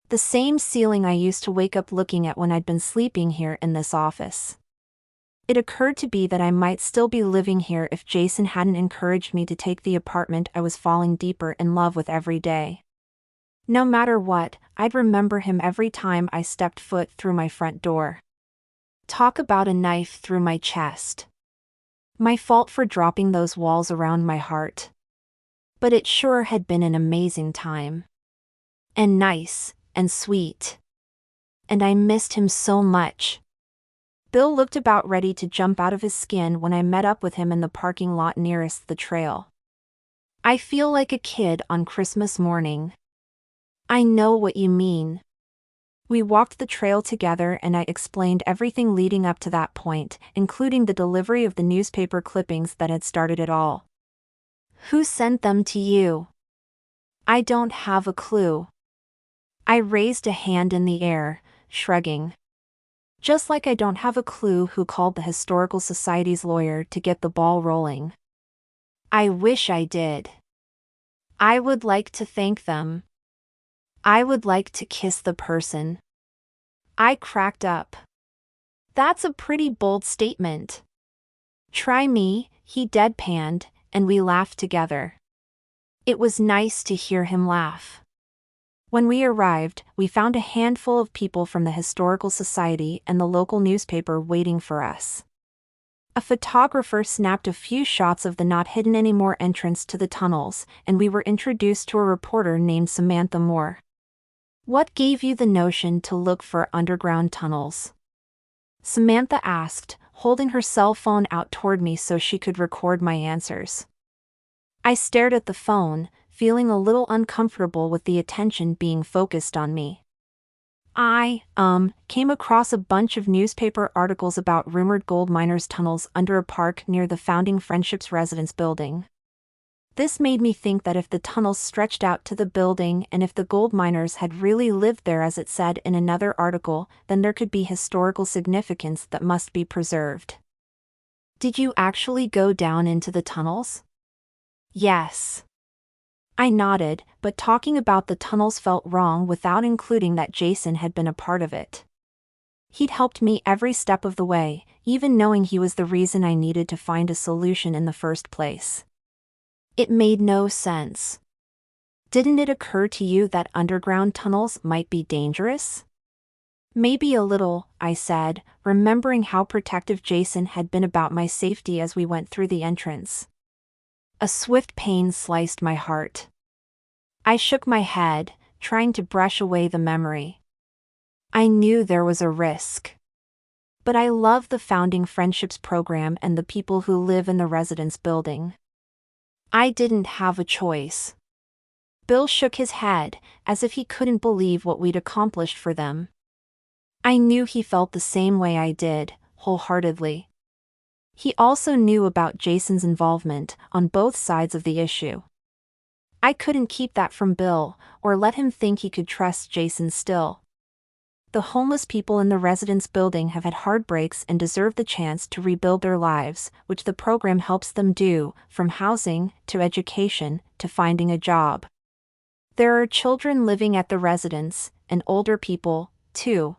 The same ceiling I used to wake up looking at when I'd been sleeping here in this office. It occurred to me that I might still be living here if Jason hadn't encouraged me to take the apartment I was falling deeper in love with every day. No matter what, I'd remember him every time I stepped foot through my front door. Talk about a knife through my chest. My fault for dropping those walls around my heart. But it sure had been an amazing time. And nice, and sweet. And I missed him so much. Bill looked about ready to jump out of his skin when I met up with him in the parking lot nearest the trail. I feel like a kid on Christmas morning. I know what you mean. We walked the trail together and I explained everything leading up to that point, including the delivery of the newspaper clippings that had started it all. Who sent them to you? I don't have a clue. I raised a hand in the air, shrugging. Just like I don't have a clue who called the Historical Society's lawyer to get the ball rolling. I wish I did. I would like to thank them. I would like to kiss the person. I cracked up. That's a pretty bold statement. Try me, he deadpanned, and we laughed together. It was nice to hear him laugh. When we arrived, we found a handful of people from the Historical Society and the local newspaper waiting for us. A photographer snapped a few shots of the not hidden anymore entrance to the tunnels, and we were introduced to a reporter named Samantha Moore. What gave you the notion to look for underground tunnels? Samantha asked, holding her cell phone out toward me so she could record my answers. I stared at the phone, feeling a little uncomfortable with the attention being focused on me. I came across a bunch of newspaper articles about rumored gold miners' tunnels under a park near the Founding Friendships residence building. This made me think that if the tunnels stretched out to the building and if the gold miners had really lived there as it said in another article, then there could be historical significance that must be preserved. Did you actually go down into the tunnels? Yes. I nodded, but talking about the tunnels felt wrong without including that Jason had been a part of it. He'd helped me every step of the way, even knowing he was the reason I needed to find a solution in the first place. It made no sense. Didn't it occur to you that underground tunnels might be dangerous? Maybe a little, I said, remembering how protective Jason had been about my safety as we went through the entrance. A swift pain sliced my heart. I shook my head, trying to brush away the memory. I knew there was a risk. But I love the Founding Friendships program and the people who live in the residence building. I didn't have a choice. Bill shook his head, as if he couldn't believe what we'd accomplished for them. I knew he felt the same way I did, wholeheartedly. He also knew about Jason's involvement on both sides of the issue. I couldn't keep that from Bill, or let him think he could trust Jason still. The homeless people in the residence building have had heartbreaks and deserve the chance to rebuild their lives, which the program helps them do, from housing, to education, to finding a job. There are children living at the residence, and older people, too.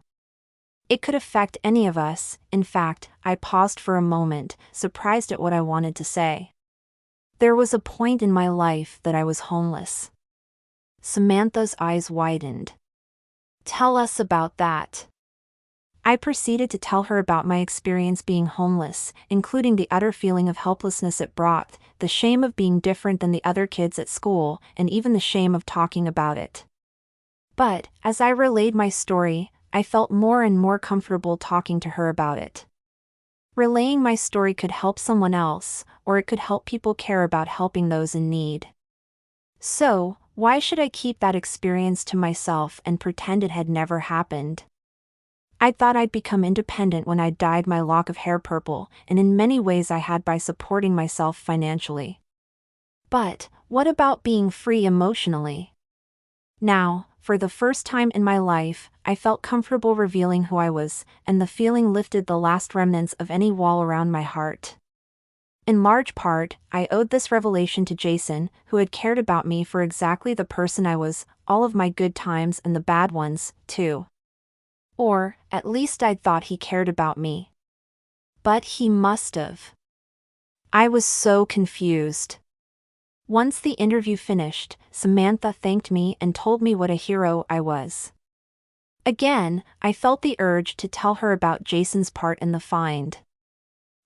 It could affect any of us. In fact, I paused for a moment, surprised at what I wanted to say. There was a point in my life that I was homeless. Samantha's eyes widened. Tell us about that. I proceeded to tell her about my experience being homeless, including the utter feeling of helplessness it brought, the shame of being different than the other kids at school, and even the shame of talking about it. But, as I relayed my story, I felt more and more comfortable talking to her about it. Relaying my story could help someone else, or it could help people care about helping those in need. So, why should I keep that experience to myself and pretend it had never happened? I thought I'd become independent when I dyed my lock of hair purple, and in many ways I had by supporting myself financially. But, what about being free emotionally? Now, for the first time in my life, I felt comfortable revealing who I was, and the feeling lifted the last remnants of any wall around my heart. In large part, I owed this revelation to Jason, who had cared about me for exactly the person I was, all of my good times and the bad ones, too. Or, at least I'd thought he cared about me. But he must have. I was so confused. Once the interview finished, Samantha thanked me and told me what a hero I was. Again, I felt the urge to tell her about Jason's part in the find.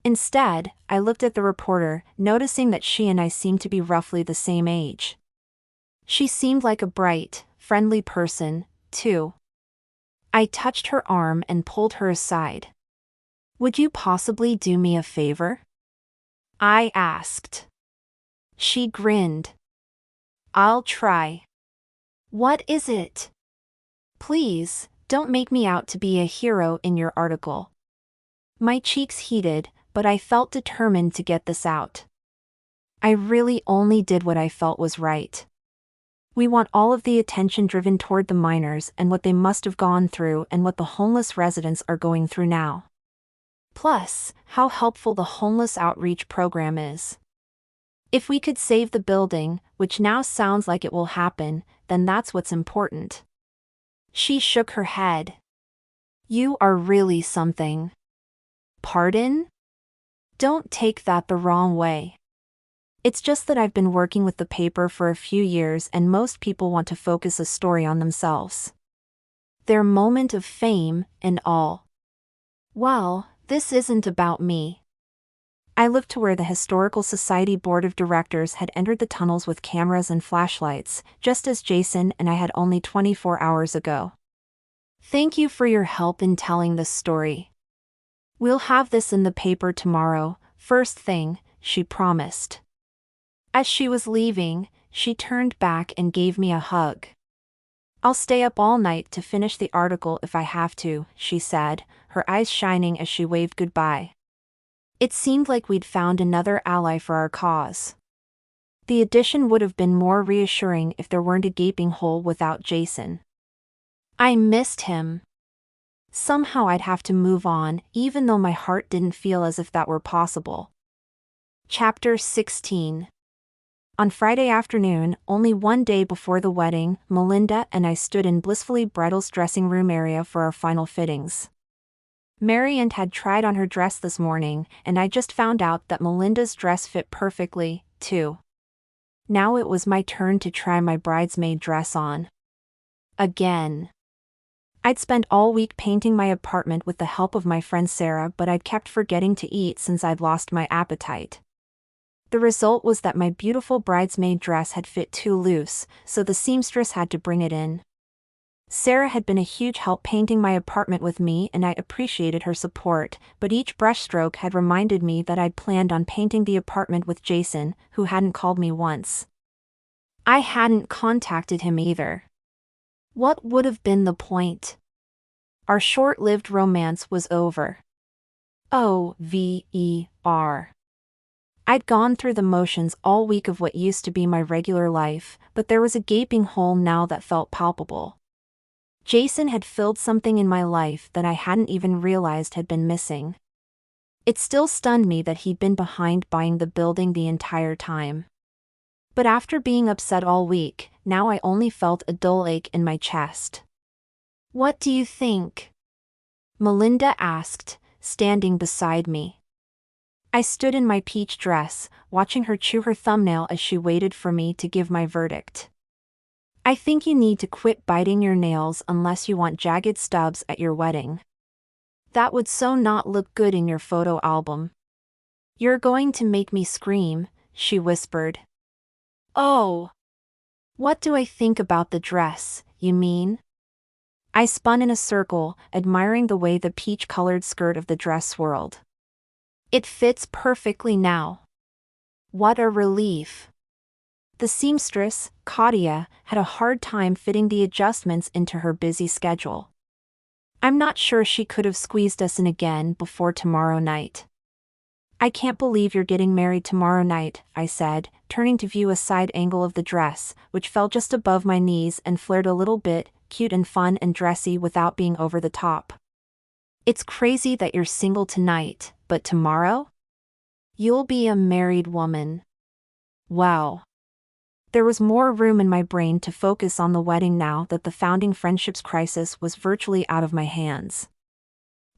Instead, I looked at the reporter, noticing that she and I seemed to be roughly the same age. She seemed like a bright, friendly person, too. I touched her arm and pulled her aside. Would you possibly do me a favor? I asked. She grinned. I'll try. What is it? Please, don't make me out to be a hero in your article. My cheeks heated, but I felt determined to get this out. I really only did what I felt was right. We want all of the attention driven toward the minors and what they must have gone through and what the homeless residents are going through now. Plus, how helpful the homeless outreach program is. If we could save the building, which now sounds like it will happen, then that's what's important. She shook her head. You are really something. Pardon? Don't take that the wrong way. It's just that I've been working with the paper for a few years and most people want to focus a story on themselves. Their moment of fame, and all. Well, this isn't about me. I looked to where the Historical Society Board of Directors had entered the tunnels with cameras and flashlights, just as Jason and I had only 24 hours ago. Thank you for your help in telling this story. We'll have this in the paper tomorrow, first thing, she promised. As she was leaving, she turned back and gave me a hug. I'll stay up all night to finish the article if I have to, she said, her eyes shining as she waved goodbye. It seemed like we'd found another ally for our cause. The addition would have been more reassuring if there weren't a gaping hole without Jason. I missed him. Somehow I'd have to move on, even though my heart didn't feel as if that were possible. Chapter 16. On Friday afternoon, only one day before the wedding, Melinda and I stood in Blissfully Bridal's dressing room area for our final fittings. Marianne had tried on her dress this morning, and I just found out that Melinda's dress fit perfectly, too. Now it was my turn to try my bridesmaid dress on. Again. I'd spent all week painting my apartment with the help of my friend Sarah, but I'd kept forgetting to eat since I'd lost my appetite. The result was that my beautiful bridesmaid dress had fit too loose, so the seamstress had to bring it in. Sarah had been a huge help painting my apartment with me and I appreciated her support, but each brushstroke had reminded me that I'd planned on painting the apartment with Jason, who hadn't called me once. I hadn't contacted him either. What would have been the point? Our short-lived romance was over. Over. I'd gone through the motions all week of what used to be my regular life, but there was a gaping hole now that felt palpable. Jason had filled something in my life that I hadn't even realized had been missing. It still stunned me that he'd been behind buying the building the entire time. But after being upset all week, now I only felt a dull ache in my chest. "What do you think?" Melinda asked, standing beside me. I stood in my peach dress, watching her chew her thumbnail as she waited for me to give my verdict. "I think you need to quit biting your nails unless you want jagged stubs at your wedding. That would so not look good in your photo album." "You're going to make me scream," she whispered. "Oh. What do I think about the dress, you mean?" I spun in a circle, admiring the way the peach-colored skirt of the dress swirled. "It fits perfectly now." "What a relief." The seamstress, Claudia, had a hard time fitting the adjustments into her busy schedule. "I'm not sure she could have squeezed us in again before tomorrow night." "I can't believe you're getting married tomorrow night," I said, turning to view a side angle of the dress, which fell just above my knees and flared a little bit, cute and fun and dressy without being over the top. "It's crazy that you're single tonight, but tomorrow? You'll be a married woman." Wow. There was more room in my brain to focus on the wedding now that the founding friendships crisis was virtually out of my hands.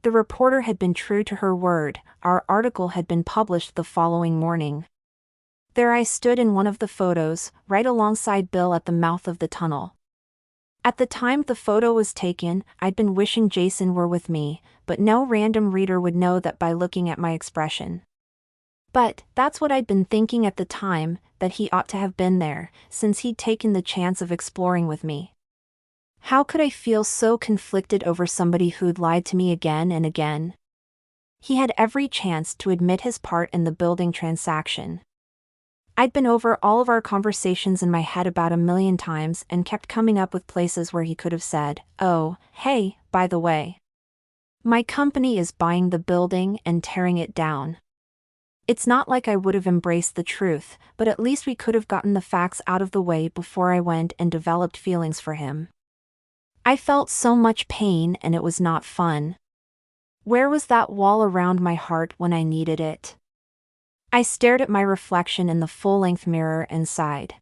The reporter had been true to her word. Our article had been published the following morning. There I stood in one of the photos, right alongside Bill at the mouth of the tunnel. At the time the photo was taken, I'd been wishing Jason were with me, but no random reader would know that by looking at my expression. But that's what I'd been thinking at the time, that he ought to have been there, since he'd taken the chance of exploring with me. How could I feel so conflicted over somebody who'd lied to me again and again? He had every chance to admit his part in the building transaction. I'd been over all of our conversations in my head about 1,000,000 times and kept coming up with places where he could have said, "Oh, hey, by the way, my company is buying the building and tearing it down." It's not like I would have embraced the truth, but at least we could have gotten the facts out of the way before I went and developed feelings for him. I felt so much pain and it was not fun. Where was that wall around my heart when I needed it? I stared at my reflection in the full-length mirror and sighed.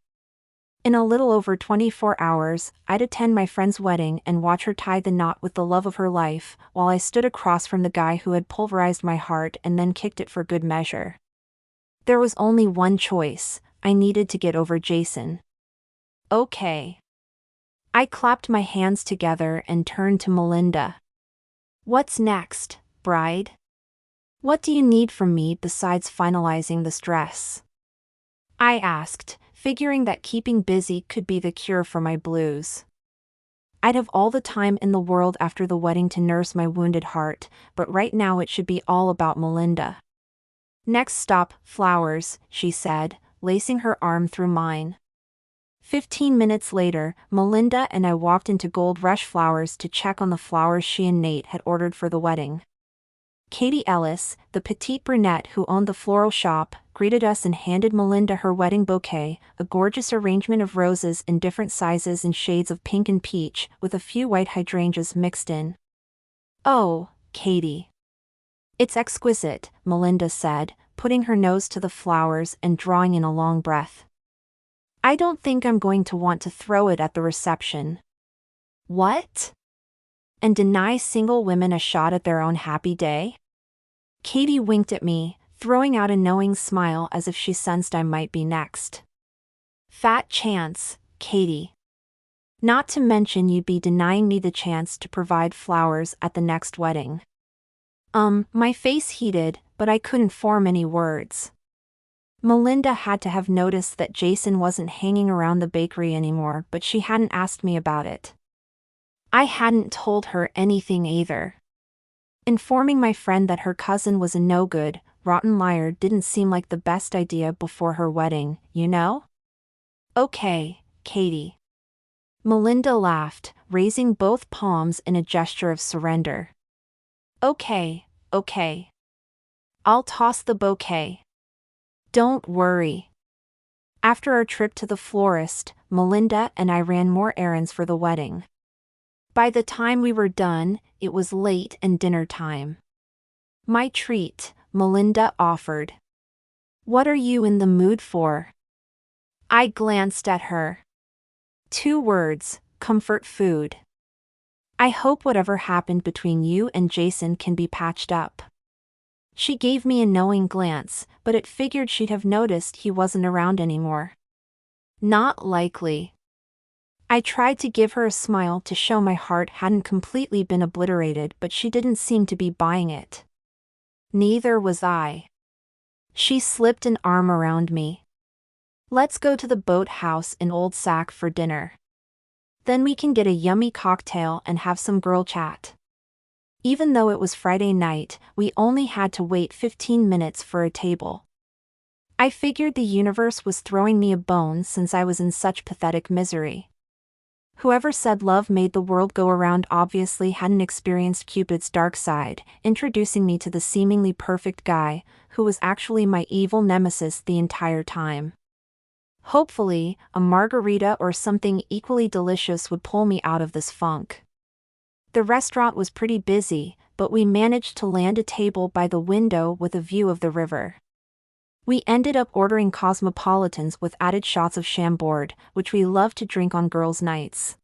In a little over 24 hours, I'd attend my friend's wedding and watch her tie the knot with the love of her life, while I stood across from the guy who had pulverized my heart and then kicked it for good measure. There was only one choice. I needed to get over Jason. Okay. I clapped my hands together and turned to Melinda. "What's next, bride? What do you need from me besides finalizing this dress?" I asked, figuring that keeping busy could be the cure for my blues. I'd have all the time in the world after the wedding to nurse my wounded heart, but right now it should be all about Melinda. "Next stop, flowers," she said, lacing her arm through mine. 15 minutes later, Melinda and I walked into Gold Rush Flowers to check on the flowers she and Nate had ordered for the wedding. Katie Ellis, the petite brunette who owned the floral shop, greeted us and handed Melinda her wedding bouquet, a gorgeous arrangement of roses in different sizes and shades of pink and peach, with a few white hydrangeas mixed in. "Oh, Katie. It's exquisite," Melinda said, putting her nose to the flowers and drawing in a long breath. "I don't think I'm going to want to throw it at the reception." "What? And deny single women a shot at their own happy day?" Katie winked at me, throwing out a knowing smile as if she sensed I might be next. "Fat chance, Katie. Not to mention you'd be denying me the chance to provide flowers at the next wedding." My face heated, but I couldn't form any words. Melinda had to have noticed that Jason wasn't hanging around the bakery anymore, but she hadn't asked me about it. I hadn't told her anything either. Informing my friend that her cousin was a no-good, rotten liar didn't seem like the best idea before her wedding, you know? "Okay, Katie." Melinda laughed, raising both palms in a gesture of surrender. Okay. I'll toss the bouquet. Don't worry." After our trip to the florist, Melinda and I ran more errands for the wedding. By the time we were done, it was late and dinner time. "My treat," Melinda offered. "What are you in the mood for?" I glanced at her. 2 words, comfort food. I hope whatever happened between you and Jason can be patched up. She gave me a knowing glance, but it figured she'd have noticed he wasn't around anymore. Not likely. I tried to give her a smile to show my heart hadn't completely been obliterated, but she didn't seem to be buying it. Neither was I. She slipped an arm around me. Let's go to the boathouse in Old Sack for dinner. Then we can get a yummy cocktail and have some girl chat. Even though it was Friday night, we only had to wait 15 minutes for a table. I figured the universe was throwing me a bone since I was in such pathetic misery. Whoever said love made the world go around obviously hadn't experienced Cupid's dark side, introducing me to the seemingly perfect guy, who was actually my evil nemesis the entire time. Hopefully, a margarita or something equally delicious would pull me out of this funk. The restaurant was pretty busy, but we managed to land a table by the window with a view of the river. We ended up ordering cosmopolitans with added shots of Chambord, which we love to drink on girls' nights.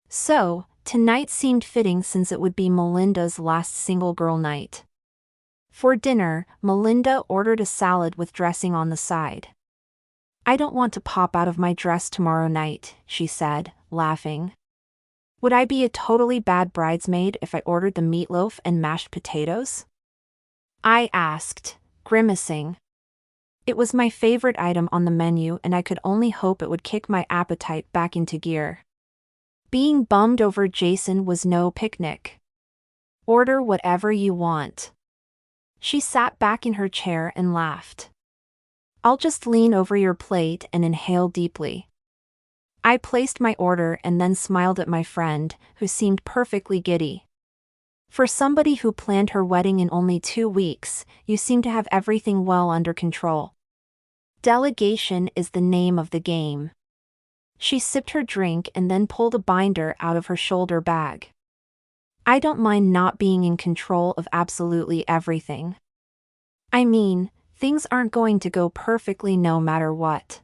So, tonight seemed fitting since it would be Melinda's last single girl night. For dinner, Melinda ordered a salad with dressing on the side. I don't want to pop out of my dress tomorrow night, she said, laughing. Would I be a totally bad bridesmaid if I ordered the meatloaf and mashed potatoes? I asked, grimacing. It was my favorite item on the menu and I could only hope it would kick my appetite back into gear. Being bummed over Jason was no picnic. Order whatever you want. She sat back in her chair and laughed. I'll just lean over your plate and inhale deeply. I placed my order and then smiled at my friend, who seemed perfectly giddy. For somebody who planned her wedding in only 2 weeks, you seem to have everything well under control. Delegation is the name of the game. She sipped her drink and then pulled a binder out of her shoulder bag. I don't mind not being in control of absolutely everything. I mean, things aren't going to go perfectly no matter what.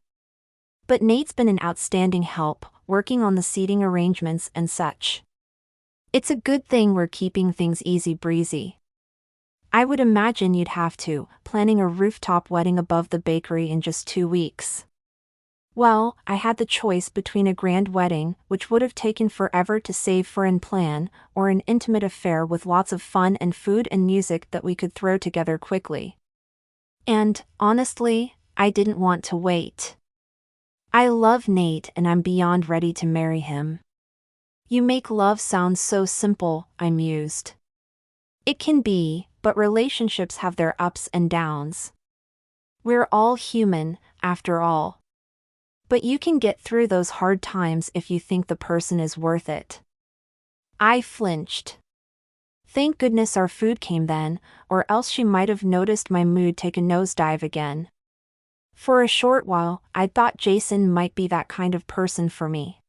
But Nate's been an outstanding help, working on the seating arrangements and such. It's a good thing we're keeping things easy breezy. I would imagine you'd have to, planning a rooftop wedding above the bakery in just 2 weeks. Well, I had the choice between a grand wedding, which would have taken forever to save for and plan, or an intimate affair with lots of fun and food and music that we could throw together quickly. And, honestly, I didn't want to wait. I love Nate and I'm beyond ready to marry him. You make love sound so simple, I mused. It can be, but relationships have their ups and downs. We're all human, after all. But you can get through those hard times if you think the person is worth it. I flinched. Thank goodness our food came then, or else she might have noticed my mood take a nosedive again. For a short while, I thought Jason might be that kind of person for me.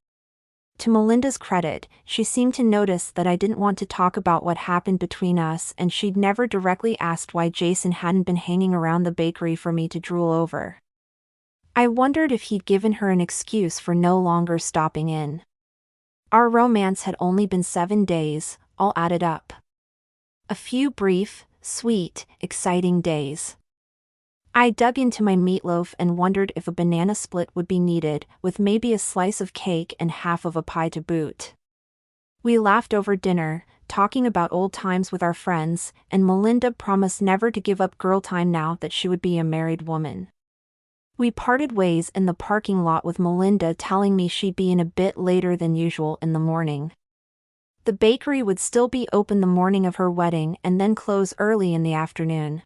To Melinda's credit, she seemed to notice that I didn't want to talk about what happened between us, and she'd never directly asked why Jason hadn't been hanging around the bakery for me to drool over. I wondered if he'd given her an excuse for no longer stopping in. Our romance had only been 7 days, all added up. A few brief, sweet, exciting days. I dug into my meatloaf and wondered if a banana split would be needed, with maybe a slice of cake and half of a pie to boot. We laughed over dinner, talking about old times with our friends, and Melinda promised never to give up girl time now that she would be a married woman. We parted ways in the parking lot with Melinda telling me she'd be in a bit later than usual in the morning. The bakery would still be open the morning of her wedding and then close early in the afternoon.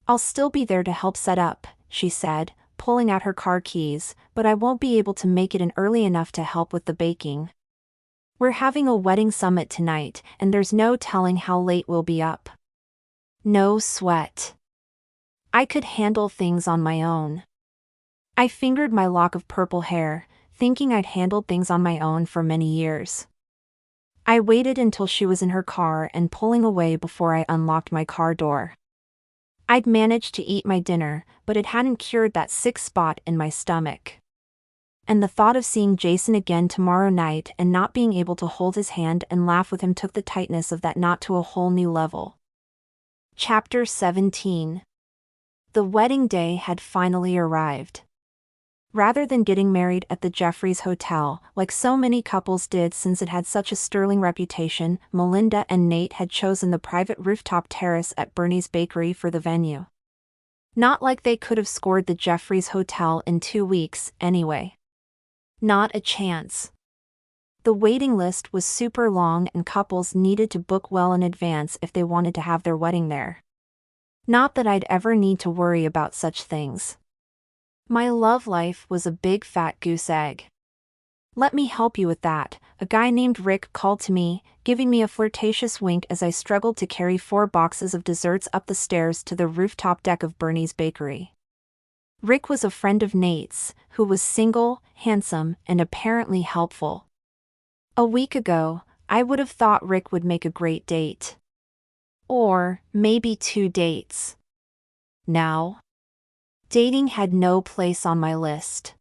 I'll still be there to help set up, she said, pulling out her car keys, but I won't be able to make it in early enough to help with the baking. We're having a wedding summit tonight, and there's no telling how late we'll be up. No sweat. I could handle things on my own. I fingered my lock of purple hair, thinking I'd handled things on my own for many years. I waited until she was in her car and pulling away before I unlocked my car door. I'd managed to eat my dinner, but it hadn't cured that sick spot in my stomach. And the thought of seeing Jason again tomorrow night and not being able to hold his hand and laugh with him took the tightness of that knot to a whole new level. Chapter 17. The wedding day had finally arrived. Rather than getting married at the Jeffries Hotel, like so many couples did since it had such a sterling reputation, Melinda and Nate had chosen the private rooftop terrace at Bernie's Bakery for the venue. Not like they could have scored the Jeffries Hotel in 2 weeks, anyway. Not a chance. The waiting list was super long and couples needed to book well in advance if they wanted to have their wedding there. Not that I'd ever need to worry about such things. My love life was a big fat goose egg. Let me help you with that, a guy named Rick called to me, giving me a flirtatious wink as I struggled to carry 4 boxes of desserts up the stairs to the rooftop deck of Bernie's Bakery. Rick was a friend of Nate's, who was single, handsome, and apparently helpful. A week ago, I would have thought Rick would make a great date. Or maybe 2 dates. Now, dating had no place on my list.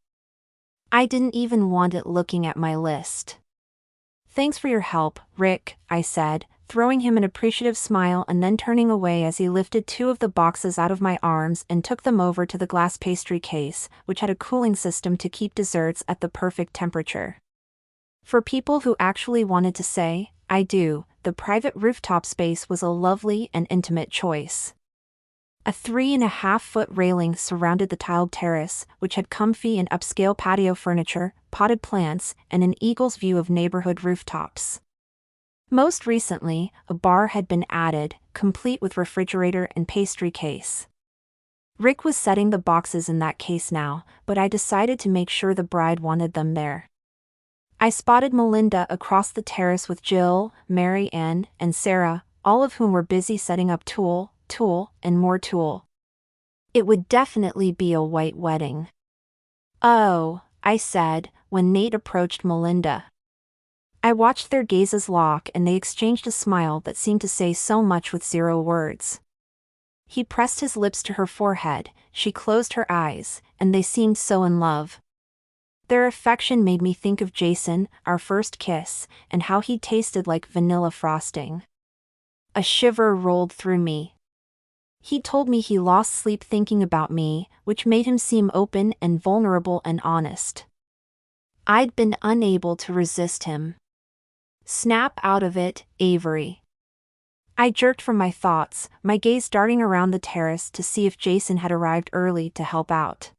I didn't even want it looking at my list. Thanks for your help, Rick, I said, throwing him an appreciative smile and then turning away as he lifted 2 of the boxes out of my arms and took them over to the glass pastry case, which had a cooling system to keep desserts at the perfect temperature. For people who actually wanted to say, I do, the private rooftop space was a lovely and intimate choice. A 3.5-foot railing surrounded the tiled terrace, which had comfy and upscale patio furniture, potted plants, and an eagle's view of neighborhood rooftops. Most recently, a bar had been added, complete with refrigerator and pastry case. Rick was setting the boxes in that case now, but I decided to make sure the bride wanted them there. I spotted Melinda across the terrace with Jill, Mary Ann, and Sarah, all of whom were busy setting up tulle, and more tulle. It would definitely be a white wedding. Oh, I said, when Nate approached Melinda. I watched their gazes lock and they exchanged a smile that seemed to say so much with 0 words. He pressed his lips to her forehead, she closed her eyes, and they seemed so in love. Their affection made me think of Jason, our first kiss, and how he tasted like vanilla frosting. A shiver rolled through me. He told me he lost sleep thinking about me, which made him seem open and vulnerable and honest. I'd been unable to resist him. Snap out of it, Avery. I jerked from my thoughts, my gaze darting around the terrace to see if Jason had arrived early to help out.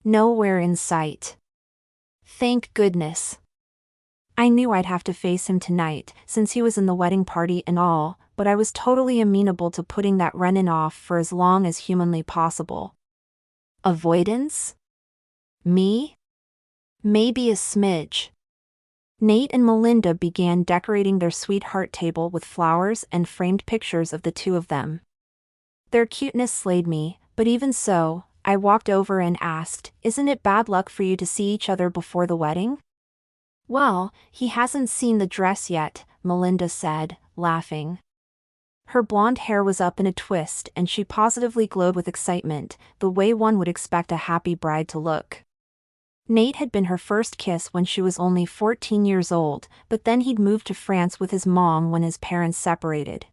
Nowhere in sight. Thank goodness. I knew I'd have to face him tonight, since he was in the wedding party and all, but I was totally amenable to putting that run-in off for as long as humanly possible. Avoidance? Me? Maybe a smidge. Nate and Melinda began decorating their sweetheart table with flowers and framed pictures of the 2 of them. Their cuteness slayed me, but even so, I walked over and asked, "Isn't it bad luck for you to see each other before the wedding?" "Well, he hasn't seen the dress yet," Melinda said, laughing. Her blonde hair was up in a twist and she positively glowed with excitement, the way one would expect a happy bride to look. Nate had been her first kiss when she was only 14 years old, but then he'd moved to France with his mom when his parents separated.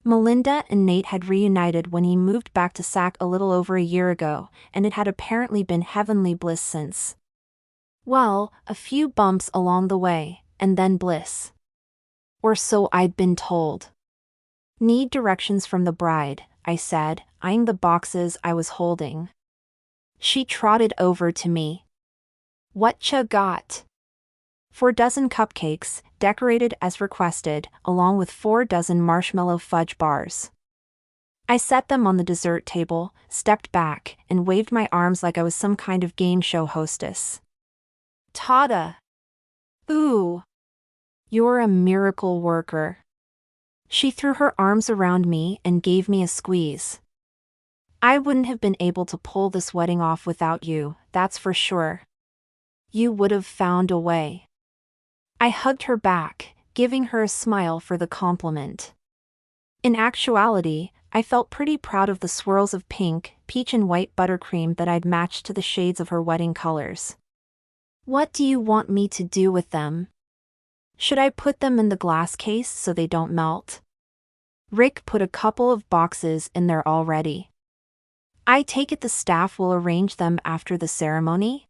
Melinda and Nate had reunited when he moved back to Sac a little over a year ago, and it had apparently been heavenly bliss since. Well, a few bumps along the way, and then bliss. Or so I'd been told. Need directions from the bride, I said, eyeing the boxes I was holding. She trotted over to me. Whatcha got? 4 dozen cupcakes, decorated as requested, along with 4 dozen marshmallow fudge bars. I set them on the dessert table, stepped back, and waved my arms like I was some kind of game show hostess. Tada! Ooh! You're a miracle worker. She threw her arms around me and gave me a squeeze. I wouldn't have been able to pull this wedding off without you, that's for sure. You would have found a way. I hugged her back, giving her a smile for the compliment. In actuality, I felt pretty proud of the swirls of pink, peach and white buttercream that I'd matched to the shades of her wedding colors. What do you want me to do with them? Should I put them in the glass case so they don't melt? Rick put a couple of boxes in there already. I take it the staff will arrange them after the ceremony?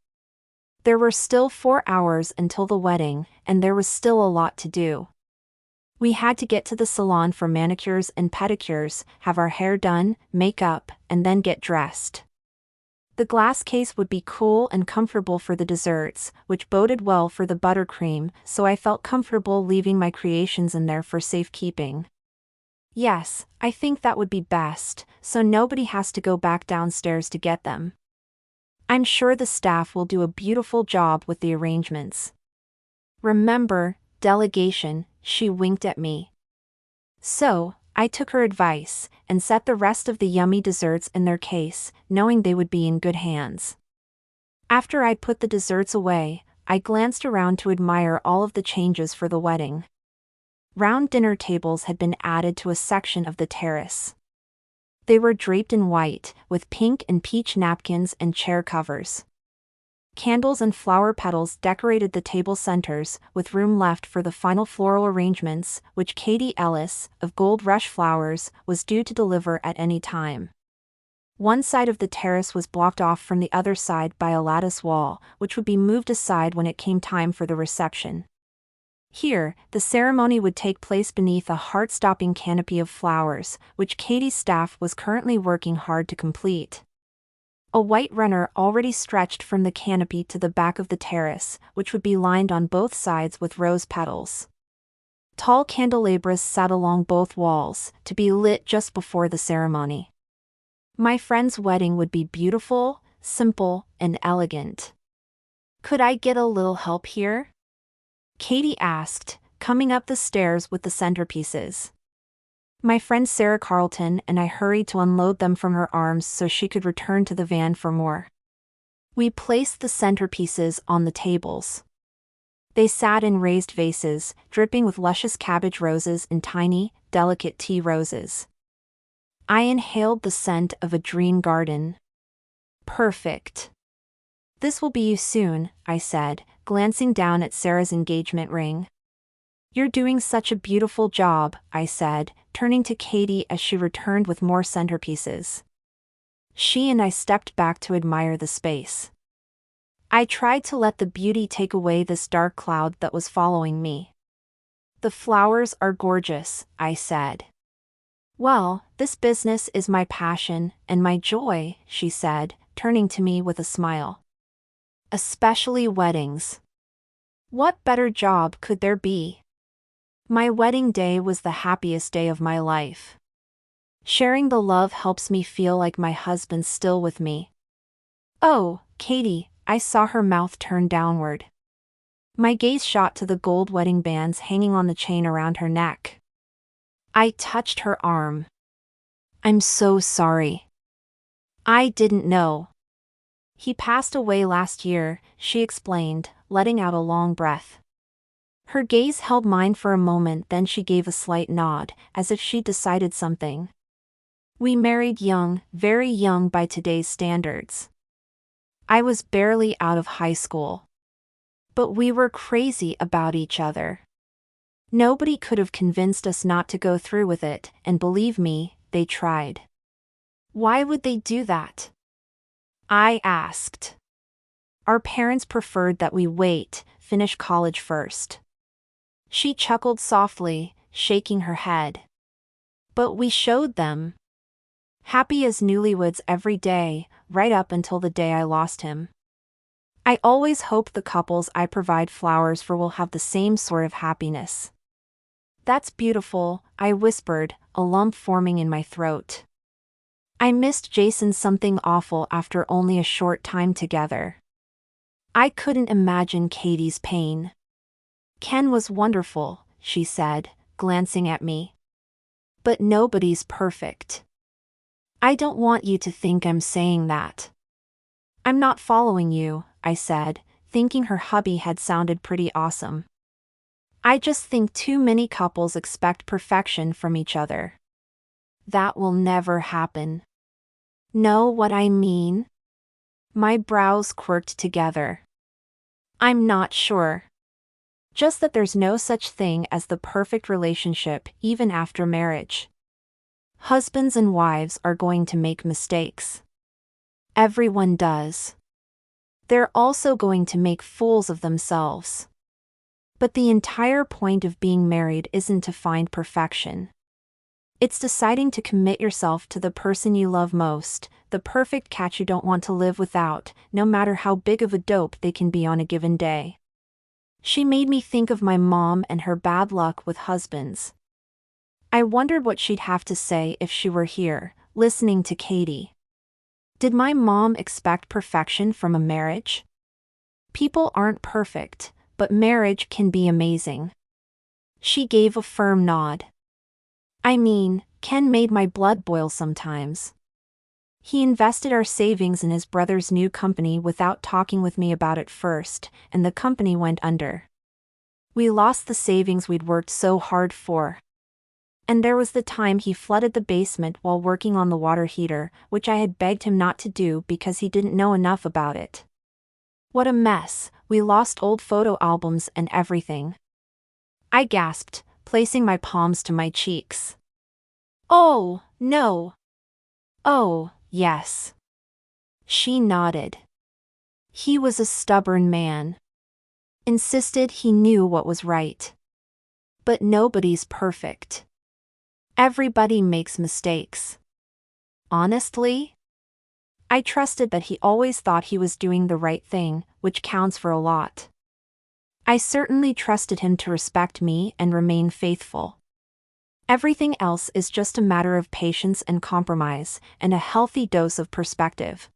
There were still 4 hours until the wedding, and there was still a lot to do. We had to get to the salon for manicures and pedicures, have our hair done, makeup, and then get dressed. The glass case would be cool and comfortable for the desserts, which boded well for the buttercream, so I felt comfortable leaving my creations in there for safekeeping. Yes, I think that would be best, so nobody has to go back downstairs to get them. I'm sure the staff will do a beautiful job with the arrangements. Remember, delegation, she winked at me. So, I took her advice, and set the rest of the yummy desserts in their case, knowing they would be in good hands. After I put the desserts away, I glanced around to admire all of the changes for the wedding. Round dinner tables had been added to a section of the terrace. They were draped in white, with pink and peach napkins and chair covers. Candles and flower petals decorated the table centers, with room left for the final floral arrangements, which Katie Ellis, of Gold Rush Flowers, was due to deliver at any time. One side of the terrace was blocked off from the other side by a lattice wall, which would be moved aside when it came time for the reception. Here, the ceremony would take place beneath a heart-stopping canopy of flowers, which Katie's staff was currently working hard to complete. A white runner already stretched from the canopy to the back of the terrace, which would be lined on both sides with rose petals. Tall candelabras sat along both walls, to be lit just before the ceremony. My friend's wedding would be beautiful, simple, and elegant. Could I get a little help here? Katie asked, coming up the stairs with the centerpieces. My friend Sarah Carlton and I hurried to unload them from her arms so she could return to the van for more. We placed the centerpieces on the tables. They sat in raised vases, dripping with luscious cabbage roses and tiny, delicate tea roses. I inhaled the scent of a dream garden. Perfect. This will be you soon, I said, glancing down at Sarah's engagement ring. You're doing such a beautiful job, I said, turning to Katie as she returned with more centerpieces. She and I stepped back to admire the space. I tried to let the beauty take away this dark cloud that was following me. The flowers are gorgeous, I said. Well, this business is my passion and my joy, she said, turning to me with a smile. Especially weddings. What better job could there be? My wedding day was the happiest day of my life. Sharing the love helps me feel like my husband's still with me. Oh, Katie, I saw her mouth turn downward. My gaze shot to the gold wedding bands hanging on the chain around her neck. I touched her arm. I'm so sorry. I didn't know. He passed away last year, she explained, letting out a long breath. Her gaze held mine for a moment, then she gave a slight nod, as if she'd decided something. We married young, very young by today's standards. I was barely out of high school. But we were crazy about each other. Nobody could have convinced us not to go through with it, and believe me, they tried. Why would they do that? I asked. Our parents preferred that we finish college first. She chuckled softly, shaking her head. But we showed them. Happy as newlyweds every day, right up until the day I lost him. I always hope the couples I provide flowers for will have the same sort of happiness. That's beautiful, I whispered, a lump forming in my throat. I missed Jason something awful after only a short time together. I couldn't imagine Katie's pain. Ken was wonderful, she said, glancing at me. But nobody's perfect. I don't want you to think I'm saying that. I'm not following you, I said, thinking her hubby had sounded pretty awesome. I just think too many couples expect perfection from each other. That will never happen. Know what I mean? My brows quirked together. I'm not sure. Just that there's no such thing as the perfect relationship even after marriage. Husbands and wives are going to make mistakes. Everyone does. They're also going to make fools of themselves. But the entire point of being married isn't to find perfection. It's deciding to commit yourself to the person you love most, the perfect catch you don't want to live without, no matter how big of a dope they can be on a given day. She made me think of my mom and her bad luck with husbands. I wondered what she'd have to say if she were here, listening to Katie. Did my mom expect perfection from a marriage? People aren't perfect, but marriage can be amazing. She gave a firm nod. I mean, Ken made my blood boil sometimes. He invested our savings in his brother's new company without talking with me about it first, and the company went under. We lost the savings we'd worked so hard for. And there was the time he flooded the basement while working on the water heater, which I had begged him not to do because he didn't know enough about it. What a mess, we lost old photo albums and everything. I gasped, placing my palms to my cheeks. Oh, no. Oh, yes. She nodded. He was a stubborn man. Insisted he knew what was right. But nobody's perfect. Everybody makes mistakes. Honestly? I trusted that he always thought he was doing the right thing, which counts for a lot. I certainly trusted him to respect me and remain faithful. Everything else is just a matter of patience and compromise, and a healthy dose of perspective.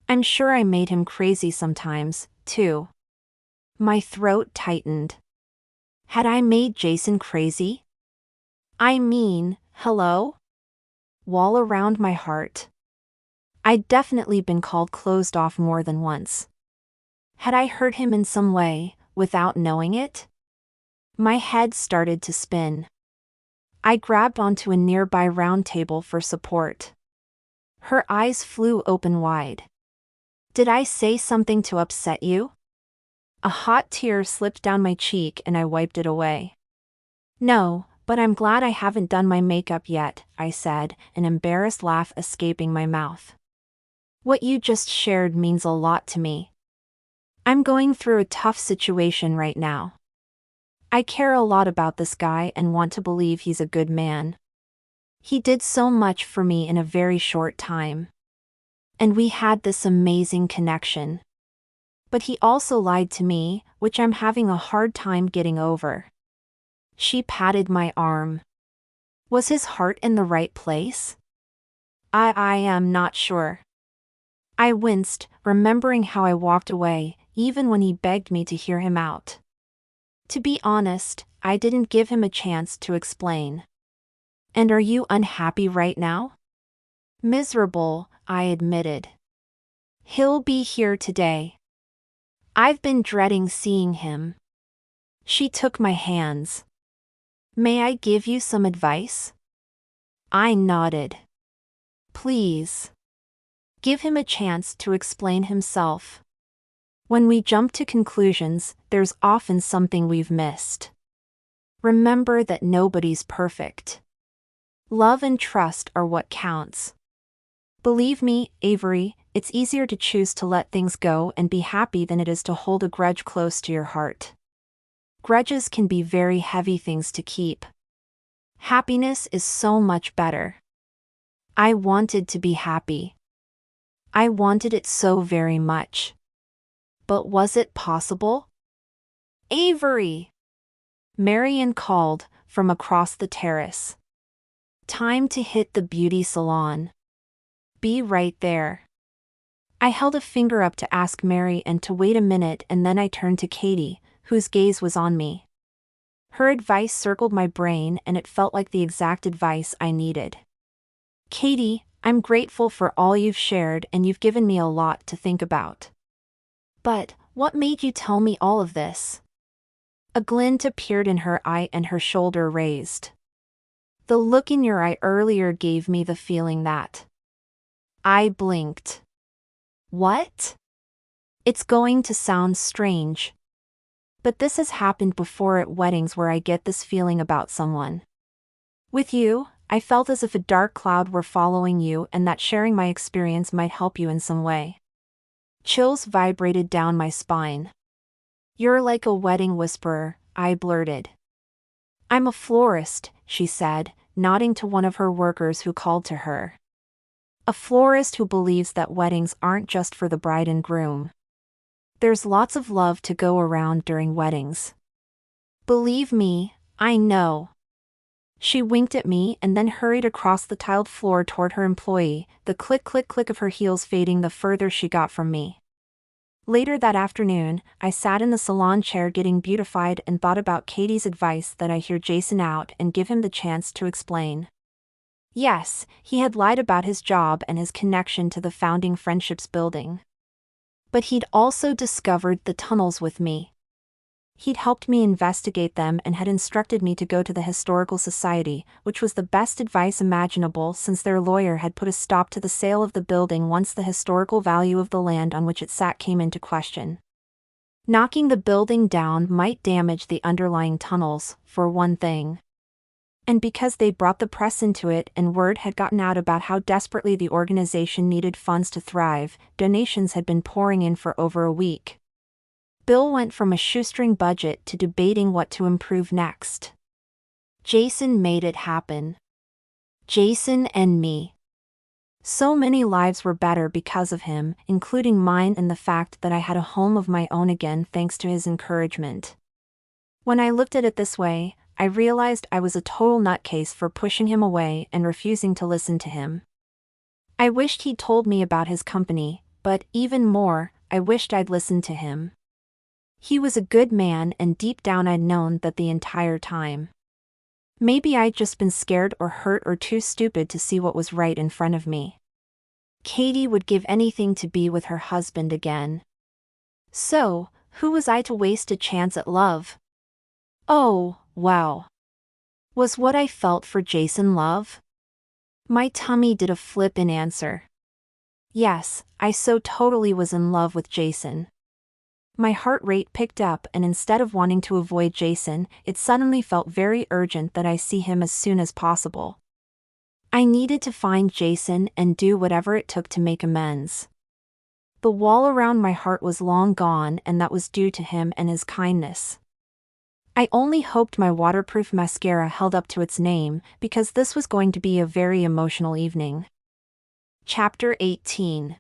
I'm sure I made him crazy sometimes, too. My throat tightened. Had I made Jason crazy? I mean, hello? Wall around my heart. I'd definitely been called closed off more than once. Had I hurt him in some way, without knowing it? My head started to spin. I grabbed onto a nearby round table for support. Her eyes flew open wide. Did I say something to upset you? A hot tear slipped down my cheek and I wiped it away. No, but I'm glad I haven't done my makeup yet, I said, an embarrassed laugh escaping my mouth. What you just shared means a lot to me. I'm going through a tough situation right now. I care a lot about this guy and want to believe he's a good man. He did so much for me in a very short time. And we had this amazing connection. But he also lied to me, which I'm having a hard time getting over. She patted my arm. Was his heart in the right place? I am not sure. I winced, remembering how I walked away, even when he begged me to hear him out. To be honest, I didn't give him a chance to explain. And are you unhappy right now? Miserable, I admitted. He'll be here today. I've been dreading seeing him. She took my hands. May I give you some advice? I nodded. Please. Give him a chance to explain himself. When we jump to conclusions, there's often something we've missed. Remember that nobody's perfect. Love and trust are what counts. Believe me, Avery, it's easier to choose to let things go and be happy than it is to hold a grudge close to your heart. Grudges can be very heavy things to keep. Happiness is so much better. I wanted to be happy. I wanted it so very much. But was it possible? Avery! Marian called from across the terrace. Time to hit the beauty salon. Be right there. I held a finger up to ask Mary and to wait a minute, and then I turned to Katie, whose gaze was on me. Her advice circled my brain and it felt like the exact advice I needed. Katie, I'm grateful for all you've shared and you've given me a lot to think about. But, what made you tell me all of this? A glint appeared in her eye and her shoulder raised. The look in your eye earlier gave me the feeling that. I blinked. What? It's going to sound strange, but this has happened before at weddings where I get this feeling about someone. With you, I felt as if a dark cloud were following you and that sharing my experience might help you in some way. Chills vibrated down my spine. You're like a wedding whisperer, I blurted. I'm a florist, she said, nodding to one of her workers who called to her. A florist who believes that weddings aren't just for the bride and groom. There's lots of love to go around during weddings. Believe me, I know. She winked at me and then hurried across the tiled floor toward her employee, the click-click-click of her heels fading the further she got from me. Later that afternoon, I sat in the salon chair getting beautified and thought about Katie's advice that I hear Jason out and give him the chance to explain. Yes, he had lied about his job and his connection to the Founding Friendships building. But he'd also discovered the tunnels with me. He'd helped me investigate them and had instructed me to go to the Historical Society, which was the best advice imaginable since their lawyer had put a stop to the sale of the building once the historical value of the land on which it sat came into question. Knocking the building down might damage the underlying tunnels, for one thing. And because they brought the press into it and word had gotten out about how desperately the organization needed funds to thrive, donations had been pouring in for over a week. Bill went from a shoestring budget to debating what to improve next. Jason made it happen. Jason and me. So many lives were better because of him, including mine, and the fact that I had a home of my own again thanks to his encouragement. When I looked at it this way, I realized I was a total nutcase for pushing him away and refusing to listen to him. I wished he'd told me about his company, but even more, I wished I'd listened to him. He was a good man and deep down I'd known that the entire time. Maybe I'd just been scared or hurt or too stupid to see what was right in front of me. Katie would give anything to be with her husband again. So, who was I to waste a chance at love? Oh, wow. Was what I felt for Jason love? My tummy did a flip in answer. Yes, I so totally was in love with Jason. My heart rate picked up, and instead of wanting to avoid Jason, it suddenly felt very urgent that I see him as soon as possible. I needed to find Jason and do whatever it took to make amends. The wall around my heart was long gone, and that was due to him and his kindness. I only hoped my waterproof mascara held up to its name, because this was going to be a very emotional evening. Chapter 18.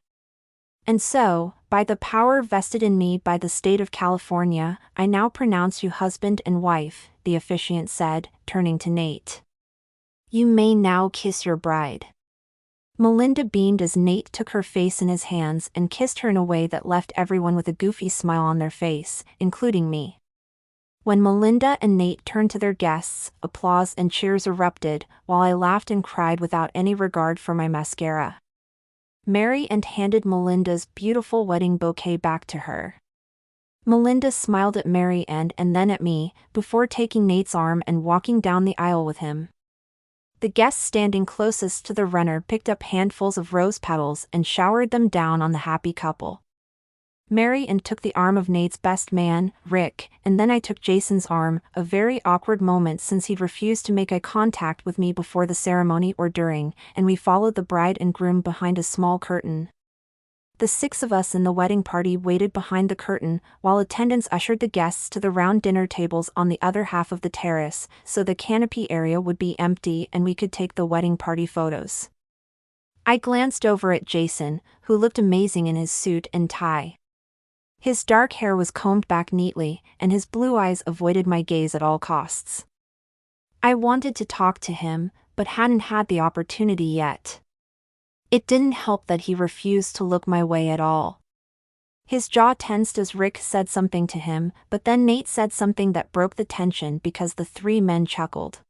And so, by the power vested in me by the state of California, I now pronounce you husband and wife, the officiant said, turning to Nate. You may now kiss your bride. Melinda beamed as Nate took her face in his hands and kissed her in a way that left everyone with a goofy smile on their face, including me. When Melinda and Nate turned to their guests, applause and cheers erupted, while I laughed and cried without any regard for my mascara. Mary Ann handed Melinda's beautiful wedding bouquet back to her. Melinda smiled at Mary Ann and then at me, before taking Nate's arm and walking down the aisle with him. The guests standing closest to the runner picked up handfuls of rose petals and showered them down on the happy couple. Mary Ann took the arm of Nate's best man, Rick, and then I took Jason's arm, a very awkward moment since he'd refused to make eye contact with me before the ceremony or during, and we followed the bride and groom behind a small curtain. The 6 of us in the wedding party waited behind the curtain, while attendants ushered the guests to the round dinner tables on the other half of the terrace, so the canopy area would be empty and we could take the wedding party photos. I glanced over at Jason, who looked amazing in his suit and tie. His dark hair was combed back neatly, and his blue eyes avoided my gaze at all costs. I wanted to talk to him, but hadn't had the opportunity yet. It didn't help that he refused to look my way at all. His jaw tensed as Rick said something to him, but then Nate said something that broke the tension because the 3 men chuckled.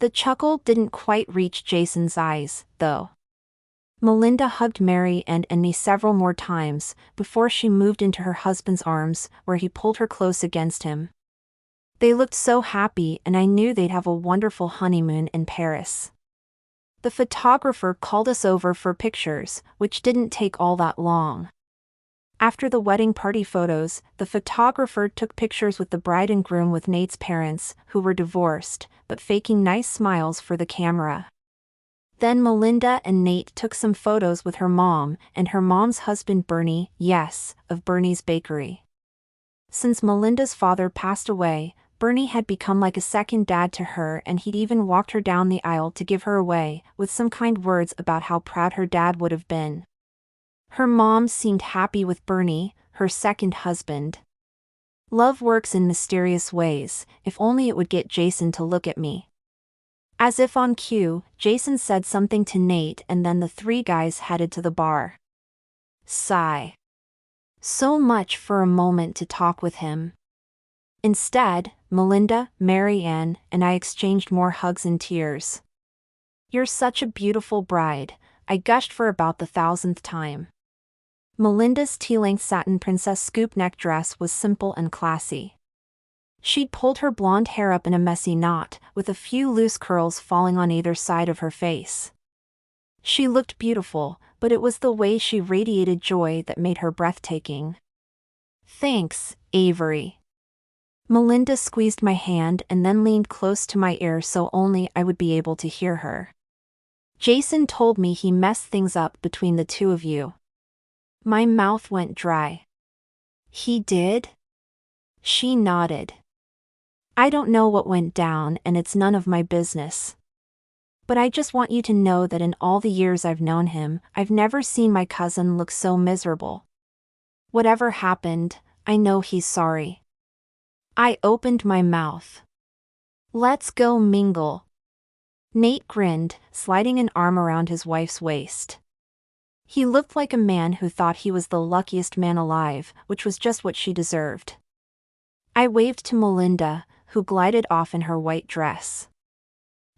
The chuckle didn't quite reach Jason's eyes, though. Melinda hugged Mary and me several more times, before she moved into her husband's arms, where he pulled her close against him. They looked so happy, and I knew they'd have a wonderful honeymoon in Paris. The photographer called us over for pictures, which didn't take all that long. After the wedding party photos, the photographer took pictures with the bride and groom with Nate's parents, who were divorced, but faking nice smiles for the camera. Then Melinda and Nate took some photos with her mom and her mom's husband Bernie, yes, of Bernie's Bakery. Since Melinda's father passed away, Bernie had become like a second dad to her, and he'd even walked her down the aisle to give her away, with some kind words about how proud her dad would have been. Her mom seemed happy with Bernie, her second husband. Love works in mysterious ways. If only it would get Jason to look at me. As if on cue, Jason said something to Nate, and then the three guys headed to the bar. Sigh. So much for a moment to talk with him. Instead, Melinda, Mary Ann, and I exchanged more hugs and tears. "You're such a beautiful bride," I gushed for about the 1,000th time. Melinda's tea-length satin princess scoop neck dress was simple and classy. She'd pulled her blonde hair up in a messy knot, with a few loose curls falling on either side of her face. She looked beautiful, but it was the way she radiated joy that made her breathtaking. "Thanks, Avery." Melinda squeezed my hand and then leaned close to my ear so only I would be able to hear her. "Jason told me he messed things up between the two of you." My mouth went dry. "He did?" She nodded. "I don't know what went down, and it's none of my business. But I just want you to know that in all the years I've known him, I've never seen my cousin look so miserable. Whatever happened, I know he's sorry." I opened my mouth. "Let's go mingle." Nate grinned, sliding an arm around his wife's waist. He looked like a man who thought he was the luckiest man alive, which was just what she deserved. I waved to Melinda, who glided off in her white dress.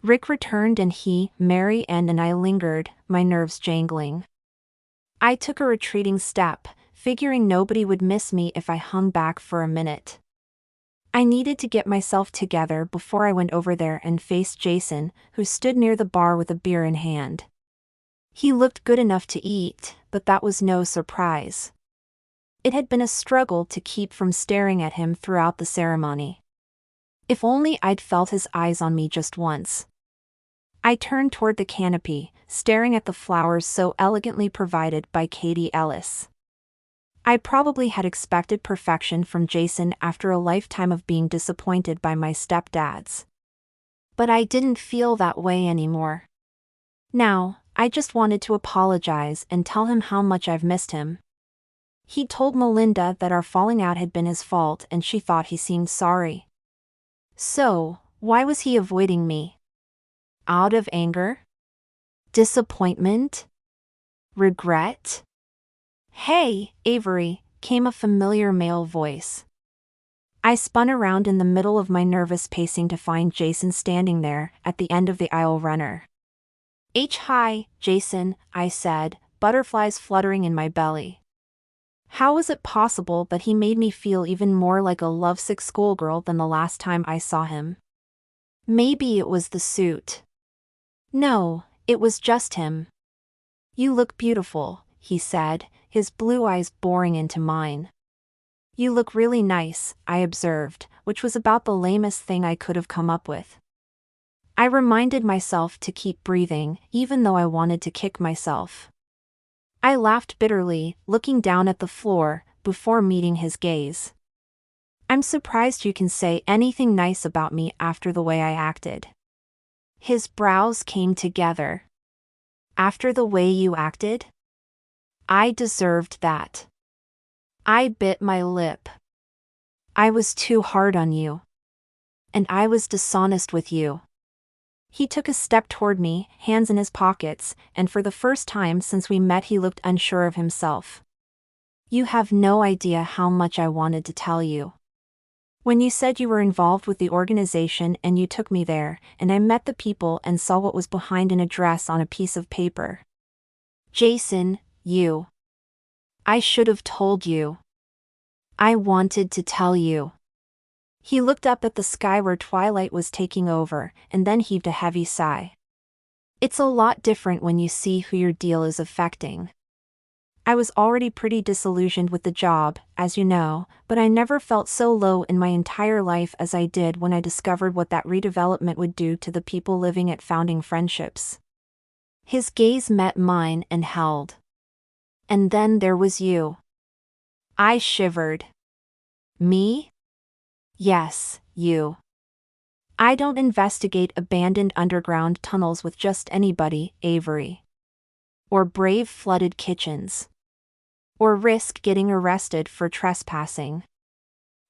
Rick returned and he, Mary Ann and I lingered, my nerves jangling. I took a retreating step, figuring nobody would miss me if I hung back for a minute. I needed to get myself together before I went over there and faced Jason, who stood near the bar with a beer in hand. He looked good enough to eat, but that was no surprise. It had been a struggle to keep from staring at him throughout the ceremony. If only I'd felt his eyes on me just once. I turned toward the canopy, staring at the flowers so elegantly provided by Katie Ellis. I probably had expected perfection from Jason after a lifetime of being disappointed by my stepdads. But I didn't feel that way anymore. Now, I just wanted to apologize and tell him how much I've missed him. He told Melinda that our falling out had been his fault and she thought he seemed sorry. So, why was he avoiding me? Out of anger? Disappointment? Regret? "Hey, Avery," came a familiar male voice. I spun around in the middle of my nervous pacing to find Jason standing there, at the end of the aisle runner. Hi, Jason," I said, butterflies fluttering in my belly. How was it possible that he made me feel even more like a lovesick schoolgirl than the last time I saw him? Maybe it was the suit. No, it was just him. "You look beautiful," he said, his blue eyes boring into mine. "You look really nice," I observed, which was about the lamest thing I could have come up with. I reminded myself to keep breathing, even though I wanted to kick myself. I laughed bitterly, looking down at the floor, before meeting his gaze. "I'm surprised you can say anything nice about me after the way I acted." His brows came together. "After the way you acted?" I deserved that. I bit my lip. "I was too hard on you. And I was dishonest with you." He took a step toward me, hands in his pockets, and for the first time since we met he looked unsure of himself. "You have no idea how much I wanted to tell you. When you said you were involved with the organization and you took me there, and I met the people and saw what was behind an address on a piece of paper. Jason, I should have told you. I wanted to tell you." He looked up at the sky where twilight was taking over, and then heaved a heavy sigh. "It's a lot different when you see who your deal is affecting." I was already pretty disillusioned with the job, as you know, but I never felt so low in my entire life as I did when I discovered what that redevelopment would do to the people living at Founding Friendships. His gaze met mine and held. And then there was you. I shivered. Me? Yes, you. I don't investigate abandoned underground tunnels with just anybody, Avery. Or brave flooded kitchens. Or risk getting arrested for trespassing.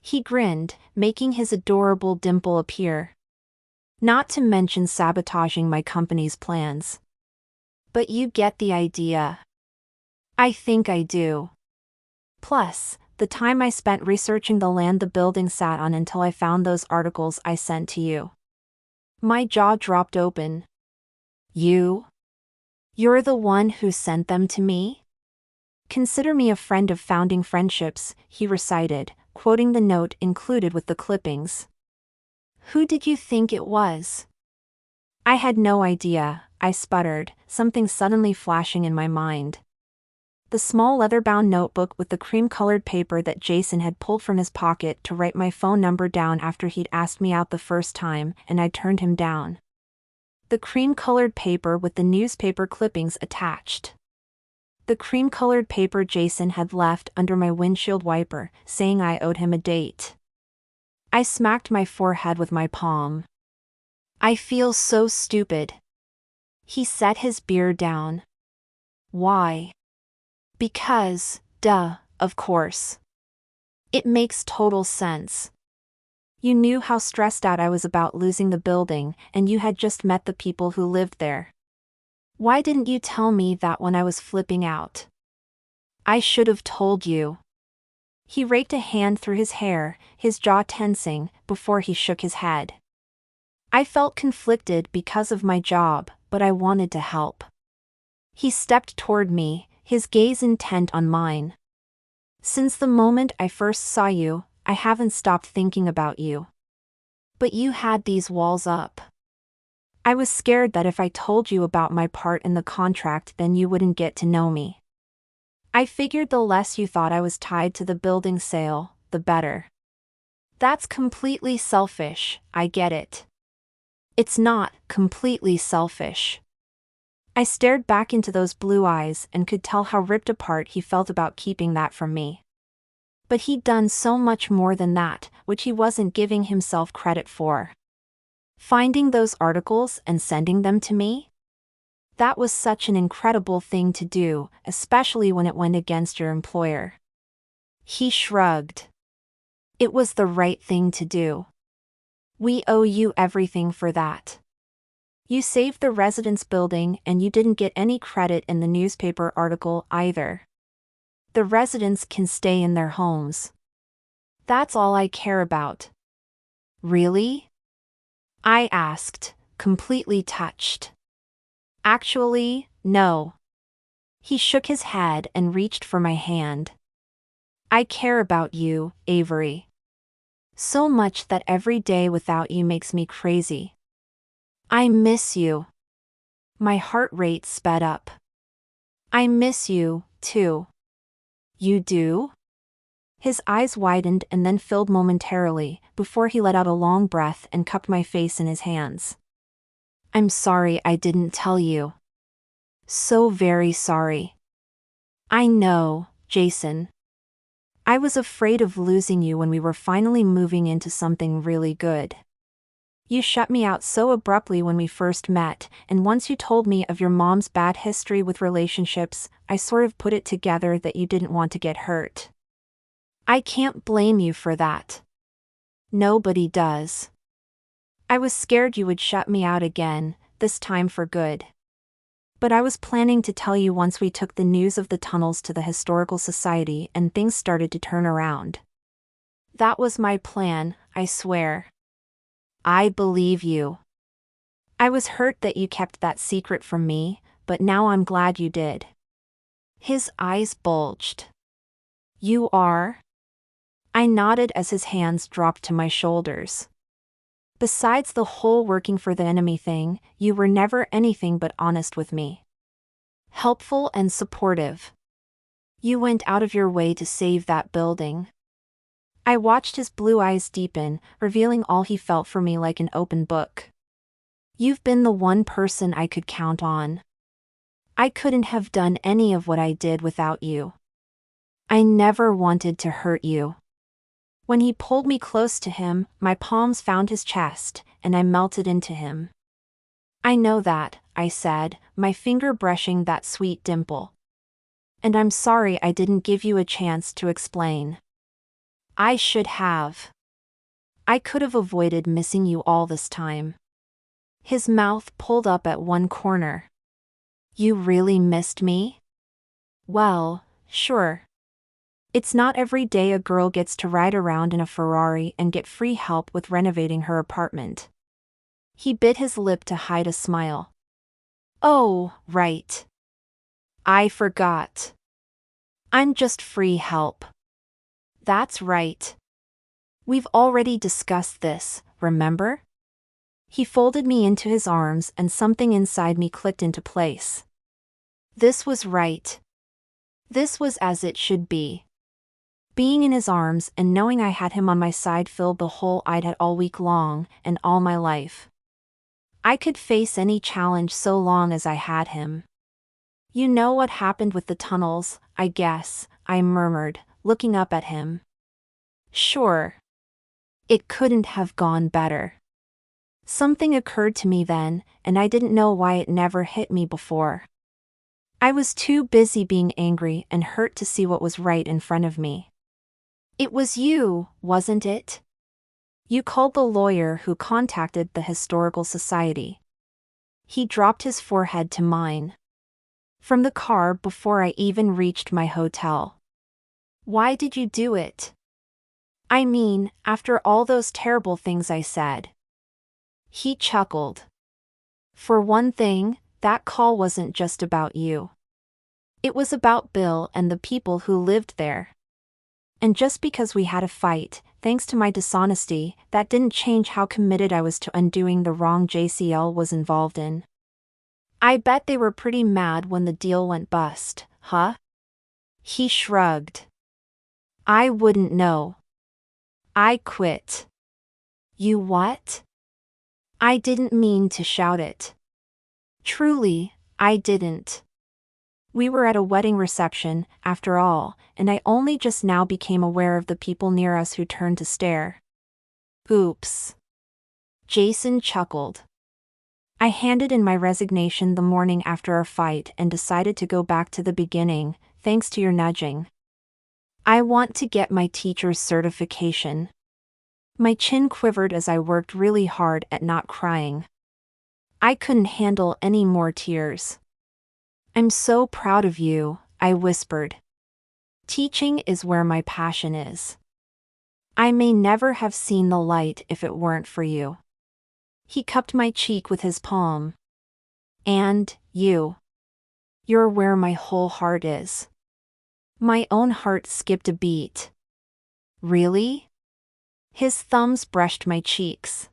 He grinned, making his adorable dimple appear. Not to mention sabotaging my company's plans. But you get the idea. I think I do. Plus, the time I spent researching the land the building sat on until I found those articles I sent to you. My jaw dropped open. You? You're the one who sent them to me? Consider me a friend of Founding Friendships, he recited, quoting the note included with the clippings. Who did you think it was? I had no idea, I sputtered, something suddenly flashing in my mind. The small leather-bound notebook with the cream-colored paper that Jason had pulled from his pocket to write my phone number down after he'd asked me out the first time, and I turned him down. The cream-colored paper with the newspaper clippings attached. The cream-colored paper Jason had left under my windshield wiper, saying I owed him a date. I smacked my forehead with my palm. I feel so stupid. He set his beer down. Why? Because, duh, of course. It makes total sense. You knew how stressed out I was about losing the building, and you had just met the people who lived there. Why didn't you tell me that when I was flipping out? I should have told you. He raked a hand through his hair, his jaw tensing, before he shook his head. I felt conflicted because of my job, but I wanted to help. He stepped toward me, his gaze intent on mine. Since the moment I first saw you, I haven't stopped thinking about you. But you had these walls up. I was scared that if I told you about my part in the contract, then you wouldn't get to know me. I figured the less you thought I was tied to the building sale, the better. That's completely selfish, I get it. It's not completely selfish. I stared back into those blue eyes and could tell how ripped apart he felt about keeping that from me. But he'd done so much more than that, which he wasn't giving himself credit for. Finding those articles and sending them to me? That was such an incredible thing to do, especially when it went against your employer. He shrugged. It was the right thing to do. We owe you everything for that. You saved the residence building and you didn't get any credit in the newspaper article either. The residents can stay in their homes. That's all I care about. Really? I asked, completely touched. Actually, no. He shook his head and reached for my hand. I care about you, Avery. So much that every day without you makes me crazy. I miss you. My heart rate sped up. I miss you, too. You do? His eyes widened and then filled momentarily, before he let out a long breath and cupped my face in his hands. I'm sorry I didn't tell you. So very sorry. I know, Jason. I was afraid of losing you when we were finally moving into something really good. You shut me out so abruptly when we first met, and once you told me of your mom's bad history with relationships, I sort of put it together that you didn't want to get hurt. I can't blame you for that. Nobody does. I was scared you would shut me out again, this time for good. But I was planning to tell you once we took the news of the tunnels to the Historical Society and things started to turn around. That was my plan, I swear. I believe you. I was hurt that you kept that secret from me, but now I'm glad you did. His eyes bulged. You are? I nodded as his hands dropped to my shoulders. Besides the whole working for the enemy thing, you were never anything but honest with me. Helpful and supportive. You went out of your way to save that building. I watched his blue eyes deepen, revealing all he felt for me like an open book. You've been the one person I could count on. I couldn't have done any of what I did without you. I never wanted to hurt you. When he pulled me close to him, my palms found his chest, and I melted into him. I know that, I said, my finger brushing that sweet dimple. And I'm sorry I didn't give you a chance to explain. I should have. I could have avoided missing you all this time. His mouth pulled up at one corner. You really missed me? Well, sure. It's not every day a girl gets to ride around in a Ferrari and get free help with renovating her apartment. He bit his lip to hide a smile. Oh, right. I forgot. I'm just free help. That's right. We've already discussed this, remember? He folded me into his arms and something inside me clicked into place. This was right. This was as it should be. Being in his arms and knowing I had him on my side filled the hole I'd had all week long, and all my life. I could face any challenge so long as I had him. You know what happened with the tunnels, I guess, I murmured, looking up at him. Sure. It couldn't have gone better. Something occurred to me then, and I didn't know why it never hit me before. I was too busy being angry and hurt to see what was right in front of me. It was you, wasn't it? You called the lawyer who contacted the Historical Society. He dropped his forehead to mine. From the car before I even reached my hotel. Why did you do it? I mean, after all those terrible things I said. He chuckled. For one thing, that call wasn't just about you. It was about Bill and the people who lived there. And just because we had a fight, thanks to my dishonesty, that didn't change how committed I was to undoing the wrong JCL was involved in. I bet they were pretty mad when the deal went bust, huh? He shrugged. I wouldn't know. I quit. You what? I didn't mean to shout it. Truly, I didn't. We were at a wedding reception, after all, and I only just now became aware of the people near us who turned to stare. Oops. Jason chuckled. I handed in my resignation the morning after our fight and decided to go back to the beginning, thanks to your nudging. I want to get my teacher's certification. My chin quivered as I worked really hard at not crying. I couldn't handle any more tears. I'm so proud of you, I whispered. Teaching is where my passion is. I may never have seen the light if it weren't for you. He cupped my cheek with his palm. And, you. You're where my whole heart is. My own heart skipped a beat. Really? His thumbs brushed my cheeks.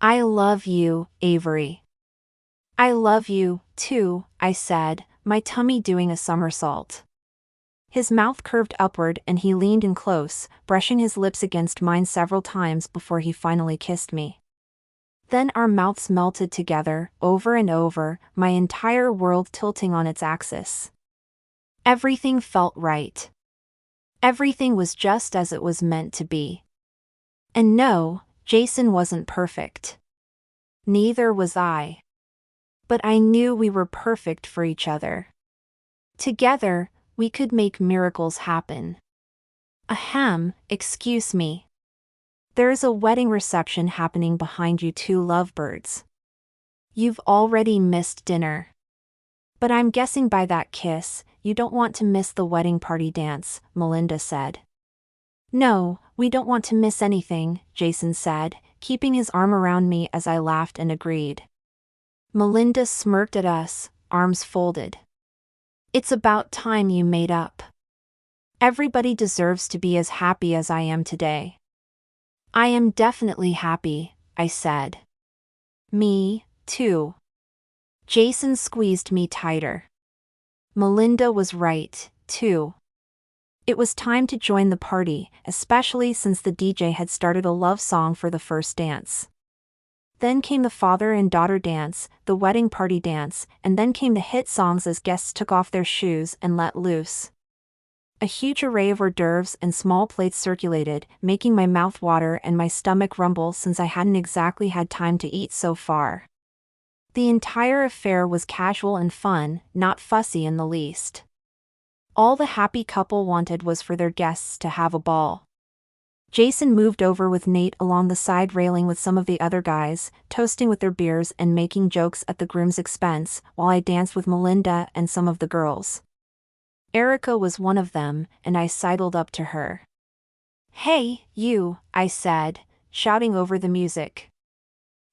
I love you, Avery. I love you, too, I said, my tummy doing a somersault. His mouth curved upward and he leaned in close, brushing his lips against mine several times before he finally kissed me. Then our mouths melted together, over and over, my entire world tilting on its axis. Everything felt right. Everything was just as it was meant to be. And no, Jason wasn't perfect. Neither was I. But I knew we were perfect for each other. Together, we could make miracles happen. Ahem, excuse me. There is a wedding reception happening behind you two lovebirds. You've already missed dinner. But I'm guessing by that kiss, you don't want to miss the wedding party dance, Melinda said. No, we don't want to miss anything, Jason said, keeping his arm around me as I laughed and agreed. Melinda smirked at us, arms folded. It's about time you made up. Everybody deserves to be as happy as I am today. I am definitely happy, I said. Me, too. Jason squeezed me tighter. Melinda was right, 2. It was time to join the party, especially since the DJ had started a love song for the first dance. Then came the father and daughter dance, the wedding party dance, and then came the hit songs as guests took off their shoes and let loose. A huge array of hors d'oeuvres and small plates circulated, making my mouth water and my stomach rumble since I hadn't exactly had time to eat so far. The entire affair was casual and fun, not fussy in the least. All the happy couple wanted was for their guests to have a ball. Jason moved over with Nate along the side railing with some of the other guys, toasting with their beers and making jokes at the groom's expense, while I danced with Melinda and some of the girls. Erica was one of them, and I sidled up to her. "Hey, you," I said, shouting over the music.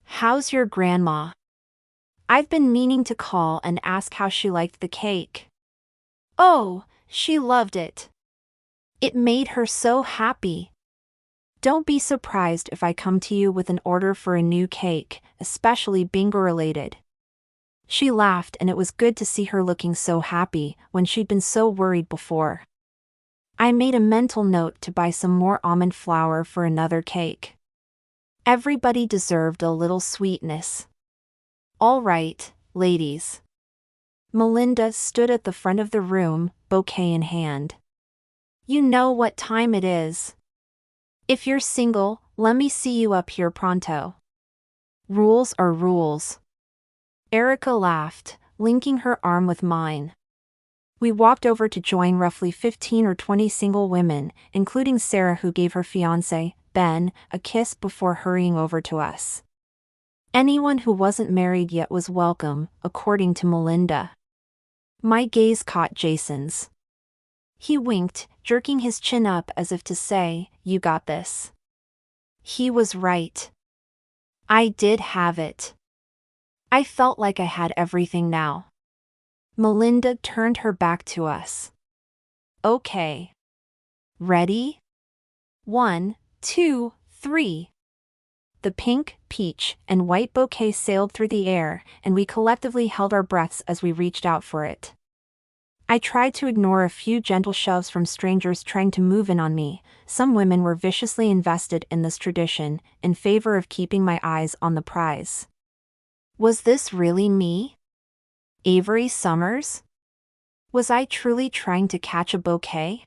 "How's your grandma? I've been meaning to call and ask how she liked the cake." "Oh, she loved it. It made her so happy. Don't be surprised if I come to you with an order for a new cake, especially bingo related." She laughed, and it was good to see her looking so happy when she'd been so worried before. I made a mental note to buy some more almond flour for another cake. Everybody deserved a little sweetness. "All right, ladies." Melinda stood at the front of the room, bouquet in hand. "You know what time it is. If you're single, let me see you up here pronto. Rules are rules." Erica laughed, linking her arm with mine. We walked over to join roughly 15 or 20 single women, including Sarah, who gave her fiancé, Ben, a kiss before hurrying over to us. Anyone who wasn't married yet was welcome, according to Melinda. My gaze caught Jason's. He winked, jerking his chin up as if to say, "You got this." He was right. I did have it. I felt like I had everything now. Melinda turned her back to us. "Okay. Ready? 1, 2, 3. The pink, peach, and white bouquet sailed through the air, and we collectively held our breaths as we reached out for it. I tried to ignore a few gentle shoves from strangers trying to move in on me. Some women were viciously invested in this tradition, in favor of keeping my eyes on the prize. Was this really me? Avery Summers? Was I truly trying to catch a bouquet?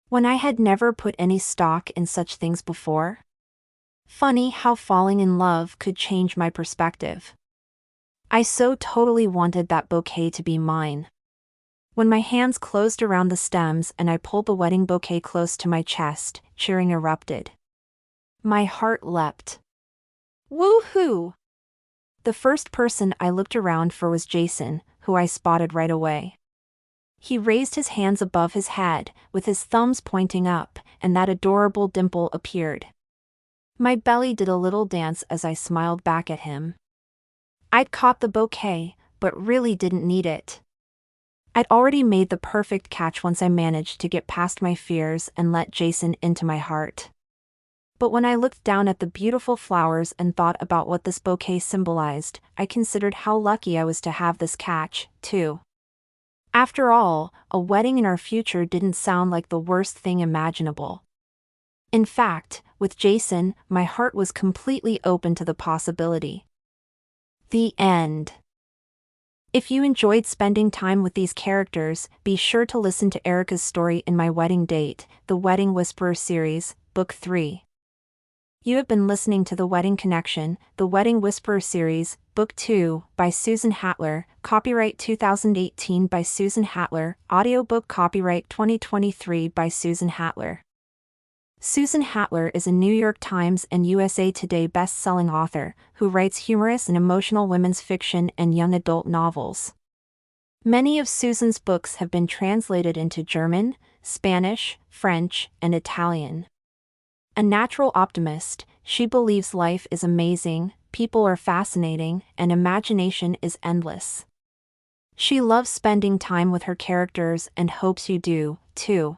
When I had never put any stock in such things before? Funny how falling in love could change my perspective. I so totally wanted that bouquet to be mine. When my hands closed around the stems and I pulled the wedding bouquet close to my chest, cheering erupted. My heart leapt. Woohoo! The first person I looked around for was Jason, who I spotted right away. He raised his hands above his head, with his thumbs pointing up, and that adorable dimple appeared. My belly did a little dance as I smiled back at him. I'd caught the bouquet, but really didn't need it. I'd already made the perfect catch once I managed to get past my fears and let Jason into my heart. But when I looked down at the beautiful flowers and thought about what this bouquet symbolized, I considered how lucky I was to have this catch, too. After all, a wedding in our future didn't sound like the worst thing imaginable. In fact, with Jason, my heart was completely open to the possibility. The end. If you enjoyed spending time with these characters, be sure to listen to Erica's story in My Wedding Date, the Wedding Whisperer series, Book 3. You have been listening to The Wedding Connection, the Wedding Whisperer series, Book 2, by Susan Hatler, copyright 2018 by Susan Hatler, audiobook copyright 2023 by Susan Hatler. Susan Hatler is a New York Times and USA Today best-selling author who writes humorous and emotional women's fiction and young adult novels. Many of Susan's books have been translated into German, Spanish, French, and Italian. A natural optimist, she believes life is amazing, people are fascinating, and imagination is endless. She loves spending time with her characters and hopes you do, too.